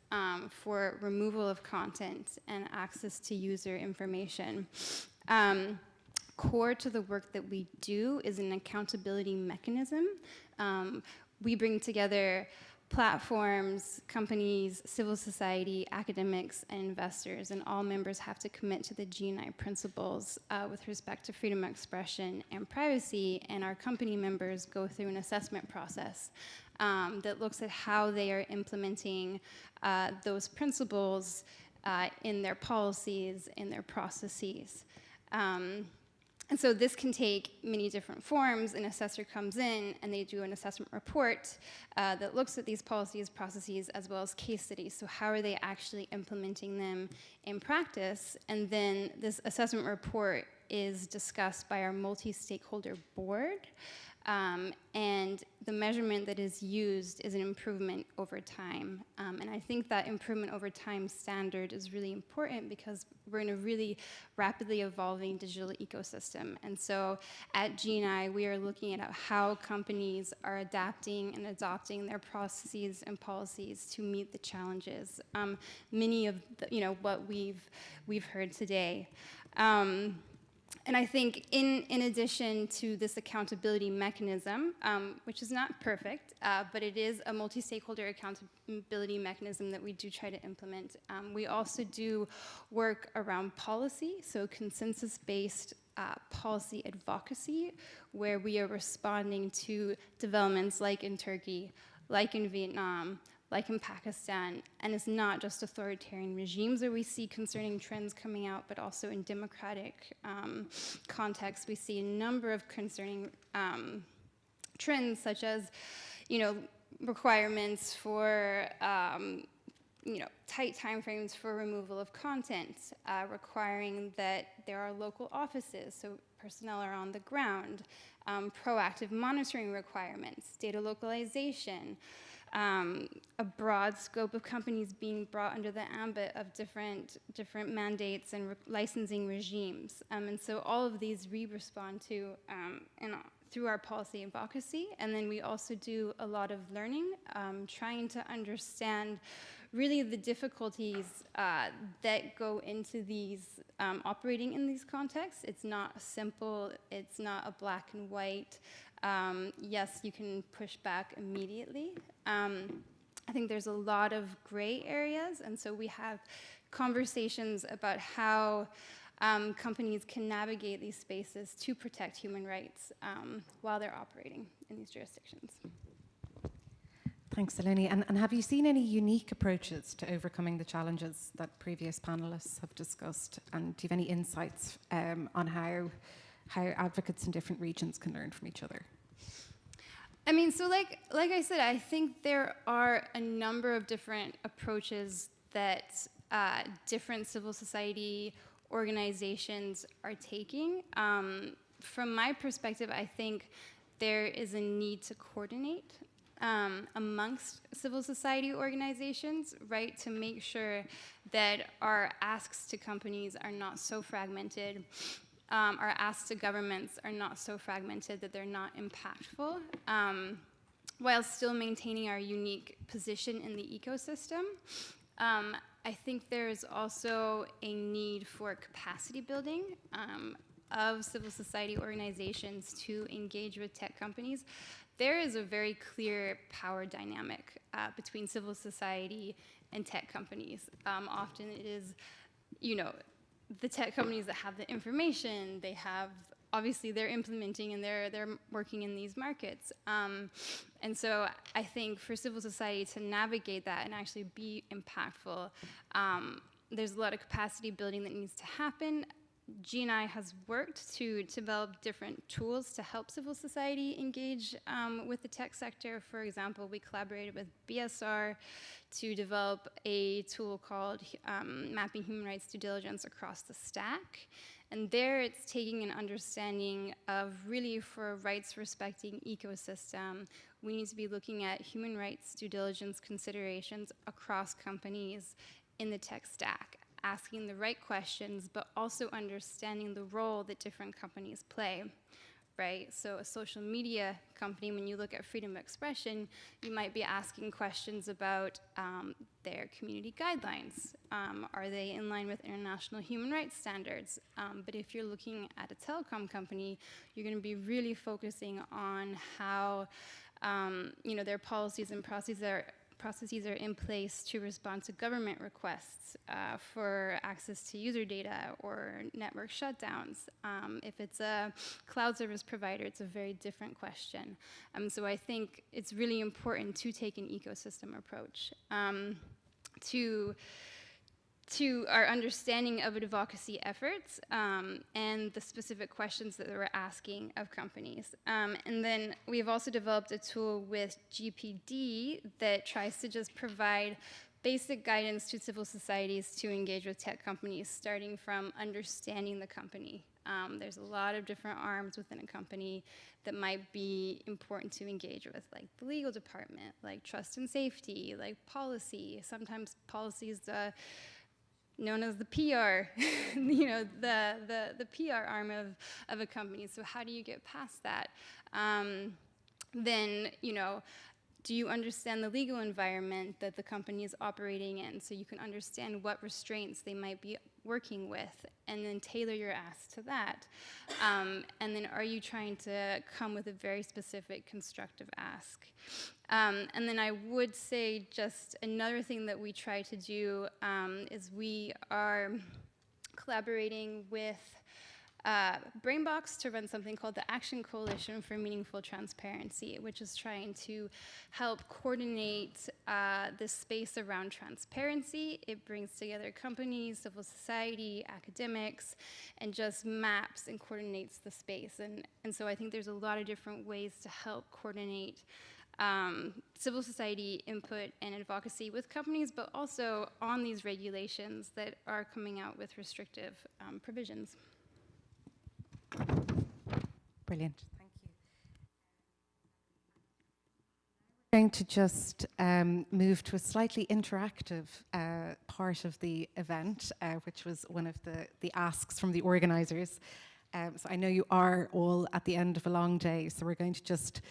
for removal of content and access to user information. Core to the work that we do is an accountability mechanism. We bring together platforms, companies, civil society, academics, and investors, and all members have to commit to the G&I principles with respect to freedom of expression and privacy, and our company members go through an assessment process that looks at how they are implementing those principles in their policies, in their processes. And so this can take many different forms. An assessor comes in and they do an assessment report that looks at these policies, processes, as well as case studies. So how are they actually implementing them in practice? And then this assessment report is discussed by our multi-stakeholder board. And the measurement that is used is an improvement over time. And I think that improvement over time standard is really important because we're in a really rapidly evolving digital ecosystem. And so at G&I, we are looking at how companies are adapting and adopting their processes and policies to meet the challenges. Many of what we've heard today. And I think in addition to this accountability mechanism, which is not perfect, but it is a multi-stakeholder accountability mechanism that we do try to implement, we also do work around policy, so consensus-based policy advocacy, where we are responding to developments like in Turkey, like in Vietnam, like in Pakistan, and it's not just authoritarian regimes where we see concerning trends coming out, but also in democratic contexts, we see a number of concerning trends, such as, requirements for, tight timeframes for removal of content, requiring that there are local offices, so personnel are on the ground, proactive monitoring requirements, data localization, a broad scope of companies being brought under the ambit of different mandates and licensing regimes. And so all of these we respond to through our policy advocacy. And then we also do a lot of learning, trying to understand really the difficulties that go into these operating in these contexts. It's not simple, it's not a black and white, yes, you can push back immediately. I think there's a lot of gray areas, and so we have conversations about how companies can navigate these spaces to protect human rights while they're operating in these jurisdictions. Thanks, Eleni. And have you seen any unique approaches to overcoming the challenges that previous panelists have discussed? And do you have any insights on how advocates in different regions can learn from each other? I mean, so like I said, I think there are a number of different approaches that different civil society organizations are taking. From my perspective, I think there is a need to coordinate amongst civil society organizations, right, to make sure that our asks to companies are not so fragmented, our asks to governments are not so fragmented that they're not impactful, while still maintaining our unique position in the ecosystem. I think there is also a need for capacity building of civil society organizations to engage with tech companies. There is a very clear power dynamic between civil society and tech companies. Often it is, the tech companies that have the information, they have, obviously they're implementing and they're working in these markets. And so I think for civil society to navigate that and actually be impactful, there's a lot of capacity building that needs to happen. G&I has worked to develop different tools to help civil society engage with the tech sector. For example, we collaborated with BSR to develop a tool called Mapping Human Rights Due Diligence Across the Stack. And there it's taking an understanding of really for a rights-respecting ecosystem, we need to be looking at human rights due diligence considerations across companies in the tech stack, asking the right questions, but also understanding the role that different companies play, right? So a social media company, when you look at freedom of expression, you might be asking questions about their community guidelines. Are they in line with international human rights standards? But if you're looking at a telecom company, you're going to be really focusing on how their policies and processes are in place to respond to government requests for access to user data or network shutdowns. If it's a cloud service provider, it's a very different question. So I think it's really important to take an ecosystem approach to our understanding of advocacy efforts and the specific questions that we're asking of companies. And then we've also developed a tool with GPD that tries to just provide basic guidance to civil societies to engage with tech companies, starting from understanding the company. There's a lot of different arms within a company that might be important to engage with, like the legal department, like trust and safety, like policy. Sometimes policies known as the PR, the PR arm of a company. So how do you get past that? Then, do you understand the legal environment that the company is operating in, so you can understand what restraints they might be working with, and then tailor your ask to that? And then are you trying to come with a very specific constructive ask? And then I would say just another thing that we try to do is we are collaborating with Brainbox to run something called the Action Coalition for Meaningful Transparency, which is trying to help coordinate this space around transparency. It brings together companies, civil society, academics, and just maps and coordinates the space. And so I think there's a lot of different ways to help coordinate civil society input and advocacy with companies, but also on these regulations that are coming out with restrictive provisions. Brilliant, thank you. I'm going to just move to a slightly interactive part of the event, which was one of the asks from the organizers. So I know you are all at the end of a long day, so we're going to just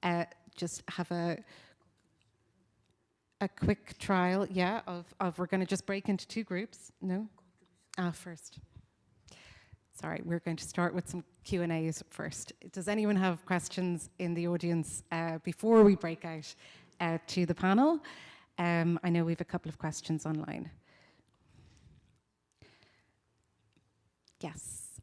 have a quick trial, of we're going to just break into two groups. No? First. Sorry, we're going to start with some Q&As first. Does anyone have questions in the audience before we break out to the panel? I know we have a couple of questions online. Yes.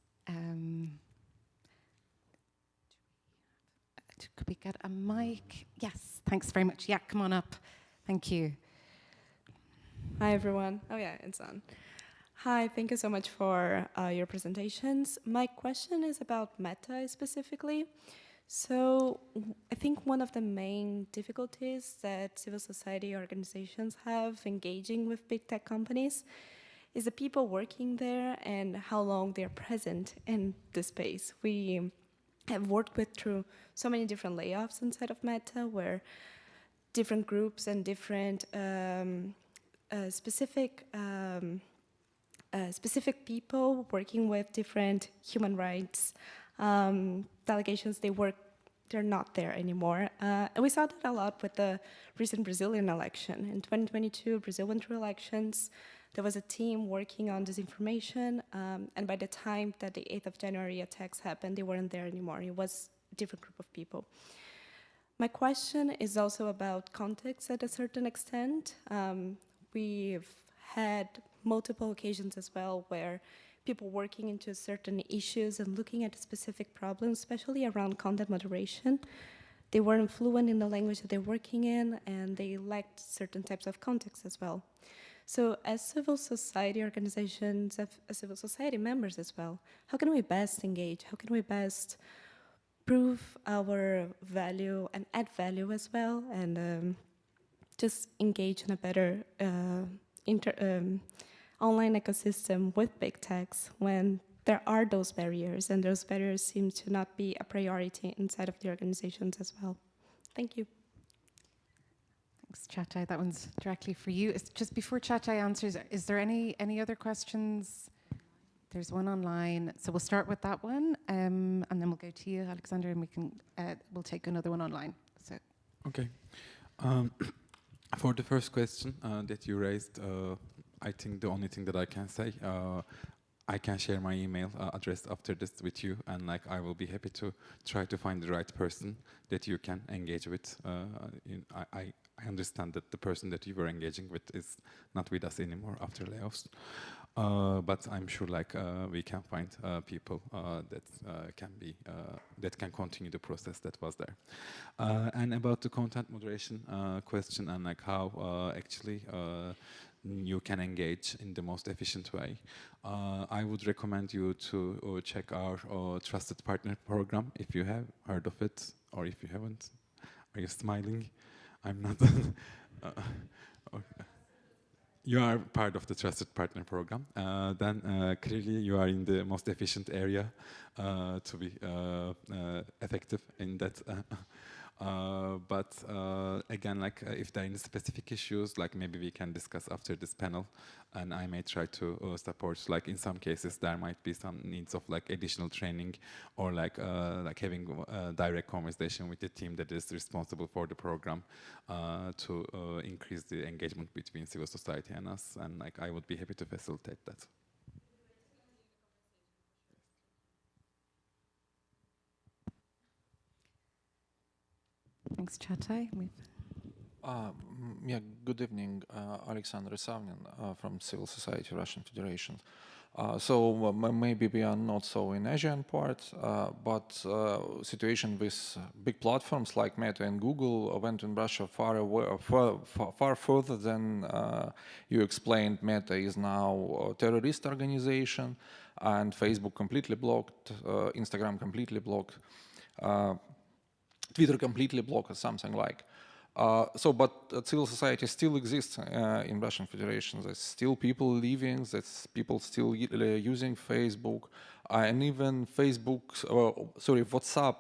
Could we get a mic? Yes, thanks very much. Yeah, come on up. Thank you. Hi, everyone. Oh, yeah, it's on. Hi, thank you so much for your presentations. My question is about Meta specifically. So I think one of the main difficulties that civil society organizations have engaging with big tech companies is the people working there and how long they're present in the space. We have worked through so many different layoffs inside of Meta where different groups and different specific people working with different human rights delegations, they're not there anymore. And we saw that a lot with the recent Brazilian election. In 2022, Brazil went through elections. There was a team working on disinformation, and by the time that the 8th of January attacks happened, they weren't there anymore. It was a different group of people. My question is also about context at a certain extent. We've had multiple occasions as well where people working into certain issues and looking at specific problems, especially around content moderation, they weren't fluent in the language that they're working in, and they lacked certain types of context as well. So as civil society organizations, as civil society members as well, how can we best engage? How can we best prove our value and add value as well, and just engage in a better online ecosystem with big techs when there are those barriers, and those barriers seem to not be a priority inside of the organizations as well? Thank you. Thanks, Chatai. That one's directly for you. Just before Chatai answers, is there any other questions? There's one online, so we'll start with that one, and then we'll go to you, Alexander, and we'll take another one online. So. Okay. For the first question that you raised, I think the only thing that I can say, I can share my email address after this with you, and like I will be happy to try to find the right person that you can engage with. I understand that the person that you were engaging with is not with us anymore after layoffs, but I'm sure like we can find people that can continue the process that was there. And about the content moderation question and like how actually you can engage in the most efficient way. I would recommend you to check our Trusted Partner Program if you have heard of it, or if you haven't. Are you smiling? I'm not. Okay. You are part of the Trusted Partner Program. Then clearly you are in the most efficient area to be effective in that. But again, like if there are any specific issues, like maybe we can discuss after this panel, and I may try to support. Like in some cases, there might be some needs of like additional training, or like having a direct conversation with the team that is responsible for the program to increase the engagement between civil society and us. And like I would be happy to facilitate that. Thanks, Chatai. Yeah, good evening, Alexander Savnin from Civil Society Russian Federation. So maybe we are not so in Asian part, but situation with big platforms like Meta and Google went in Russia far further than you explained. Meta is now a terrorist organization, and Facebook completely blocked, Instagram completely blocked, Twitter completely blocked, or something like. But civil society still exists in Russian Federation. There's still people living, there's people still using Facebook, and even WhatsApp,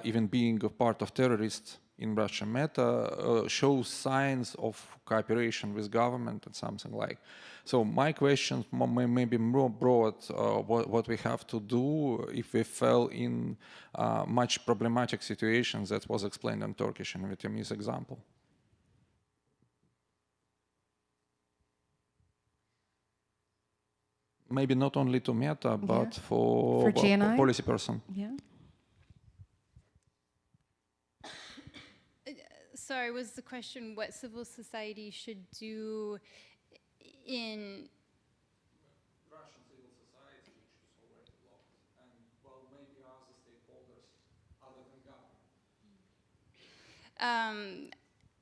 even being a part of terrorists in Russia. Meta shows signs of cooperation with government and something like. So my question may be more broad, what we have to do if we fell in much problematic situations that was explained in Turkish and Vietnamese example. Maybe not only to Meta, but for policy person. Yeah. Sorry, was the question what civil society should do in Russian civil society, which is already blocked, and well, maybe other stakeholders other than government?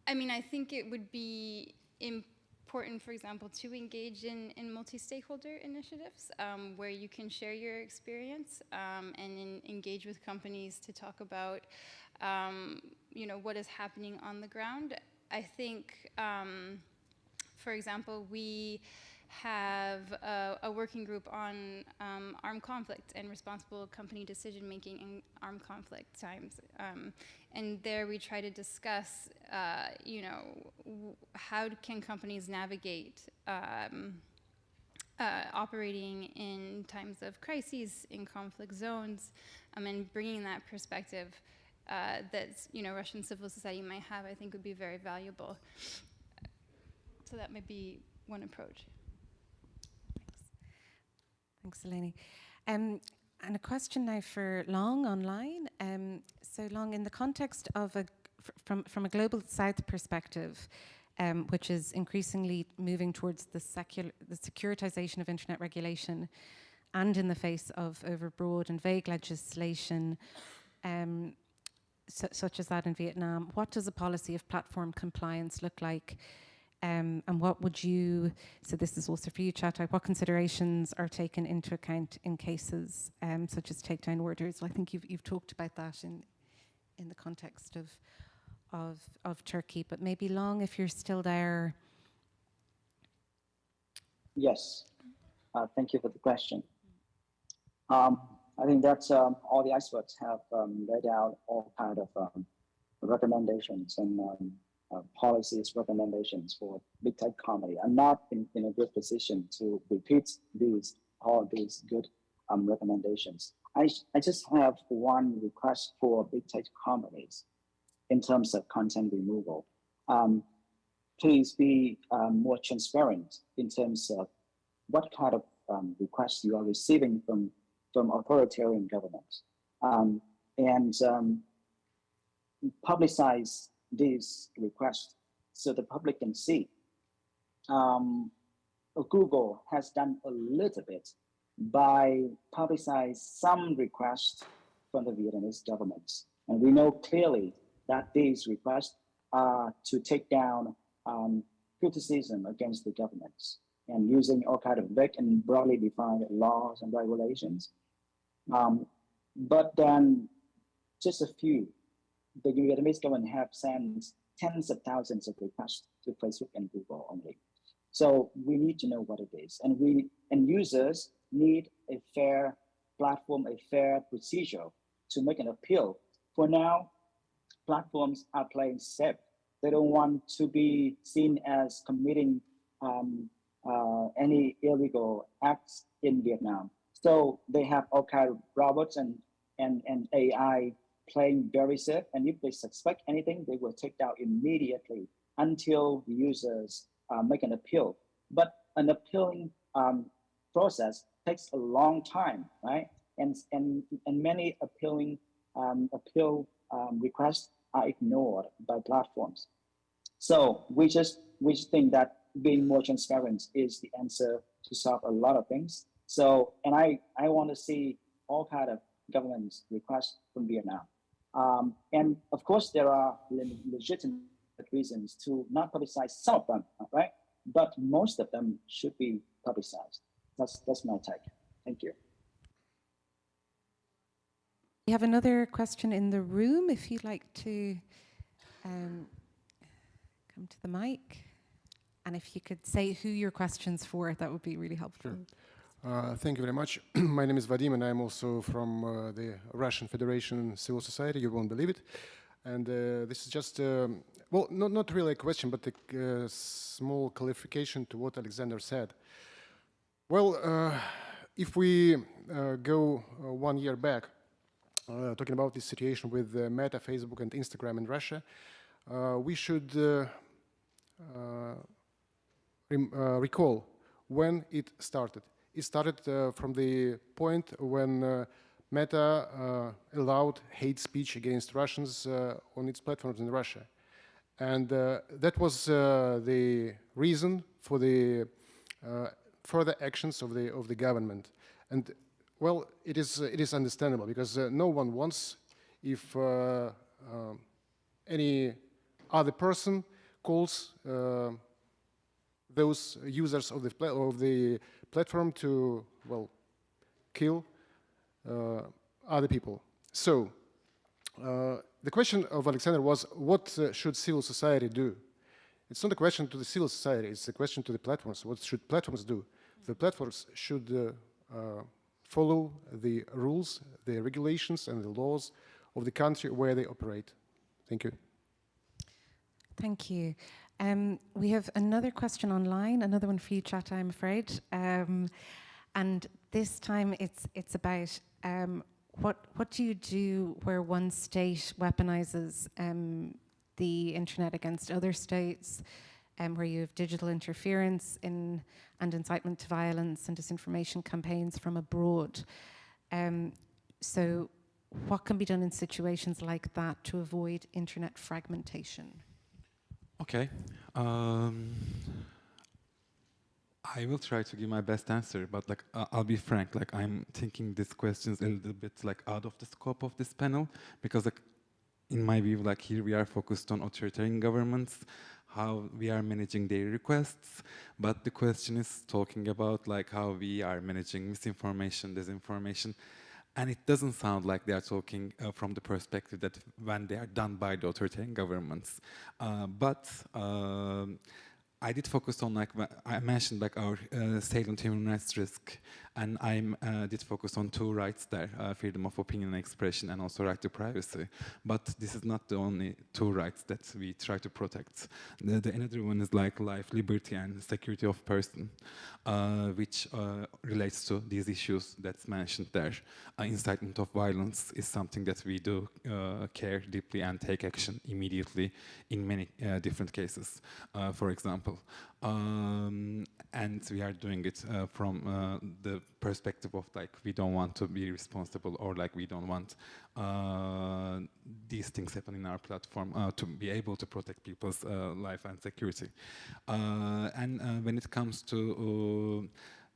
I mean, I think it would be important, for example, to engage in multi-stakeholder initiatives where you can share your experience and engage with companies to talk about, what is happening on the ground. I think, for example, we have a working group on armed conflict and responsible company decision-making in armed conflict times. And there we try to discuss, how can companies navigate operating in times of crises, in conflict zones, and bringing that perspective that Russian civil society might have, I think would be very valuable. So that might be one approach. Thanks, Eleni. And a question now for Long online. So Long, in the context of from a global south perspective, which is increasingly moving towards the securitization of internet regulation, and in the face of overbroad and vague legislation, such as that in Vietnam, what does a policy of platform compliance look like? And what would you, so this is also for you, Chatai, what considerations are taken into account in cases such as takedown orders? I think you've talked about that in the context of Turkey, but maybe Long, if you're still there. Yes, thank you for the question. I think that all the experts have laid out all kind of recommendations and policies recommendations for big tech company. I'm not in a good position to repeat all these good recommendations. I just have one request for big tech companies in terms of content removal. Please be more transparent in terms of what kind of requests you are receiving from authoritarian governments, and publicize these requests so the public can see. Google has done a little bit by publicize some requests from the Vietnamese government. And we know clearly that these requests are to take down criticism against the governments and using all kind of vague and broadly defined laws and regulations. But then just a few, the Vietnamese government have sent tens of thousands of requests to Facebook and Google only. So we need to know what it is. And users need a fair platform, a fair procedure to make an appeal. For now, platforms are playing safe. They don't want to be seen as committing any illegal acts in Vietnam. So they have all kind of robots and AI playing very safe. And if they suspect anything, they will take down immediately until the users make an appeal. But an appealing process takes a long time, right? And many appeal requests are ignored by platforms. So we just think that being more transparent is the answer to solve a lot of things. So, and I want to see all kind of government requests from Vietnam. And of course, there are legitimate reasons to not publicize some of them, right? But most of them should be publicized. That's my take. Thank you. We have another question in the room. If you'd like to come to the mic, and if you could say who your question's for, that would be really helpful. Sure. Thank you very much. My name is Vadim, and I'm also from the Russian Federation Civil Society. You won't believe it. And this is just, well, not really a question, but a small clarification to what Alexander said. Well, if we go 1 year back, talking about this situation with Meta, Facebook, and Instagram in Russia, we should recall when it started. It started from the point when Meta allowed hate speech against Russians on its platforms in Russia. And that was the reason for the further actions of the government. And well, it is understandable because no one wants if any other person calls those users of the platform to, well, kill other people. So the question of Alexander was, what should civil society do? It's not a question to the civil society, it's a question to the platforms. What should platforms do? The platforms should follow the rules, the regulations, and the laws of the country where they operate. Thank you. Thank you. We have another question online, another one for you, Chata, I'm afraid. And this time it's about what do you do where one state weaponizes the internet against other states, where you have digital interference and incitement to violence and disinformation campaigns from abroad. So what can be done in situations like that to avoid internet fragmentation? Okay. I will try to give my best answer, but like I'll be frank, like I'm thinking this question is a little bit like out of the scope of this panel, because like in my view, like here we are focused on authoritarian governments, how we are managing their requests, but the question is talking about like how we are managing misinformation, disinformation, and it doesn't sound like they are talking from the perspective that when they are done by the authoritarian governments. But I did focus on, like, I mentioned, like, our salient human rights risk, and I did focus on two rights there, freedom of opinion and expression, and also right to privacy. But this is not the only two rights that we try to protect. The another one is like life, liberty, and security of person, which relates to these issues that's mentioned there. Incitement of violence is something that we do care deeply and take action immediately in many different cases, for example. And we are doing it from the perspective of, like, we don't want to be responsible, or like we don't want these things happen in our platform, to be able to protect people's life and security. And when it comes to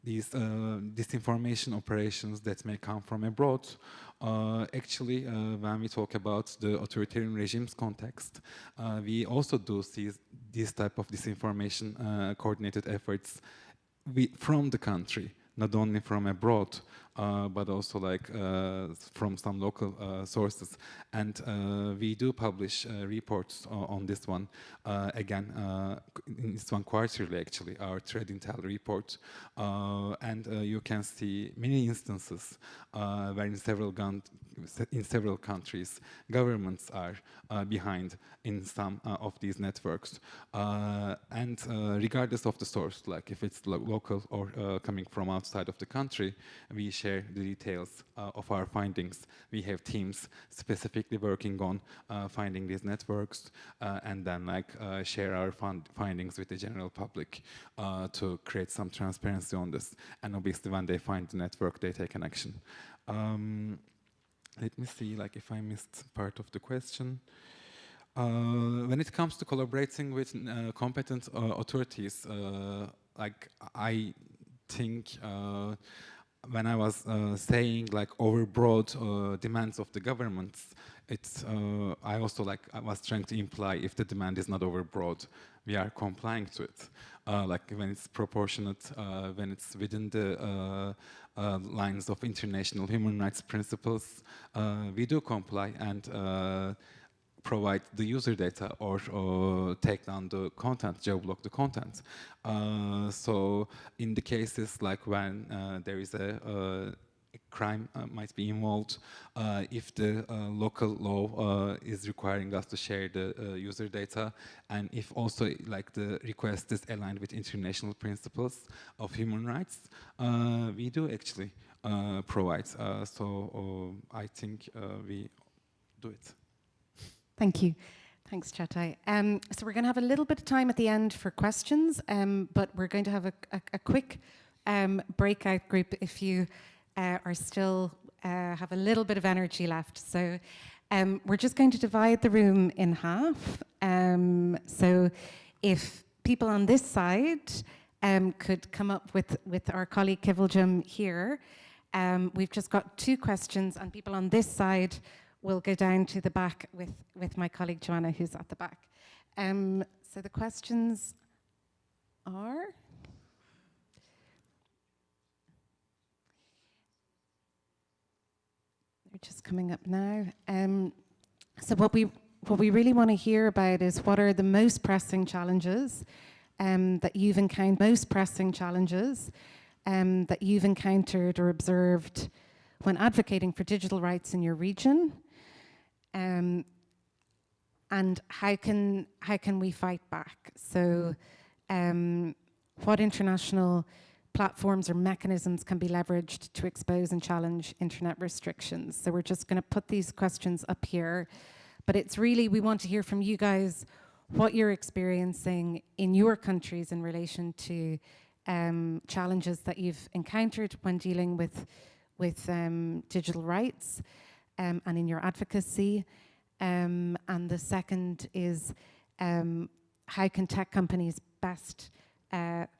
these disinformation operations that may come from abroad, actually, when we talk about the authoritarian regimes context, we also do see these type of disinformation coordinated efforts from the country, not only from abroad, but also like from some local sources. And we do publish reports on this one. Again, in this one quarterly, actually, our Threat Intel report. And you can see many instances where in several countries, governments are behind in some of these networks. And regardless of the source, like if it's local or coming from outside of the country, we share the details of our findings. We have teams specifically working on finding these networks, and then share our findings with the general public to create some transparency on this. And obviously, when they find the network, they take an action. Let me see, like, if I missed part of the question. When it comes to collaborating with competent authorities, like, I think when I was saying like overbroad demands of the governments, it's I also I was trying to imply if the demand is not overbroad, we are complying to it. Like when it's proportionate, when it's within the lines of international human rights principles, we do comply and provide the user data or take down the content, geoblock the content. So in the cases like when there is a crime might be involved, if the local law is requiring us to share the user data, and if also like the request is aligned with international principles of human rights, we do actually provide. So I think we do it. Thank you. Thanks, Chatai. So we're going to have a little bit of time at the end for questions, but we're going to have a quick breakout group if you are still have a little bit of energy left. So we're just going to divide the room in half. So if people on this side could come up with our colleague Kiviljam here, we've just got 2 questions, and people on this side will go down to the back with my colleague Joanna, who's at the back. So the questions are... They're just coming up now. So what we really want to hear about is what are the most pressing challenges that you've encountered, that you've encountered or observed when advocating for digital rights in your region. And how can we fight back? So what international platforms or mechanisms can be leveraged to expose and challenge internet restrictions? So we're just going to put these questions up here, but it's really, we want to hear from you guys what you're experiencing in your countries in relation to challenges that you've encountered when dealing with digital rights and in your advocacy. And the second is how can tech companies best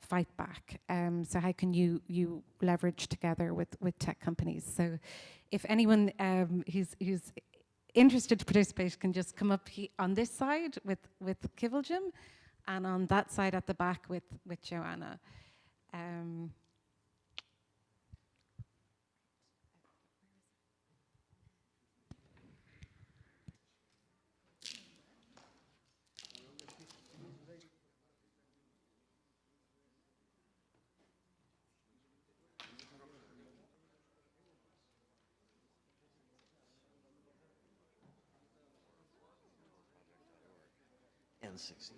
fight back? So how can you leverage together with tech companies? So if anyone who's interested to participate can just come up on this side with Kiviljam, and on that side at the back with Joanna. and 60.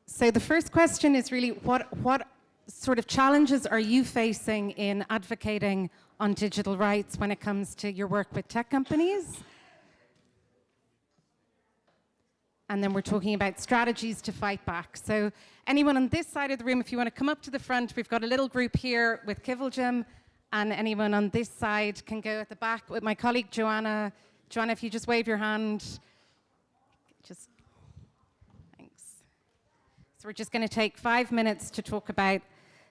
So the first question is really what sort of challenges are you facing in advocating on digital rights when it comes to your work with tech companies? And then we're talking about strategies to fight back. So anyone on this side of the room, if you want to come up to the front, we've got a little group here with Kivaljam, and anyone on this side can go at the back with my colleague Joanna. Joanna, if you just wave your hand. Just, thanks. So we're just going to take 5 minutes to talk about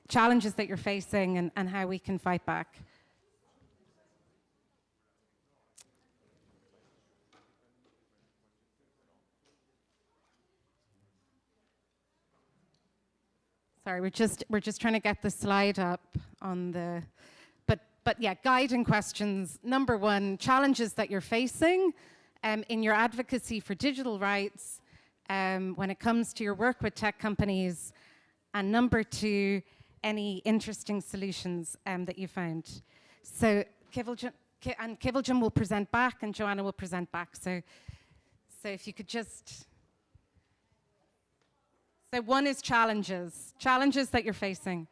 challenges that you're facing and how we can fight back. Sorry, we're just trying to get the slide up on the, but yeah, guiding questions. Number one, challenges that you're facing in your advocacy for digital rights when it comes to your work with tech companies. And number two, any interesting solutions that you found. So Kivaljam will present back and Joanna will present back. So if you could just. So one is challenges that you're facing.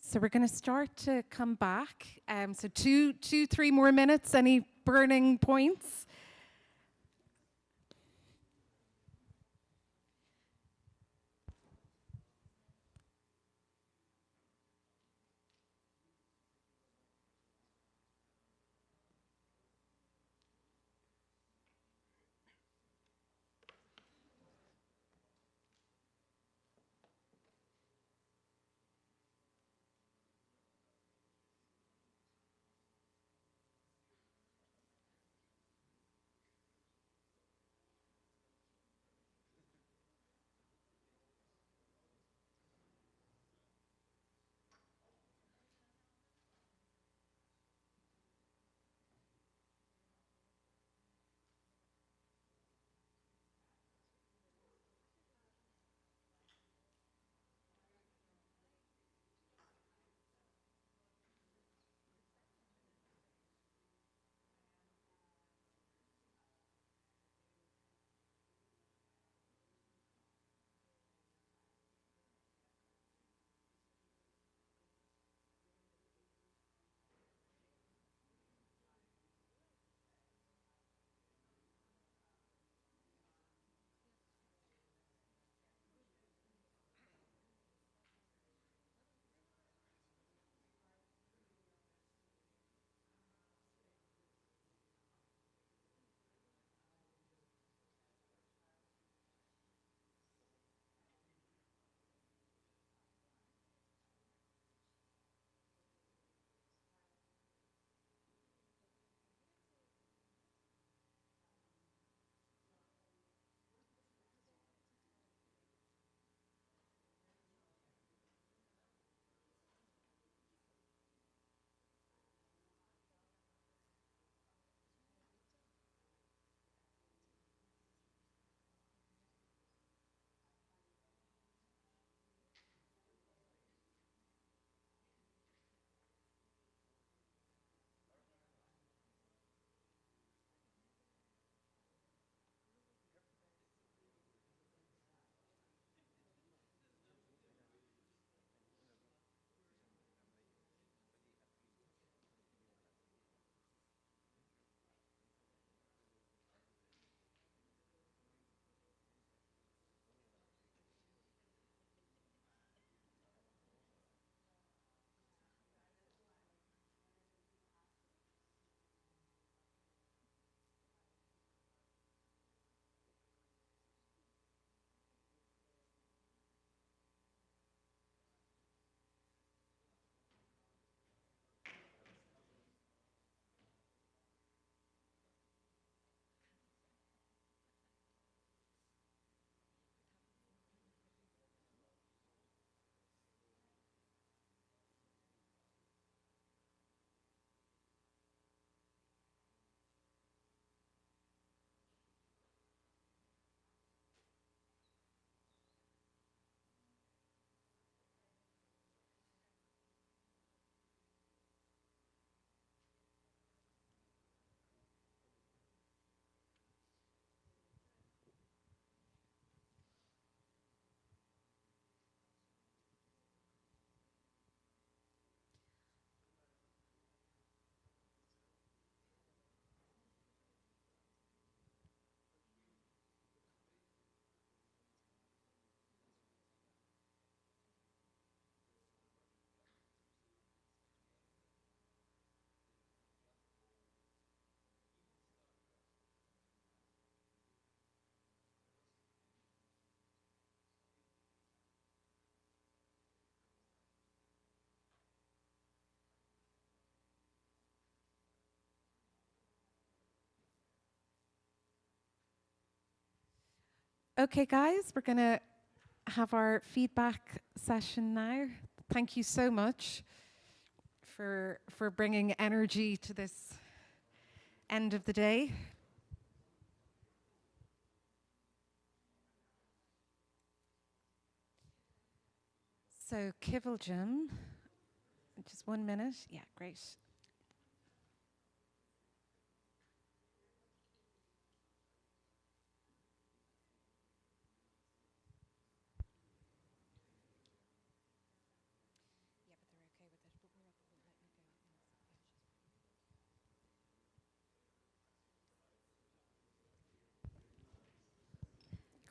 So we're going to start to come back. So 3 more minutes. Any burning points? Okay, guys, we're going to have our feedback session now. Thank you so much for bringing energy to this end of the day. So, Kivaljum, just 1 minute. Yeah, great.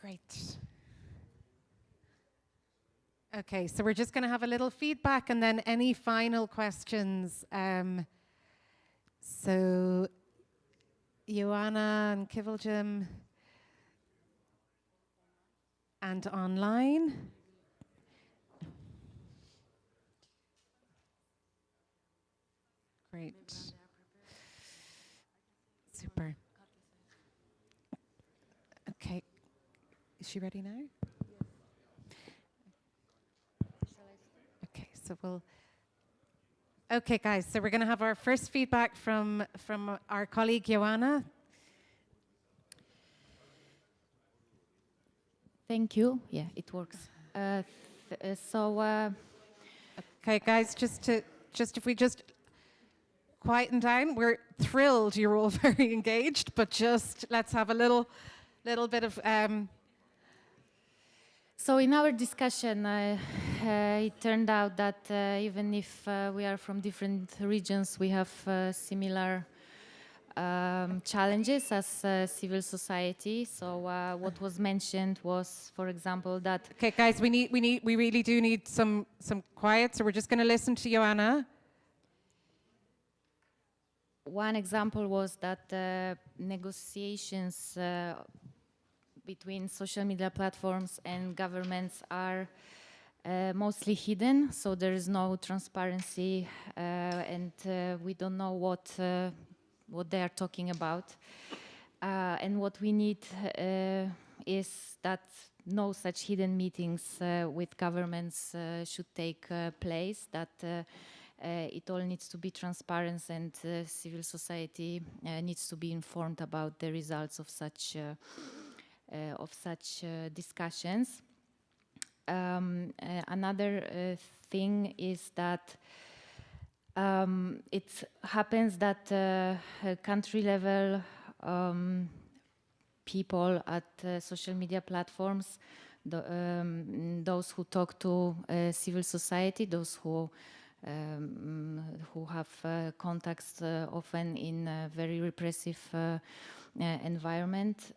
Great. Okay, so we're just going to have a little feedback and then any final questions. So, Joanna and Kiveljim, and online. Great. Super. Okay. Is she ready now? Okay, so we'll... Okay, guys, so we're going to have our first feedback from our colleague, Joanna. Thank you. Yeah, it works. Okay, guys, just if we just quieten down. We're thrilled you're all very engaged, but just let's have a little bit of... So in our discussion, it turned out that even if we are from different regions, we have similar challenges as civil society. So what was mentioned was, for example, that... Okay, guys, we really do need some quiet, so we're just going to listen to Joanna. One example was that negotiations between social media platforms and governments are mostly hidden, so there is no transparency, and we don't know what they are talking about. And what we need is that no such hidden meetings with governments should take place, that it all needs to be transparent, and civil society needs to be informed about the results of such discussions. Another thing is that it happens that country level people at social media platforms, those who talk to civil society, those who have contacts often in a very repressive environment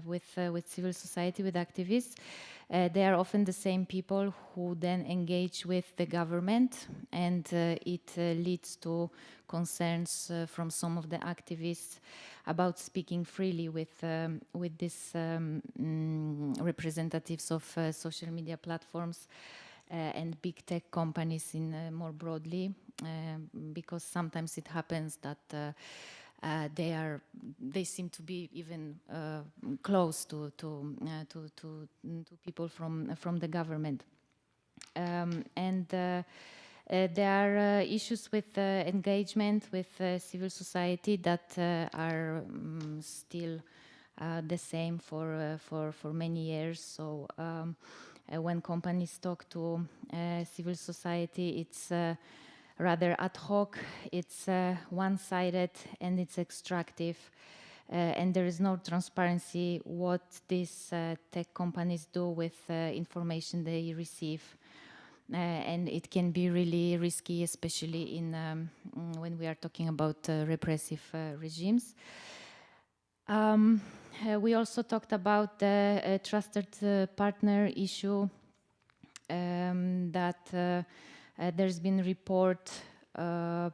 with civil society, with activists. They are often the same people who then engage with the government, and it leads to concerns from some of the activists about speaking freely with these representatives of social media platforms and big tech companies in more broadly, because sometimes it happens that they seem to be even close to people from the government, and there are issues with engagement with civil society that are still the same for many years. So when companies talk to civil society, it's rather ad hoc, it's one-sided, and it's extractive, and there is no transparency what these tech companies do with information they receive, and it can be really risky, especially in when we are talking about repressive regimes. We also talked about the trusted partner issue, that there's been a report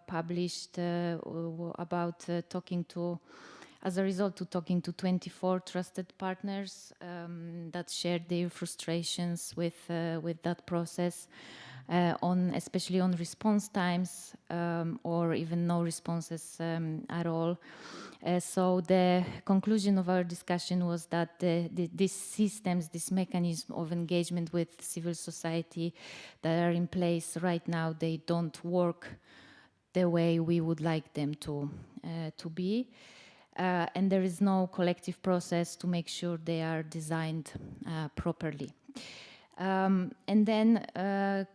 published about as a result of talking to 24 trusted partners that shared their frustrations with that process, especially on response times, or even no responses at all. So the conclusion of our discussion was that these systems, this mechanism of engagement with civil society that are in place right now, they don't work the way we would like them to be. And there is no collective process to make sure they are designed properly. And then the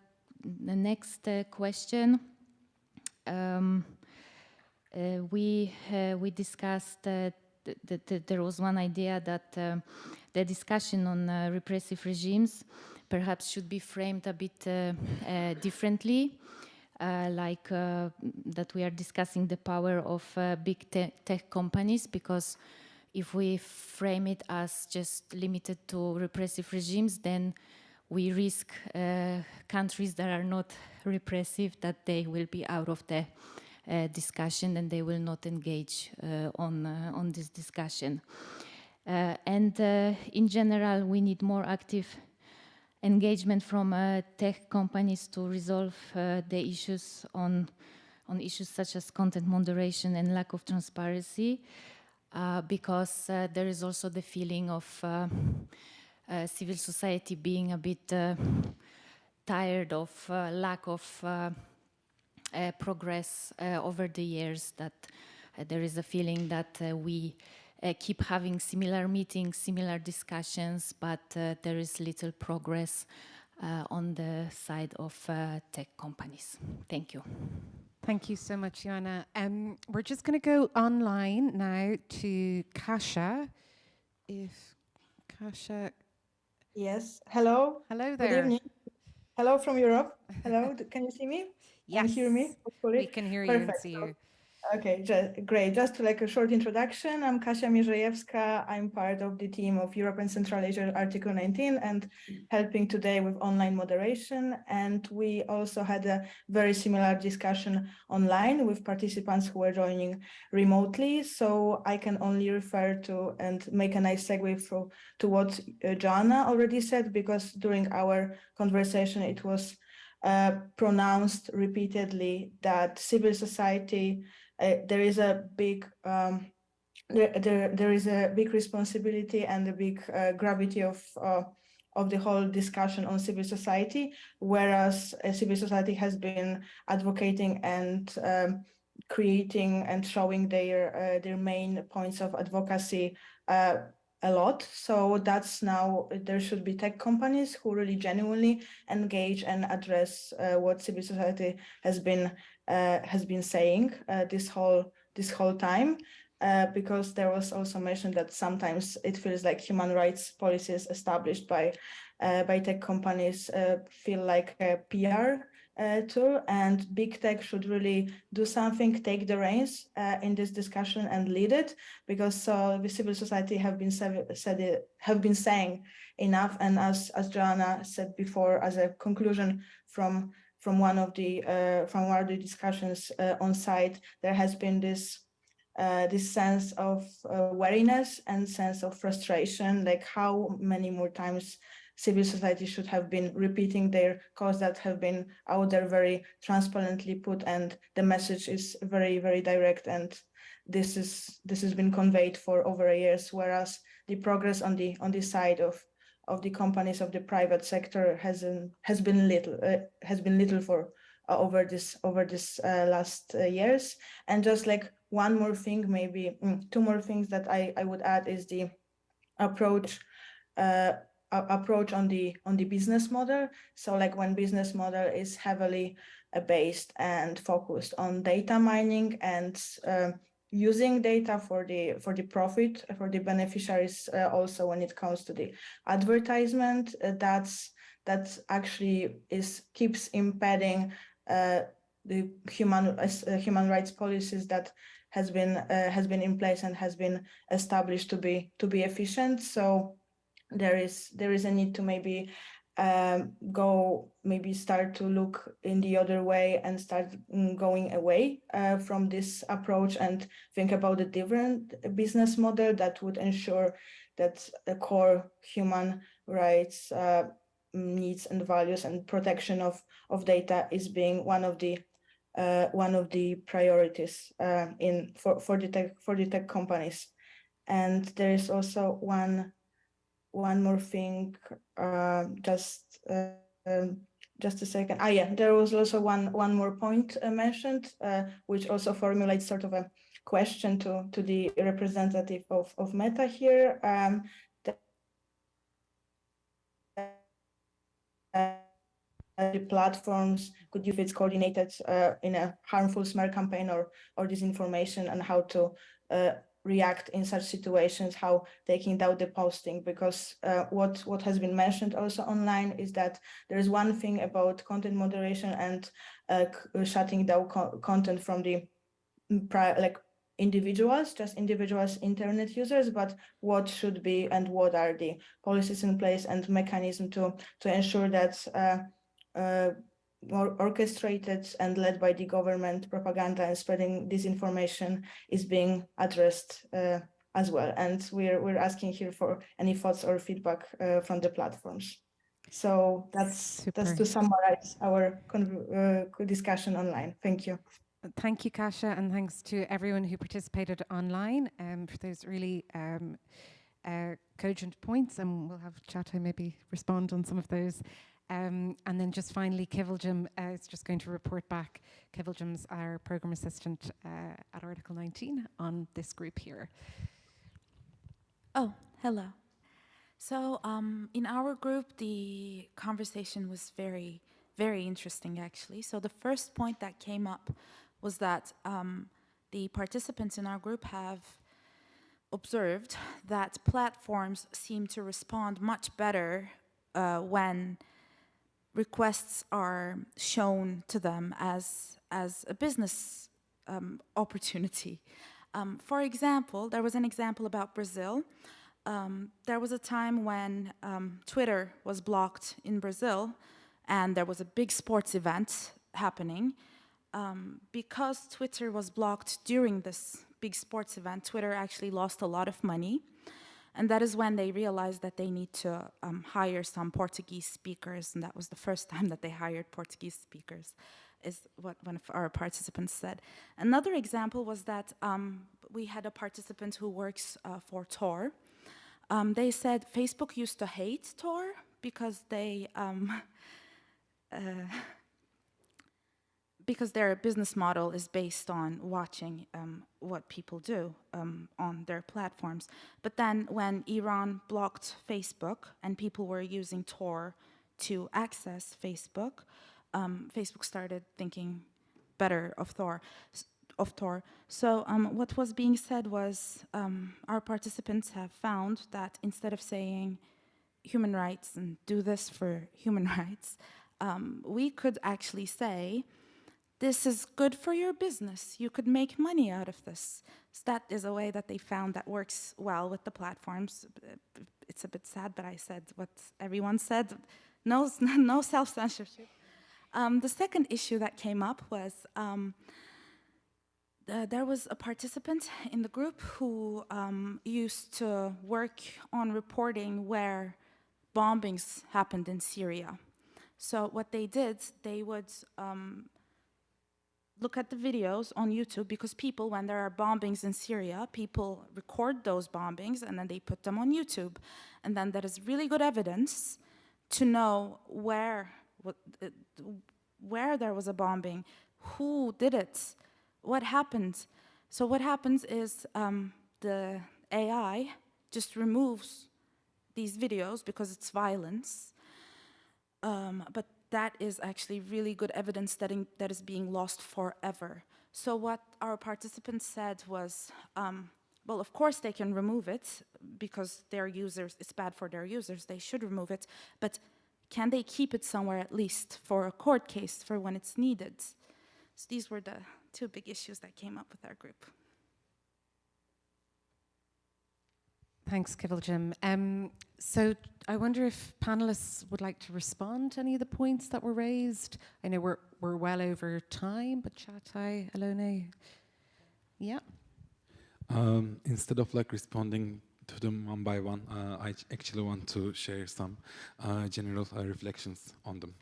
next question. We discussed that there was one idea that the discussion on repressive regimes perhaps should be framed a bit differently, like that we are discussing the power of big tech companies, because if we frame it as just limited to repressive regimes, then we risk countries that are not repressive, that they will be out of the discussion and they will not engage on this discussion. And in general, we need more active engagement from tech companies to resolve the issues on issues such as content moderation and lack of transparency, because there is also the feeling of civil society being a bit tired of lack of progress over the years, that there is a feeling that we keep having similar meetings, similar discussions, but there is little progress on the side of tech companies. Thank you. Thank you so much, Joanna. We're just going to go online now to Kasia. If Kasia... Yes. Hello. Hello there. Good evening. Hello from Europe. Hello. Can you see me? Yes. And hear me? Hopefully. We can hear you and see you. Okay, great. Just like a short introduction, I'm Kasia Mierzejewska. I'm part of the team of Europe and Central Asia Article 19 and helping today with online moderation. And we also had a very similar discussion online with participants who were joining remotely. So I can only refer to and make a nice segue to what Joanna already said, because during our conversation, it was pronounced repeatedly that civil society there is a big there is a big responsibility and a big gravity of the whole discussion on civil society, whereas civil society has been advocating and creating and showing their main points of advocacy a lot. So that's now there should be tech companies who really genuinely engage and address what civil society has been saying this whole time, because there was also mentioned that sometimes it feels like human rights policies established by tech companies feel like a PR tool, and big tech should really do something, take the reins in this discussion and lead it, because the civil society have been saying enough. And as Joanna said before, as a conclusion from one of the discussions on site, there has been this sense of wariness and sense of frustration, like how many more times civil society should have been repeating their cause that have been out there very transparently put, and the message is very, very direct, and this has been conveyed for over years, whereas the progress on the side of the companies of the private sector has been little for over this last years. And just like one more thing, maybe two more things that I would add is the approach on the business model. So like when business model is heavily based and focused on data mining and using data for the profit for the beneficiaries, also when it comes to the advertisement, that actually keeps impeding the human rights policies that has been in place and has been established to be efficient. So there is a need to maybe start to look in the other way and start going away from this approach and think about a different business model that would ensure that the core human rights needs and values and protection of data is being one of the priorities for the tech companies. And there is also one more thing, just a second. There was also one more point mentioned, which also formulates sort of a question to the representative of Meta here. The platforms could use it's coordinated in a harmful smear campaign or disinformation, and how to react in such situations, how taking down the posting, because what has been mentioned also online is that there is one thing about content moderation and shutting down content from the individuals, just individuals internet users, but what should be and what are the policies in place and mechanism to ensure that more orchestrated and led by the government propaganda and spreading disinformation is being addressed as well. And we're asking here for any thoughts or feedback from the platforms. So that's to summarize our discussion online. Thank you. Thank you, Kasia, and thanks to everyone who participated online for those really cogent points, and we'll have Chatay maybe respond on some of those. And then just finally, Kiviljam is just going to report back. Kiviljam's our program assistant at Article 19 on this group here. Oh, hello. So in our group, the conversation was very, very interesting, actually. So the first point that came up was that the participants in our group have observed that platforms seem to respond much better when requests are shown to them as a business opportunity. For example, there was an example about Brazil. There was a time when Twitter was blocked in Brazil, and there was a big sports event happening. Because Twitter was blocked during this big sports event, Twitter actually lost a lot of money. And that is when they realized that they need to hire some Portuguese speakers, and that was the first time that they hired Portuguese speakers, is what one of our participants said. Another example was that we had a participant who works for Tor. They said Facebook used to hate Tor because because their business model is based on watching what people do on their platforms. But then when Iran blocked Facebook and people were using Tor to access Facebook, Facebook started thinking better of Tor. So what was being said was our participants have found that instead of saying human rights and do this for human rights, we could actually say, this is good for your business. You could make money out of this. So that is a way that they found that works well with the platforms. It's a bit sad, but I said what everyone said. No self-censorship. The second issue that came up was there was a participant in the group who used to work on reporting where bombings happened in Syria. So what they did, they would look at the videos on YouTube, because people, when there are bombings in Syria, people record those bombings and then they put them on YouTube. And then there is really good evidence to know where there was a bombing, who did it, what happened. So what happens is the AI just removes these videos because it's violence. But that is actually really good evidence that is being lost forever. So what our participants said was, well, of course they can remove it because their users, it's bad for their users, they should remove it, but can they keep it somewhere at least for a court case for when it's needed? So these were the two big issues that came up with our group. Thanks, Kiviljam. So I wonder if panelists would like to respond to any of the points that were raised. I know we're well over time, but Chatay, Alone, yeah. Instead of responding to them one by one, I actually want to share some general reflections on them.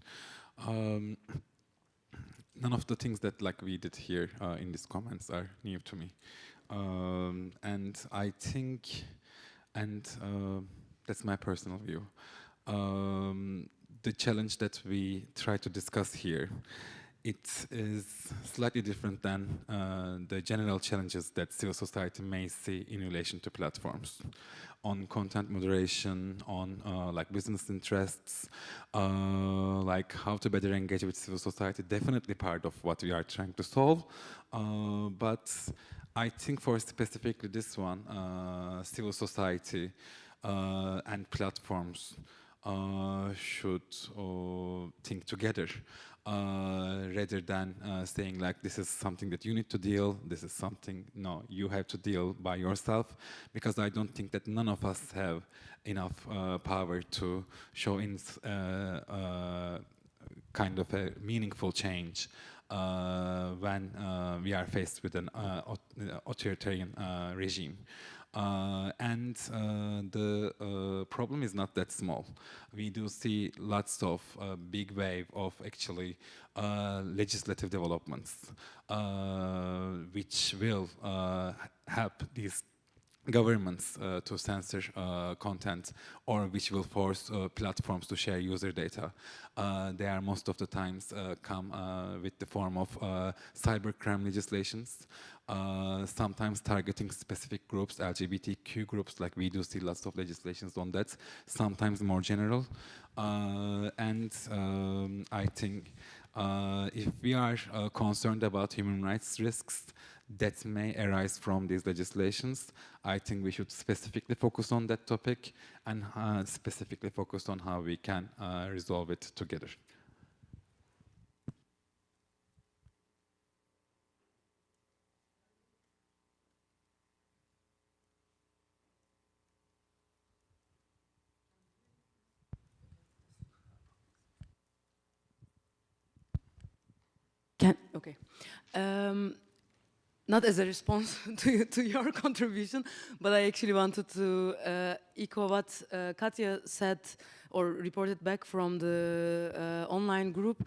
None of the things that we did here in these comments are new to me, and I think. And that's my personal view. The challenge that we try to discuss here, it is slightly different than the general challenges that civil society may see in relation to platforms, on content moderation, on business interests, how to better engage with civil society. Definitely part of what we are trying to solve, but I think for specifically this one, civil society and platforms, should think together rather than saying like this is something that you need to deal, this is something, no, you have to deal by yourself, because I don't think that none of us have enough power to show in kind of a meaningful change when we are faced with an authoritarian regime. And the problem is not that small. We do see lots of big wave of actually legislative developments, which will help these governments to censor content, or which will force platforms to share user data. They are most of the times come with the form of cybercrime legislations, sometimes targeting specific groups, LGBTQ groups, like we do see lots of legislations on that, sometimes more general. And I think if we are concerned about human rights risks that may arise from these legislations, I think we should specifically focus on that topic and specifically focus on how we can resolve it together. Okay. Not as a response to your contribution, but I actually wanted to echo what Katya said or reported back from the online group.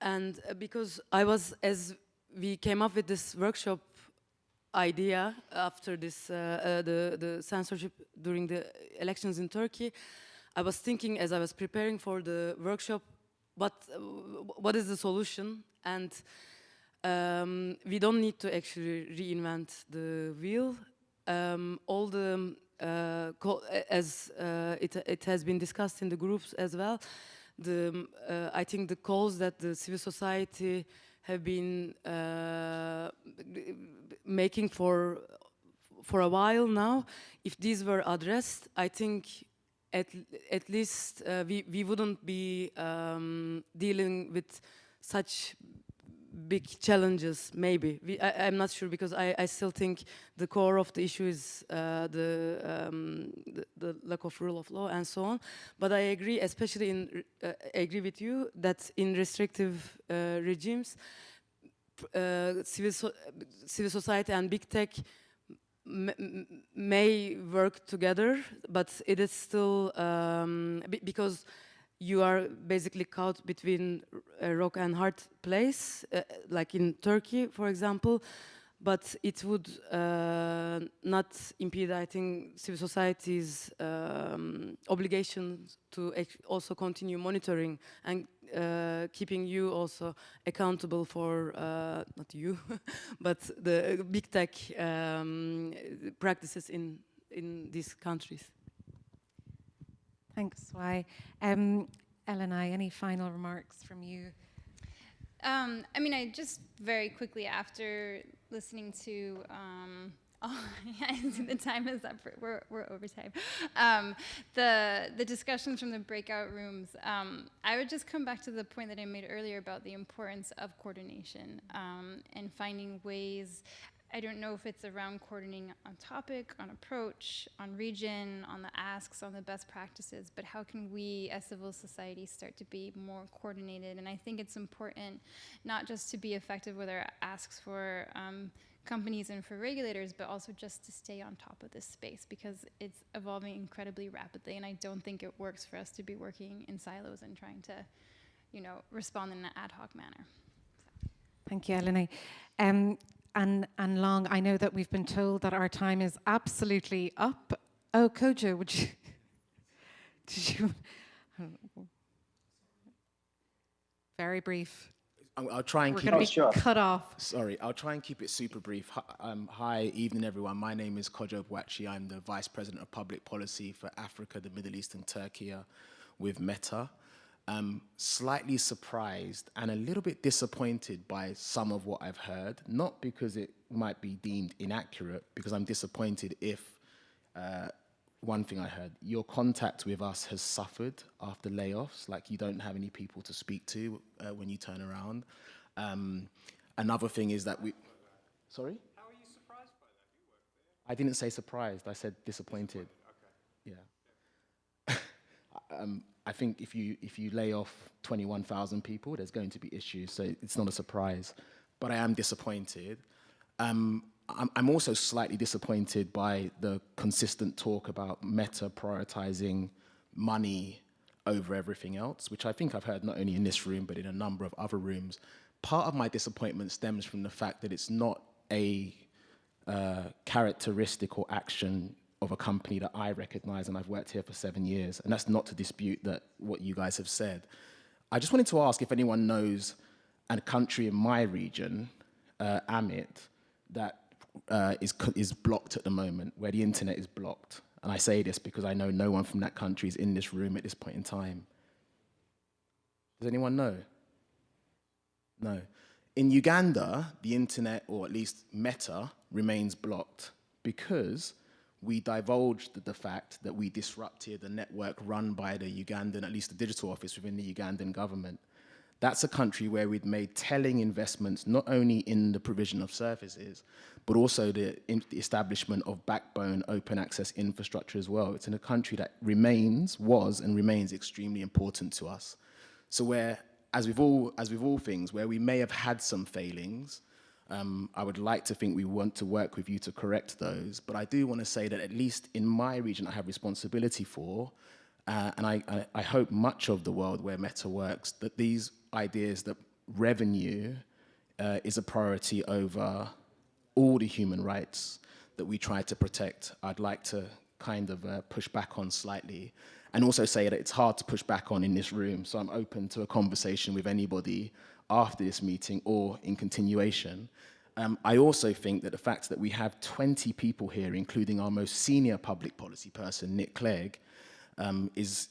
And because as we came up with this workshop idea after this, the censorship during the elections in Turkey, I was thinking as I was preparing for the workshop, what is the solution? And we don't need to actually reinvent the wheel. All the, as it has been discussed in the groups as well, I think the calls that the civil society have been making for a while now, if these were addressed, I think at least we wouldn't be dealing with such big challenges, maybe. I'm not sure, because I still think the core of the issue is the lack of rule of law and so on. But I agree, especially I agree with you that in restrictive regimes, civil society and big tech may work together, but it is still because you are basically caught between a rock and hard place, like in Turkey, for example, but it would not impede, I think, civil society's obligation to also continue monitoring and keeping you also accountable for, not you, but the big tech practices in these countries. Thanks, Wai. Elena, any final remarks from you? I mean, I just very quickly, after listening to, I see the time is up. We're over time. The discussions from the breakout rooms. I would just come back to the point that I made earlier about the importance of coordination and finding ways. I don't know if it's around coordinating on topic, on approach, on region, on the asks, on the best practices, but how can we as civil society start to be more coordinated? And I think it's important not just to be effective with our asks for companies and for regulators, but also just to stay on top of this space, because it's evolving incredibly rapidly, and I don't think it works for us to be working in silos and trying to, respond in an ad hoc manner. Thank you, Elena. And Long, I know that we've been told that our time is absolutely up. Oh, Kojo, did you? Very brief. I'll try and keep it cut off. Sorry, I'll try and keep it super brief. Hi, evening everyone. My name is Kojo Bwachi. I'm the Vice President of Public Policy for Africa, the Middle East and Turkey with Meta. I'm slightly surprised and a little bit disappointed by some of what I've heard, not because it might be deemed inaccurate, because I'm disappointed if one thing I heard, your contact with us has suffered after layoffs, like you don't have any people to speak to when you turn around. Another thing is that we, sorry? How are you surprised by that? You worked there. I didn't say surprised, I said disappointed. Okay. Yeah. I think if you lay off 21,000 people, there's going to be issues, so it's not a surprise. But I am disappointed. I'm also slightly disappointed by the consistent talk about Meta prioritizing money over everything else, which I think I've heard not only in this room, but in a number of other rooms. Part of my disappointment stems from the fact that it's not a characteristic or action of a company that I recognize, and I've worked here for 7 years, and that's not to dispute that what you guys have said. I just wanted to ask if anyone knows a country in my region, Amit, that is blocked at the moment, where the internet is blocked. And I say this because I know no one from that country is in this room at this point in time. Does anyone know? No. In Uganda, the internet, or at least Meta, remains blocked because we divulged the fact that we disrupted the network run by the Ugandan, at least the digital office within the Ugandan government. That's a country where we'd made telling investments, not only in the provision of services, but also the establishment of backbone open access infrastructure as well. It's in a country that was and remains extremely important to us. So where, as with all things, where we may have had some failings, I would like to think we want to work with you to correct those. But I do want to say that at least in my region I have responsibility for, and I hope much of the world where Meta works, that these ideas that revenue is a priority over all the human rights that we try to protect, I'd like to kind of push back on slightly, and also say that it's hard to push back on in this room, so I'm open to a conversation with anybody after this meeting or in continuation. I also think that the fact that we have 20 people here, including our most senior public policy person, Nick Clegg, is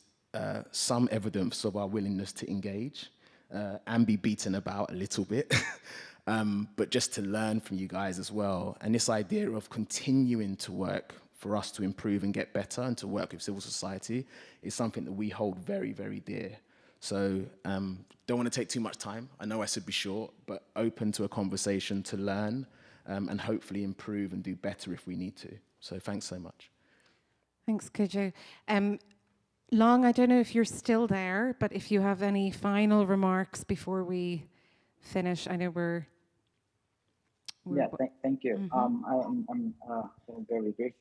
some evidence of our willingness to engage and be beaten about a little bit, but just to learn from you guys as well. And this idea of continuing to work for us to improve and get better and to work with civil society is something that we hold very, very dear. So don't want to take too much time. I know I should be short, but open to a conversation to learn and hopefully improve and do better if we need to. So thanks so much. Thanks, Kojo. Long, I don't know if you're still there, but if you have any final remarks before we finish, I know we're thank you. Mm-hmm. I'm very brief.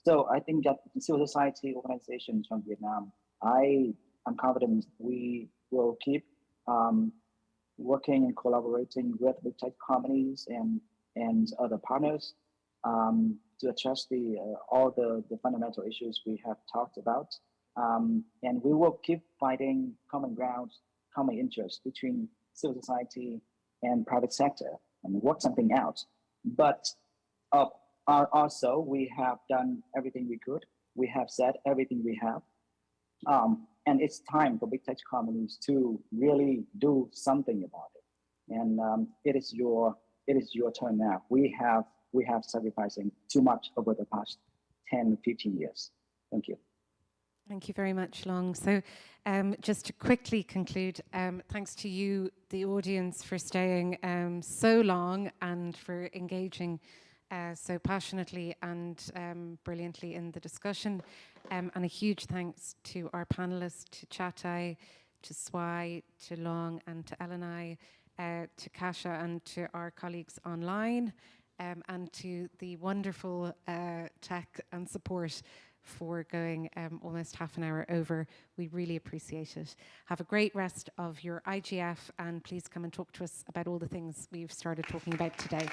So I think that the civil society organizations from Vietnam, I'm confident we will keep working and collaborating with big tech companies and other partners to address all the fundamental issues we have talked about. And we will keep finding common ground, common interests between civil society and private sector and work something out. But also, we have done everything we could. We have said everything we have. And it's time for big tech companies to really do something about it. And it is your turn now. We have sacrificing too much over the past 10, 15 years. Thank you. Thank you very much, Long. So just to quickly conclude, thanks to you, the audience, for staying so long and for engaging so passionately and brilliantly in the discussion. And a huge thanks to our panelists, to Chatai, to Swai, to Long, and to Elenai, to Kasia, and to our colleagues online, and to the wonderful tech and support for going almost half an hour over. We really appreciate it. Have a great rest of your IGF, and please come and talk to us about all the things we've started talking about today.